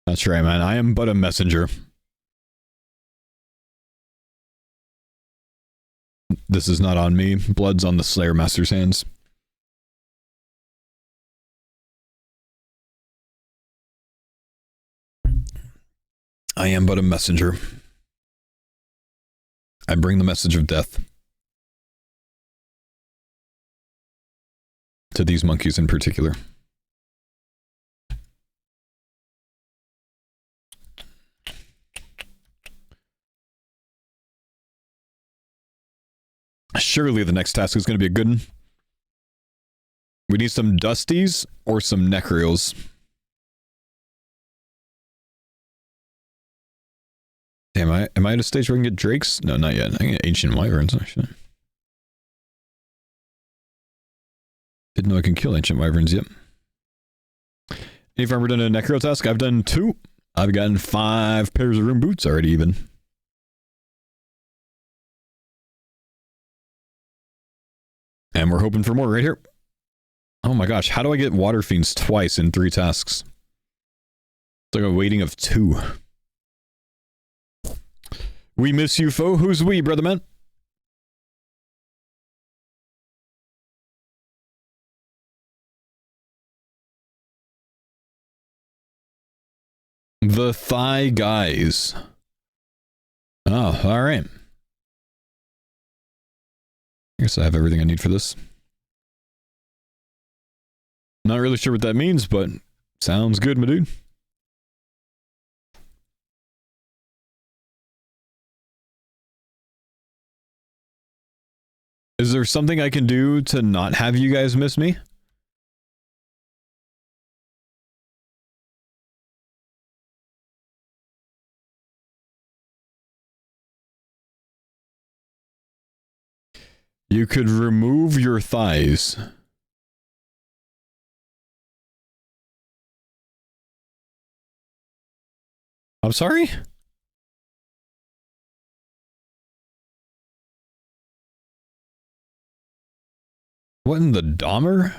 That's right, man. I am but a messenger. This is not on me. Blood's on the Slayer Master's hands. I am but a messenger. I bring the message of death. To these monkeys in particular. Surely the next task is going to be a good one. We need some Dusties or some Necreals. Am I at a stage where I can get Drakes? No, not yet. I can get Ancient Wyverns, actually. Didn't know I can kill Ancient Wyverns yet. Any farmer done a Necreal task? I've done 2. I've gotten 5 pairs of rune boots already even. And we're hoping for more right here. Oh my gosh, how do I get Water Fiends twice in 3 tasks? It's like a waiting of 2. We miss you, Faux. Who's we, brother man? The Thigh Guys. Oh, alright. I guess I have everything I need for this. Not really sure what that means, but sounds good, my dude. Is there something I can do to not have you guys miss me? You could remove your thighs. I'm sorry? What in the Dahmer?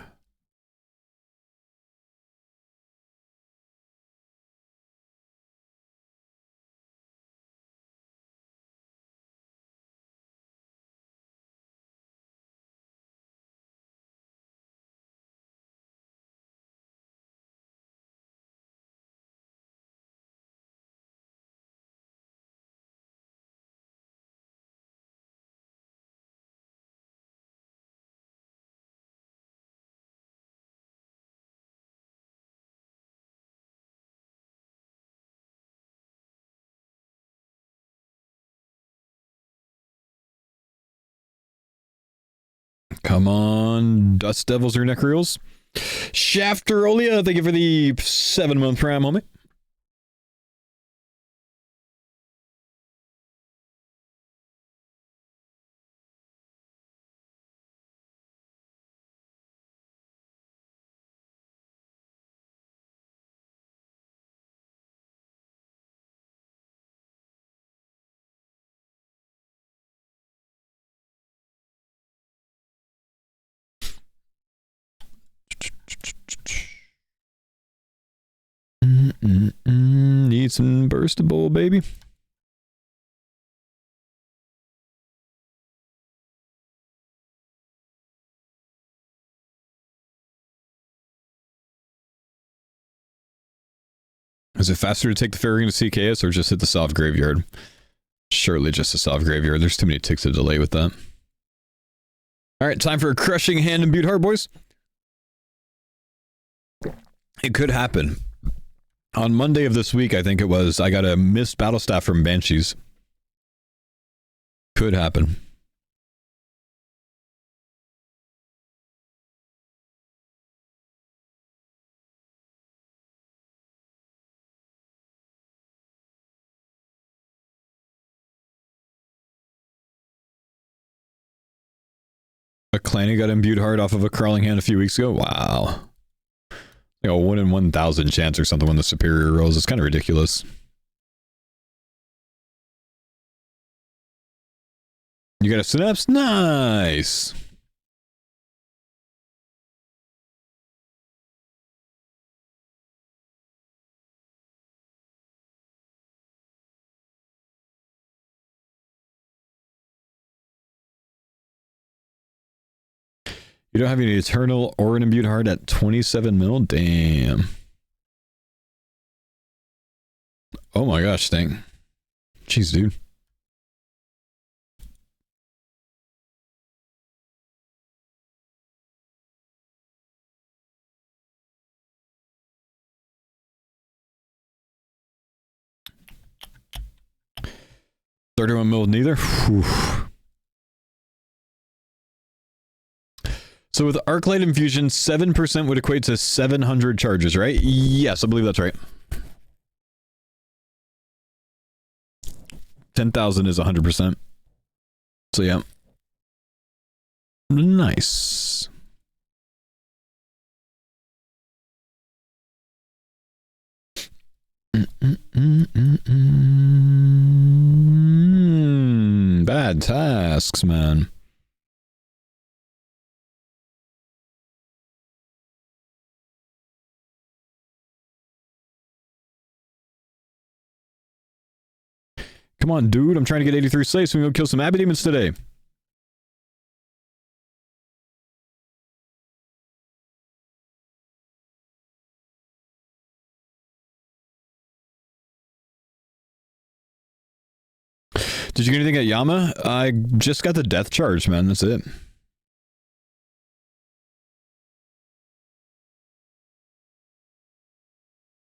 Come on, Dust Devils or Necreals. Shafterolia, thank you for the 7-month prime, homie. Need some burstable, baby. Is it faster to take the ferry into CKS or just hit the soft graveyard? Surely just a soft graveyard. There's too many ticks of delay with that. All right, time for a crushing hand and Butte Heart, boys. It could happen. On Monday of this week, I think it was, I got a missed battle staff from Banshees. Could happen. A Clanny got imbued hard off of a crawling hand a few weeks ago. Wow. Like a 1 in 1,000 chance or something when the superior rolls. It's kind of ridiculous. You got a synapse? Nice. You don't have any Eternal or an Imbued Heart at 27 mil? Damn. Oh my gosh, dang. Jeez, dude. $31 mil neither? Whew. So with Arclight Infusion, 7% would equate to 700 charges, right? Yes, I believe that's right. 10,000 is 100%. So yeah. Nice. Bad tasks, man. Come on, dude. I'm trying to get 83 slaves so we can go kill some Abbey Demons today. Did you get anything at Yama? I just got the death charge, man. That's it.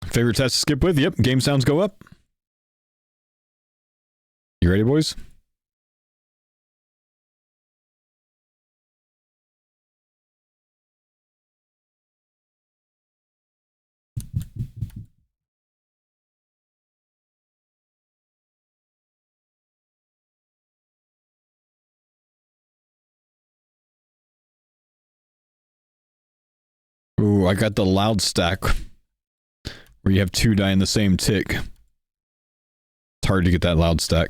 Favorite test to skip with? Yep. Game sounds go up. You ready, boys? Ooh, I got the loud stack where you have 2 die in the same tick. It's hard to get that loud stack.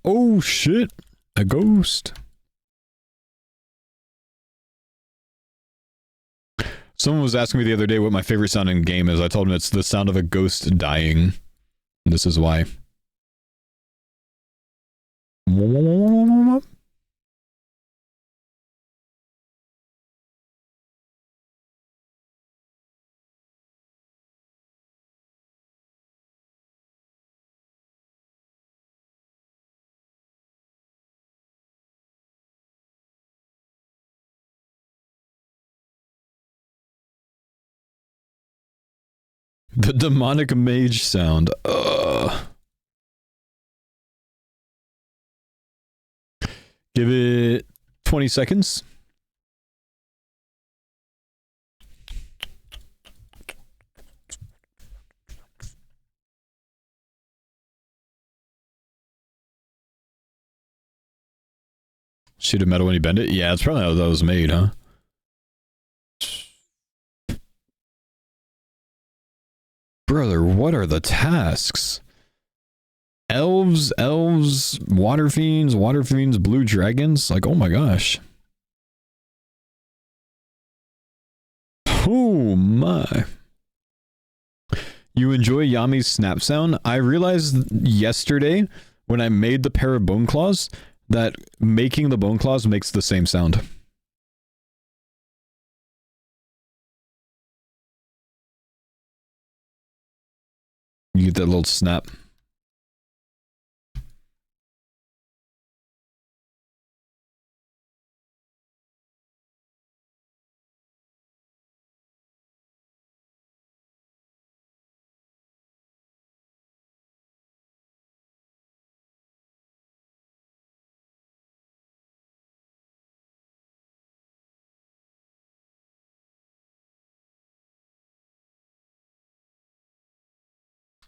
Oh shit, a ghost. Someone was asking me the other day what my favorite sound in game is. I told him it's the sound of a ghost dying. This is why. The demonic mage sound. Give it 20 seconds. Shoot a metal when you bend it? Yeah, it's probably how that was made, huh? Brother, what are the tasks? Elves, water fiends, blue dragons. Like, oh my gosh. Oh my. You enjoy Yami's snap sound? I realized yesterday when I made the pair of bone claws that making the bone claws makes the same sound. You get that little snap.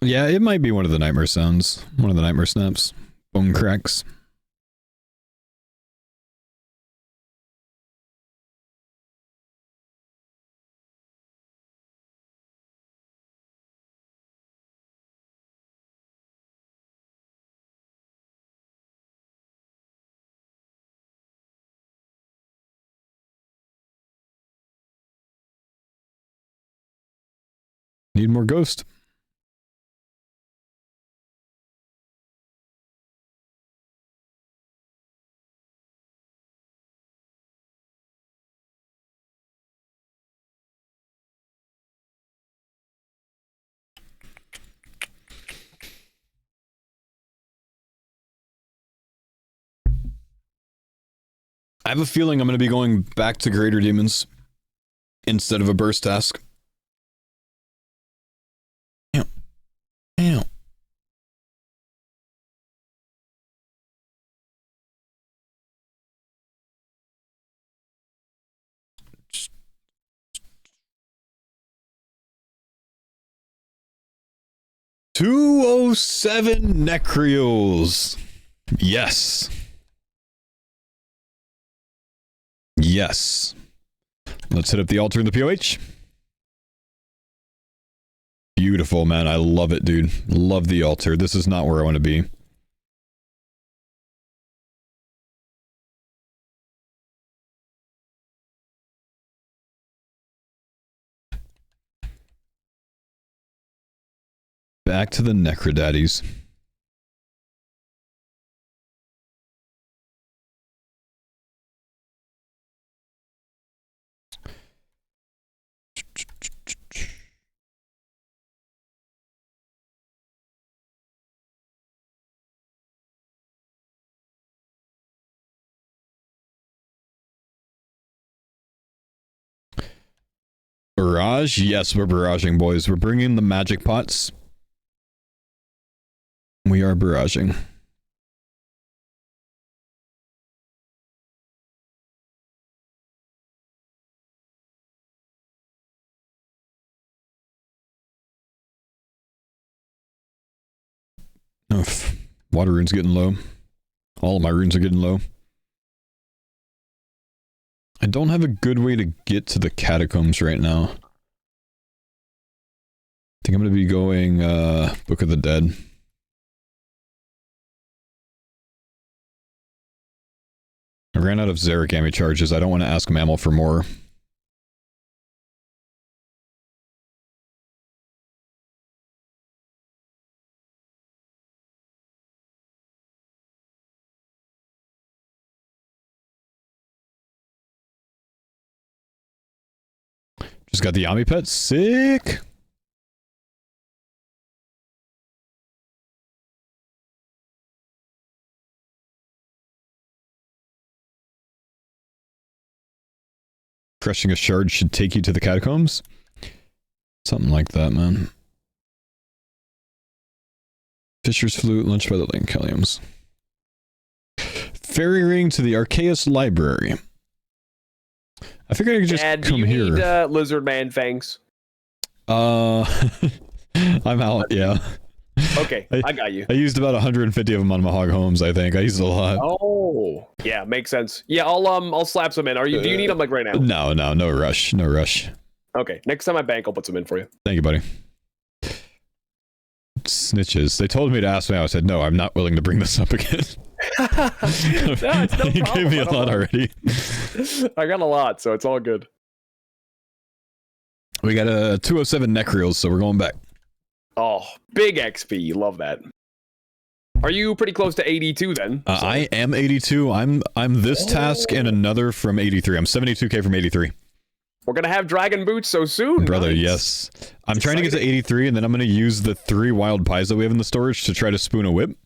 Yeah, it might be one of the nightmare sounds. One of the nightmare snaps. Bone cracks. Need more ghost. I have a feeling I'm going to be going back to Greater Demons instead of a burst task. Ow. Ow. $207 Necrials. Yes. Yes. Let's hit up the altar in the POH. Beautiful, man. I love it, dude. Love the altar. This is not where I want to be. Back to the Necrodaddies. Barrage? Yes, we're barraging, boys. We're bringing the magic pots. We are barraging. Oof. Water rune's getting low. All of my runes are getting low. I don't have a good way to get to the catacombs right now. I think I'm going to be going Book of the Dead. I ran out of Zaragami charges. I don't want to ask Mammal for more. Just got the Yami pet. Sick! Crushing a shard should take you to the catacombs? Something like that, man. Fisher's Flute, lunch by the Linkeliums. Ferry ring to the Arceus Library. I figured I could just Dad, come do you here. Need, lizard man fangs. I'm out, yeah. Okay, I got you. I used about 150 of them on Mahog Homes, I think. I used a lot. Oh, yeah, makes sense. Yeah, I'll slap some in. Do you need them like right now? No rush. No rush. Okay, next time I bank, I'll put some in for you. Thank you, buddy. Snitches. They told me to ask me. I said, no, I'm not willing to bring this up again. No, it's no problem. You gave me a lot already. I got a lot, so it's all good. We got a 207 neck reels, so we're going back. Oh, big XP. Love that. Are you pretty close to 82 then? I am 82. I'm this task and another from 83. I'm 72k from 83. We're gonna have dragon boots so soon, brother. nice. Yes, I'm trying to get to 83, and then I'm gonna use the 3 wild pies that we have in the storage to try to spoon a whip.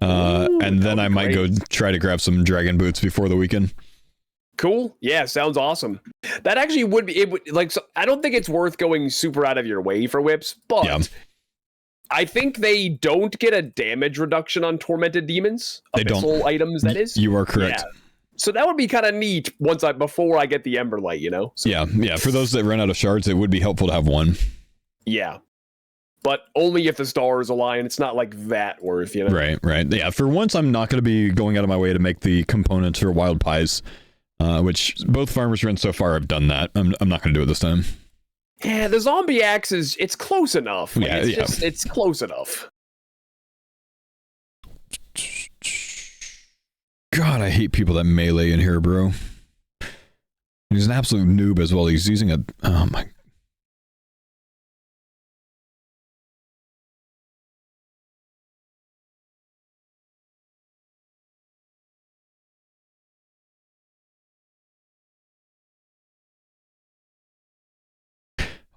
And then I might go try to grab some dragon boots before the weekend. Cool. Yeah, sounds awesome. That actually would be. It would like. So I don't think it's worth going super out of your way for whips, but Yeah. I think they don't get a damage reduction on tormented demons. They don't. Abyssal items, that is. You are correct. Yeah. So that would be kind of neat before I get the Emberlight, you know? So, Yeah. For those that run out of shards, it would be helpful to have one. Yeah. But only if the stars align. It's not like that worth, you know? Right. Yeah, for once, I'm not going to be going out of my way to make the components for wild pies, which both farmers runs so far have done that. I'm not going to do it this time. Yeah, the zombie axe it's close enough. Like, Yeah. It's close enough. God, I hate people that melee in here, bro. He's an absolute noob as well. He's using a... Oh, my...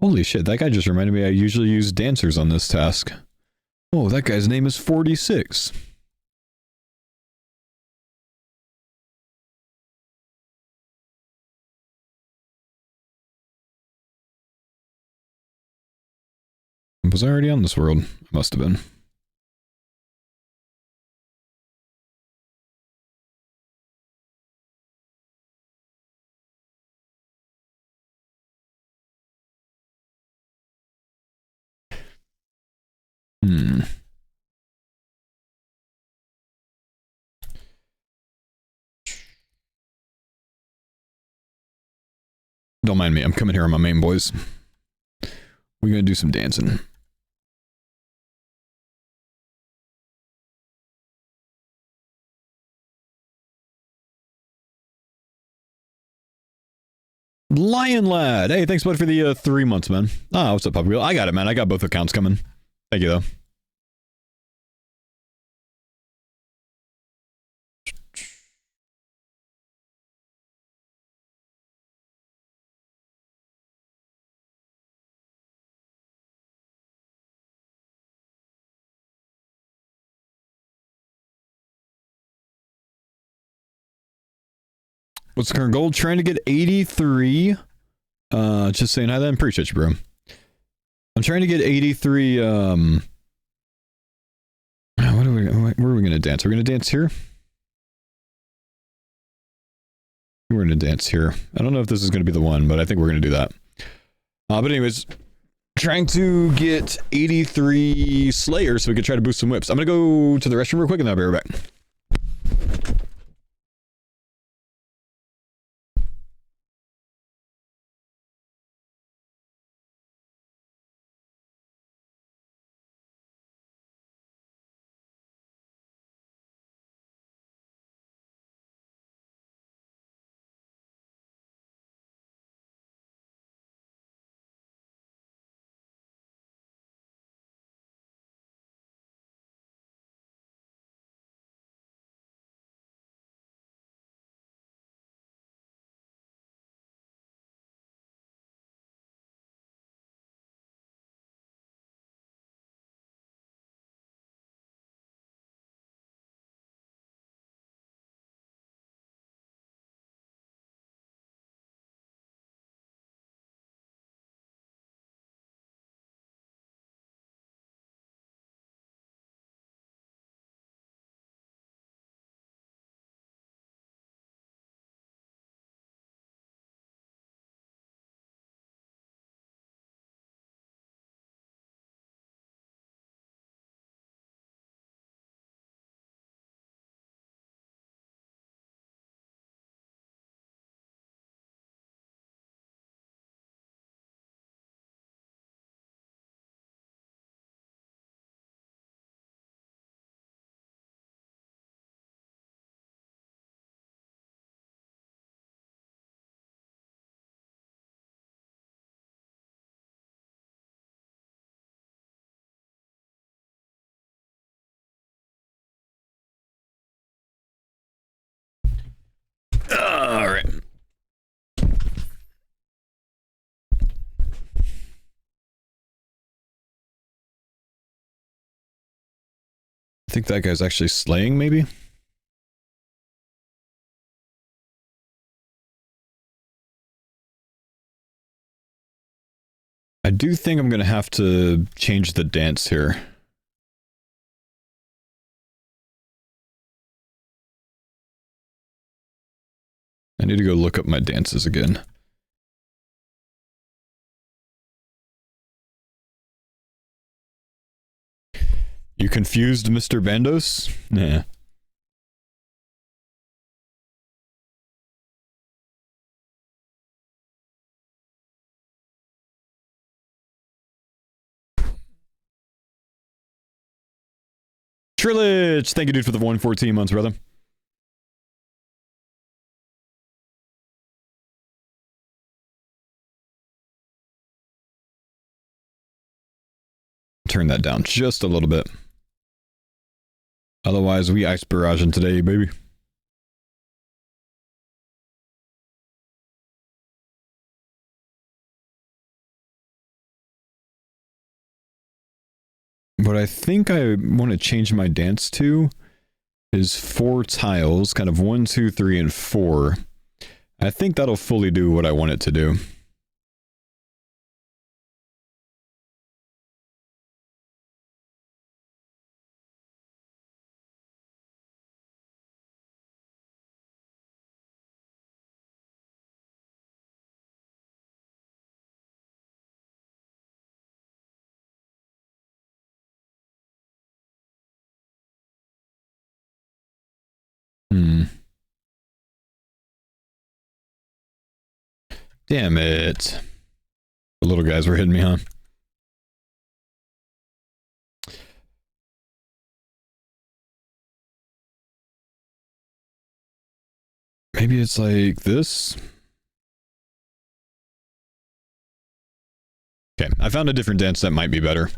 Holy shit, that guy just reminded me I usually use dancers on this task. Oh, that guy's name is 46. Was I already on this world? I must have been. Don't mind me. I'm coming here on my main, boys. We're gonna do some dancing. Lion Lad! Hey, thanks, bud, for the 3 months, man. Ah, what's up, Puppy Wheel? I got it, man. I got both accounts coming. Thank you, though. What's the current goal? Trying to get 83. Just saying hi then. Appreciate you, bro. I'm trying to get 83. Where are we going to dance? Are we going to dance here? We're going to dance here. I don't know if this is going to be the one, but I think we're going to do that. But anyways, trying to get 83 Slayers so we can try to boost some whips. I'm going to go to the restroom real quick and then I'll be right back. think that guy's actually slaying, maybe? I do think I'm going to have to change the dance here. I need to go look up my dances again. You confused, Mr. Bandos? Nah. Trillich! Thank you, dude, for the 114 months, brother. Turn that down just a little bit. Otherwise, we ice barraging today, baby. What I think I want to change my dance to is 4 tiles, kind of 1, 2, 3, and 4. I think that'll fully do what I want it to do. Damn it. The little guys were hitting me, huh? Maybe it's like this? Okay, I found a different dance that might be better.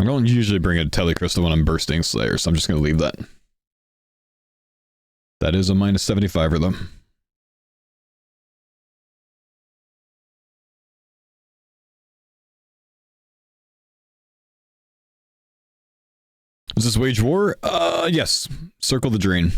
I don't usually bring a telecrystal when I'm bursting Slayer, so I'm just going to leave that. That is a minus 75 for them. Is this Wage War? Yes. Circle the Drain.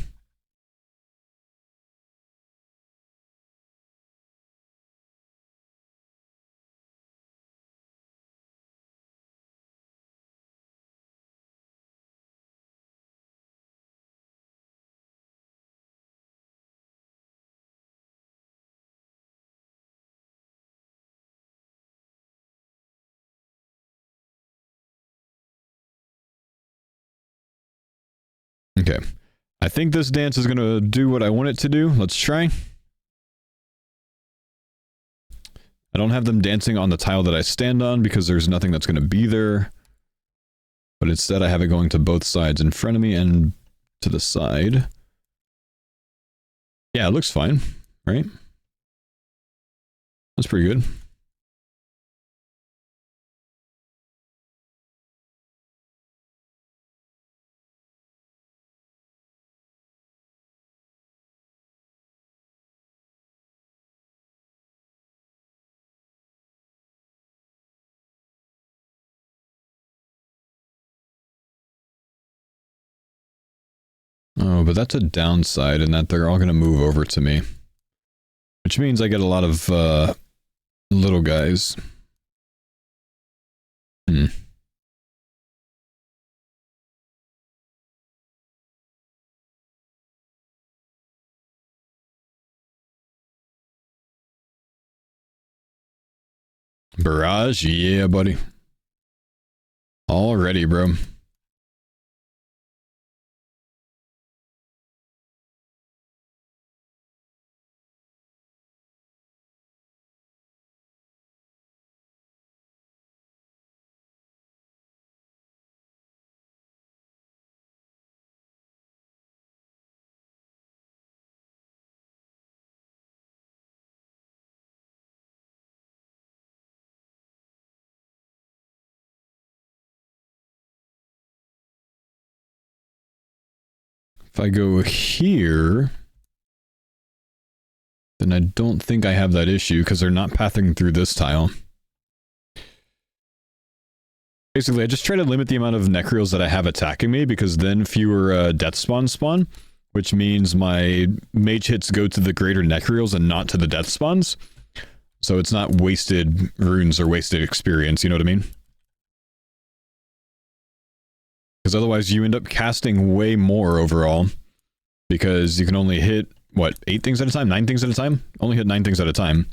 Okay. I think this dance is going to do what I want it to do. Let's try. I don't have them dancing on the tile that I stand on because there's nothing that's going to be there. But instead I have it going to both sides in front of me and to the side. Yeah, it looks fine, right? That's pretty good. Oh, but that's a downside in that they're all going to move over to me. Which means I get a lot of little guys. Barrage? Yeah, buddy. Already, bro. If I go here, then I don't think I have that issue because they're not pathing through this tile. Basically, I just try to limit the amount of necreals that I have attacking me because then fewer death spawns spawn, which means my mage hits go to the greater necreals and not to the death spawns. So it's not wasted runes or wasted experience, you know what I mean? Because otherwise you end up casting way more overall because you can only hit, what, 8 things at a time? 9 things at a time? Only hit 9 things at a time.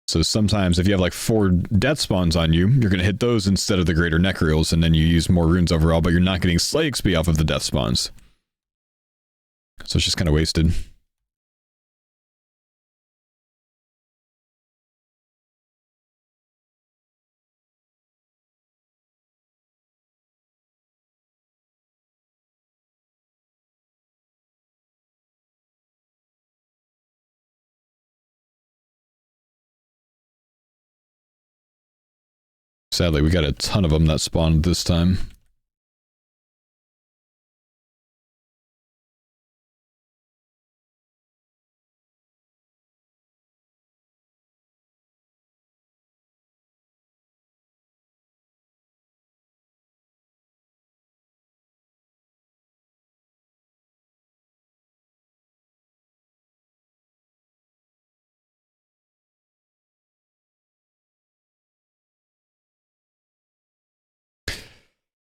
So sometimes if you have like 4 death spawns on you, you're going to hit those instead of the greater necreals, and then you use more runes overall, but you're not getting slay XP off of the death spawns. So it's just kind of wasted. Sadly, we got a ton of them that spawned this time.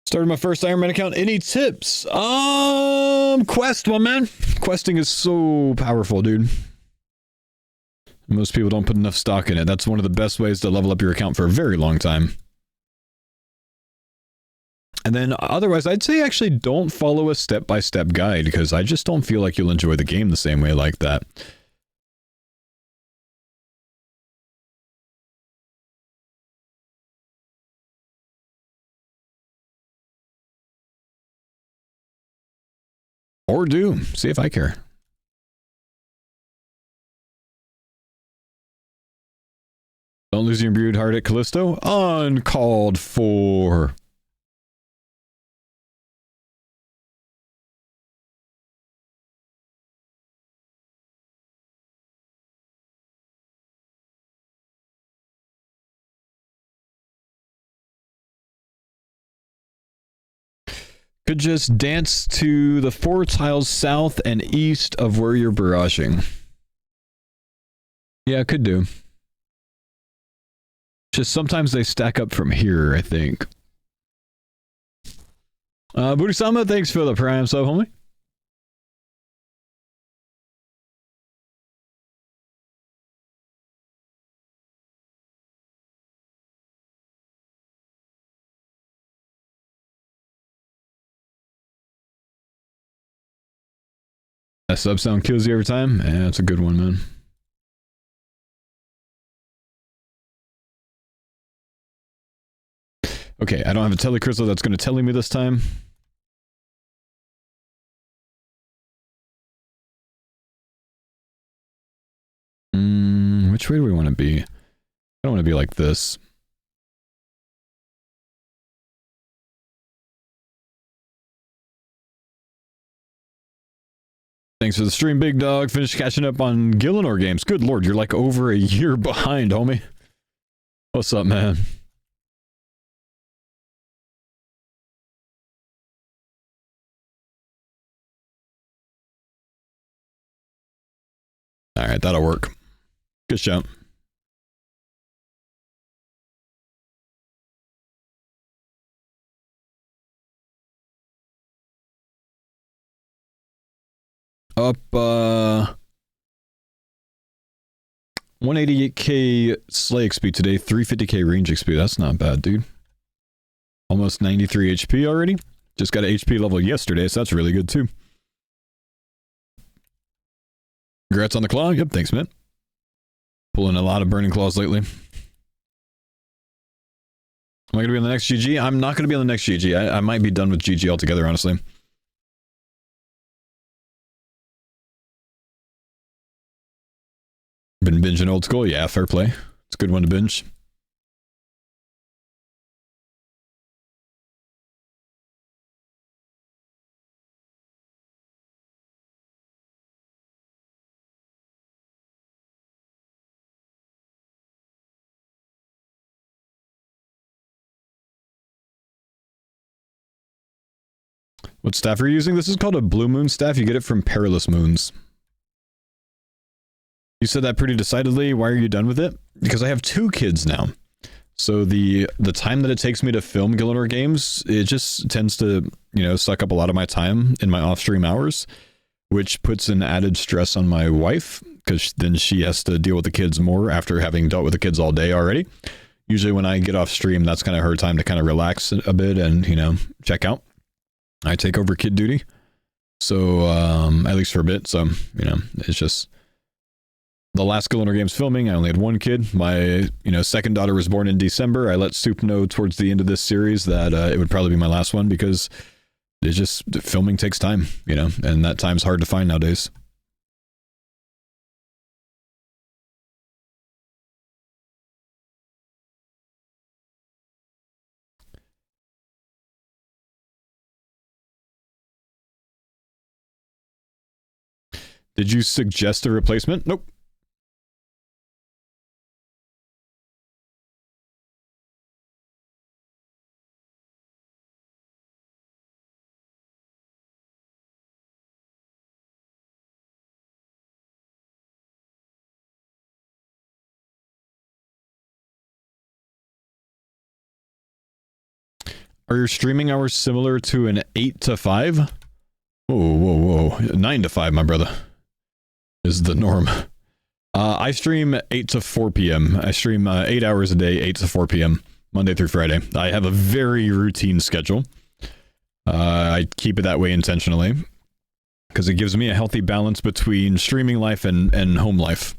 Started my first Iron Man account. Any tips? Quest, my man. Questing is so powerful, dude. Most people don't put enough stock in it. That's one of the best ways to level up your account for a very long time. And then otherwise, I'd say actually don't follow a step-by-step guide because I just don't feel like you'll enjoy the game the same way like that. Or do. See if I care. Don't lose your imbued heart at Callisto. Uncalled for. Could just dance to the 4 tiles south and east of where you're barraging. Yeah, could do. Just sometimes they stack up from here, I think. Buddhisama, thanks for the prime sub, homie. That sub sound kills you every time? Yeah, that's a good one, man. Okay, I don't have a telecrystal that's going to tele me this time. Which way do we want to be? I don't want to be like this. Thanks for the stream, big dog. Finished catching up on Gillinor games. Good lord, you're like over a year behind, homie. What's up, man? Alright, that'll work. Good shout. Up, 188k slay XP today, 350k range XP. That's not bad, dude. Almost 93 HP already. Just got an HP level yesterday, so that's really good, too. Congrats on the claw. Yep, thanks, man. Pulling a lot of burning claws lately. Am I going to be on the next GG? I'm not going to be on the next GG. I might be done with GG altogether, honestly. Been binging old school? Yeah, fair play. It's a good one to binge. What staff are you using? This is called a blue moon staff. You get it from Perilous Moons. You said that pretty decidedly. Why are you done with it? Because I have 2 kids now. So the time that it takes me to film Gillinor games, it just tends to, you know, suck up a lot of my time in my off-stream hours, which puts an added stress on my wife, because then she has to deal with the kids more after having dealt with the kids all day already. Usually when I get off stream, that's kind of her time to kind of relax a bit and, you know, check out. I take over kid duty. So, at least for a bit. So, you know, it's just the last Gillinor Games filming. I only had 1 kid. My, you know, second daughter was born in December. I let Soup know towards the end of this series that it would probably be my last one, because it's just, filming takes time, you know, and that time's hard to find nowadays. Did you suggest a replacement? Nope. Are your streaming hours similar to an 8 to 5? Whoa. 9 to 5, my brother, is the norm. I stream 8 to 4 p.m. I stream 8 hours a day, 8 to 4 p.m., Monday through Friday. I have a very routine schedule. I keep it that way intentionally, because it gives me a healthy balance between streaming life and home life.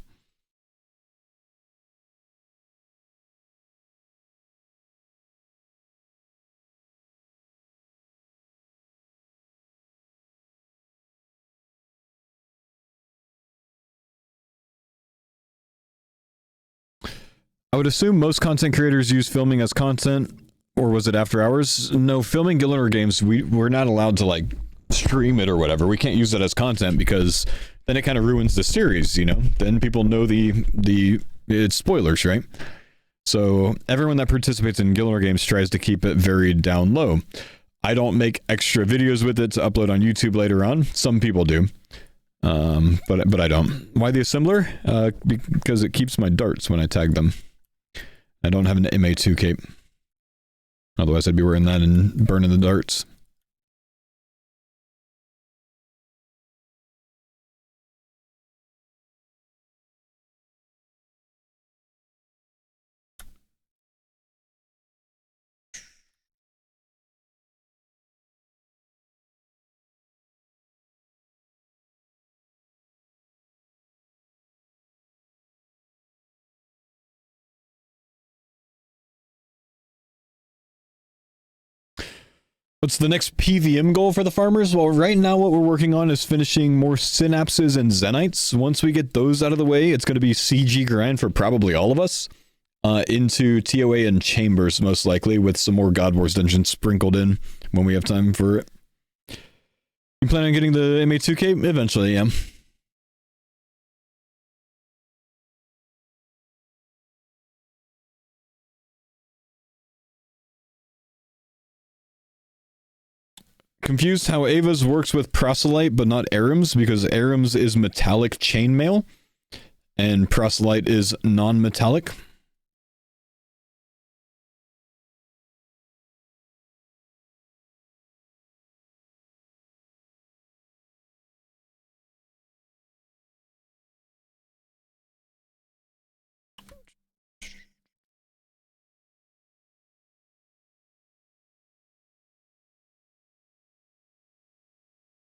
I would assume most content creators use filming as content, or was it after hours? No, filming Gillinor games, we're not allowed to, like, stream it or whatever. We can't use that as content, because then it kind of ruins the series, you know? Then people know it's spoilers, right? So everyone that participates in Gillinor games tries to keep it very down low. I don't make extra videos with it to upload on YouTube later on. Some people do. But I don't. Why the assembler? Because it keeps my darts when I tag them. I don't have an MA2 cape. Otherwise I'd be wearing that and burning the darts. What's the next PVM goal for the farmers? Well, right now what we're working on is finishing more synapses and zenites. Once we get those out of the way, it's going to be CG grind for probably all of us. Into TOA and chambers, most likely, with some more God Wars dungeons sprinkled in when we have time for it. You plan on getting the MA2K? Eventually, yeah. Confused how Ava's works with proselyte but not Aram's, because Aram's is metallic chainmail and proselyte is non-metallic.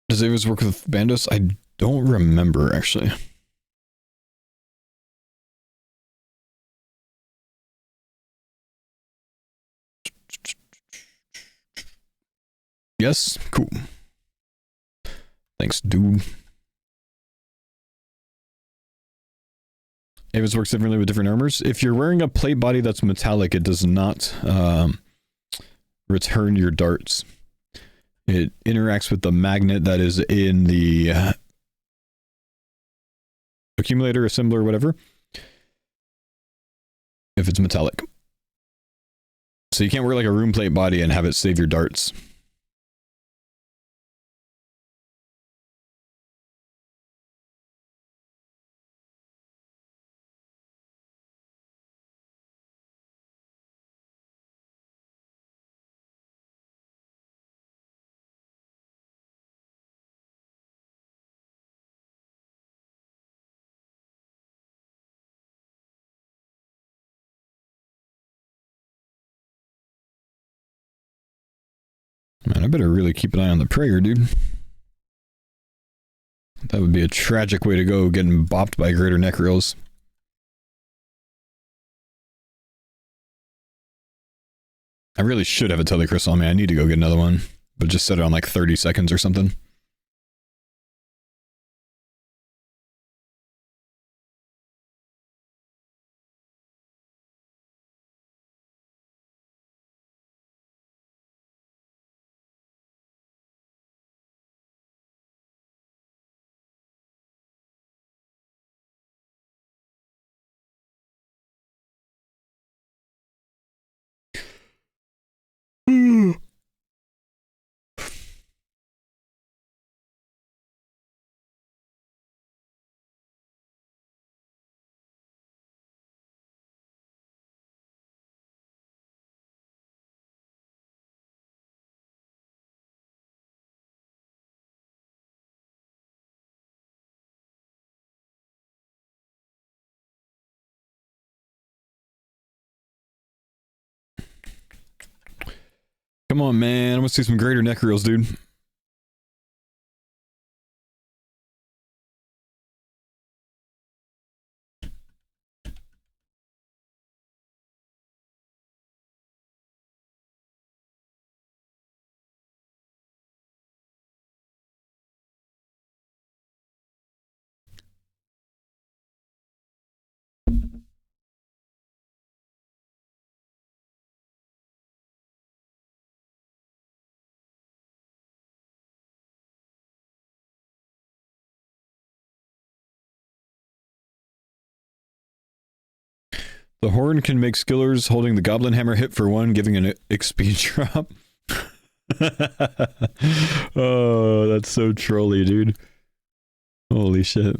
Does Ava's work with Bandos? I don't remember, actually. Yes? Cool. Thanks, dude. Ava's works differently with different armors. If you're wearing a plate body that's metallic, it does not return your darts. It interacts with the magnet that is in the accumulator, assembler, whatever, if it's metallic. So you can't wear like a room plate body and have it save your darts. Man, I better really keep an eye on the prayer, dude. That would be a tragic way to go, getting bopped by greater necros. I really should have a telecrystal on me. I need to go get another one. But just set it on like 30 seconds or something. Come on, man. I want to see some greater necros, dude. The horn can make skillers holding the goblin hammer hit for 1, giving an XP drop. Oh, that's so trolly, dude. Holy shit.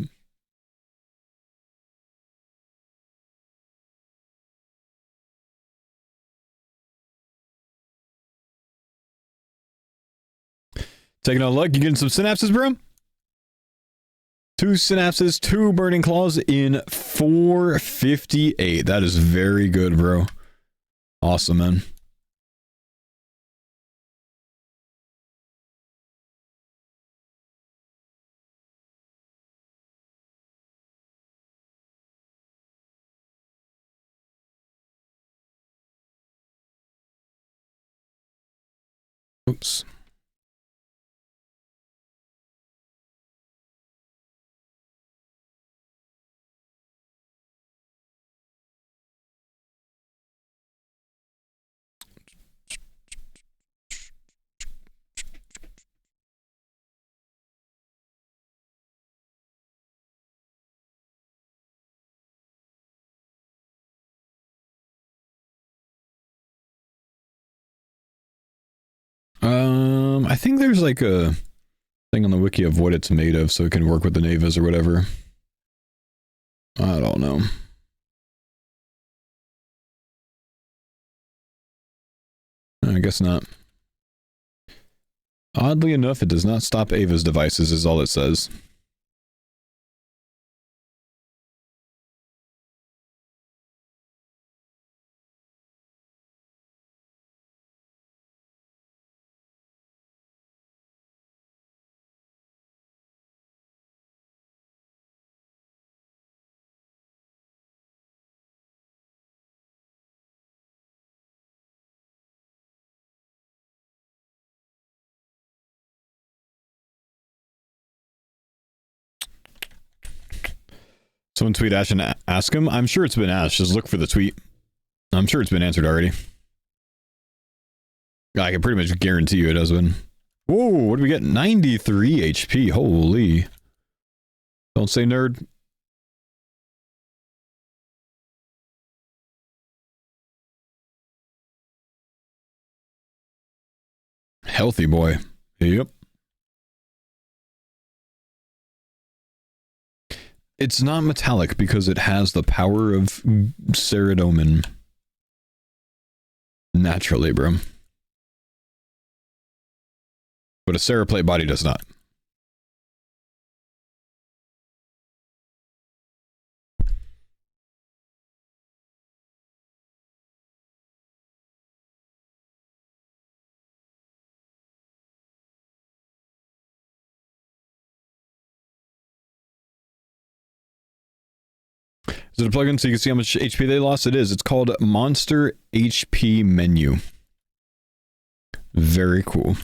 Taking on luck, you getting some synapses, bro? 2 synapses, 2 burning claws in 458. That is very good, bro. Awesome, man. Oops. I think there's like a thing on the wiki of what it's made of, so it can work with the navas or whatever. I don't know. I guess not. Oddly enough, it does not stop Ava's devices, is all it says. Someone tweet Ash and ask him. I'm sure it's been asked. Just look for the tweet. I'm sure it's been answered already. I can pretty much guarantee you it has been. Whoa, what do we get? 93 HP. Holy. Don't say nerd. Healthy boy. Yep. It's not metallic because it has the power of Ceridomin. Naturally, bro. But a Ceraplate body does not. Is it a plugin so you can see how much HP they lost? It is. It's called Monster HP Menu. Very cool.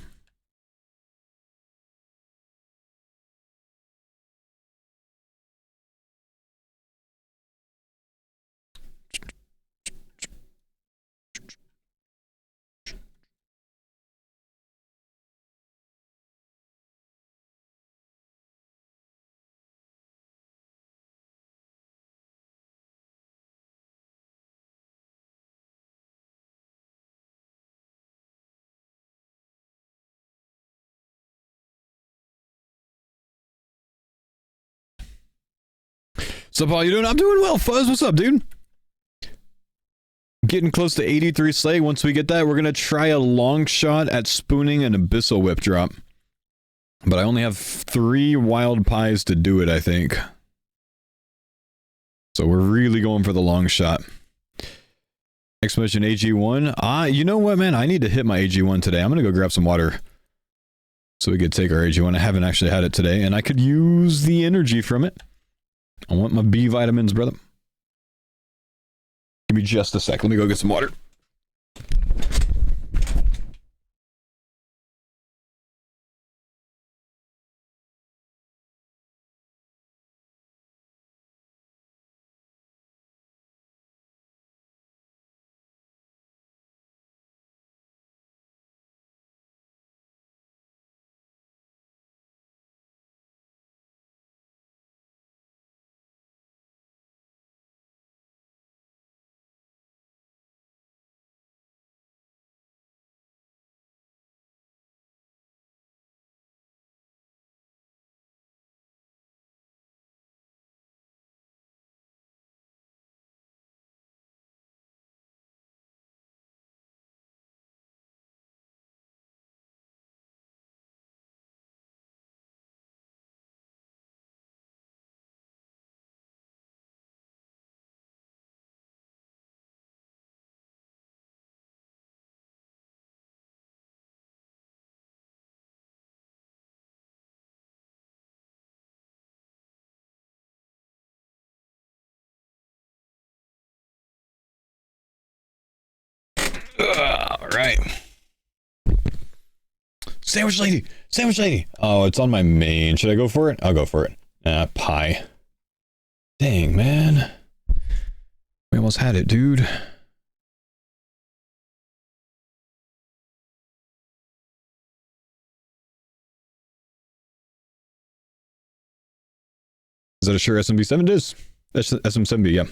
So, Paul, you doing? I'm doing well. Fuzz, what's up, dude? Getting close to 83 slay. Once we get that, we're going to try a long shot at spooning an Abyssal Whip drop. But I only have 3 wild pies to do it, I think. So we're really going for the long shot. Exclamation AG1. You know what, man? I need to hit my AG1 today. I'm going to go grab some water. So we could take our AG1. I haven't actually had it today, and I could use the energy from it. I want my B vitamins, brother. Give me just a sec. Let me go get some water. All right. Sandwich lady! Sandwich lady! Oh, it's on my main. Should I go for it? I'll go for it. Pie. Dang, man. We almost had it, dude. Is that a sure SMB7? It is. That's SM7B, yeah.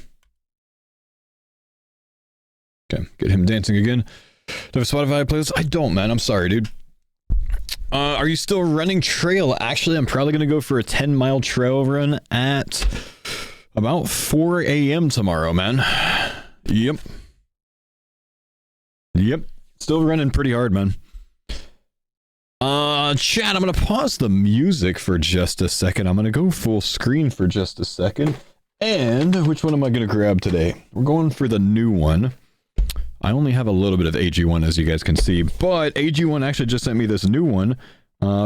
Okay, get him dancing again. Do I have a Spotify playlist? I don't, man. I'm sorry, dude. Are you still running trail? Actually, I'm probably going to go for a 10-mile trail run at about 4 a.m. tomorrow, man. Yep. Still running pretty hard, man. Chat, I'm going to pause the music for just a second. I'm going to go full screen for just a second. And which one am I going to grab today? We're going for the new one. I only have a little bit of AG1, as you guys can see, but AG1 actually just sent me this new one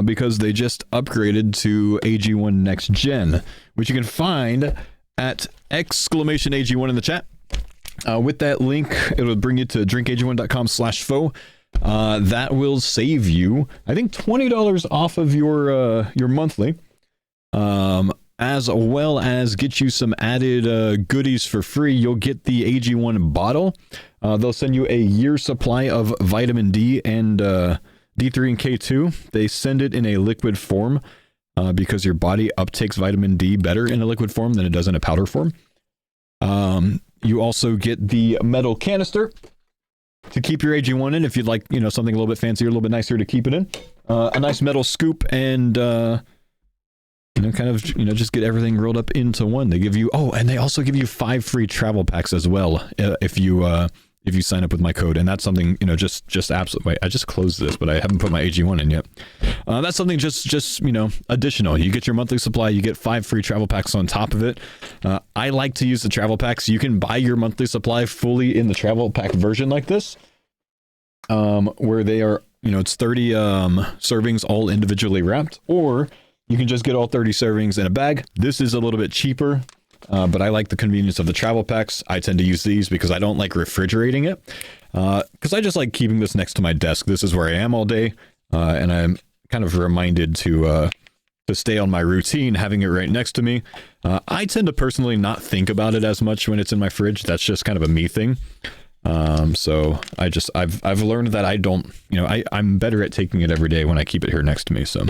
because they just upgraded to AG1 Next Gen, which you can find at exclamation AG1 in the chat. With that link, it will bring you to drinkag1.com/faux. That will save you, I think, $20 off of your monthly, as well as get you some added goodies for free. You'll get the AG1 bottle. They'll send you a year's supply of vitamin D and D3 and K2. They send it in a liquid form because your body uptakes vitamin D better in a liquid form than it does in a powder form. You also get the metal canister to keep your AG1 in if you'd like, you know, something a little bit fancier, a little bit nicer to keep it in. A nice metal scoop and, you know, kind of, you know, just get everything rolled up into one. They give you, oh, and they also give you 5 free travel packs as well if you sign up with my code. And that's something, you know, just absolutely. Wait, I just closed this, but I haven't put my AG1 in yet. That's something just, you know, additional. You get your monthly supply, you get 5 free travel packs on top of it. I like to use the travel packs. You can buy your monthly supply fully in the travel pack version like this, where they are, you know, it's 30 servings all individually wrapped, or you can just get all 30 servings in a bag. This is a little bit cheaper. but I like the convenience of the travel packs. I tend to use these because I don't like refrigerating it, because I just like keeping this next to my desk. This is where I am all day, and I'm kind of reminded to stay on my routine, having it right next to me. I tend to personally not think about it as much when it's in my fridge. That's just kind of a me thing. So I've learned that I don't, I'm better at taking it every day when I keep it here next to me. So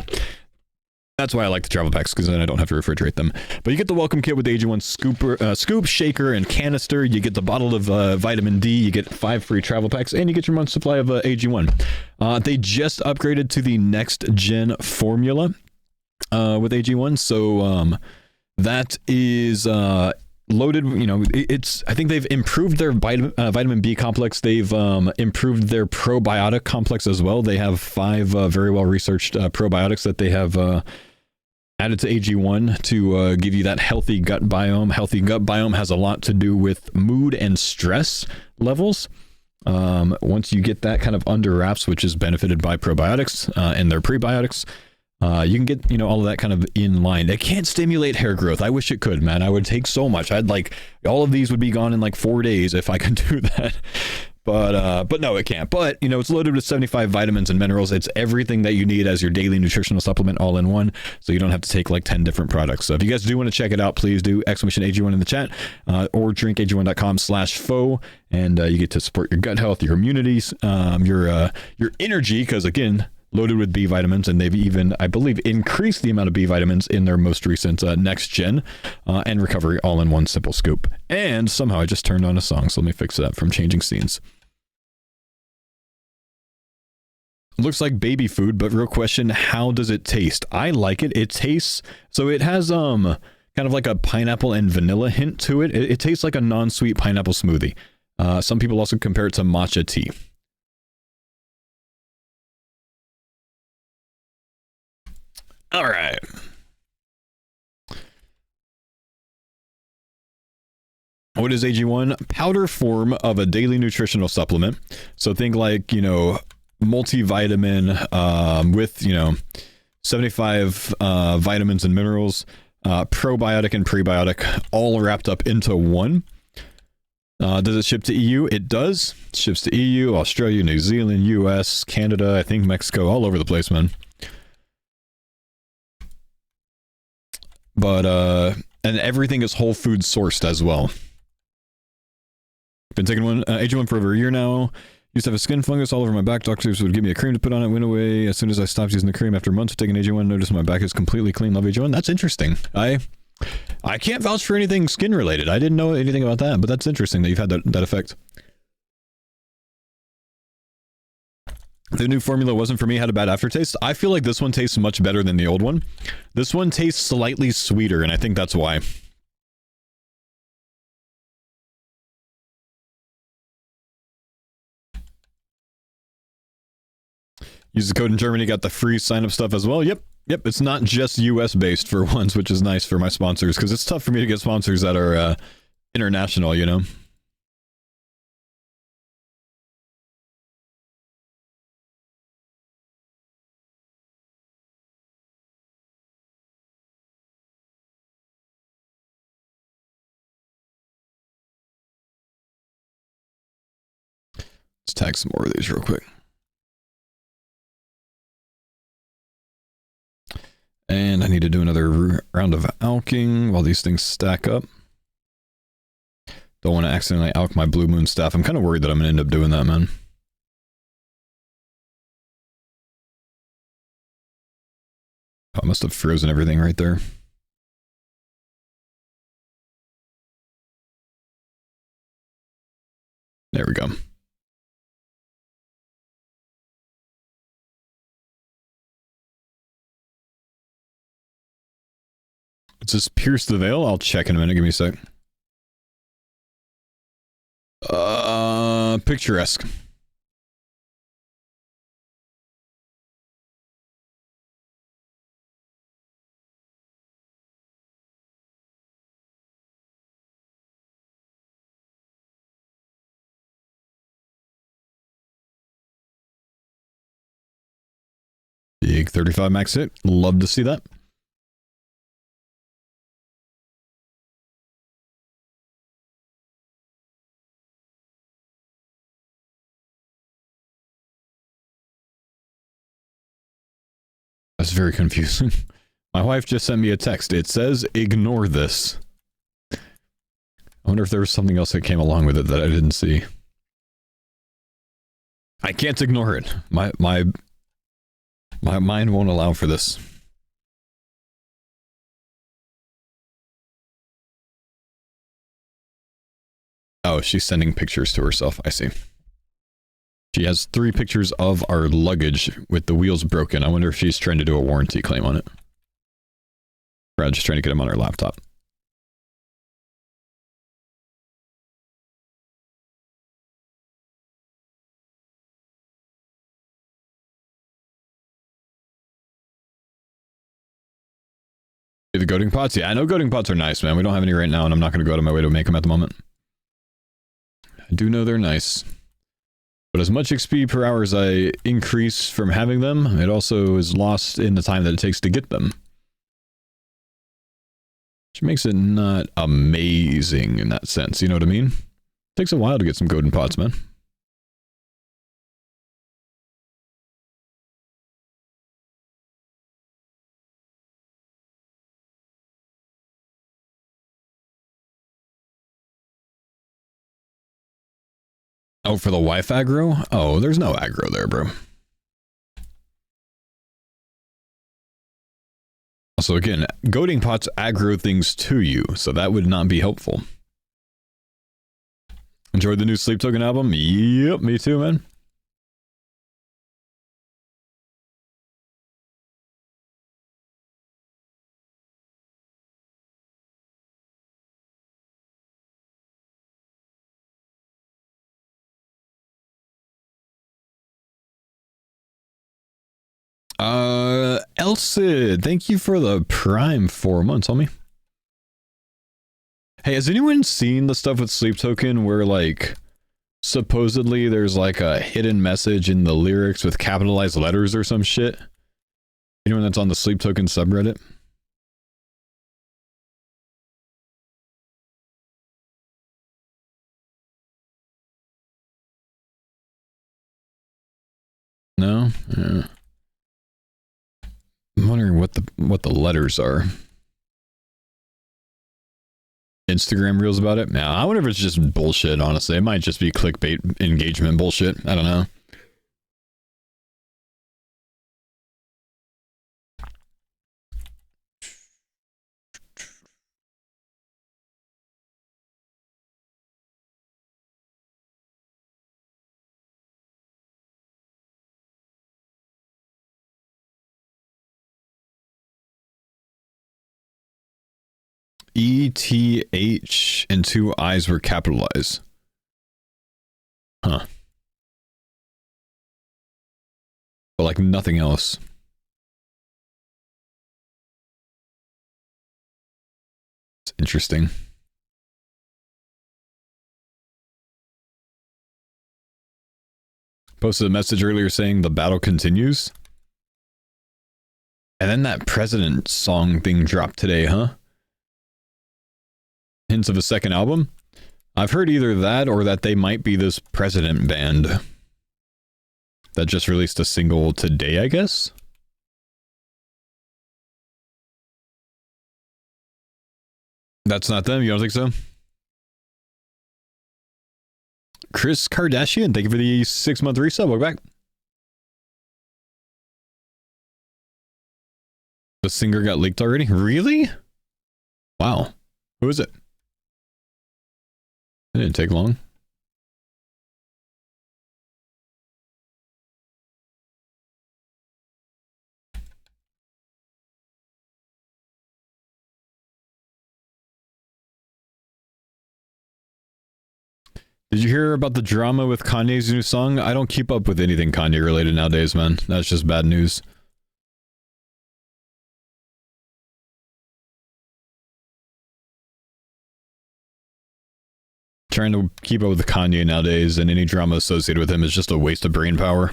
that's why I like the travel packs, because then I don't have to refrigerate them. But you get the welcome kit with the AG1 scoop, shaker, and canister. You get the bottle of vitamin D. You get 5 free travel packs, and you get your month's supply of AG1. They just upgraded to the next gen formula with AG1, so that is loaded. I think they've improved their vitamin B complex. They've improved their probiotic complex as well. They have 5 very well researched probiotics that they have added to AG1 to give you that healthy gut biome. Healthy gut biome has a lot to do with mood and stress levels. Once you get that kind of under wraps, which is benefited by probiotics and their prebiotics, you can get, all of that kind of in line. It can't stimulate hair growth. I wish it could, man. I would take so much. I'd like, all of these would be gone in like 4 days if I could do that. But no, it can't. But, it's loaded with 75 vitamins and minerals. It's everything that you need as your daily nutritional supplement all in one. So you don't have to take like 10 different products. So if you guys do want to check it out, please do !AG1 in the chat, or drinkag1.com/faux. And you get to support your gut health, your immunities, your energy. Cause again, loaded with B vitamins, and they've even, I believe, increased the amount of B vitamins in their most recent next gen and recovery all in one simple scoop. And somehow I just turned on a song, so let me fix that from changing scenes. Looks like baby food, but real question, how does it taste? I like it. It tastes, so it has kind of like a pineapple and vanilla hint to it. It tastes like a non-sweet pineapple smoothie. Some people also compare it to matcha tea. All right. What is AG1? Powder form of a daily nutritional supplement. So think like, multivitamin with, 75 vitamins and minerals, probiotic and prebiotic, all wrapped up into one. Does it ship to EU? It does. It ships to EU, Australia, New Zealand, US, Canada, I think Mexico, all over the place, man. But, and everything is whole food sourced as well. Been taking AG1 for over a year now. Used to have a skin fungus all over my back. Doctors would give me a cream to put on it. Went away as soon as I stopped using the cream. After months of taking AG1, noticed my back is completely clean. Love AG1. That's interesting. I can't vouch for anything skin related. I didn't know anything about that, but that's interesting that you've had that effect. The new formula wasn't for me, had a bad aftertaste. I feel like this one tastes much better than the old one. This one tastes slightly sweeter, and I think that's why. Use the code in Germany, got the free sign-up stuff as well. Yep, it's not just US-based for once, which is nice for my sponsors, because it's tough for me to get sponsors that are international, Let's tag some more of these real quick. And I need to do another round of alking while these things stack up. Don't want to accidentally alk my Blue Moon staff. I'm kind of worried that I'm going to end up doing that, man. Oh, I must have frozen everything right there. There we go. Does this pierce the veil? I'll check in a minute. Give me a sec. Picturesque. Big 35 max hit. Love to see that. That's very confusing. My wife just sent me a text. It says, ignore this. I wonder if there was something else that came along with it that I didn't see. I can't ignore it. My mind won't allow for this. Oh, she's sending pictures to herself. I see. She has 3 pictures of our luggage with the wheels broken. I wonder if she's trying to do a warranty claim on it. Or just trying to get them on her laptop. The goading pots? Yeah, I know goading pots are nice, man. We don't have any right now, and I'm not going to go out of my way to make them at the moment. I do know they're nice. But as much XP per hour as I increase from having them, it also is lost in the time that it takes to get them. Which makes it not amazing in that sense, you know what I mean? It takes a while to get some goading pots, man. Oh, for the wife aggro? Oh, there's no aggro there, bro. Also, again, goading pots aggro things to you, so that would not be helpful. Enjoyed the new Sleep Token album? Yep, me too, man. Elsid, thank you for the Prime 4 months, homie. Hey, has anyone seen the stuff with Sleep Token where, like, supposedly there's, like, a hidden message in the lyrics with capitalized letters or some shit? Anyone that's on the Sleep Token subreddit? No? Yeah. I'm wondering what the letters are. Instagram reels about it? Now, I wonder if it's just bullshit, honestly. It might just be clickbait engagement bullshit. I don't know. ETH and 2 I's were capitalized. Huh. But like nothing else. It's interesting. Posted a message earlier saying the battle continues. And then that president song thing dropped today, huh? Hints of a second album? I've heard either that or that they might be this president band that just released a single today, I guess? That's not them? You don't think so? Chris Kardashian, thank you for the 6-month resub. Welcome back. The singer got leaked already? Really? Wow. Who is it? It didn't take long. Did you hear about the drama with Kanye's new song? I don't keep up with anything Kanye related nowadays, man. That's just bad news. Trying to keep up with Kanye nowadays and any drama associated with him is just a waste of brain power.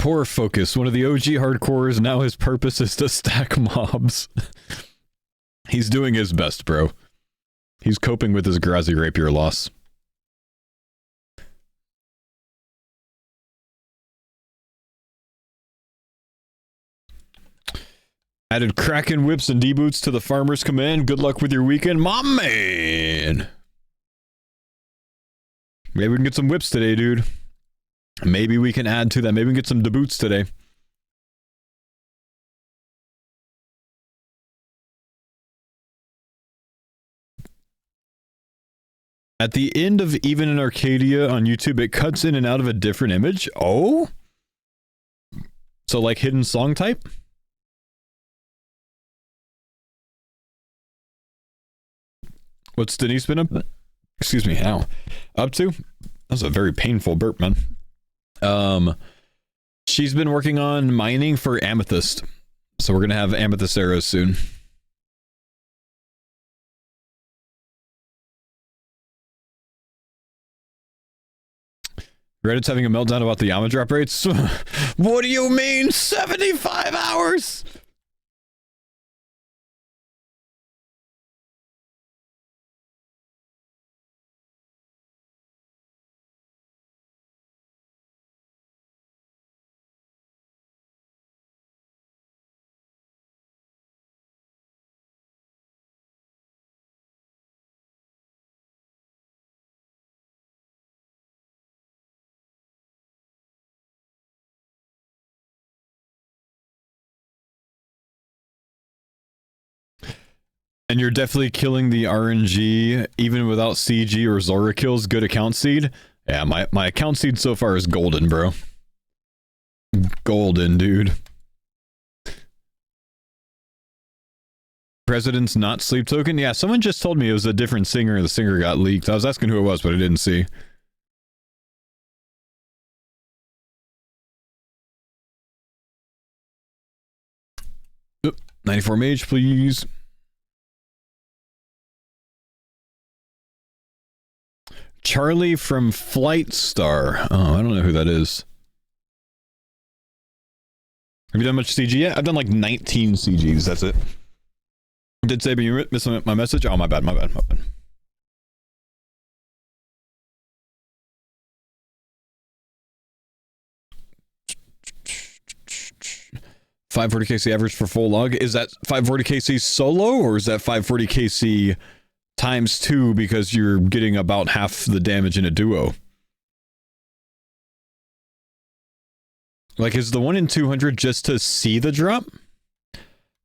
Poor Focus, one of the OG hardcores, now his purpose is to stack mobs. He's doing his best, bro. He's coping with his Grazi Rapier loss. Added Kraken whips and D-boots to the Farmer's Command. Good luck with your weekend, my man. Maybe we can get some whips today, dude. Maybe we can add to that. Maybe we can get some D-boots today. At the end of Even in Arcadia on YouTube, it cuts in and out of a different image. Oh? So like hidden song type? What's Denise been up? Excuse me, how? Up to? That was a very painful burp, man. She's been working on mining for amethyst. So we're gonna have amethyst arrows soon. Reddit's having a meltdown about the Yama drop rates. What do you mean 75 hours? And you're definitely killing the RNG even without CG or Zora kills. Good account seed. Yeah, my account seed so far is golden, bro. Golden, dude. President's not sleep token? Yeah, someone just told me it was a different singer. The singer got leaked. I was asking who it was, but I didn't see. Oop, 94 mage, please. Charlie from Flight Star. Oh, I don't know who that is. Have you done much CG yet? I've done like 19 CGs, that's it. Did say, but you missed my message? Oh, my bad, my bad, my bad. $540 KC average for full log. Is that 540 KC solo, or is that 540 KC times 2 because you're getting about half the damage in a duo? Like, is the 1 in 200 just to see the drop?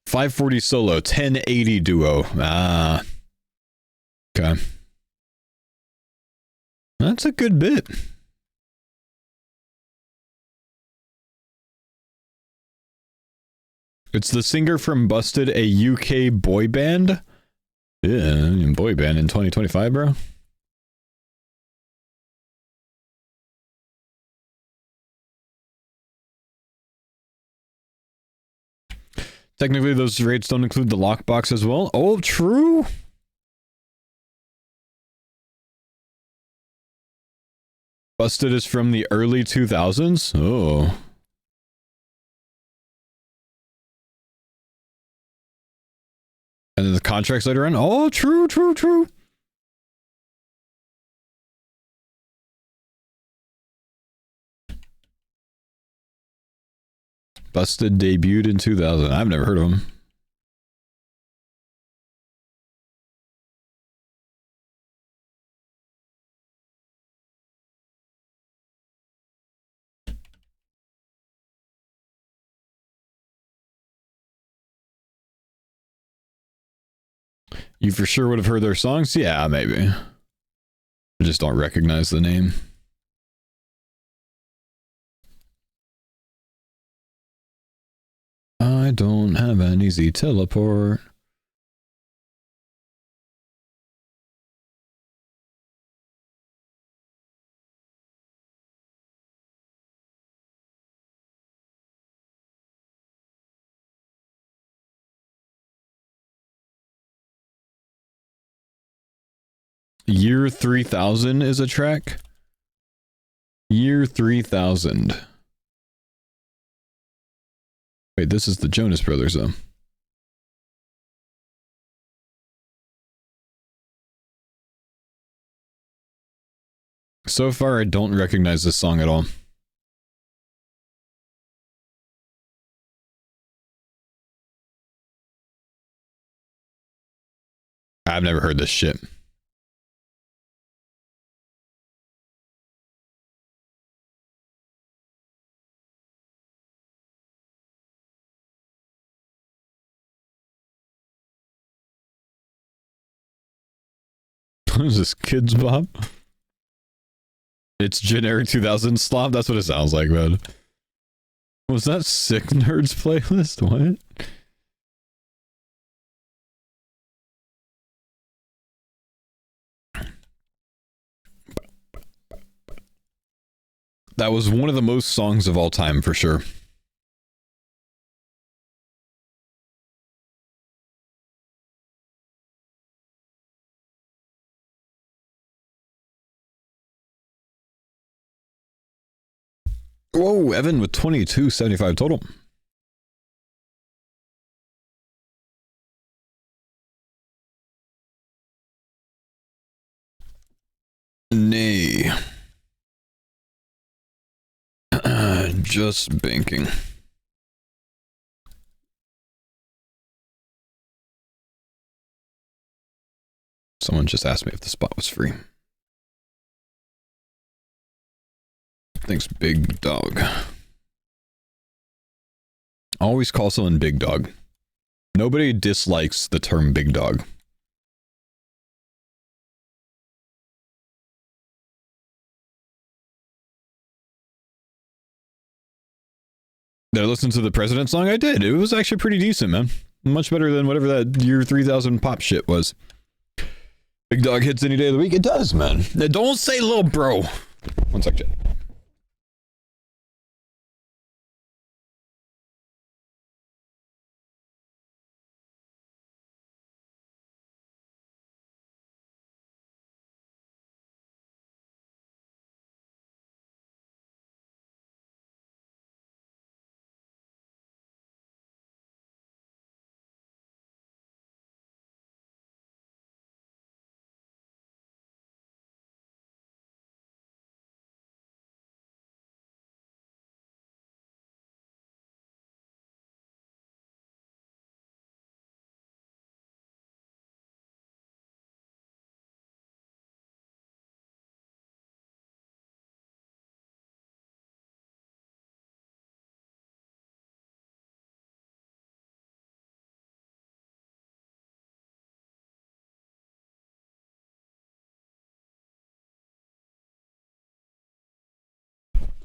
540 solo, 1080 duo. Ah. Okay. That's a good bit. It's the singer from Busted, a UK boy band. Yeah, boy band in 2025, bro. Technically, those rates don't include the lockbox as well. Oh, true. Busted is from the early 2000s. Oh. And then the contracts later on. Oh, true, true, true. Busted debuted in 2000. I've never heard of him. You for sure would have heard their songs? Yeah, maybe. I just don't recognize the name. I don't have an easy teleport. Year 3000 is a track? Year 3000. Wait, this is the Jonas Brothers, though. So far, I don't recognize this song at all. I've never heard this shit. What is this, Kids Bop? It's generic 2000 slop? That's what it sounds like, man. Was that Sick Nerds playlist? What? That was one of the most songs of all time, for sure. Whoa, Evan with 2275 total. Nay. Just banking. Someone just asked me if the spot was free. Thanks, Big Dog. Always call someone Big Dog. Nobody dislikes the term Big Dog. Did I listen to the President song? I did. It was actually pretty decent, man. Much better than whatever that year 3000 pop shit was. Big Dog hits any day of the week. It does, man. Now, don't say little bro. One sec, chat.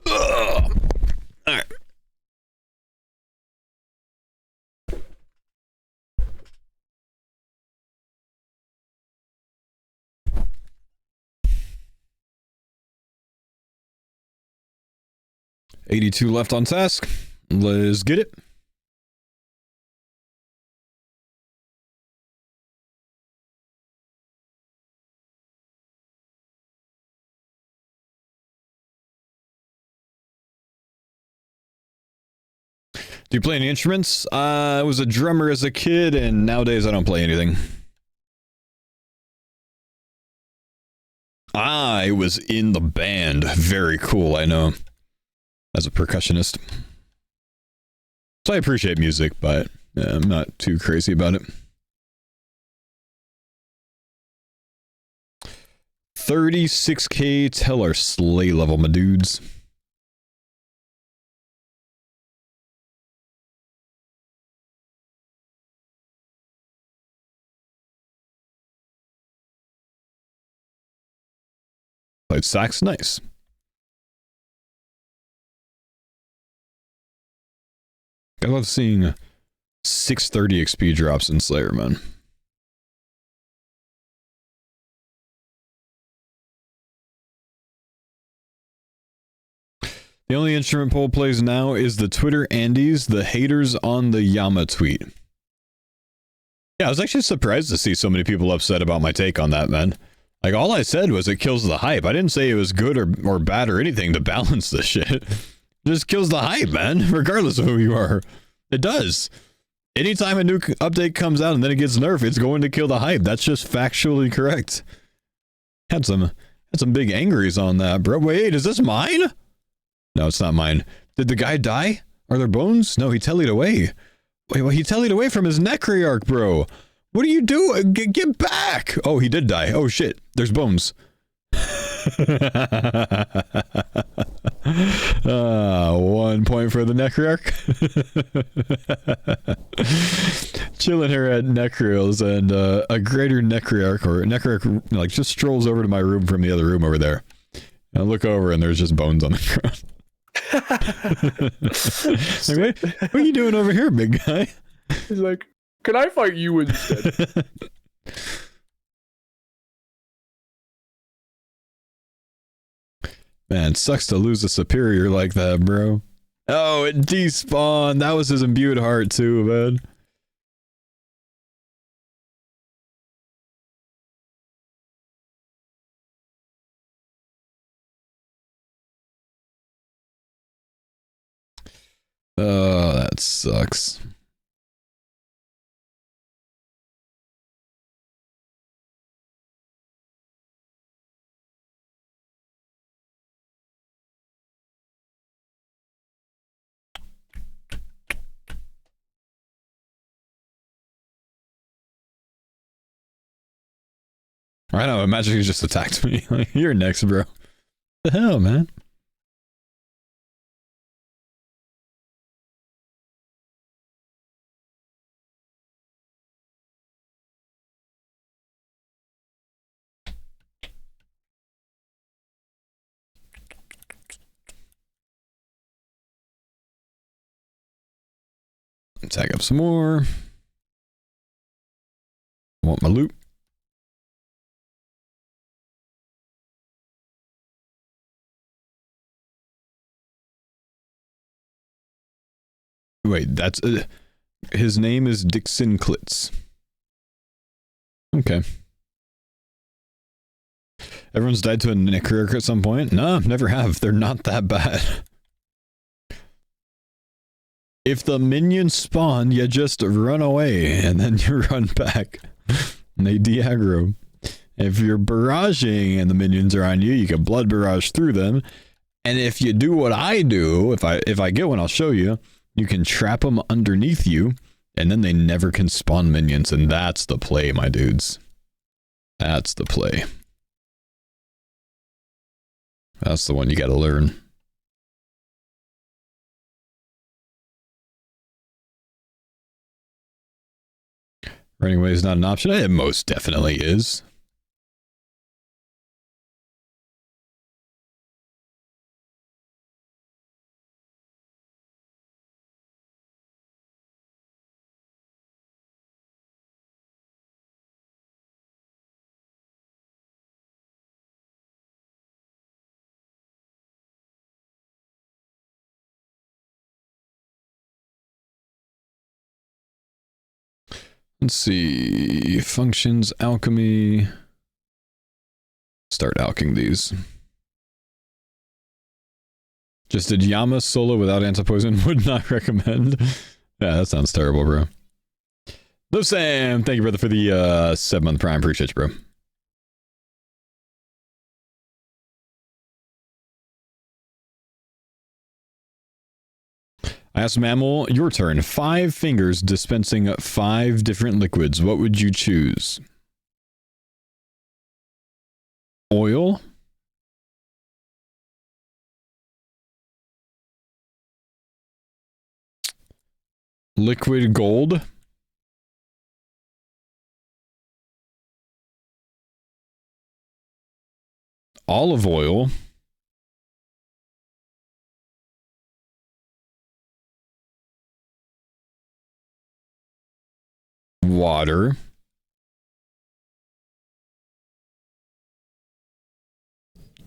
Alright. $82 left on task. Let's get it. Do you play any instruments? I was a drummer as a kid, and nowadays I don't play anything. I was in the band. Very cool, I know. As a percussionist. So I appreciate music, but I'm not too crazy about it. 36k tell our slay level, my dudes. Played sax, nice. I love seeing 630 XP drops in Slayer, man. The only instrument Poll plays now is the Twitter Andes, the haters on the Yama tweet. Yeah, I was actually surprised to see so many people upset about my take on that, man. Like, all I said was it kills the hype. I didn't say it was good or bad or anything to balance this shit. It just kills the hype, man, regardless of who you are. It does. Anytime a new update comes out and then it gets nerfed, it's going to kill the hype. That's just factually correct. Had some big angries on that, bro. Wait, is this mine? No, it's not mine. Did the guy die? Are there bones? No, he tellied away. Wait, well, he tellied away from his necroarch, bro. What are you doing? Get back! Oh, he did die. Oh, shit. There's bones. 1 point for the necroarch. Chilling here at Necreals, and a greater necroarch like just strolls over to my room from the other room over there. And I look over and there's just bones on the ground. Like, what are you doing over here, big guy? He's like, can I fight you instead? Man, it sucks to lose a superior like that, bro. Oh, it despawned. That was his imbued heart too, man. Oh, that sucks. I know, imagine he just attacked me. Like, you're next, bro. The hell, man? Tag up some more. Want my loot. Wait, that's his name is Dixon Klitz. Okay. Everyone's died to a necroarch at some point? No, never have. They're not that bad. If the minions spawn, you just run away and then you run back. And they de-aggro. If you're barraging and the minions are on you, you can blood barrage through them. And if you do what I do, if I get one, I'll show you. You can trap them underneath you, and then they never can spawn minions, and that's the play, my dudes. That's the play. That's the one you gotta learn. Running away is not an option. It most definitely is. Let's see. Functions, alchemy. Start alching these. Just did Yama solo without anti-poison. Would not recommend. Yeah, that sounds terrible, bro. No, Sam. Thank you, brother, for the 7-month prime. Appreciate you, bro. I asked Mammal, your turn. 5 fingers dispensing 5 different liquids. What would you choose? Oil? Liquid gold? Olive oil? Water?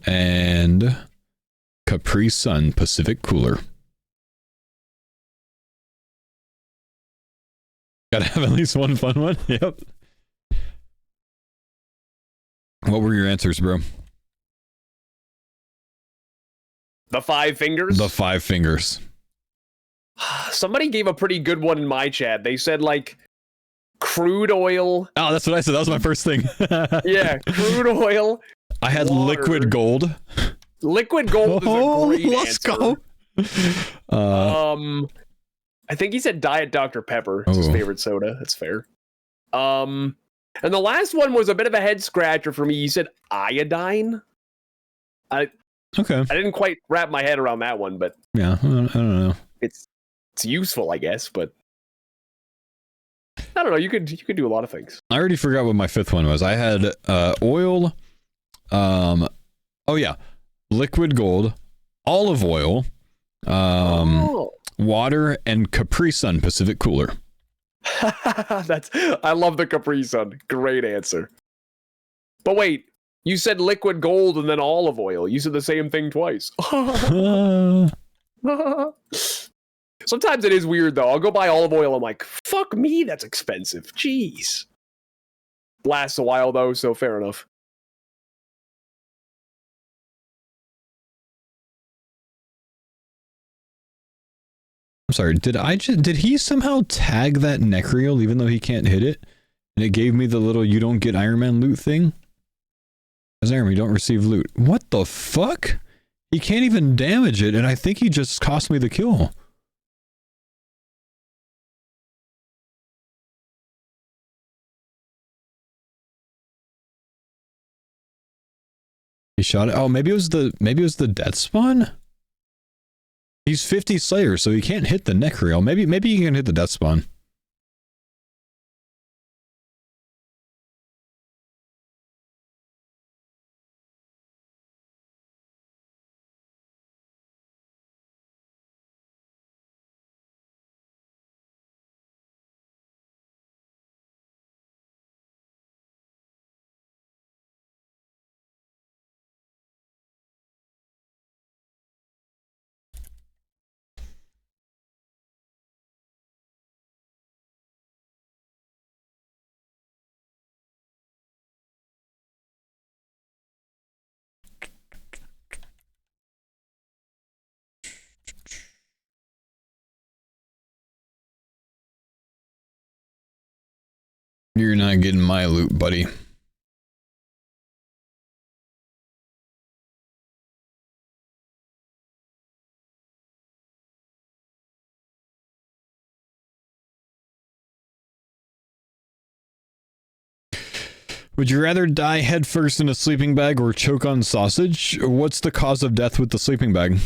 And Capri Sun Pacific Cooler. Gotta have at least one fun one. Yep. What were your answers, bro? The 5 fingers? The 5 fingers. Somebody gave a pretty good one in my chat. They said like crude oil. Oh, that's what I said. That was my first thing. Yeah, crude oil. I had water. liquid gold. Liquid gold is a great let's answer. Go. I think he said Diet Dr. Pepper. It's his favorite soda. That's fair. And the last one was a bit of a head scratcher for me. He said iodine. Okay. I didn't quite wrap my head around that one, but Yeah, I don't know. It's useful, I guess, but I don't know. You could do a lot of things. I already forgot what my fifth one was. I had oil. Oh yeah, liquid gold, olive oil, water, and Capri Sun Pacific Cooler. I love the Capri Sun. Great answer. But wait, you said liquid gold and then olive oil. You said the same thing twice. Sometimes it is weird though. I'll go buy olive oil. I'm like, fuck me, that's expensive. Jeez. Lasts a while though, so fair enough. I'm sorry. Did he somehow tag that Necreal even though he can't hit it? And it gave me the little "you don't get Iron Man loot" thing. As Iron Man, you don't receive loot. What the fuck? He can't even damage it, and I think he just cost me the kill. He shot it. Oh, maybe it was the death spawn. He's 50 Slayer, so he can't hit the Necreal. Maybe he can hit the death spawn. You're not getting my loot, buddy. Would you rather die headfirst in a sleeping bag or choke on sausage? What's the cause of death with the sleeping bag?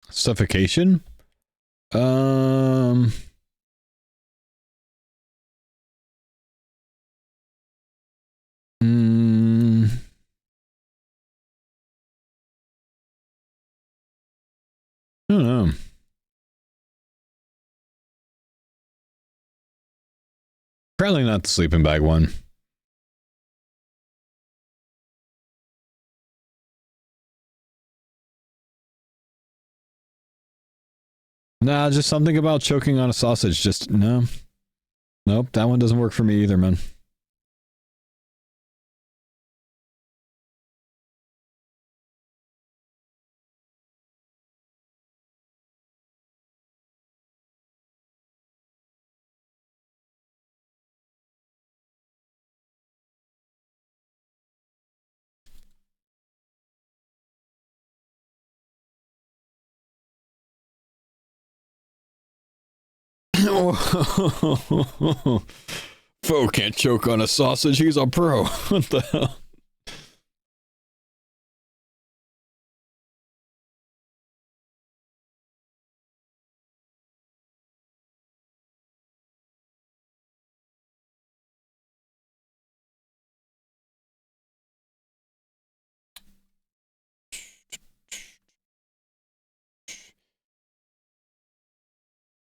Suffocation? I don't know. Probably not the sleeping bag one. Nah, just something about choking on a sausage. Just, no. Nope, that one doesn't work for me either, man. Faux can't choke on a sausage. He's a pro. What the hell?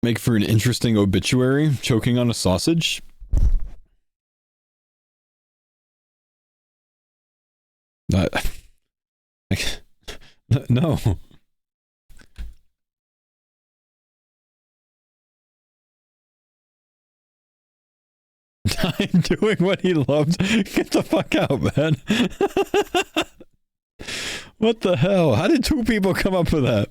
Make for an interesting obituary, choking on a sausage. Uh, no. I'm doing what he loved. Get the fuck out, man. What the hell? How did 2 people come up with that?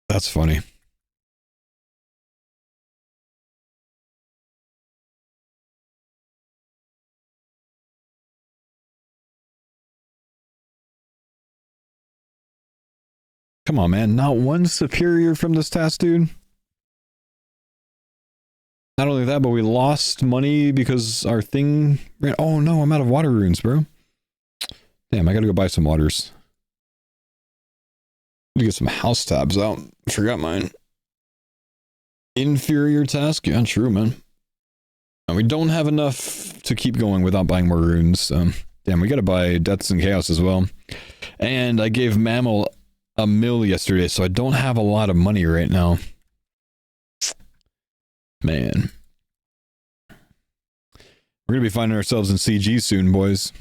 That's funny. Come on, man. Not one superior from this task, dude. Not only that, but we lost money because our thing ran. Oh no, I'm out of water runes, bro. Damn, I gotta go buy some waters. Need to get some house tabs out. Forgot mine. Inferior task? Yeah, true, man. And we don't have enough to keep going without buying more runes. Damn, we gotta buy Deaths and Chaos as well. And I gave Mammal a mill yesterday, so I don't have a lot of money right now. Man. We're gonna be finding ourselves in CG soon, boys.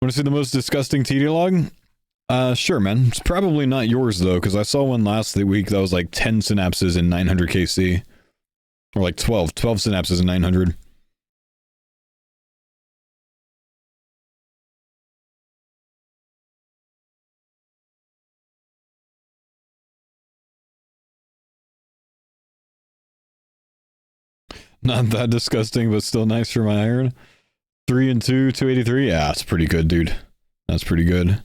Want to see the most disgusting TD log? Sure, man. It's probably not yours, though, because I saw one last week that was like 10 synapses in 900 KC. Or like 12 synapses in 900. Not that disgusting, but still nice for my iron. 3 and 2, 283. Yeah, that's pretty good, dude. That's pretty good.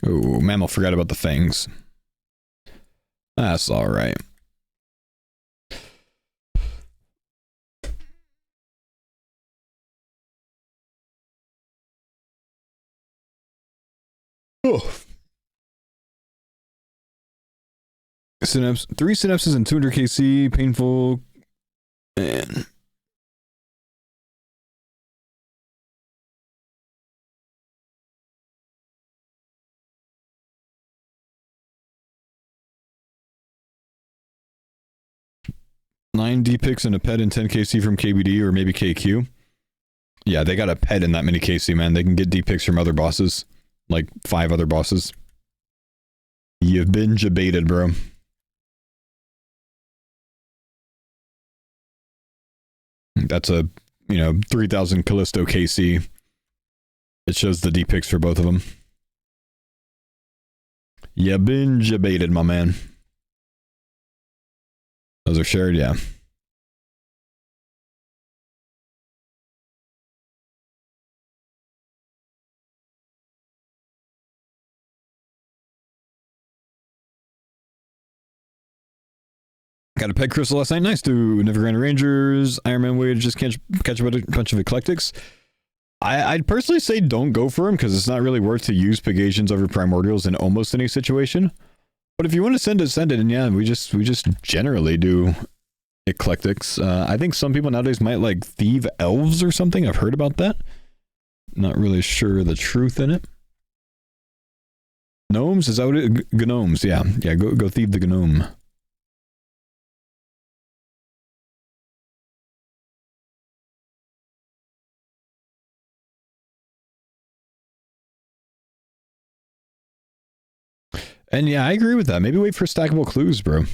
Oh, Mammal forgot about the fangs. That's alright. Oh. 3 synapses and 200 KC. Painful. Man. Nine D-picks and a pet and 10 KC from KBD or maybe KQ. Yeah, they got a pet in that many KC, man. They can get D-picks from other bosses. Like 5 other bosses. You've been jebaited, bro. That's a, 3,000 Callisto KC. It shows the D-picks for both of them. You've been jebaited, my man. Those are shared, yeah. Got a pet crystal last night. Nice to Nevergrande Rangers. Iron Man way to just catch a bunch of eclectics. I'd personally say don't go for them because it's not really worth to use Pegasians over Primordials in almost any situation. But if you want to send it, and yeah, we just generally do eclectics. I think some people nowadays might like thieve elves or something. I've heard about that. Not really sure the truth in it. Gnomes? Is that what it? Gnomes, yeah. Yeah, go thieve the gnome. And yeah, I agree with that. Maybe wait for stackable clues, bro.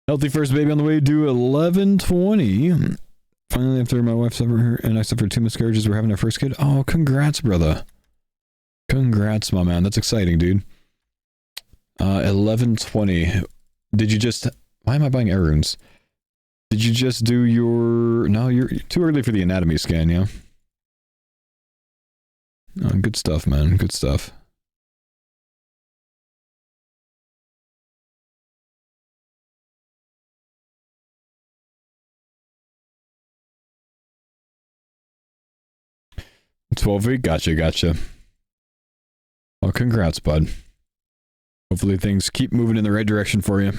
Healthy first baby on the way to 1120. Finally, after my wife suffered and I suffered 2 miscarriages, we're having our first kid. Oh, congrats, brother. Congrats, my man. That's exciting, dude. 1120. Did you just... Why am I buying air runes? Did you just do your... No, you're too early for the anatomy scan, yeah? Oh, good stuff, man. Good stuff. $12 week, gotcha. Well, congrats, bud. Hopefully things keep moving in the right direction for you.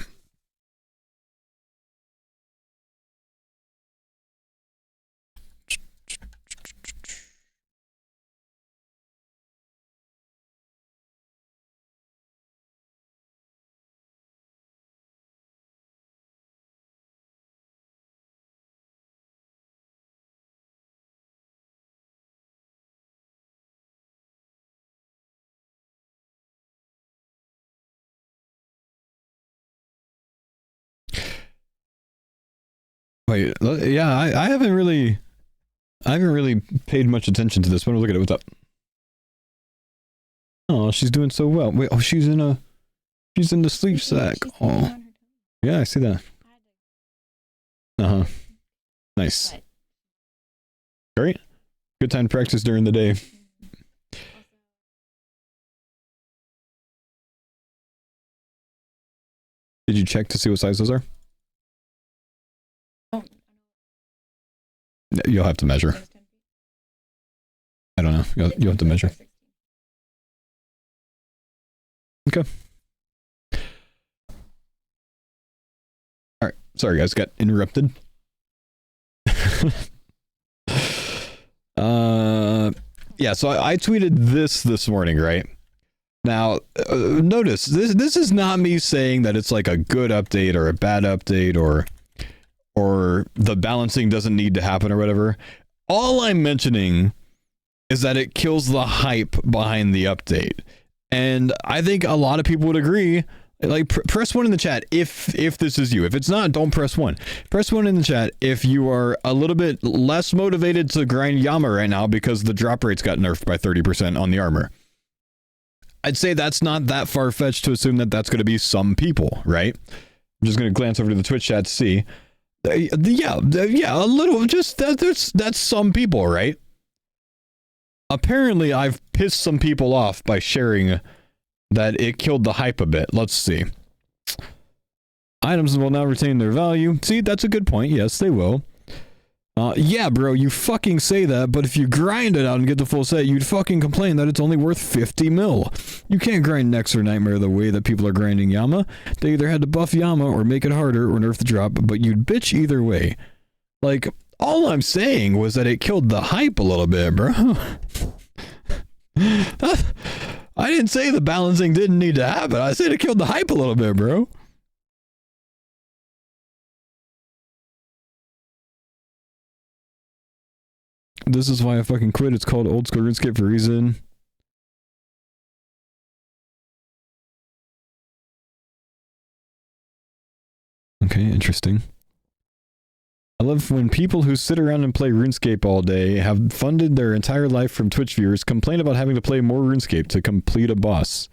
Wait, yeah, I haven't really paid much attention to this one. Look at it. What's up? Oh, she's doing so well. Wait, oh, she's in the sleep sack. Oh, yeah, I see that. Nice. Great. Good time to practice during the day. Did you check to see what size those are? You'll have to measure. I don't know. You'll have to measure. Okay. All right. Sorry, guys. Got interrupted. Yeah. So I tweeted this morning, right? Now, notice this is not me saying that it's like a good update or a bad update or the balancing doesn't need to happen or whatever. All I'm mentioning is that it kills the hype behind the update. And I think a lot of people would agree. Like, press 1 in the chat if this is you. If it's not, don't press 1. Press 1 in the chat if you are a little bit less motivated to grind Yama right now because the drop rates got nerfed by 30% on the armor. I'd say that's not that far-fetched to assume that that's going to be some people, right? I'm just going to glance over to the Twitch chat to see. Yeah, a little. Just that's some people, right? Apparently, I've pissed some people off by sharing that it killed the hype a bit. Let's see. Items will now retain their value. See, that's a good point. Yes, they will. Yeah, bro, you fucking say that, but if you grind it out and get the full set, you'd fucking complain that it's only worth 50 mil. You can't grind Nex or Nightmare the way that people are grinding Yama. They either had to buff Yama or make it harder or nerf the drop, but you'd bitch either way. Like, all I'm saying was that it killed the hype a little bit, bro. I didn't say the balancing didn't need to happen. I said it killed the hype a little bit, bro. This is why I fucking quit. It's called Old School RuneScape for a reason. Okay, interesting. I love when people who sit around and play RuneScape all day have funded their entire life from Twitch viewers complain about having to play more RuneScape to complete a boss.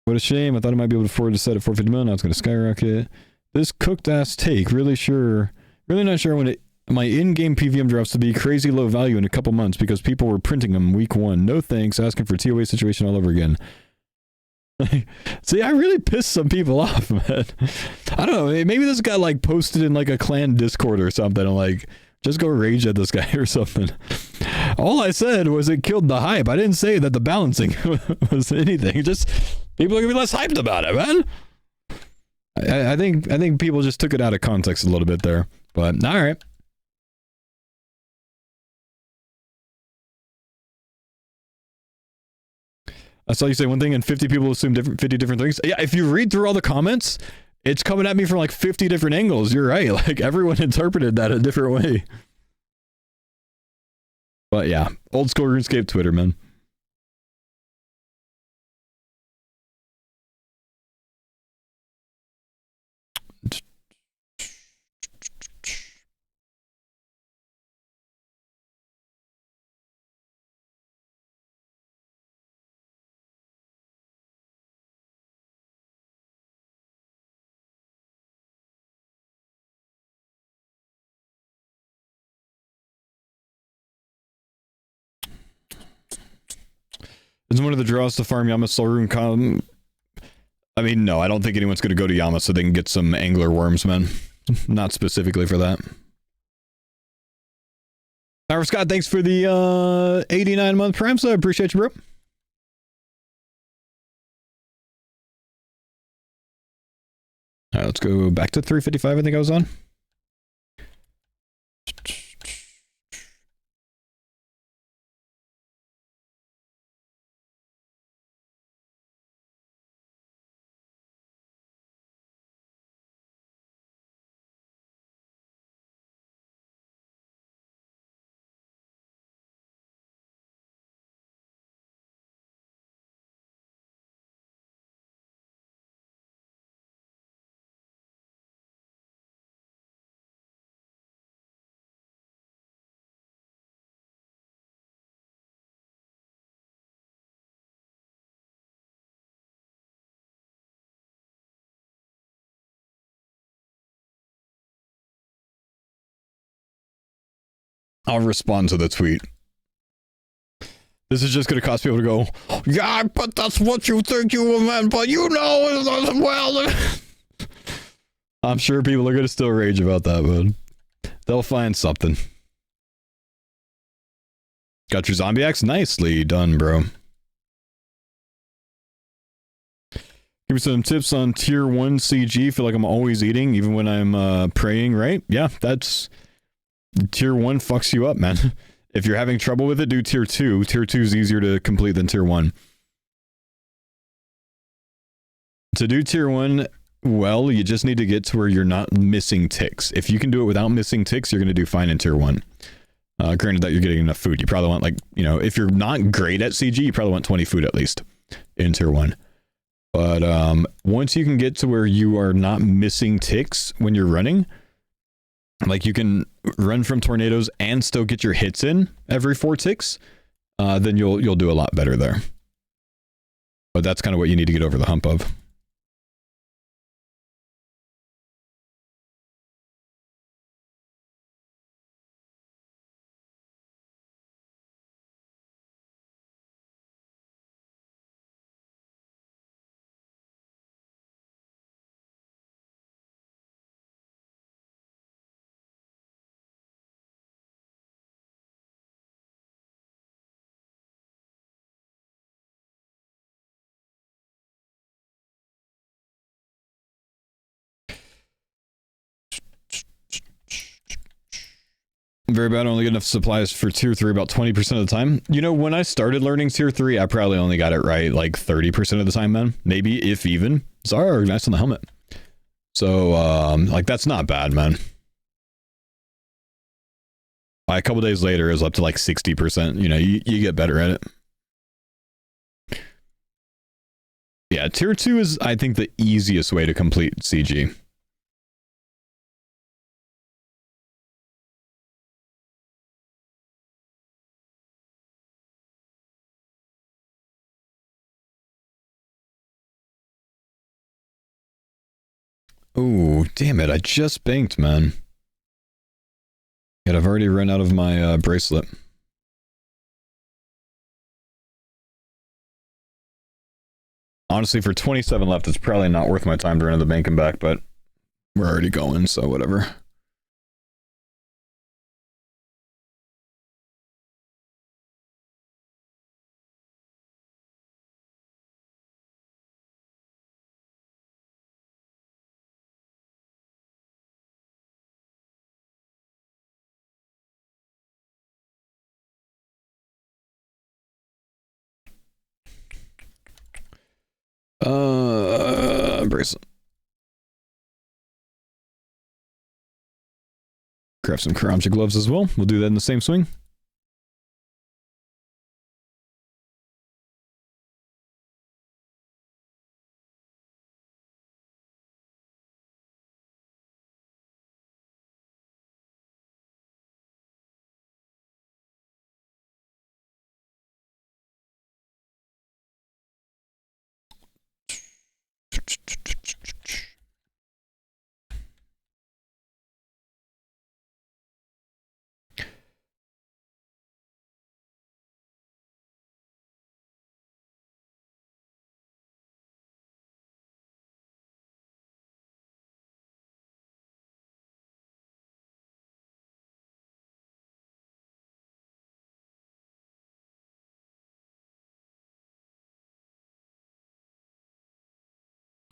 What a shame. I thought I might be able to afford to set at 450 mil. Now it's going to skyrocket. This cooked ass take. Really not sure when my in-game PVM drops to be crazy low value in a couple months because people were printing them week 1. No thanks. Asking for TOA situation all over again. See, I really pissed some people off, man. I don't know. Maybe this got like posted in like a clan Discord or something. I'm like, just go rage at this guy or something. All I said was it killed the hype. I didn't say that the balancing was anything. Just people are gonna be less hyped about it, man. I think people just took it out of context a little bit there. But all right. I saw you say one thing and 50 people assume 50 different things. Yeah, if you read through all the comments, it's coming at me from like 50 different angles. You're right. Like everyone interpreted that a different way. But yeah, old school RuneScape Twitter, man. Is one of the draws to farm Yama Soul Rune come? I mean, no, I don't think anyone's going to go to Yama so they can get some angler worms, man. Not specifically for that. Howard Scott, thanks for the 89-month Prime, so I appreciate you, bro. All right, let's go back to 355, I think I was on. I'll respond to the tweet. This is just going to cause people to go, yeah, but that's what you think you meant, but you know it as well. I'm sure people are going to still rage about that, but they'll find something. Got your zombie axe? Nicely done, bro. Give me some tips on tier 1 CG. Feel like I'm always eating, even when I'm praying, right? Yeah, that's... Tier 1 fucks you up, man. If you're having trouble with it, do tier 2. Tier 2 is easier to complete than tier 1. To do tier 1 well, you just need to get to where you're not missing ticks. If you can do it without missing ticks, you're going to do fine in tier 1. Granted that you're getting enough food. You probably want, like, you know, if you're not great at CG, you probably want 20 food at least in tier 1. But once you can get to where you are not missing ticks when you're running, like you can run from tornadoes and still get your hits in every 4 ticks, then you'll do a lot better there. But that's kind of what you need to get over the hump of. Very bad. Only get enough supplies for tier 3 about 20% of the time. You know, when I started learning tier 3, I probably only got it right like 30% of the time, man. Maybe, if even. Sorry, nice on the helmet. So, like, that's not bad, man. A couple days later, it was up to like 60%. You know, you get better at it. Yeah, tier 2 is, I think, the easiest way to complete CG. Oh, damn it. I just banked, man. Yet I've already run out of my bracelet. Honestly, for 27 left, it's probably not worth my time to run to the bank and back, but we're already going, so whatever. Bracelet. Grab some Karamja gloves as well. We'll do that in the same swing.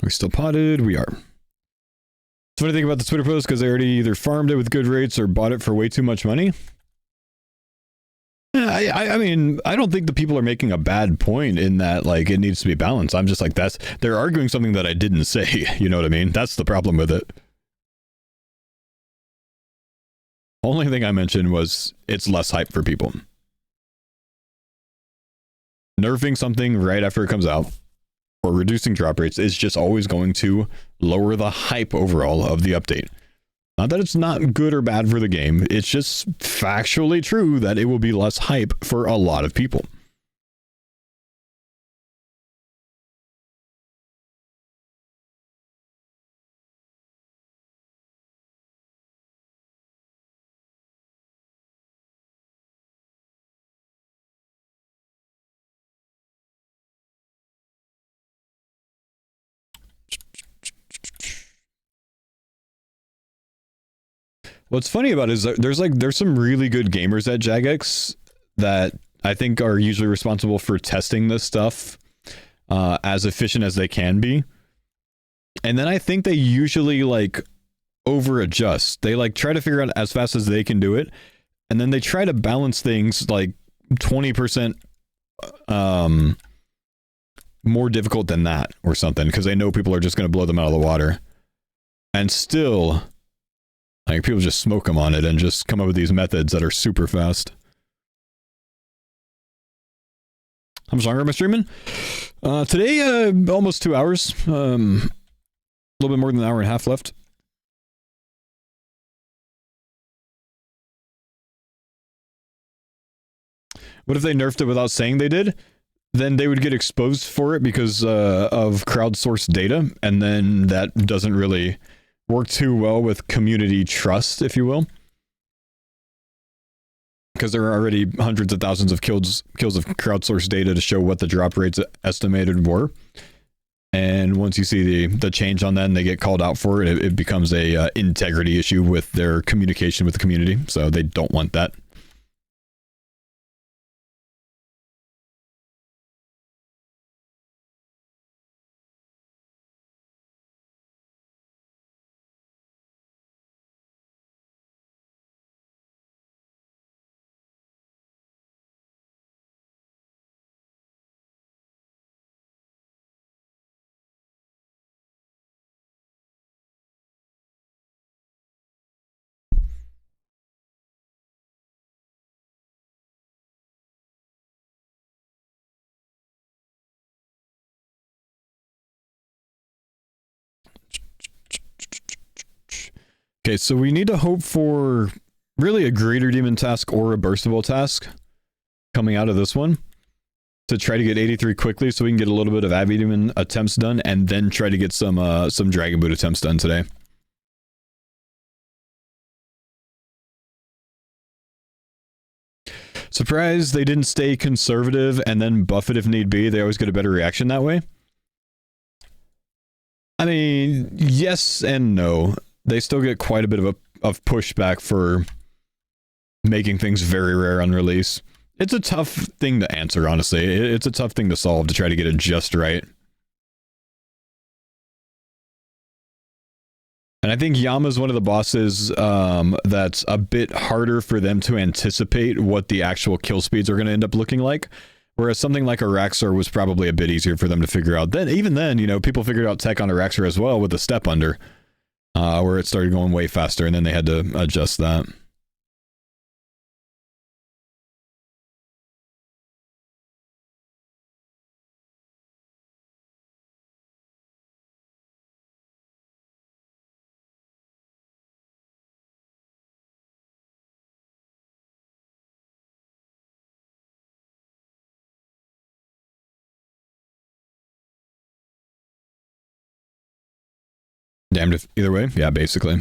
We still potted? We are. It's funny thing about the Twitter post because they already either farmed it with good rates or bought it for way too much money. Yeah, I mean, I don't think the people are making a bad point in that, like, it needs to be balanced. I'm just like, they're arguing something that I didn't say. You know what I mean? That's the problem with it. Only thing I mentioned was it's less hype for people. Nerfing something right after it comes out or reducing drop rates is just always going to lower the hype overall of the update. Not that it's not good or bad for the game, it's just factually true that it will be less hype for a lot of people. What's funny about it is there's some really good gamers at Jagex that I think are usually responsible for testing this stuff as efficient as they can be. And then I think they usually like over adjust. They like try to figure out as fast as they can do it. And then they try to balance things like 20% more difficult than that or something because they know people are just going to blow them out of the water. And still, like, people just smoke them on it and just come up with these methods that are super fast. How much longer am I streaming? Today, almost 2 hours. A little bit more than an hour and a half left. What if they nerfed it without saying they did? Then they would get exposed for it because of crowdsourced data, and then that doesn't really work too well with community trust, if you will. Because there are already hundreds of thousands of kills of crowdsourced data to show what the drop rates estimated were. And once you see the change on that and they get called out for it, it becomes a integrity issue with their communication with the community. So they don't want that. Okay, so we need to hope for really a greater demon task or a burstable task coming out of this one to try to get 83 quickly so we can get a little bit of Abbey Demon attempts done and then try to get some Dragon Boot attempts done today. Surprised they didn't stay conservative and then buff it if need be. They always get a better reaction that way. I mean, yes and no. They still get quite a bit of pushback for making things very rare on release. It's a tough thing to answer, honestly. It's a tough thing to solve to try to get it just right. And I think Yama's one of the bosses that's a bit harder for them to anticipate what the actual kill speeds are going to end up looking like. Whereas something like Araxor was probably a bit easier for them to figure out. Even then, you know, people figured out tech on Araxor as well with the step under. Where it started going way faster, and then they had to adjust that. Damned if either way. Yeah, basically.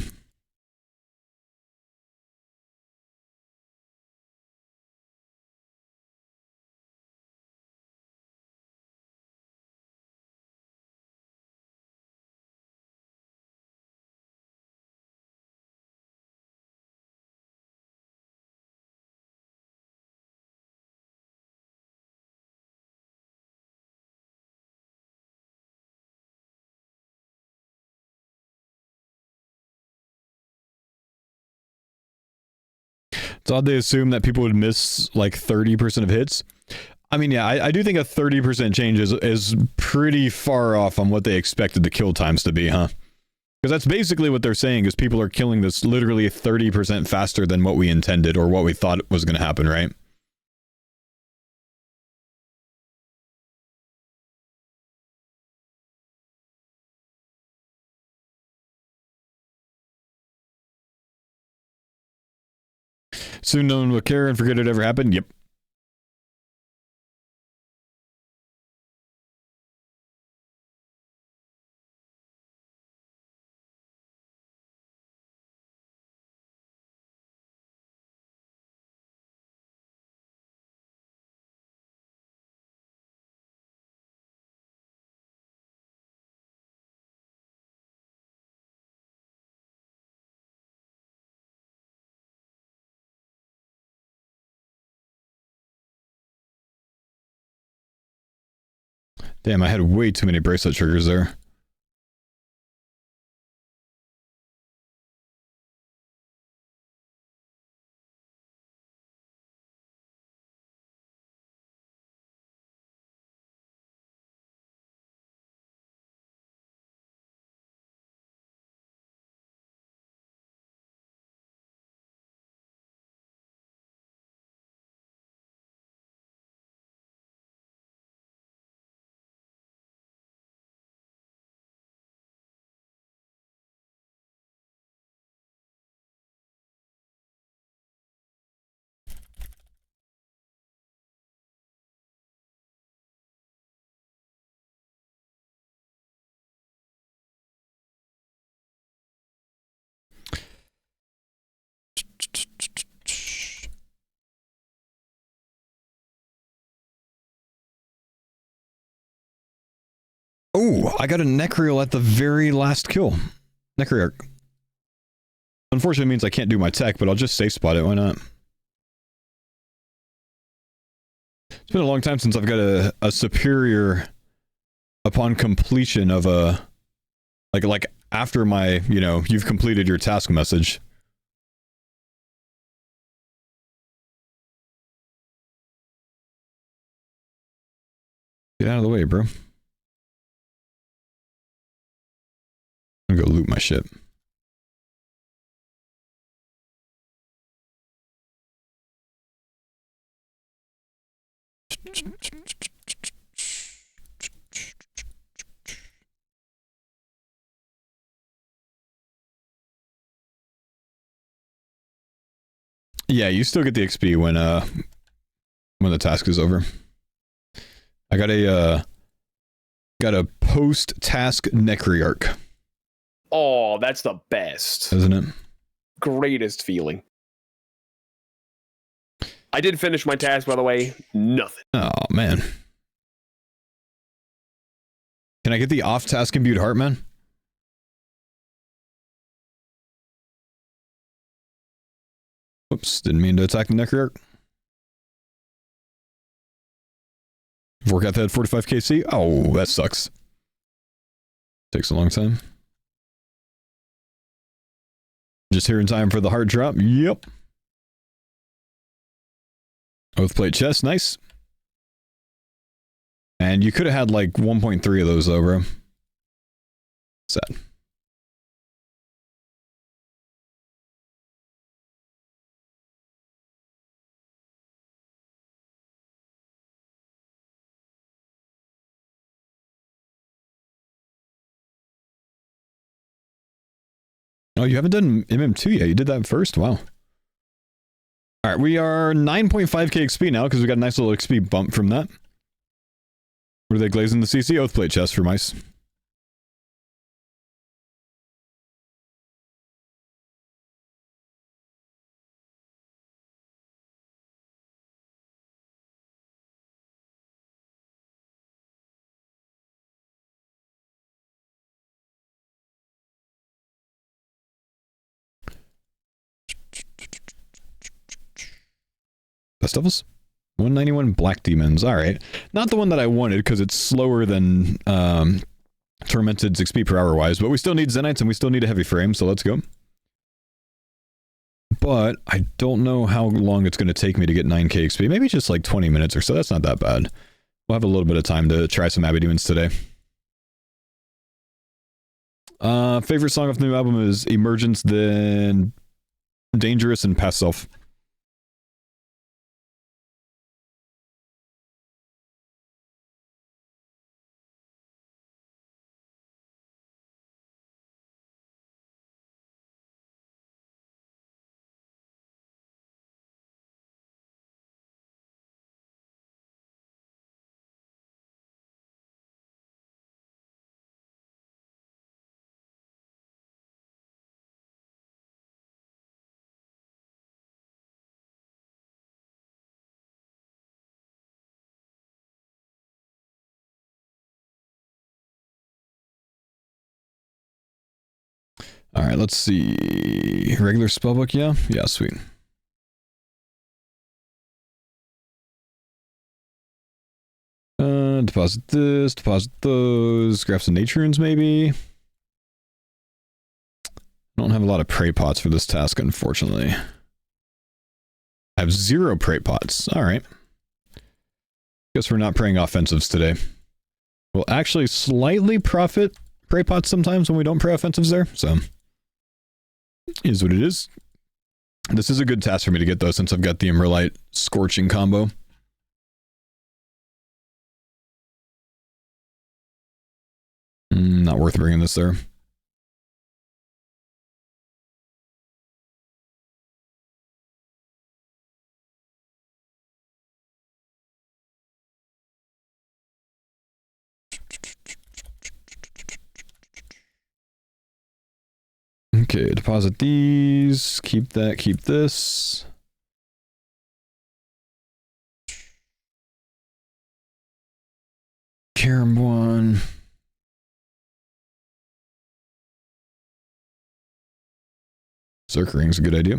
It's odd they assume that people would miss like 30% of hits. I mean, yeah, I do think a 30% change is pretty far off on what they expected the kill times to be, huh? Because that's basically what they're saying, is people are killing this literally 30% faster than what we intended or what we thought was going to happen, right? Soon no one will care and forget it ever happened? Yep. Damn, I had way too many bracelet triggers there. Oh, I got a Necreal at the very last kill. Necrearch. Unfortunately, it means I can't do my tech, but I'll just safe spot it. Why not? It's been a long time since I've got a superior upon completion of a... Like after my, you know, you've completed your task message. Get out of the way, bro. I'm gonna go loot my shit. Yeah, you still get the XP when the task is over. I got a post-task Necrearch. Oh, that's the best. Isn't it? Greatest feeling. I did finish my task, by the way. Nothing. Oh, man. Can I get the off-task imbued heart, man? Oops, didn't mean to attack the Necrearch. Vorkath had 45 KC? Oh, that sucks. Takes a long time. Just here in time for the hard drop. Yep. Oathplate chest, nice. And you could have had like 1.3 of those though, bro. Sad. Oh, you haven't done MM2 yet. You did that first? Wow. Alright, we are 9.5k XP now because we got a nice little XP bump from that. What are they glazing the CC? Oathplate chest for mice. Festivals? 191 Black Demons. Alright. Not the one that I wanted because it's slower than Tormented's XP per hour wise, but we still need Zenites and we still need a heavy frame, so let's go. but I don't know how long it's going to take me to get 9k XP. Maybe just like 20 minutes or so. That's not that bad. We'll have a little bit of time to try some Abbey Demons today. Favorite song off the new album is Emergence, then Dangerous, and Past Self. All right, let's see. Regular spellbook, yeah? Yeah, sweet. Deposit this, deposit those. Grab some nature runes, maybe. I don't have a lot of prey pots for this task, unfortunately. I have 0 prey pots. All right. Guess we're not praying offensives today. We'll actually slightly profit prey pots sometimes when we don't pray offensives there, so is what it is. This is a good task for me to get though, since I've got the Emerlite Scorching combo. Not worth bringing this there. Okay, deposit these, keep that, keep this. Carom one. Circle ring's a good idea.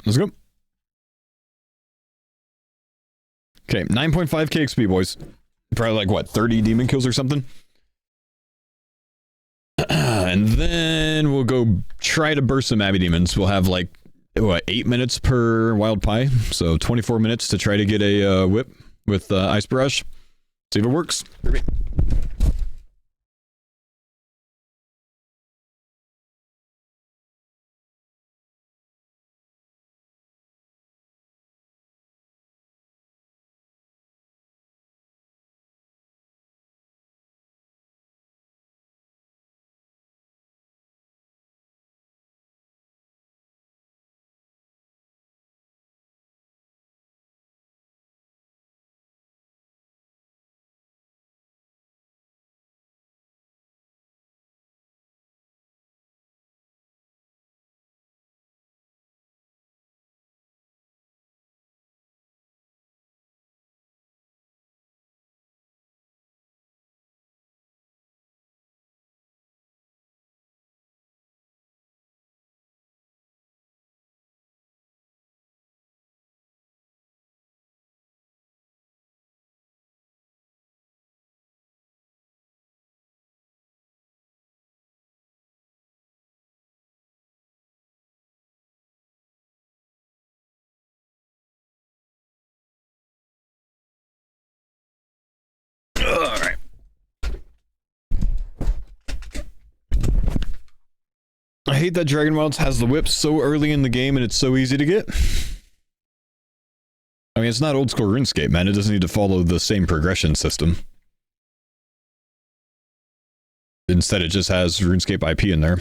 Let's go. Okay, 9.5k XP, boys. Probably like, what, 30 demon kills or something? And then we'll go try to burst some Abbey Demons. We'll have like, what, 8 minutes per Wild Pie. So 24 minutes to try to get a whip with Ice Barrage. See if it works. Alright. I hate that Dragon Wilds has the whip so early in the game and it's so easy to get. I mean, it's not old school RuneScape, man. It doesn't need to follow the same progression system. Instead, it just has RuneScape IP in there.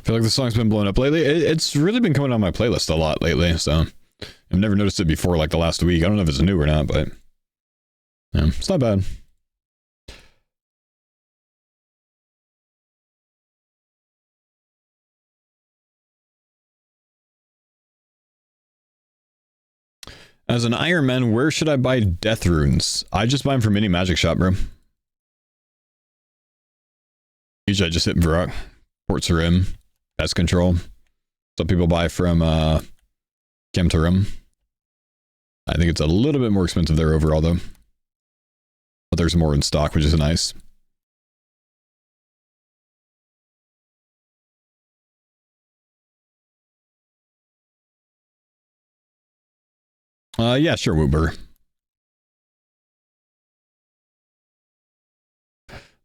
feel like the song's been blowing up lately. It's really been coming on my playlist a lot lately, so I've never noticed it before, like the last week. I don't know if it's new or not, but yeah, it's not bad. As an Iron Man, where should I buy death runes? I just buy them from any magic shop, bro. Usually I just hit Varrock, Port Sarim, Pest Control. Some people buy from Kemtarim. I think it's a little bit more expensive there overall, though. But there's more in stock, which is nice. Yeah, sure, Woober.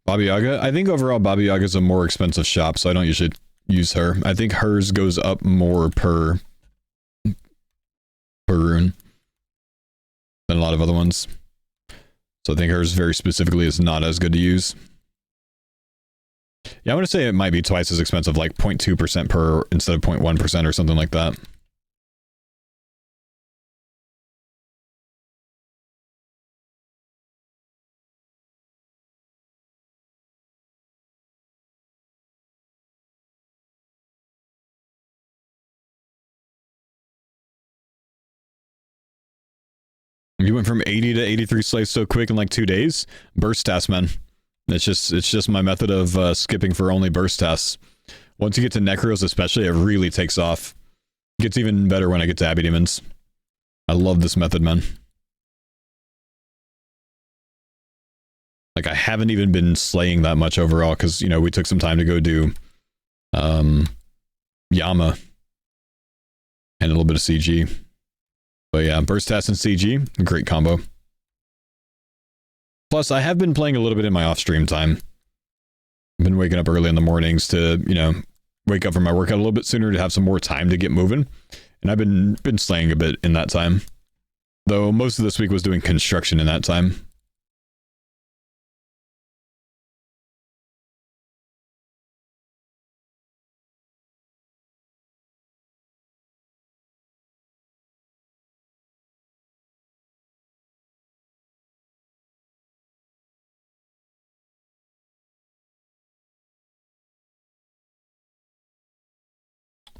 Baba Yaga. I think overall Baba Yaga is a more expensive shop, so I don't usually use her. I think hers goes up more per rune than a lot of other ones. So I think hers very specifically is not as good to use. Yeah, I want to say it might be twice as expensive, like 0.2% per instead of 0.1% or something like that. You went from 80 to 83 slaves so quick in like 2 days. Burst tasks, man. It's just my method of skipping for only burst tasks. Once you get to Necros especially, it really takes off. It gets even better when I get to Abbey Demons. I love this method, man. Like, I haven't even been slaying that much overall, because, you know, we took some time to go do Yama and a little bit of CG. But yeah, burst tasks and CG, great combo. Plus, I have been playing a little bit in my off-stream time. I've been waking up early in the mornings to, you know, wake up from my workout a little bit sooner to have some more time to get moving. And I've been slaying a bit in that time. Though most of this week was doing construction in that time.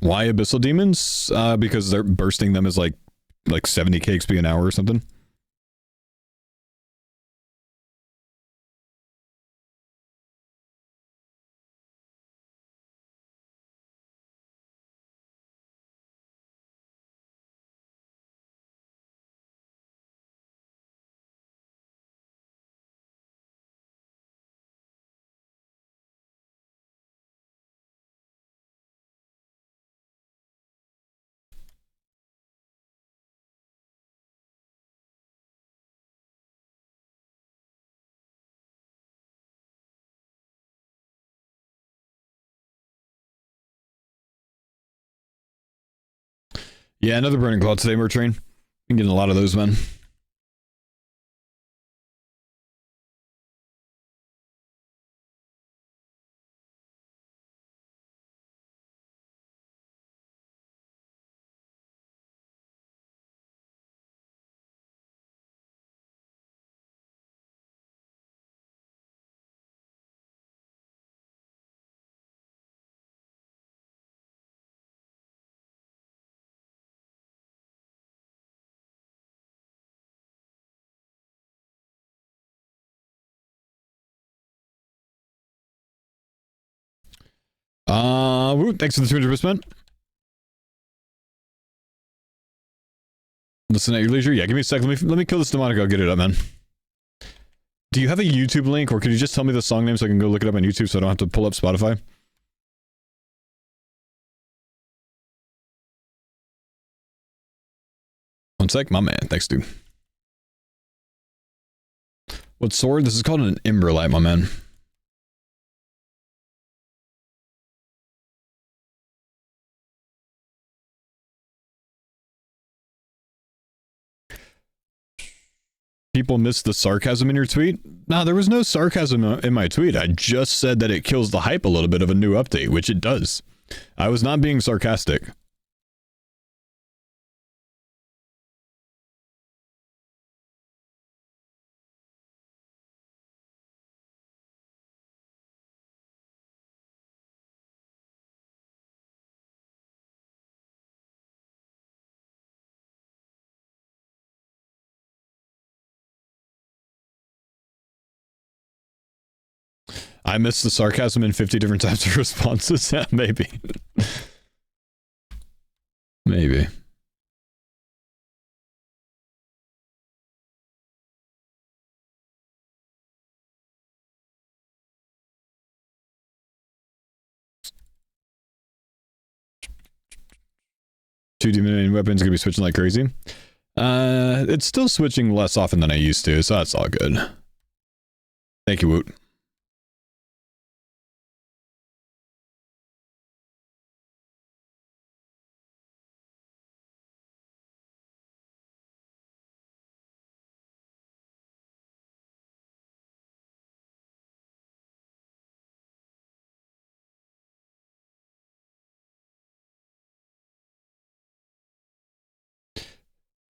Why Abyssal Demons? Because they're bursting them as like 70 KXP an hour or something. Yeah, another Burning Cloud today, Mertrain. Been getting a lot of those, man. Thanks for the 200%. Listen at your leisure. Yeah, give me a second. Let me kill this demonic. I'll get it up, man. Do you have a YouTube link, or could you just tell me the song name so I can go look it up on YouTube so I don't have to pull up Spotify? One sec, my man. Thanks, dude. What sword? This is called an Emberlight, my man. People missed the sarcasm in your tweet? Nah, there was no sarcasm in my tweet. I just said that it kills the hype a little bit of a new update, which it does. I was not being sarcastic. I missed the sarcasm in 50 different types of responses. Yeah, maybe. Maybe. Two demon weapons gonna be switching like crazy. It's still switching less often than I used to, so that's all good. Thank you, Woot.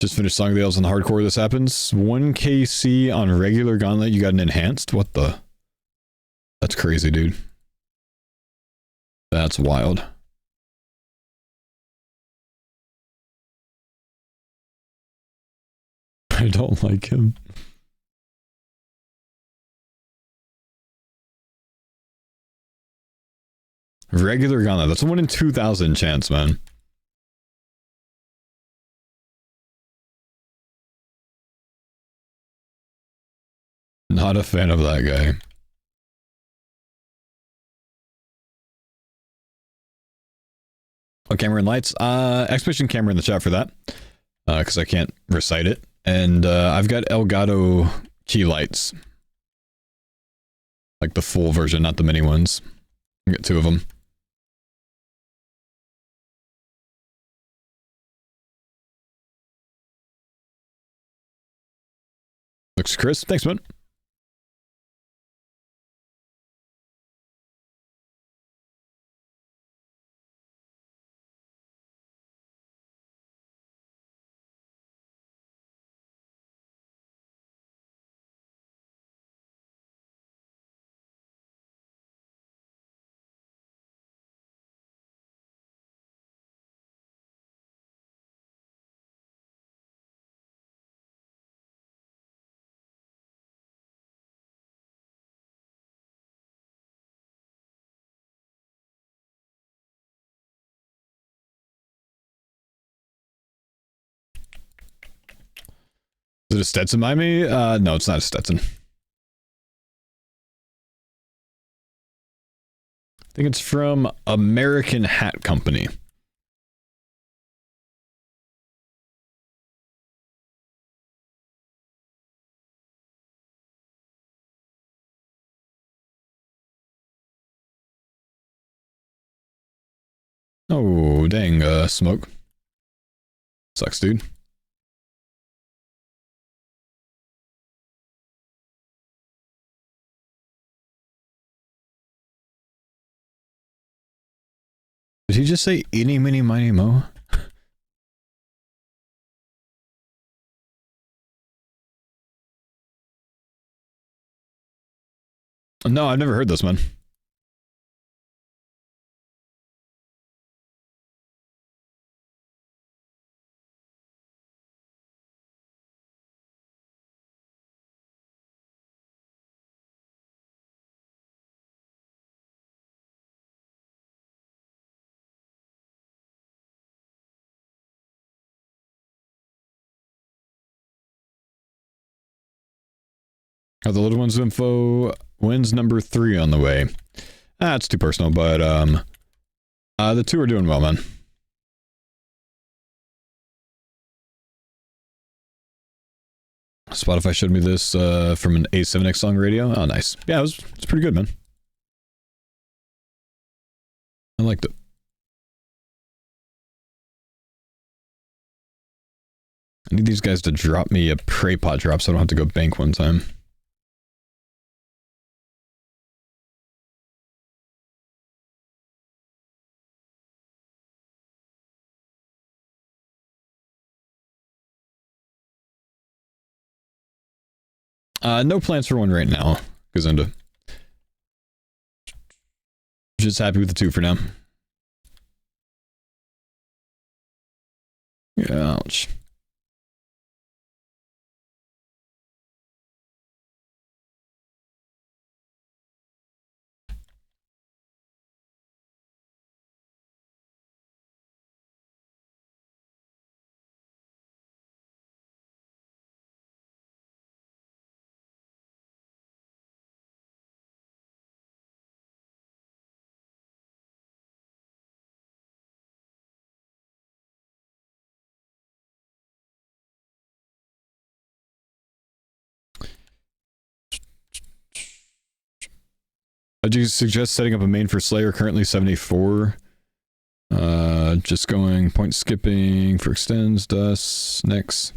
Just finished Song of the Elves on hardcore. This happens. 1 KC on regular gauntlet. You got an enhanced? What the? That's crazy, dude. That's wild. I don't like him. Regular gauntlet. That's a 1 in 2,000 chance, man. Not a fan of that guy. Oh, camera and lights. Expedition camera in the chat for that. Because I can't recite it. And I've got Elgato key lights. Like the full version, not the mini ones. I got 2 of them. Looks crisp. Thanks, man. Is it a Stetson by me? No, it's not a Stetson. I think it's from American Hat Company. Oh, dang, smoke. Sucks, dude. Did he just say eeny, miny, miny, mo? No, I've never heard this one. Are the little ones info wins number 3 on the way? It's too personal, but the 2 are doing well, man. Spotify showed me this from an A7X song radio. Oh, nice. Yeah, it's pretty good, man. I liked it. I need these guys to drop me a prey pot drop so I don't have to go bank one time. No plans for one right now, Gazinda. Just happy with the 2 for now. Ouch. I'd you suggest setting up a main for Slayer, currently 74. Just going point skipping for extends, dust, next.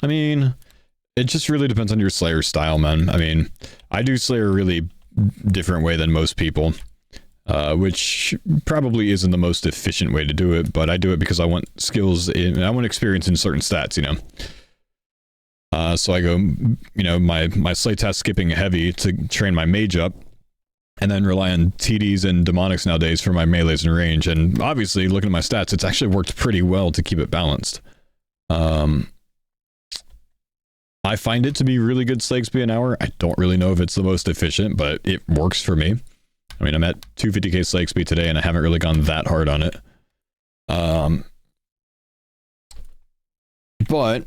I mean, it just really depends on your Slayer style, man. I mean, I do Slayer a really different way than most people, which probably isn't the most efficient way to do it, but I do it because I want skills in, I want experience in certain stats, you know. So I go, you know, my slay task skipping heavy to train my mage up, and then rely on TDs and demonics nowadays for my melees and range. And obviously, looking at my stats, it's actually worked pretty well to keep it balanced. I find it to be really good slay XP an hour. I don't really know if it's the most efficient, but it works for me. I mean, I'm at 250k slay XP today, and I haven't really gone that hard on it. But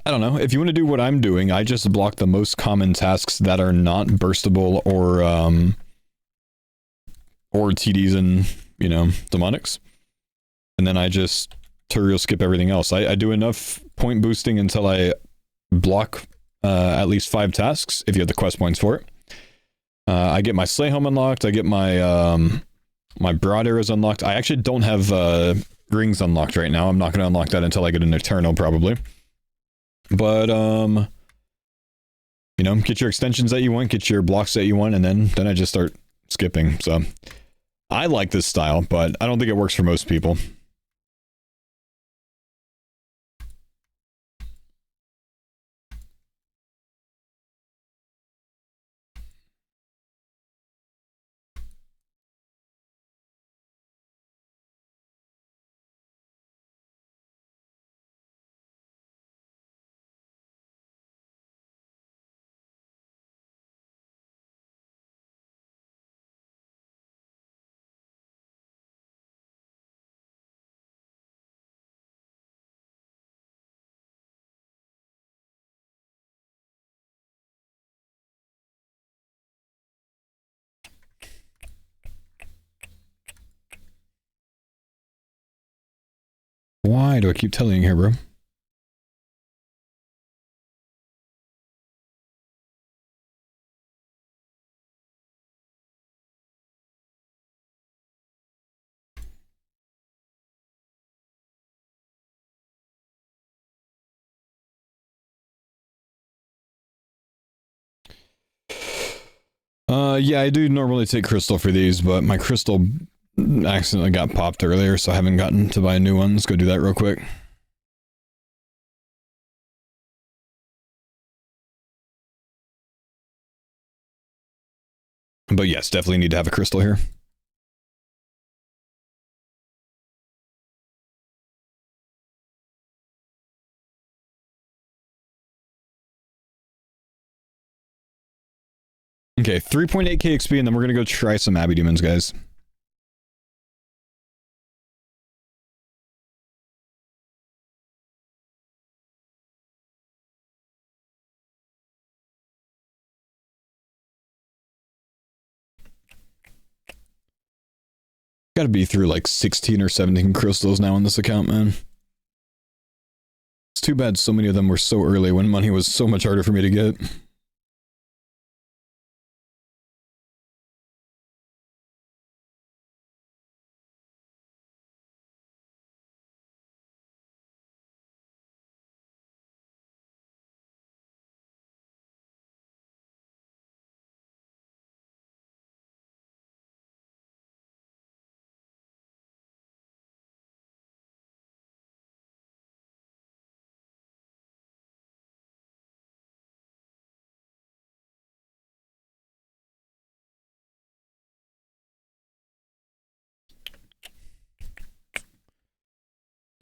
I don't know. If you want to do what I'm doing, I just block the most common tasks that are not burstable or TDs and, you know, demonics. And then I just tutorial skip everything else. I do enough point boosting until I block at least 5 tasks, if you have the quest points for it. I get my Slay Home unlocked, I get my my broad arrows unlocked. I actually don't have rings unlocked right now. I'm not going to unlock that until I get an Eternal, probably. But, you know, get your extensions that you want, get your blocks that you want, and then I just start skipping. So, I like this style, but I don't think it works for most people. Why do I keep telling you here, bro? Yeah, I do normally take crystal for these, but my crystal accidentally got popped earlier, so I haven't gotten to buy new ones. Go do that real quick. But yes, definitely need to have a crystal here. Okay, 3.8k XP, and then we're gonna go try some Abbey Demons, guys. Gotta be through like 16 or 17 crystals now on this account, man. It's too bad so many of them were so early when money was so much harder for me to get.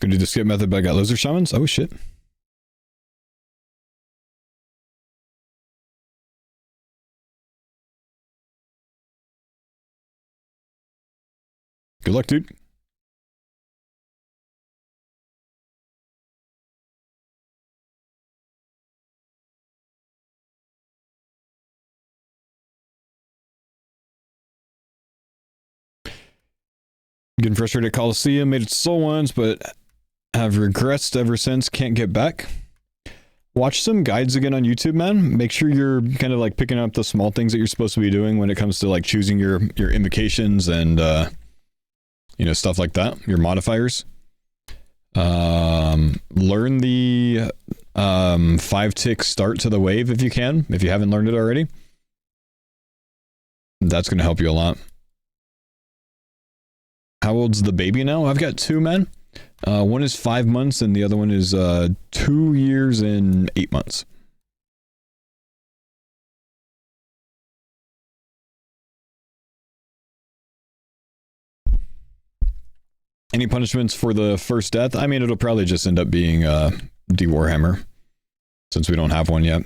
Gonna do the skip method, but I got loser shamans. Oh shit. Good luck, dude. Getting frustrated at Coliseum, made it to Soul once, but have regressed ever since, can't get back. Watch some guides again on YouTube, man. Make sure you're kind of like picking up the small things that you're supposed to be doing when it comes to like choosing your invocations and you know, stuff like that, your modifiers. Learn the 5-tick start to the wave if you can, if you haven't learned it already. That's going to help you a lot. How old's the baby now? I've got 2, man. One is 5 months and the other one is 2 years and 8 months. Any punishments for the first death? I mean, it'll probably just end up being D-Warhammer, since we don't have one yet.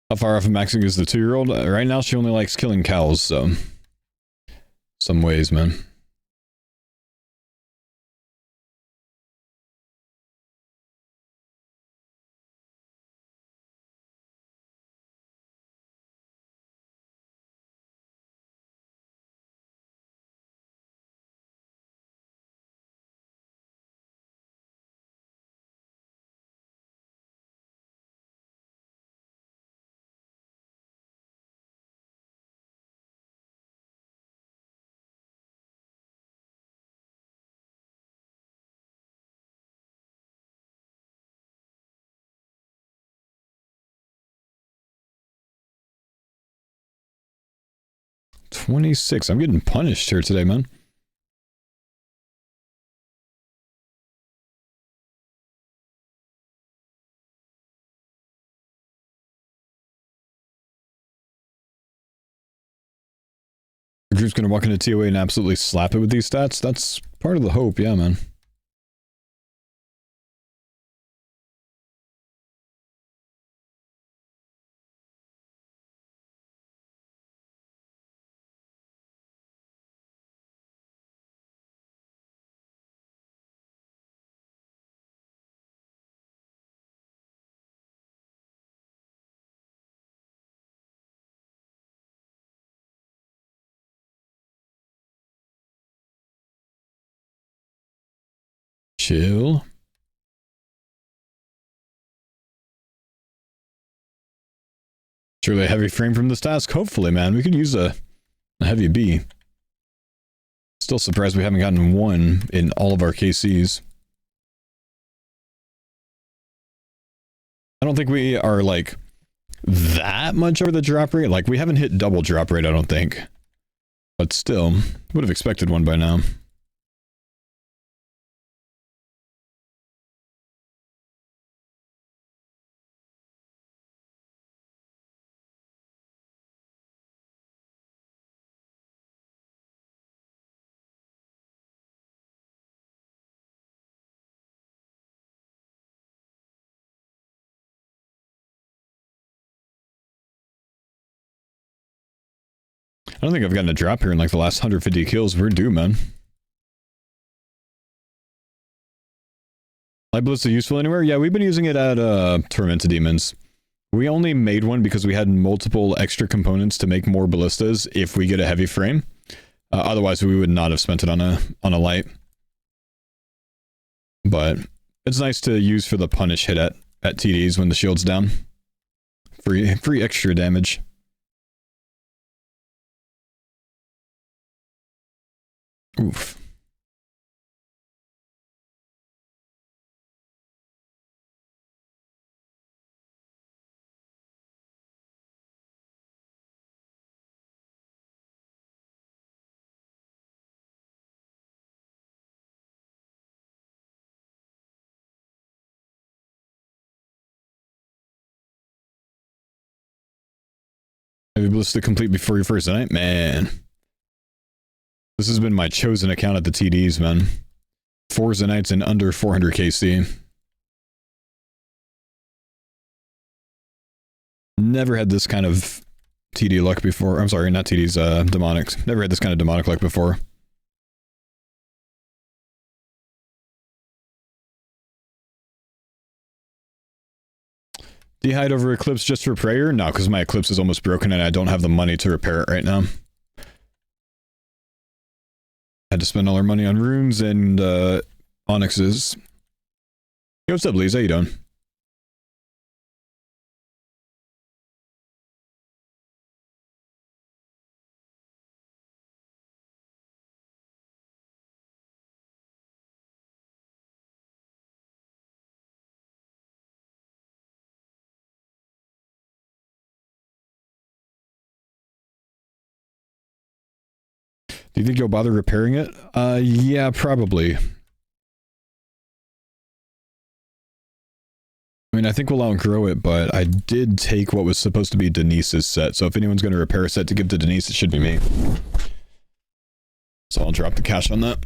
How far off of maxing is the 2-year-old? Right now, she only likes killing cows, so... Some ways, man. $26. I'm getting punished here today, man. Your group's gonna walk into TOA and absolutely slap it with these stats? That's part of the hope, yeah, man. Chill. Surely a heavy frame from this task? Hopefully, man. We could use a heavy B. Still surprised we haven't gotten one in all of our KCs. I don't think we are, like, that much over the drop rate. Like, we haven't hit double drop rate, I don't think. But still, would have expected one by now. I don't think I've gotten a drop here in like the last 150 kills. We're due, man. Light Ballista useful anywhere? Yeah, we've been using it at Tormented Demons. We only made one because we had multiple extra components to make more ballistas if we get a heavy frame. Otherwise, we would not have spent it on a light. But it's nice to use for the punish hit at TDs when the shield's down. Free extra damage. Oof. Have you blissed to complete before your first night? Man. This has been my chosen account at the TDs, man. 4 Zenites and under 400 KC. Never had this kind of TD luck before. I'm sorry, not TDs, demonics. Never had this kind of demonic luck before. Do you hide over Eclipse just for prayer? No, because my Eclipse is almost broken and I don't have the money to repair it right now. Had to spend all our money on runes and onyxes. Yo, what's up, Lise? How you doing? Do you think you'll bother repairing it? Yeah, probably. I mean, I think we'll outgrow it, but I did take what was supposed to be Denise's set, so if anyone's going to repair a set to give to Denise, it should be me. So I'll drop the cash on that.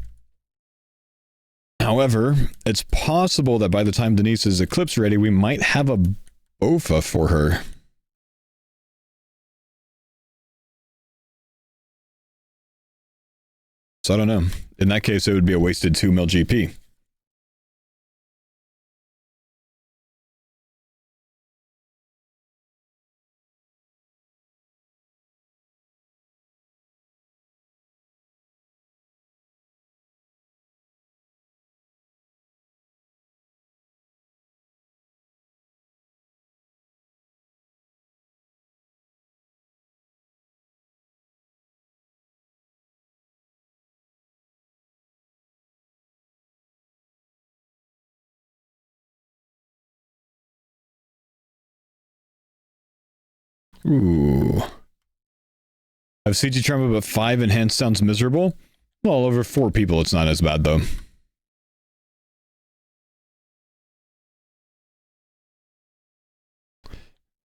However, it's possible that by the time Denise's Eclipse ready, we might have a BOFA for her. So I don't know. In that case, it would be a wasted 2 mil GP. Ooh. I've CG Trump, but 5 enhanced sounds miserable. Well, over 4 people, it's not as bad, though.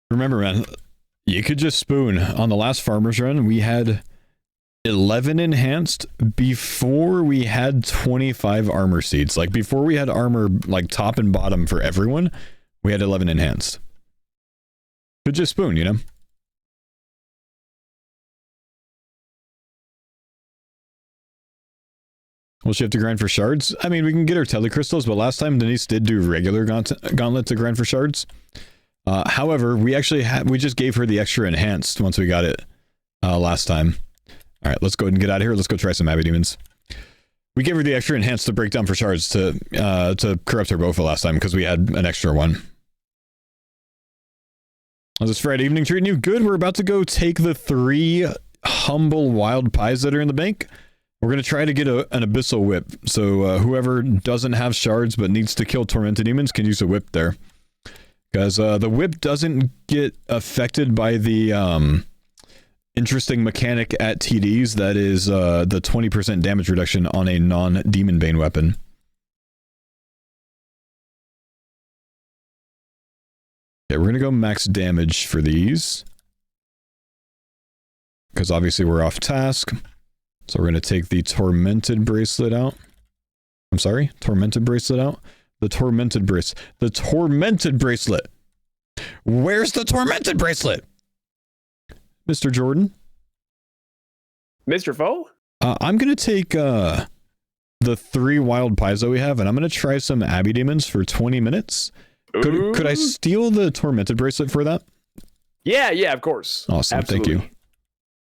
Remember, man, you could just spoon. On the last farmer's run, we had 11 enhanced before we had 25 armor seeds. Like, before we had armor, like, top and bottom for everyone, we had 11 enhanced. Could just spoon, you know? Will she have to grind for shards? I mean, we can get her telecrystals, but last time Denise did do regular gauntlet to grind for shards. However, we actually we just gave her the extra enhanced once we got it last time. All right, let's go ahead and get out of here. Let's go try some Abbey Demons. We gave her the extra enhanced to break down for shards to corrupt her BOFA last time because we had an extra one. How's this Friday evening treating you? Good. We're about to go take the 3 humble wild pies that are in the bank. We're going to try to get an abyssal whip. So whoever doesn't have shards but needs to kill tormented demons can use a whip there. Because the whip doesn't get affected by the interesting mechanic at TDs that is the 20% damage reduction on a non-demon bane weapon. Okay, we're going to go max damage for these. Because obviously we're off task. So we're going to take the tormented bracelet out. I'm sorry, tormented bracelet out. The tormented bracelet. The tormented bracelet. Where's the tormented bracelet? Mr. Jordan? Mr. Faux? I'm going to take the 3 wild pies that we have, and I'm going to try some Abbey Demons for 20 minutes. Could I steal the tormented bracelet for that? Yeah, of course. Awesome, absolutely. Thank you.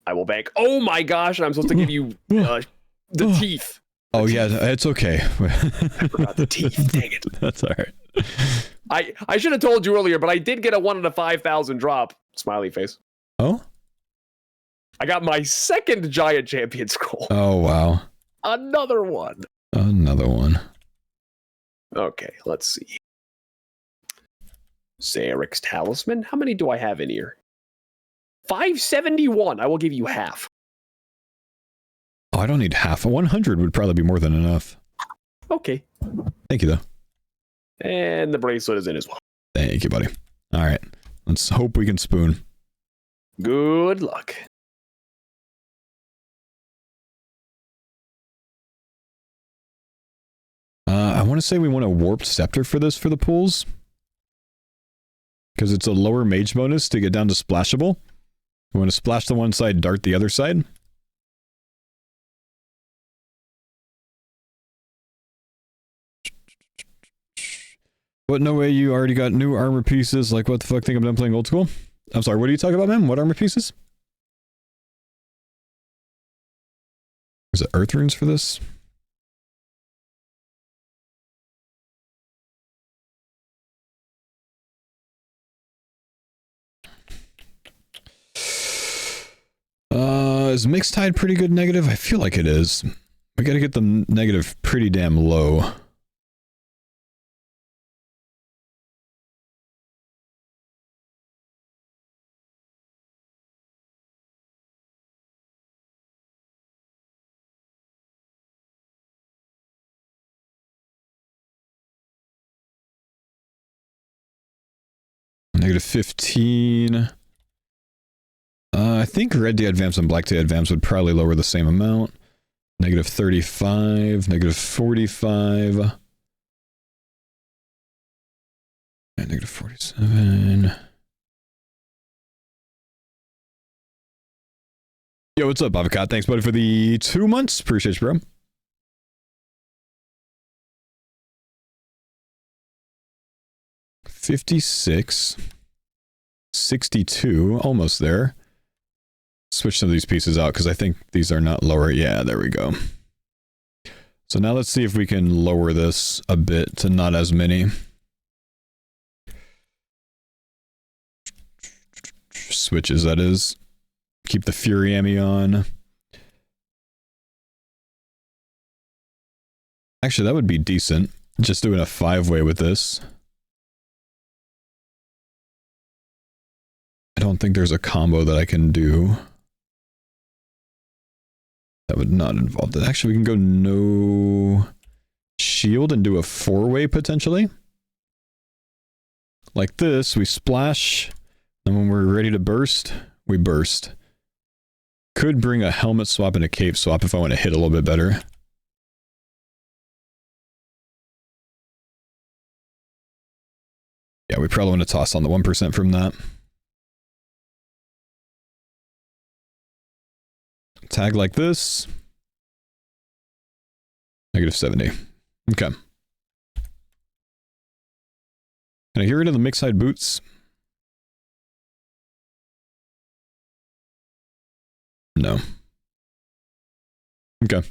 I will bank. Oh my gosh, and I'm supposed to give you the teeth. Oh yeah, it's okay. I forgot the teeth. Dang it. That's all right. I should have told you earlier, but I did get a 1 out of 5,000 drop. Smiley face. Oh? I got my 2nd giant champion scroll. Oh wow. Another one. Another one. Okay, let's see. Zarek's Talisman. How many do I have in here? 571. I will give you half. Oh, I don't need half. 100 would probably be more than enough. Okay. Thank you, though. And the bracelet is in as well. Thank you, buddy. All right. Let's hope we can spoon. Good luck. I want to say we want a warped scepter for this for the pools. Because it's a lower mage bonus to get down to splashable. We want to splash the one side, dart the other side. What, no way, you already got new armor pieces? Like, what the fuck, think I'm done playing old school? I'm sorry, what are you talking about, man? What armor pieces? Is it earth runes for this? Is mixed tide pretty good negative? I feel like it is. We gotta get the negative pretty damn low. Negative 15. I think red to advance and black to advance would probably lower the same amount. Negative 35, negative 45. And negative 47. Yo, what's up, Avocado? Thanks, buddy, for the 2 months. Appreciate you, bro. $56. $62. Almost there. Switch some of these pieces out because I think these are not lower. Yeah, there we go. So now let's see if we can lower this a bit to not as many. Switches, that is. Keep the Fury Ammy on. Actually, that would be decent. Just doing a 5-way with this. I don't think there's a combo that I can do. That would not involve that. Actually, we can go no shield and do a 4-way potentially. Like this, we splash, and when we're ready to burst, we burst. Could bring a helmet swap and a cape swap if I want to hit a little bit better. Yeah, we probably want to toss on the 1% from that. Tag like this. Negative 70. Okay. Can I get rid of the mixed side boots? No. Okay.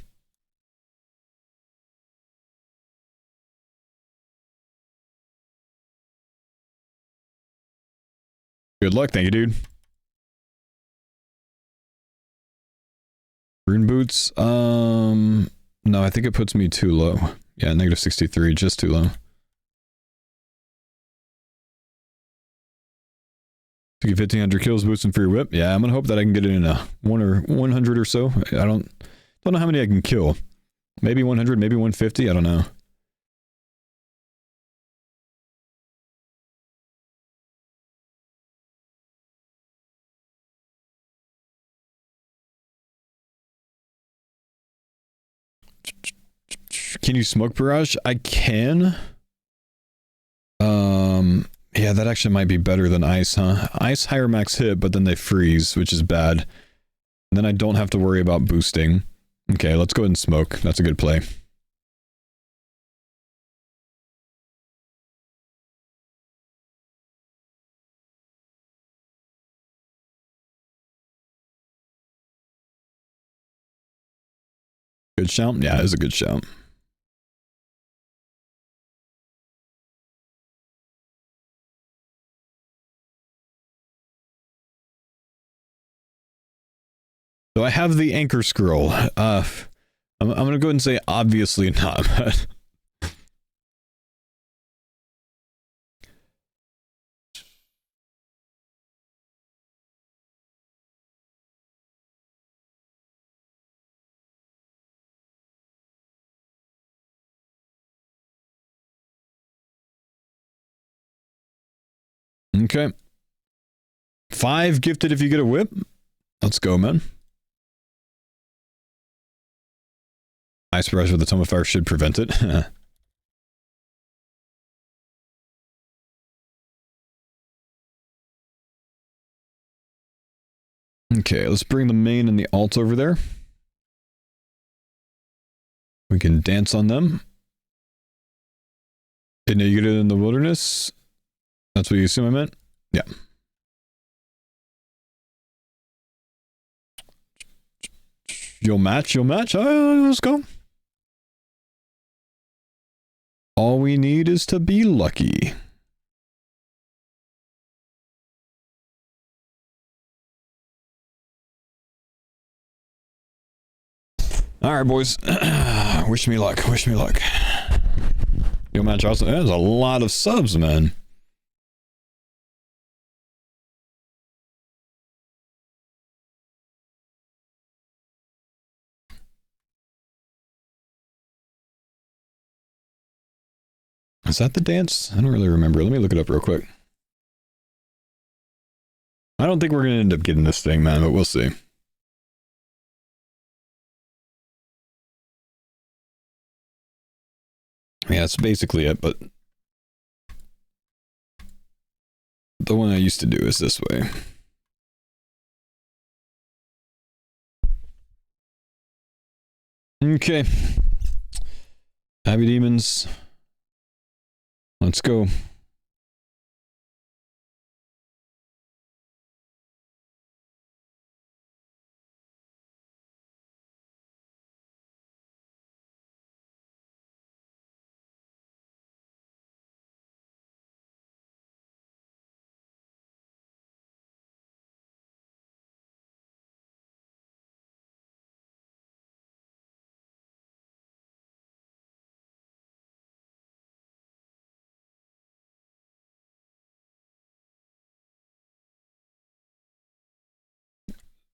Good luck. Thank you, dude. Rune boots? No, I think it puts me too low. Yeah, negative 63, just too low. To get 1500 kills, boots and free whip. Yeah, I'm gonna hope that I can get it in a 100 or so. I don't know how many I can kill. Maybe 100, maybe 150, I don't know. Can you smoke barrage? I can. Yeah, that actually might be better than ice, huh? Ice higher max hit, but then they freeze, which is bad. And then I don't have to worry about boosting. Okay, let's go ahead and smoke. That's a good play. Good shout? Yeah, it is a good shout. So I have the anchor scroll. I'm gonna go ahead and say obviously not, but... Okay. 5 gifted if you get a whip. Let's go, man. Ice barrage with the Tome of Fire should prevent it. Okay, let's bring the main and the alt over there. We can dance on them. Didn't you get it in the wilderness? That's what you assume I meant? Yeah. You'll match? Let's go. All we need is to be lucky. Alright, boys. Wish me luck. You'll match also. There's a lot of subs, man. Is that the dance? I don't really remember. Let me look it up real quick. I don't think we're going to end up getting this thing, man, but we'll see. Yeah, that's basically it, but the one I used to do is this way. Okay. Happy Demons. Let's go.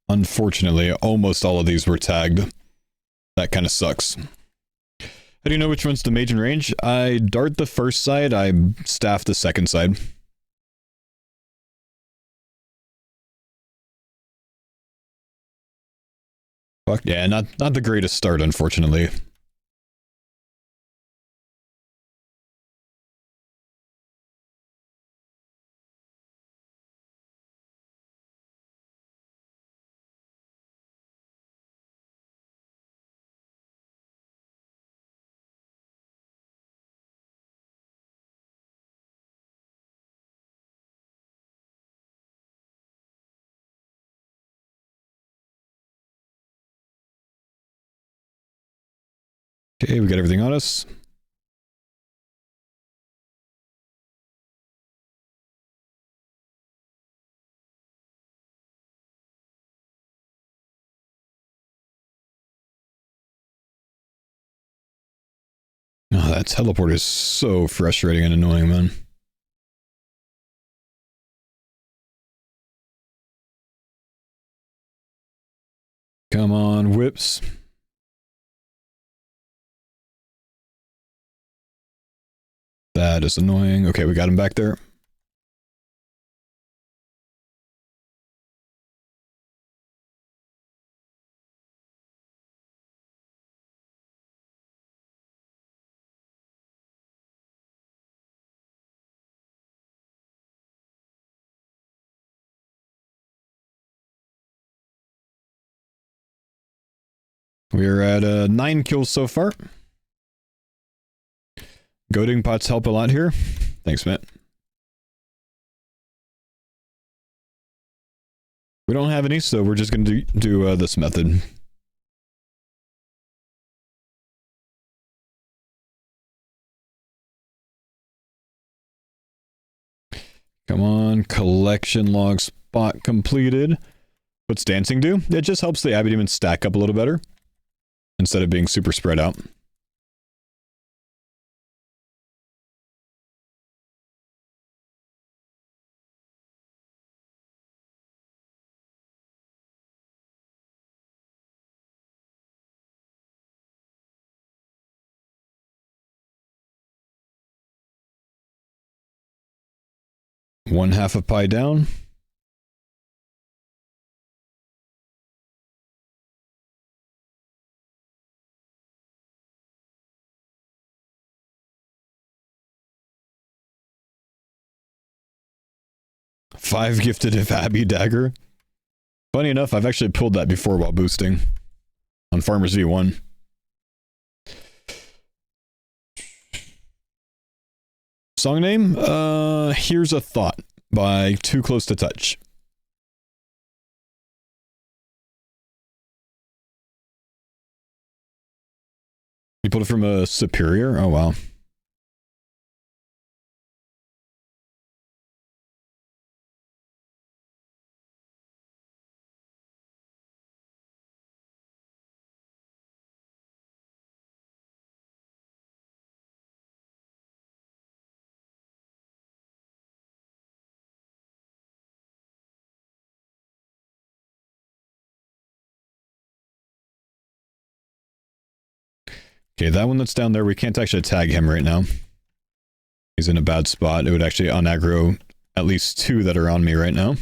Unfortunately, almost all of these were tagged. That kind of sucks. How do you know which one's the mage in range? I dart the first side, I staff the second side. Fuck yeah, not the greatest start, unfortunately. Okay, we got everything on us. Oh, that teleport is so frustrating and annoying, man. Come on, whips. That is annoying. Okay, we got him back there. We're at 9 kills so far. Goading pots help a lot here. Thanks, Matt. We don't have any, so we're just going to do this method. Come on, collection log spot completed. What's dancing do? It just helps the Abbey Demons stack up a little better instead of being super spread out. One half a pie down. 5 gifted if Abby dagger. Funny enough, I've actually pulled that before while boosting on Farmers V1. Song name? Here's a Thought by Too Close to Touch. You pulled it from a Superior? Oh, wow. Okay, that one that's down there, we can't actually tag him right now. He's in a bad spot. It would actually unaggro at least 2 that are on me right now.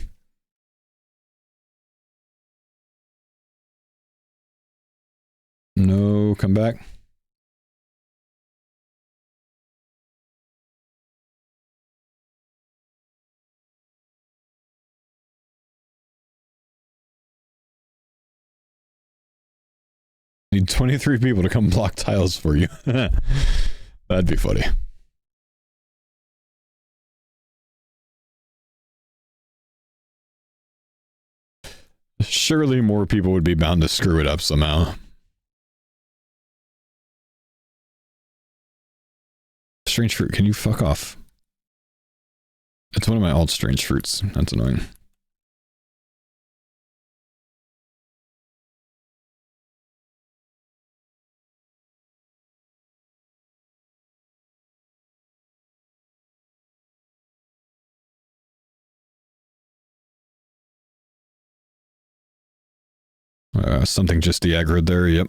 No, come back. Need 23 people to come block tiles for you. That'd be funny. Surely more people would be bound to screw it up somehow. Strange fruit, can you fuck off? It's one of my alt strange fruits. That's annoying. Something just de-aggroed there, yep.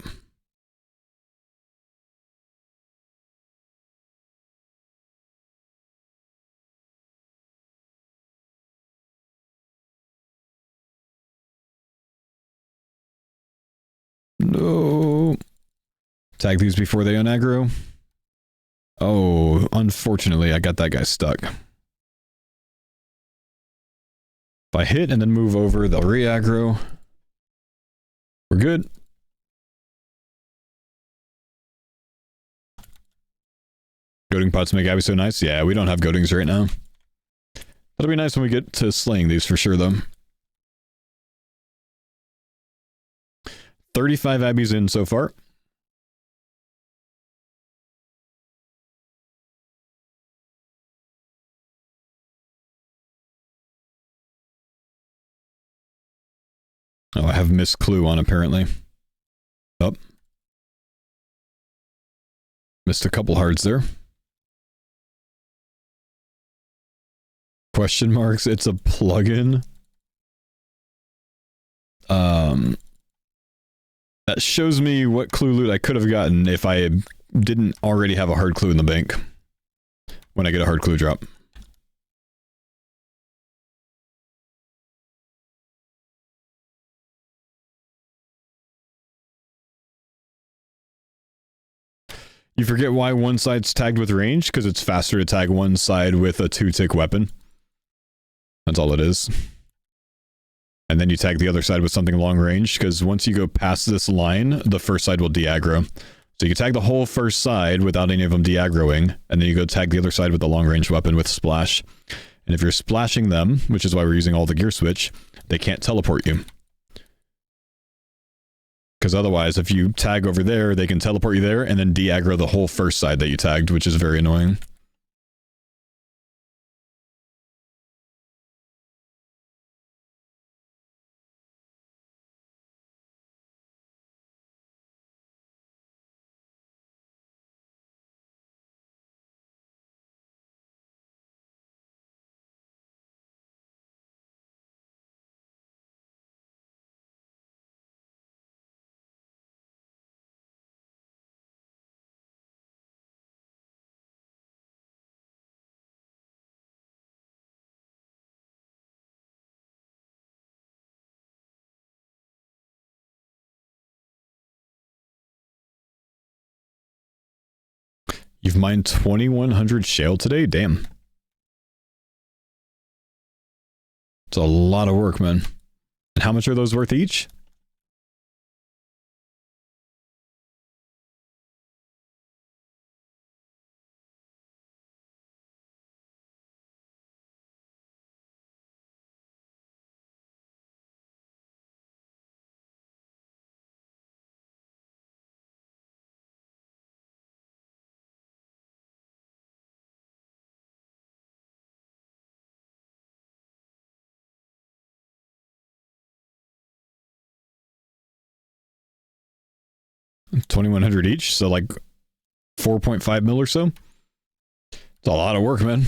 No. Tag these before they unaggro. Oh, unfortunately, I got that guy stuck. If I hit and then move over, they'll re-aggro. We're good. Goading pots make Abby so nice. Yeah, we don't have goadings right now. That'll be nice when we get to slaying these for sure, though. 35 Abbies in so far. Oh, I have missed clue on apparently. Oh. Missed a couple hearts there. Question marks, it's a plugin. That shows me what clue loot I could have gotten if I didn't already have a hard clue in the bank. When I get a hard clue drop. You forget why one side's tagged with range? Because it's faster to tag one side with a 2-tick weapon. That's all it is. And then you tag the other side with something long range, because once you go past this line, the first side will de-aggro. So you can tag the whole first side without any of them de-aggroing, and then you go tag the other side with the long range weapon with splash. And if you're splashing them, which is why we're using all the gear switch, they can't teleport you. Because otherwise, if you tag over there, they can teleport you there and then de-aggro the whole first side that you tagged, which is very annoying. You've mined 2,100 shale today? Damn. It's a lot of work, man. And how much are those worth each? $2,100 each, so like 4.5 mil or so. It's a lot of work, man.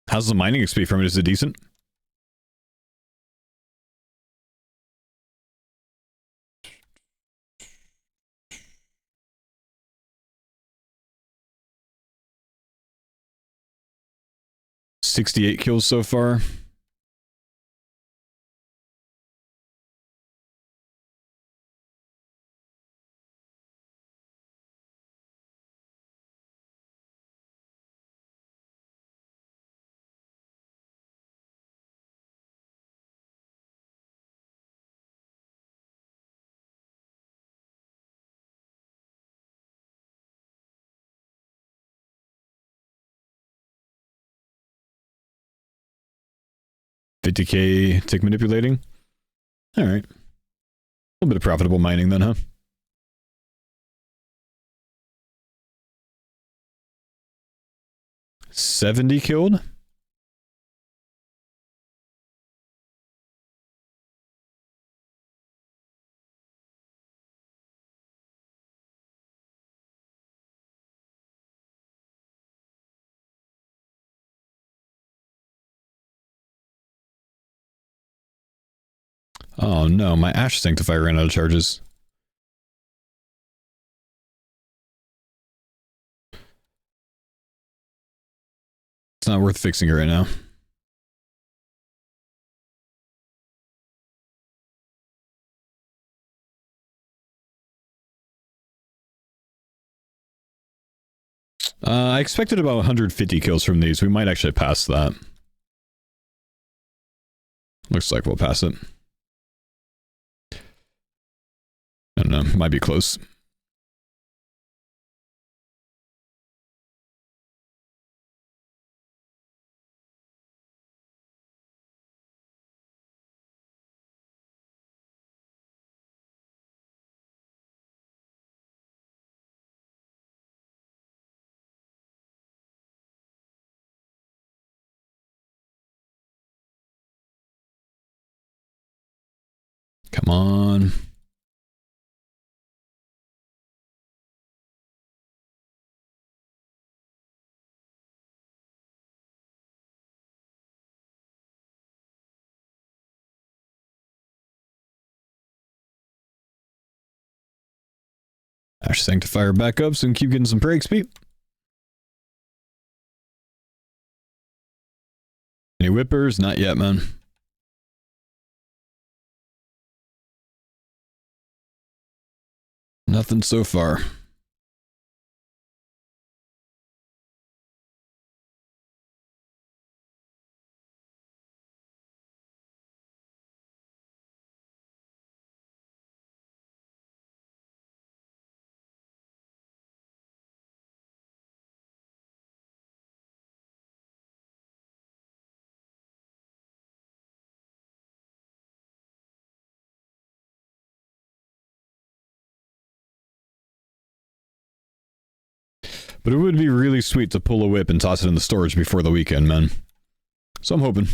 How's the mining XP from it? Is it decent? $68 kills so far. $50K tick manipulating. All right. A little bit of profitable mining then, huh? $70 killed. Oh no, my Ash Sanctifier ran out of charges. It's not worth fixing it right now. I expected about 150 kills from these. We might actually pass that. Looks like we'll pass it. I don't know, might be close. Come on. Ash Sanctifier back up so we can keep getting some prey XP. Any whippers? Not yet, man. Nothing so far. But it would be really sweet to pull a whip and toss it in the storage before the weekend, man. So I'm hoping.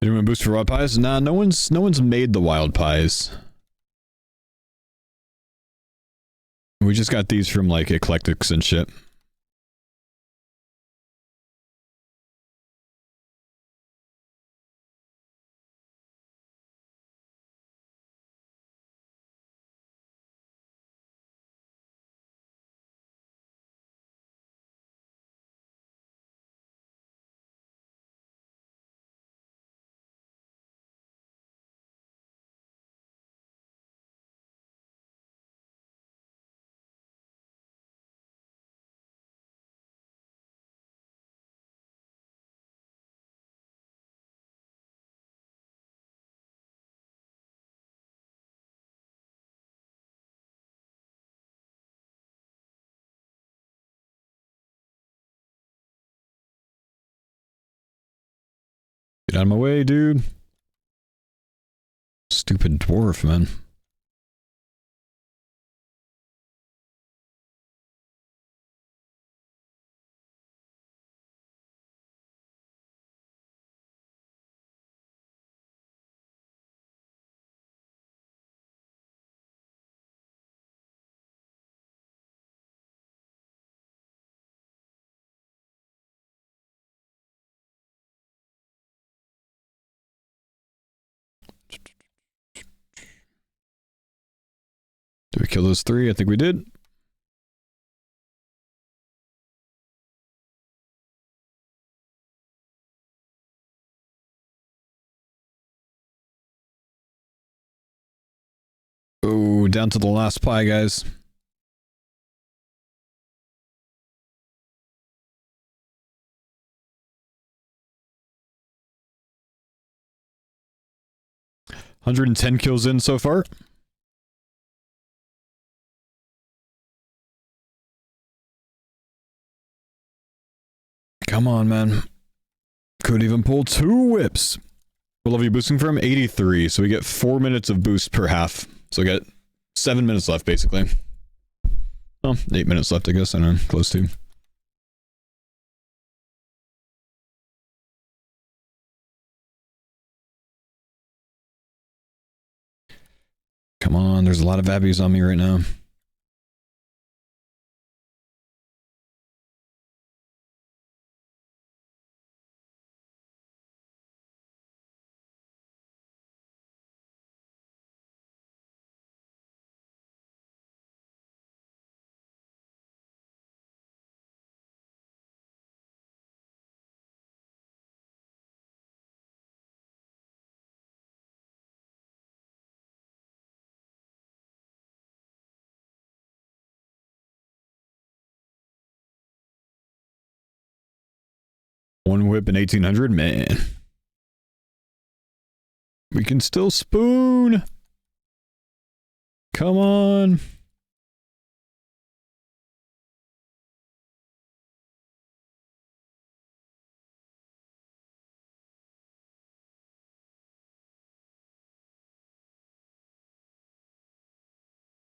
Anyone boost for wild pies? Nah, no one's made the wild pies. We just got these from like Eclectics and shit. Get out of my way, dude. Stupid dwarf, man. Did we kill those 3? I think we did. Oh, down to the last pie, guys. $110 kills in so far. Come on, man. Could even pull 2 whips. What level are you boosting from? 83. So we get 4 minutes of boost per half. So we got 7 minutes left, basically. Well, 8 minutes left, I guess. I don't know. Close to. Come on. There's a lot of abbeys on me right now. One whip in 1800, man. We can still spoon. Come on.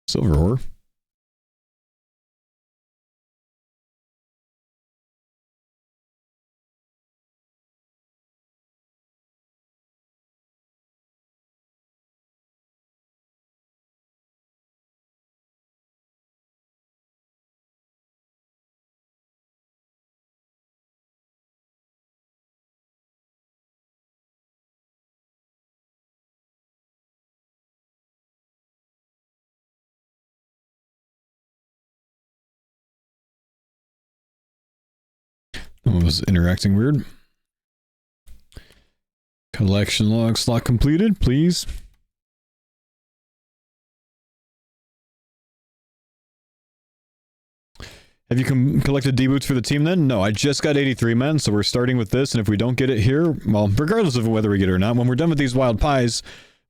Silver ore. Oh, it was interacting weird. Collection log slot completed, please. Have you collected D-boots for the team then? No, I just got 83 men, so we're starting with this, and if we don't get it here, well, regardless of whether we get it or not, when we're done with these wild pies,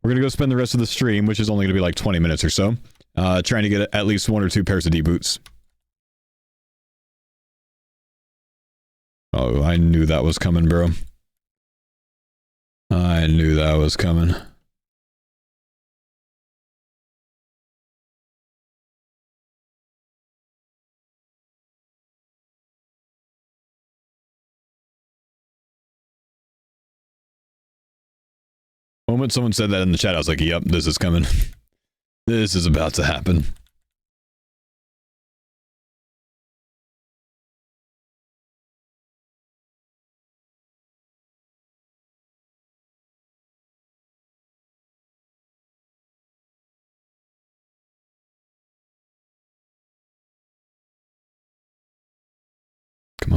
we're going to go spend the rest of the stream, which is only going to be like 20 minutes or so, trying to get at least 1 or 2 pairs of D-boots. Oh, I knew that was coming, bro. I knew that was coming. The moment someone said that in the chat, I was like, yep, this is coming. This is about to happen.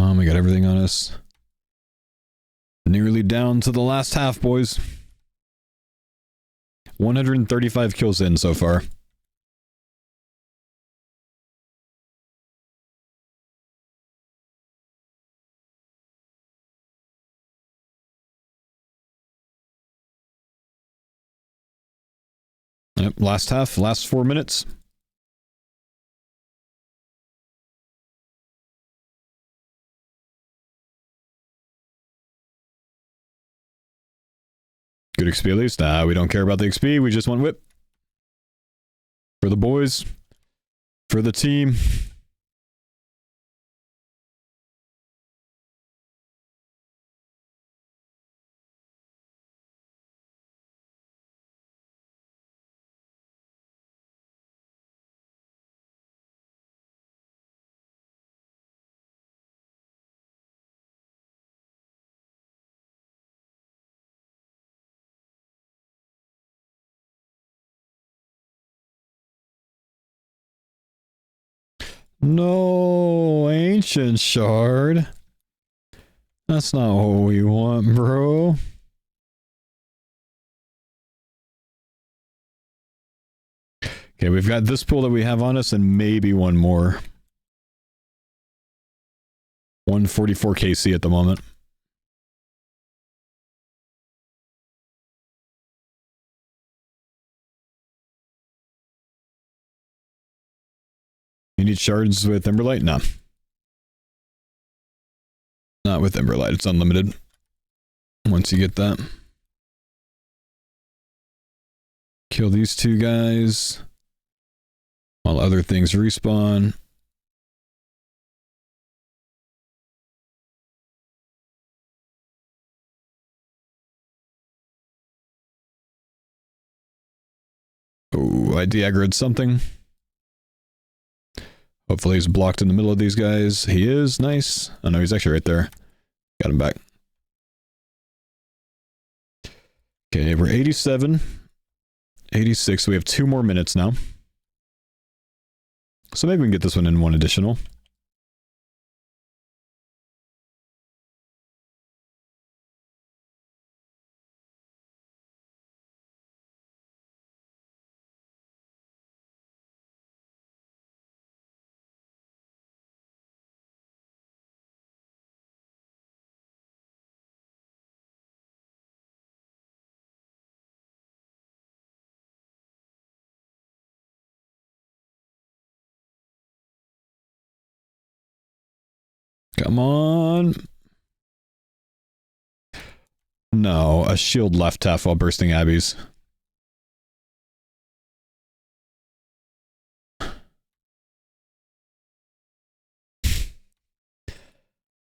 on, we got everything on us. Nearly down to the last half, boys. 135 kills in so far. Yep, last half, last 4 minutes. Good XP at least? Nah, we don't care about the XP, we just want whip. For the boys. For the team. No, ancient shard. That's not what we want, bro. Okay, we've got this pool that we have on us and maybe one more. 144 KC at the moment. You need shards with Emberlight? No. Not with Emberlight, it's unlimited. Once you get that. Kill these two guys. While other things respawn. Oh, I de-aggroed something. Hopefully he's blocked in the middle of these guys. He is. Nice. Oh no, he's actually right there. Got him back. Okay, we're 87. 86. We have 2 more minutes now. So maybe we can get this one in 1 additional. Come on. No, a shield left half while bursting Abbeys.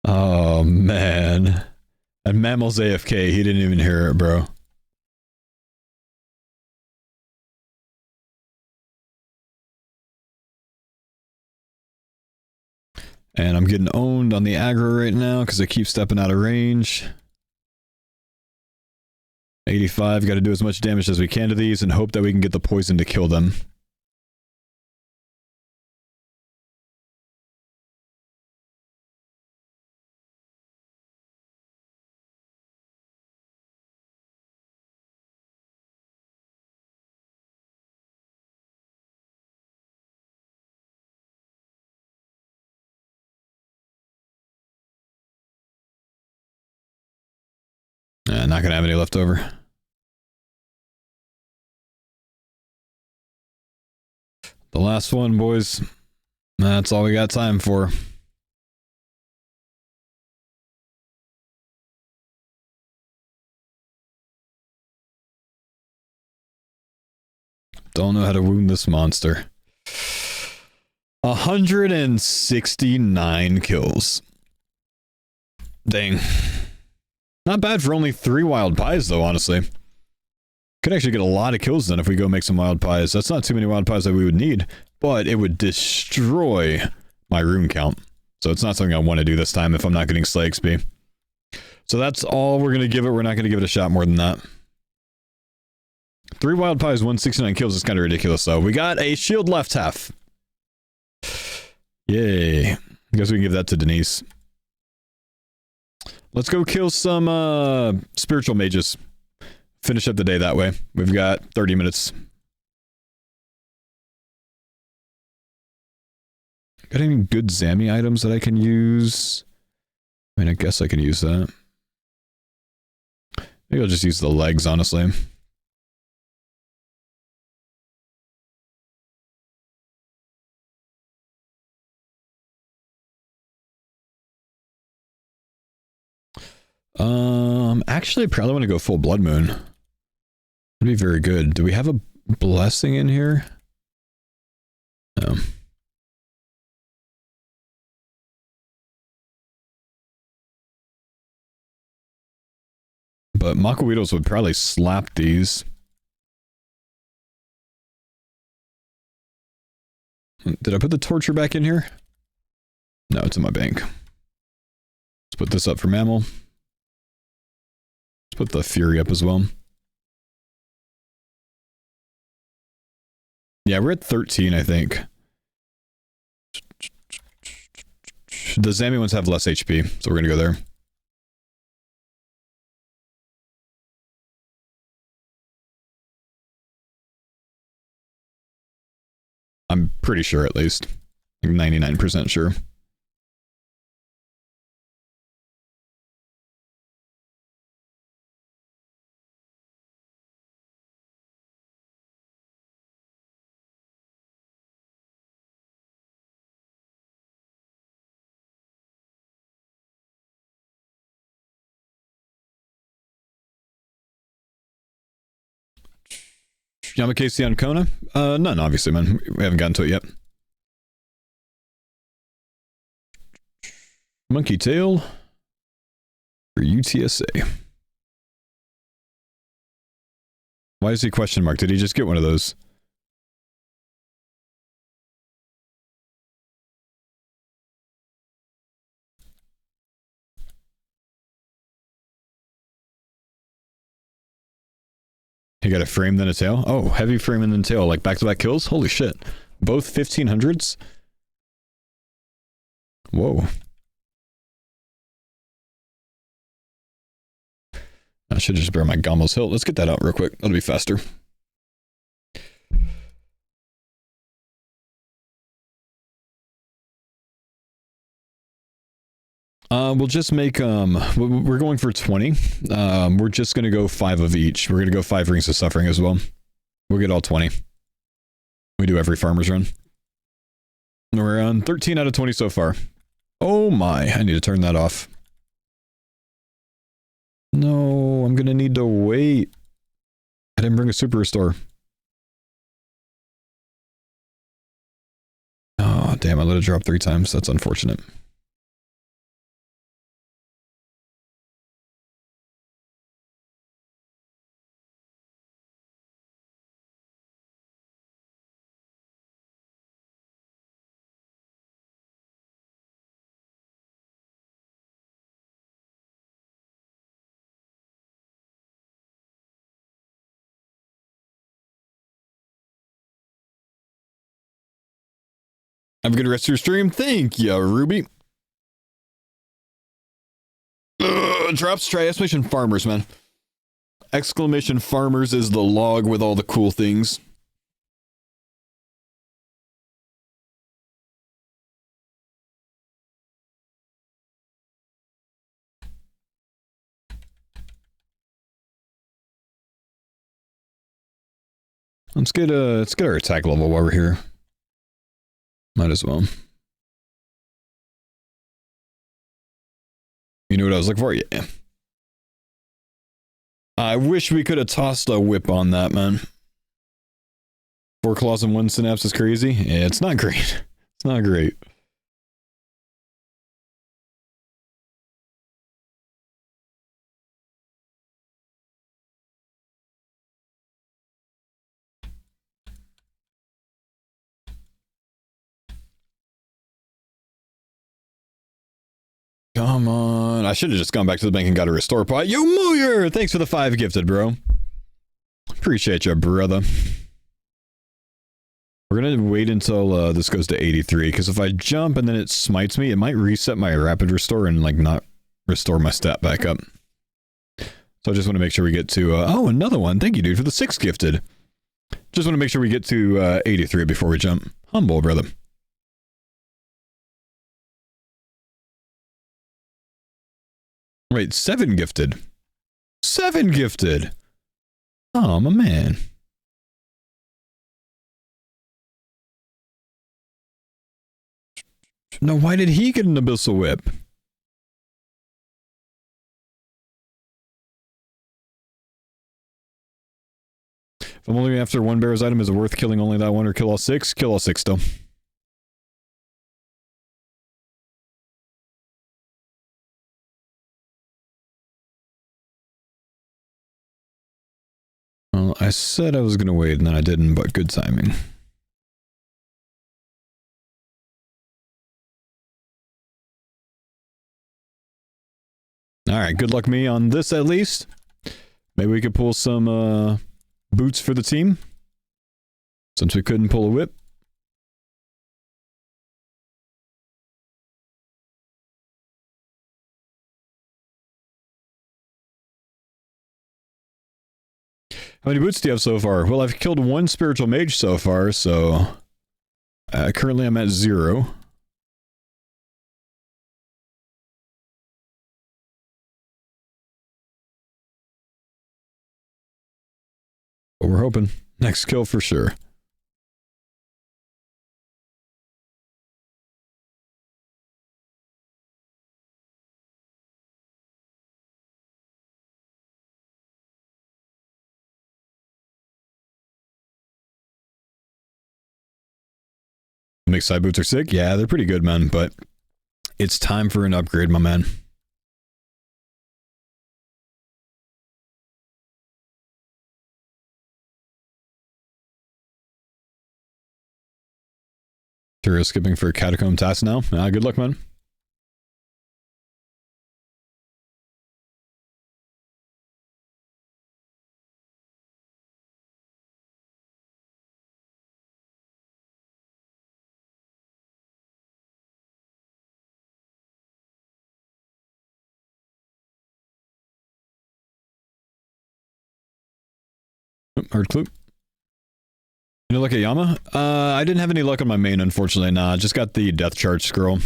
Oh, man. And Mammal's AFK. He didn't even hear it, bro. And I'm getting owned on the aggro right now because I keep stepping out of range. 85, got to do as much damage as we can to these and hope that we can get the poison to kill them. Not gonna have any left over. The last one, boys. That's all we got time for. Don't know how to wound this monster. 169 kills. Dang. Not bad for only 3 wild pies, though, honestly. Could actually get a lot of kills then if we go make some wild pies. That's not too many wild pies that we would need, but it would destroy my rune count. So it's not something I want to do this time if I'm not getting Slay XP. So that's all we're going to give it. We're not going to give it a shot more than that. 3 wild pies, 169 kills is kind of ridiculous, though. We got a shield left half. Yay. I guess we can give that to Denise. Let's go kill some spiritual mages. Finish up the day that way. We've got 30 minutes. Got any good Zammy items that I can use? I mean, I guess I can use that. Maybe I'll just use the legs, honestly. Actually, I probably want to go full blood moon. That'd be very good. Do we have a blessing in here? No. But Macawitos would probably slap these. Did I put the torture back in here? No, it's in my bank. Let's put this up for mammal. Let's put the fury up as well. Yeah, we're at 13, I think. The Zammy ones have less HP, so we're gonna go there. I'm pretty sure, at least. I'm 99% sure. Yamakasi on Kona? None, obviously, man. We haven't gotten to it yet. Monkey tail for UTSA. Why is he question mark? Did he just get one of those? He got a frame then a tail? Oh, heavy frame and then tail, like back-to-back kills? Holy shit. Both 1500s? Whoa. I should just bear my Gombo's hilt. Let's get that out real quick. That'll be faster. We'll just make, we're going for 20. We're just gonna go 5 of each. We're gonna go 5 Rings of Suffering as well. We'll get all 20. We do every farmer's run. We're on 13 out of 20 so far. Oh my, I need to turn that off. No, I'm gonna need to wait. I didn't bring a super restore. Oh, damn, I let it drop 3 times. That's unfortunate. Have a good rest of your stream. Thank you, Ruby. Drops, try exclamation farmers, man. Exclamation farmers is the log with all the cool things. Let's get our attack level while we're here. Might as well. You know what I was looking for? Yeah. I wish we could have tossed a whip on that, man. 4 claws and 1 synapse is crazy. Yeah, it's not great. It's not great. Come on. I should have just gone back to the bank and got a restore pot. Yo, Moyer! Thanks for the 5 gifted, bro. Appreciate you, brother. We're gonna wait until this goes to 83, because if I jump and then it smites me, it might reset my rapid restore and, like, not restore my stat back up. So I just want to make sure we get to... oh, another one. Thank you, dude, for the 6 gifted. Just want to make sure we get to 83 before we jump. Humble, brother. Wait, 7 gifted. 7 gifted. Oh, my man. No, why did he get an Abyssal Whip? If I'm only after one bear's item, is it worth killing only that one or kill all 6? Kill all 6 still. Well, I said I was going to wait and then I didn't, but good timing. Alright, good luck me on this at least. Maybe we could pull some boots for the team. Since we couldn't pull a whip. How many boots do you have so far? Well, I've killed 1 spiritual mage so far, so... currently I'm at 0. But we're hoping. Next kill for sure. Mixed side boots are sick? Yeah, they're pretty good, man, but it's time for an upgrade, my man. You're skipping for catacomb task now? Good luck, man. Hard clue. Any luck at Yama? I didn't have any luck on my main, unfortunately. Nah, just got the death charge scroll.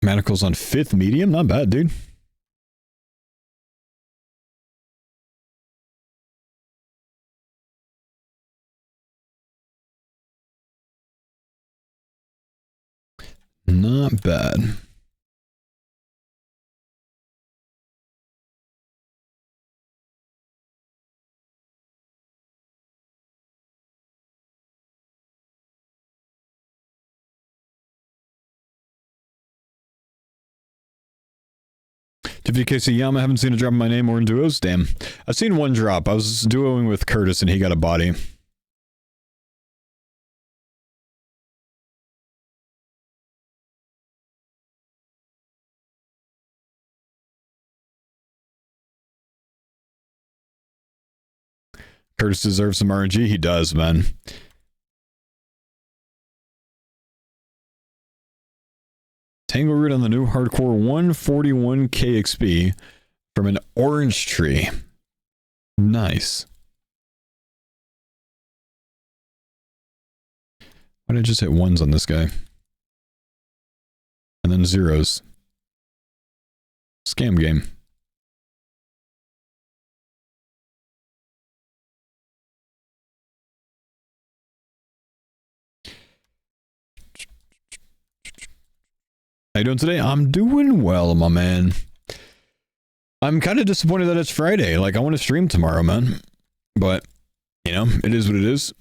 Manacles on 5th medium? Not bad, dude. Not bad. WKC Yama, haven't seen a drop in my name or in duos? Damn. I've seen one drop. I was duoing with Curtis and he got a body. Curtis deserves some RNG. He does, man. Tangle root on the new hardcore 141 KXP from an orange tree. Nice. Why did I just hit 1s on this guy? And then 0s. Scam game. How you doing today? I'm doing well, my man. I'm kind of disappointed that it's Friday. Like, I want to stream tomorrow, man. But, you know, it is what it is.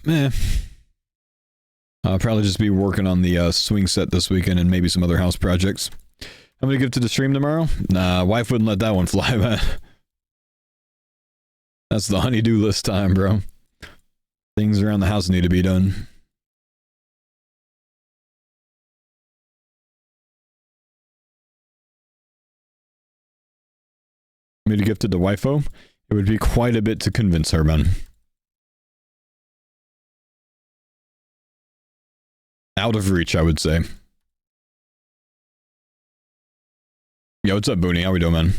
but I'll probably just be working on the swing set this weekend and maybe some other house projects. I'm gonna give to the stream tomorrow. Nah, wife wouldn't let that one fly, man. That's the honey-do list time, bro. Things around the house need to be done. Me to gift it to wifo? It would be quite a bit to convince her, man. Out of reach, I would say. Yo, what's up, Booney? How we doing, man?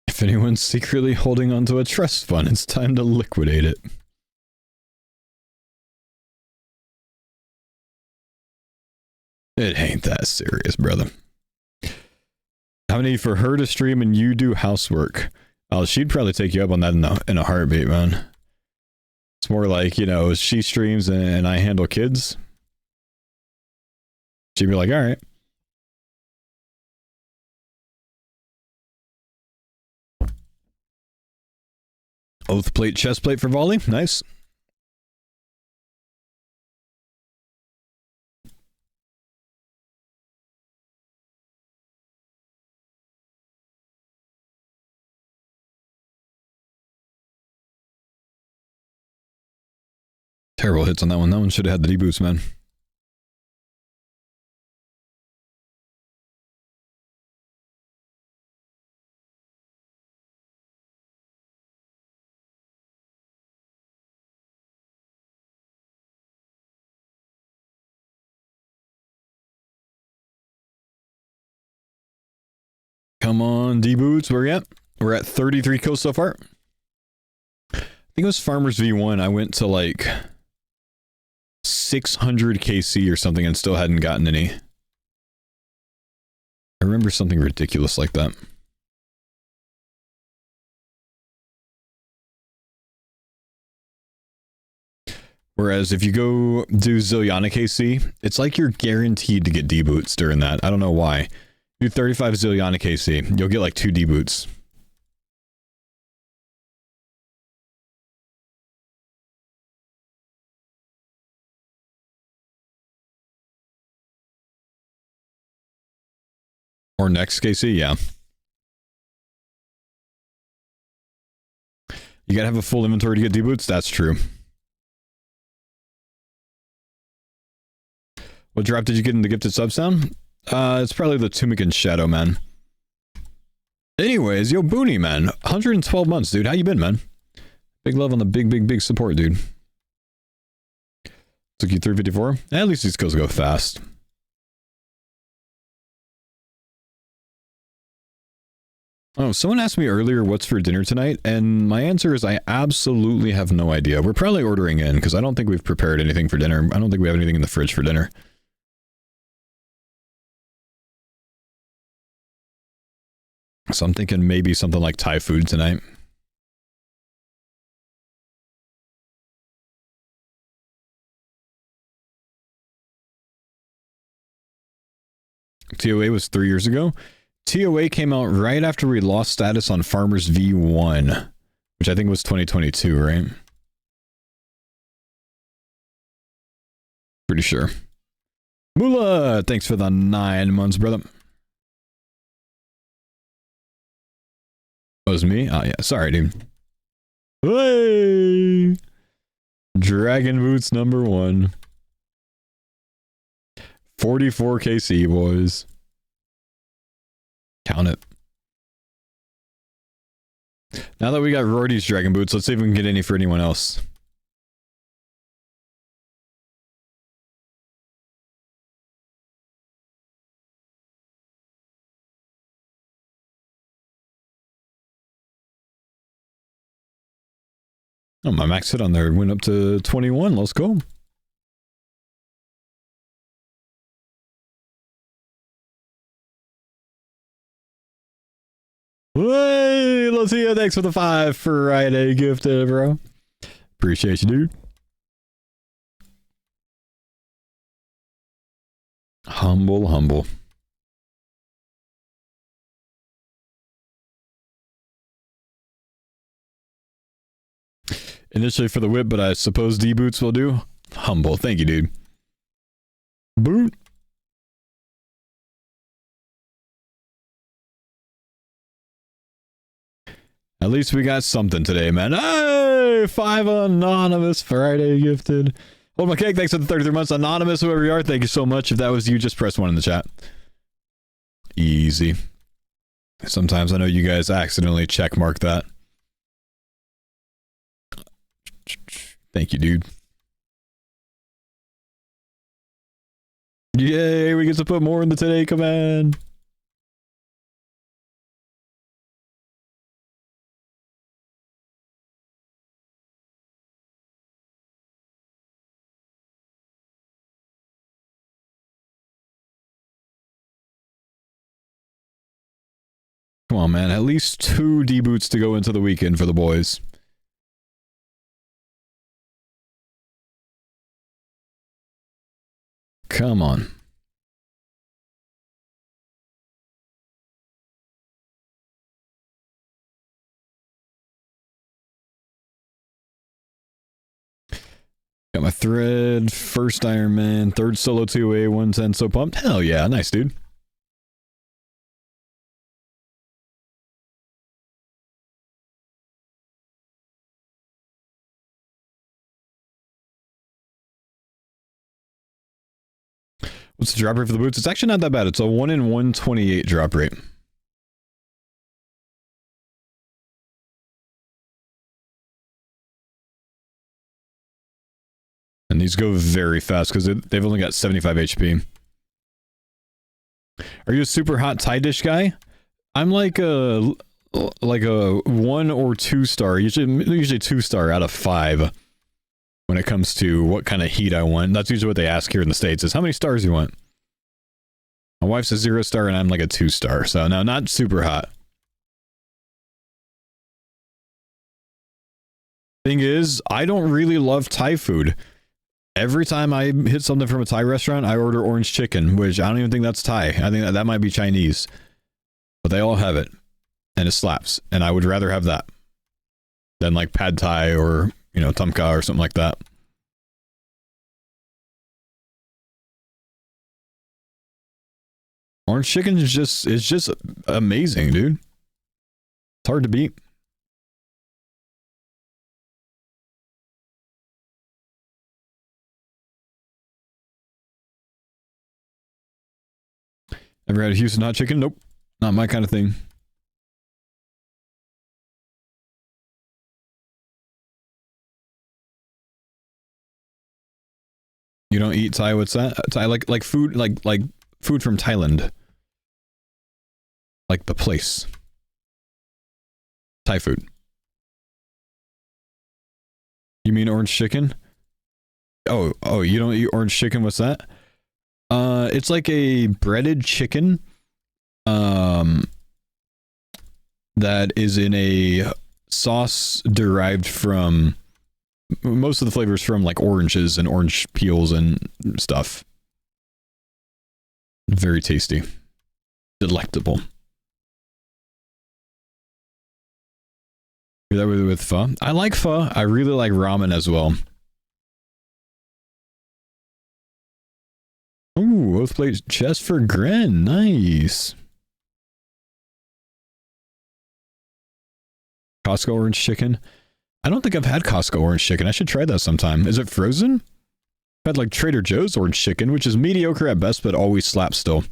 If anyone's secretly holding onto a trust fund, it's time to liquidate it. It ain't that serious, brother. How many for her to stream and you do housework? Oh, she'd probably take you up on that in a heartbeat, man. It's more like, you know, she streams and I handle kids. She'd be like, all right. Oath plate, chest plate for volley. Nice. Terrible hits on that one. That one should have had the D-boots, man. Come on, D-boots. Where you at? We're at 33 kills so far. I think it was Farmers V1. I went to like 600 KC or something and still hadn't gotten any. I remember something ridiculous like that. Whereas if you go do Zilliana KC, it's like you're guaranteed to get D-boots during that. I don't know why. Do 35 Zilliana KC, you'll get like 2 D-boots. Or next KC, yeah. You gotta have a full inventory to get D-boots? That's true. What drop did you get in the gifted sub sound? It's probably the Tunic and Shadow, man. Anyways, yo, Booney, man. 112 months, dude. How you been, man? Big love on the big support, dude. Took you 354? At least these kills go fast. Oh, someone asked me earlier what's for dinner tonight, and my answer is I absolutely have no idea. We're probably ordering in, because I don't think we've prepared anything for dinner. I don't think we have anything in the fridge for dinner. So I'm thinking maybe something like Thai food tonight. TOA was 3 years ago. TOA came out right after we lost status on Farmers V1, which I think was 2022, right? Pretty sure. Moolah, thanks for the 9 months, brother. That was me? Oh, yeah. Sorry, dude. Hey! Dragon Boots number 1. 44 KC, boys. Count it. Now that we got Rorty's Dragon Boots, let's see if we can get any for anyone else. Oh, my max hit on there went up to 21. Let's go. Hey, Lucia, thanks for the 5 Friday gifted, bro. Appreciate you, dude. Humble, humble. Initially for the whip, but I suppose D-boots will do. Humble. Thank you, dude. Boot. At least we got something today, man. Hey, 5 anonymous Friday gifted. Hold my cake. Thanks for the 33 months. Anonymous, whoever you are, thank you so much. If that was you, just press 1 in the chat. Easy. Sometimes I know you guys accidentally check mark that. Thank you, dude. Yay, we get to put more in the today command. Come on, man. At least 2 D-boots to go into the weekend for the boys. Come on. Got my thread, first Iron Man, third solo 2A, 110, so pumped. Hell yeah, nice, dude. What's the drop rate for the boots? It's actually not that bad. It's a 1 in 128 drop rate. And these go very fast because they've only got 75 HP. Are you a super hot Thai dish guy? I'm like a 1 or 2 star, usually 2 star out of 5 when it comes to what kind of heat I want. That's usually what they ask here in the States is how many stars you want. My wife's a 0 star and I'm like a 2 star, so no, not super hot. Thing is, I don't really love Thai food. Every time I hit something from a Thai restaurant, I order orange chicken, which I don't even think that's Thai. I think that might be Chinese. But they all have it. And it slaps. And I would rather have that than like pad Thai or, you know, tum kha or something like that. Orange chicken is just amazing, dude. It's hard to beat. Ever had a Houston hot chicken? Nope. Not my kind of thing. You don't eat Thai? What's that? Thai like food like food from Thailand. Like the place. Thai food. You mean orange chicken? Oh, you don't eat orange chicken? What's that? It's like a breaded chicken. That is in a sauce derived from most of the flavors from like oranges and orange peels and stuff. Very tasty. Delectable. You're that with pho? I like pho. I really like ramen as well. Ooh, both played chess for Gren. Nice. Costco orange chicken. I don't think I've had Costco orange chicken. I should try that sometime. Is it frozen? I've had like Trader Joe's orange chicken, which is mediocre at best, but always slaps still.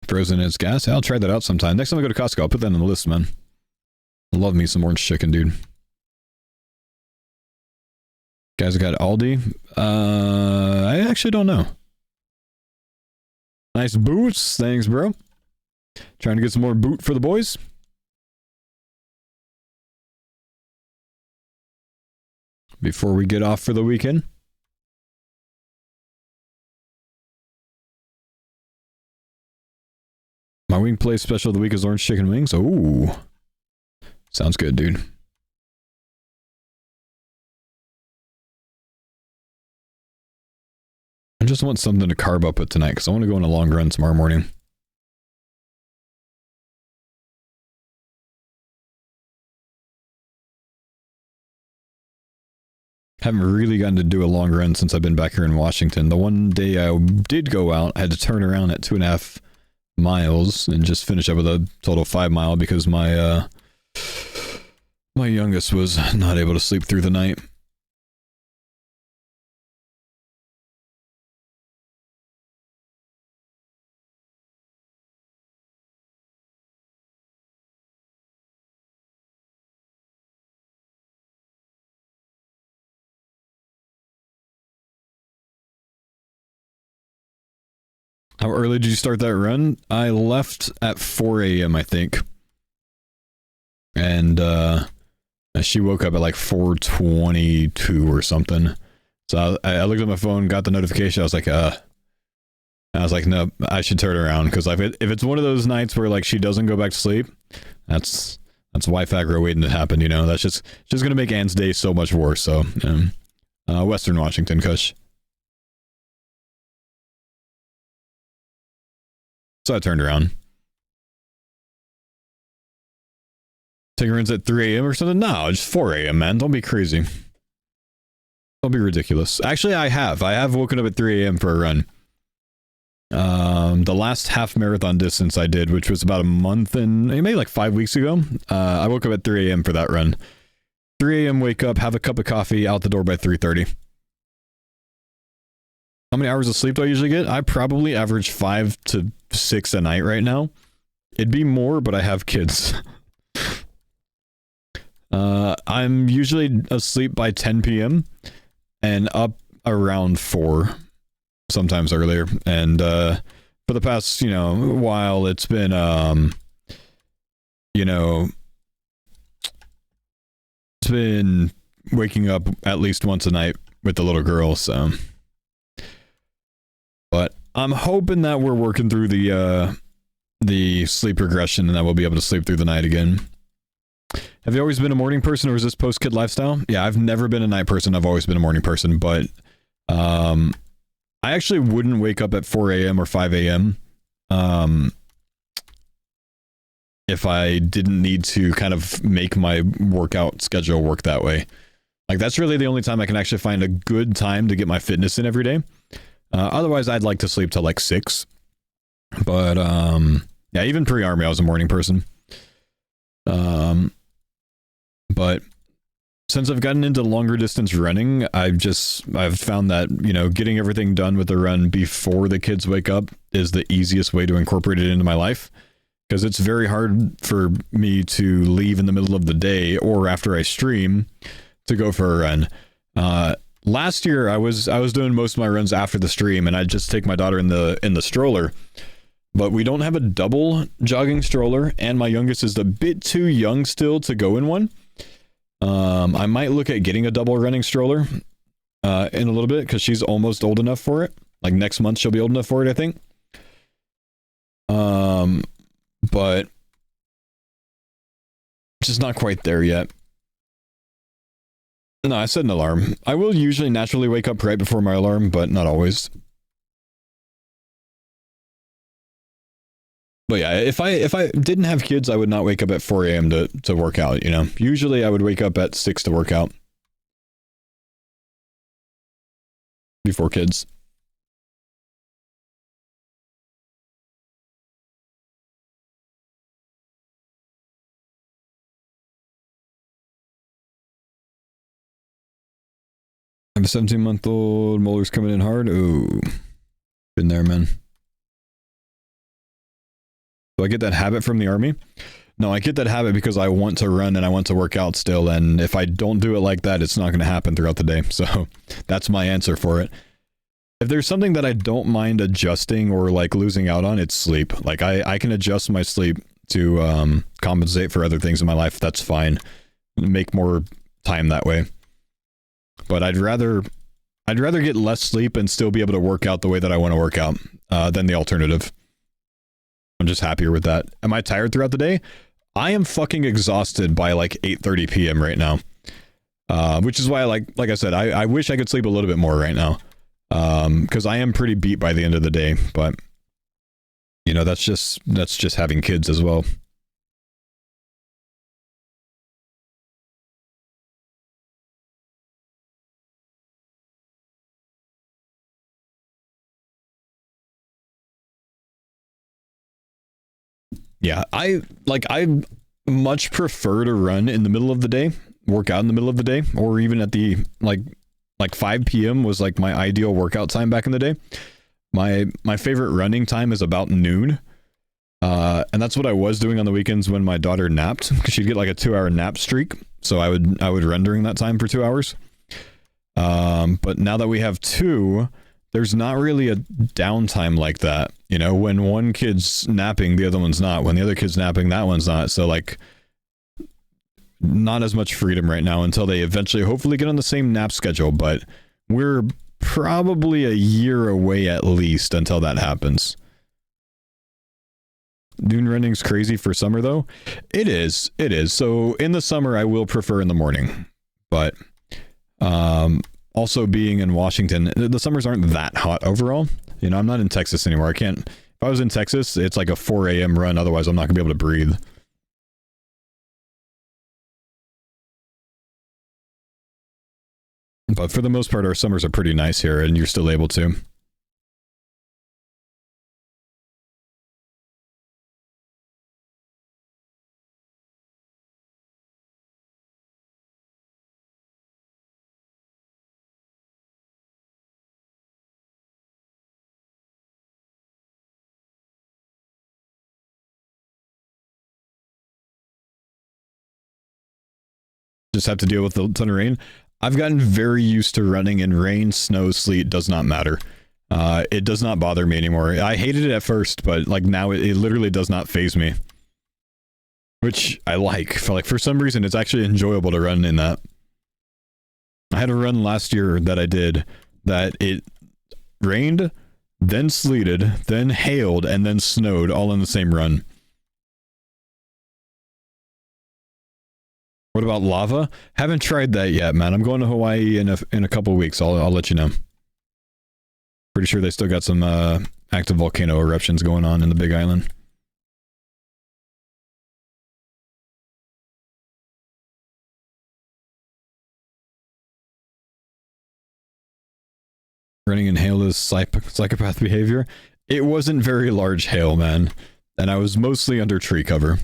Frozen as gas. I'll try that out sometime. Next time I go to Costco, I'll put that on the list, man. I love me some orange chicken, dude. Guys got Aldi. I actually don't know. Nice boots. Thanks, bro. Trying to get some more boot for the boys. Before we get off for the weekend. My wing play special of the week is orange chicken wings. Oh, sounds good, dude. I just want something to carb up with tonight because I want to go on a long run tomorrow morning. Haven't really gotten to do a long run since I've been back here in Washington. The one day I did go out, I had to turn around at 2.5 miles and just finish up with a total 5 mile because my my youngest was not able to sleep through the night. How early did you start that run? I left at 4 a.m. I think. And she woke up at like 4:22 or something. So I looked at my phone, got the notification. I was like, no, I should turn around because if it's one of those nights where like she doesn't go back to sleep, that's wife aggro waiting to happen. You know, that's just gonna make Anne's day so much worse. So, Western Washington, Kush. So I turned around. Taking runs at 3 a.m. or something? No, just 4 a.m., man. Don't be crazy. Don't be ridiculous. Actually, I have woken up at 3 a.m. for a run. The last half marathon distance I did, which was about a month and maybe like 5 weeks ago, I woke up at 3 a.m. for that run. 3 a.m. wake up, have a cup of coffee, out the door by 3:30. How many hours of sleep do I usually get? I probably average 5 to 6 a night right now. It'd be more, but I have kids. I'm usually asleep by 10 p.m. and up around 4, sometimes earlier. And for the past, while, it's been, it's been waking up at least once a night with the little girl, so. But I'm hoping that we're working through the sleep regression and that we'll be able to sleep through the night again. Have you always been a morning person, or is this post-kid lifestyle? Yeah, I've never been a night person. I've always been a morning person, but I actually wouldn't wake up at 4 a.m. or 5 a.m. If I didn't need to kind of make my workout schedule work that way. Like, that's really the only time I can actually find a good time to get my fitness in every day. Otherwise, I'd like to sleep till like 6. But, yeah, even pre-army, I was a morning person. But since I've gotten into longer distance running, I've found that, getting everything done with the run before the kids wake up is the easiest way to incorporate it into my life. Because it's very hard for me to leave in the middle of the day or after I stream to go for a run. Last year I was doing most of my runs after the stream, and I'd just take my daughter in the stroller. But we don't have a double jogging stroller, and my youngest is a bit too young still to go in one. I might look at getting a double running stroller in a little bit, because she's almost old enough for it. Like next month she'll be old enough for it, I think. But just not quite there yet. No, I set an alarm. I will usually naturally wake up right before my alarm, but not always. But yeah, if I didn't have kids, I would not wake up at 4 a.m. to work out, Usually I would wake up at 6 to work out. Before kids. I have a 17-month-old. Molar's coming in hard. Ooh. Been there, man. Do I get that habit from the army? No, I get that habit because I want to run and I want to work out still. And if I don't do it like that, it's not going to happen throughout the day. So that's my answer for it. If there's something that I don't mind adjusting or like losing out on, it's sleep. Like I can adjust my sleep to compensate for other things in my life. That's fine. Make more time that way. But I'd rather get less sleep and still be able to work out the way that I want to work out than the alternative. I'm just happier with that. Am I tired throughout the day? I am fucking exhausted by like 8:30 p.m. right now. Which is why, like I said, I wish I could sleep a little bit more right now. Because I am pretty beat by the end of the day, but you know, that's just having kids as well. Yeah, I much prefer to run in the middle of the day, work out in the middle of the day, or even at the like 5 p.m. was like my ideal workout time back in the day. My favorite running time is about noon. And that's what I was doing on the weekends when my daughter napped, because she'd get like a 2-hour nap streak. So I would run during that time for 2 hours. But now that we have 2, there's not really a downtime like that. You know, when one kid's napping, the other one's not. When the other kid's napping, that one's not. So like, not as much freedom right now until they eventually hopefully get on the same nap schedule. But we're probably a year away at least until that happens. Dune running's crazy for summer though. It is. So in the summer, I will prefer in the morning, but also being in Washington, the summers aren't that hot overall. You know, I'm not in Texas anymore. I can't. If I was in Texas, it's like a 4 a.m. run. Otherwise, I'm not gonna be able to breathe. But for the most part, our summers are pretty nice here, and you're still able to. Just have to deal with the ton of rain. I've gotten very used to running in rain, snow, sleet, does not matter. It does not bother me anymore. I hated it at first, but like now it literally does not faze me. Which I like. For some reason, it's actually enjoyable to run in that. I had a run last year that I did that it rained, then sleeted, then hailed, and then snowed all in the same run. What about lava? Haven't tried that yet, man. I'm going to Hawaii in a couple weeks. I'll let you know. Pretty sure they still got some active volcano eruptions going on in the Big Island. Running in hail is psychopath behavior. It wasn't very large hail, man. And I was mostly under tree cover.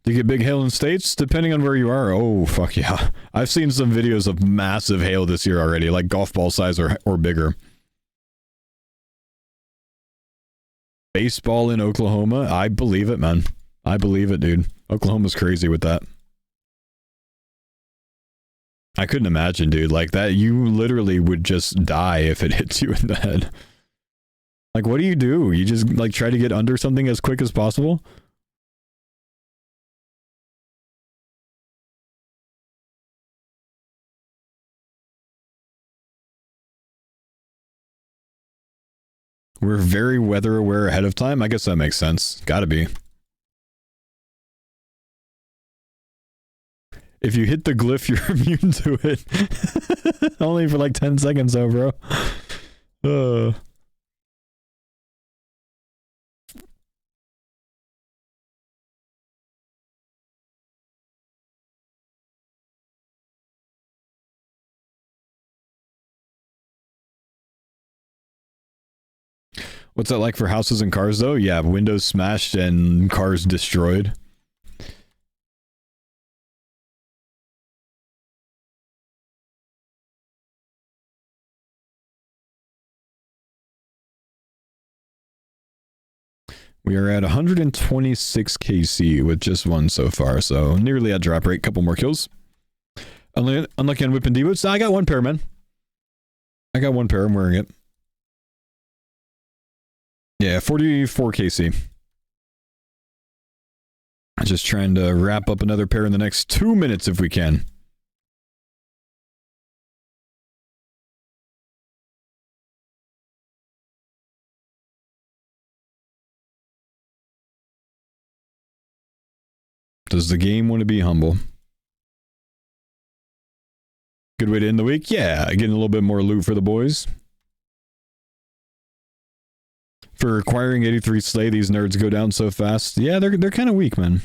Do you get big hail in states? Depending on where you are. Oh, fuck yeah. I've seen some videos of massive hail this year already, like golf ball size or bigger. Baseball in Oklahoma? I believe it, man. I believe it, dude. Oklahoma's crazy with that. I couldn't imagine, dude. Like that, you literally would just die if it hits you in the head. Like, what do? You just, like, try to get under something as quick as possible? We're very weather aware ahead of time. I guess that makes sense. Gotta be. If you hit the glyph, you're immune to it. Only for like 10 seconds though, bro. What's that like for houses and cars though? Yeah, windows smashed and cars destroyed. We are at 126 KC with just one so far, so nearly at drop rate. Couple more kills. Unlucky on whip and D-boots. I got one pair, man. I got one pair. I'm wearing it. Yeah, 44 KC. Just trying to wrap up another pair in the next 2 minutes if we can. Does the game want to be humble? Good way to end the week? Yeah, getting a little bit more loot for the boys. For acquiring 83 Slay, these nerds go down so fast. Yeah, they're kind of weak, man.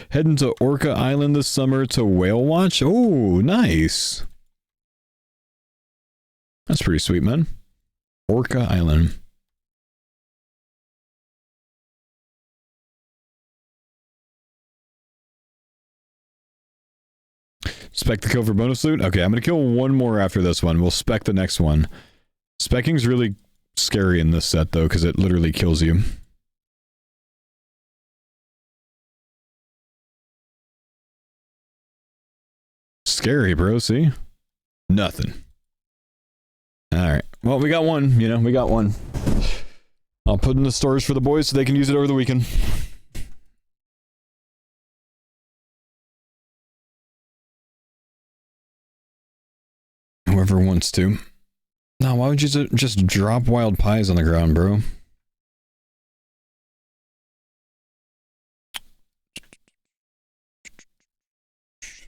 Heading to Orca Island this summer to whale watch. Oh, nice. That's pretty sweet, man. Orca Island. Spec the kill for bonus loot? Okay, I'm going to kill one more after this one. We'll spec the next one. Specking's really scary in this set, though, because it literally kills you. Scary, bro, see? Nothing. Alright. Well, we got one, you know, we got one. I'll put in the storage for the boys so they can use it over the weekend. Whoever wants to. No, why would you just drop wild pies on the ground, bro?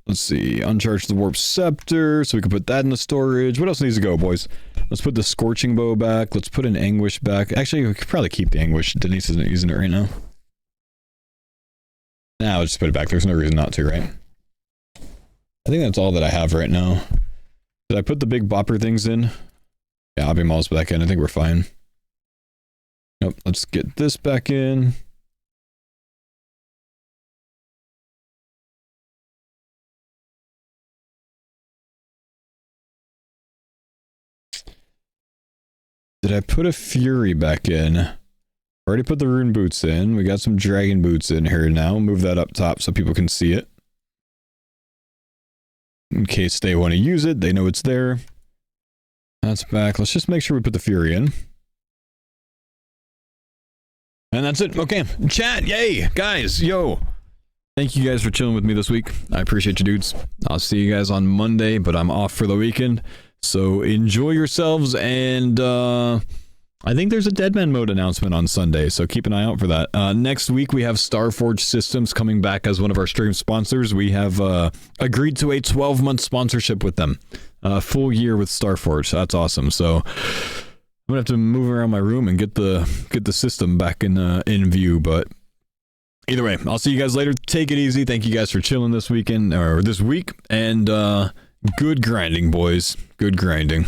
Let's see. Uncharge the Warp Scepter, so we can put that in the storage. What else needs to go, boys? Let's put the Scorching Bow back. Let's put an Anguish back. Actually, we could probably keep the Anguish. Denise isn't using it right now. Nah, I'll just put it back. There's no reason not to, right? I think that's all that I have right now. Did I put the big bopper things in? Yeah, I'll be Mall's back in. I think we're fine. Nope, let's get this back in. Did I put a Fury back in? Already put the Rune Boots in. We got some Dragon Boots in here now. Move that up top so people can see it. In case they want to use it, they know it's there. That's back. Let's just make sure we put the Fury in. And that's it. Okay. Chat. Yay. Guys. Yo. Thank you guys for chilling with me this week. I appreciate you dudes. I'll see you guys on Monday, but I'm off for the weekend. So enjoy yourselves, and I think there's a Deadman mode announcement on Sunday, so keep an eye out for that. Next week, we have Starforge Systems coming back as one of our stream sponsors. We have agreed to a 12-month sponsorship with them. Full year with Starforge. So that's awesome. So I'm gonna have to move around my room and get the system back in view, but either way, I'll see you guys later. Take it easy. Thank you guys for chilling this weekend or this week, and good grinding, boys. Good grinding.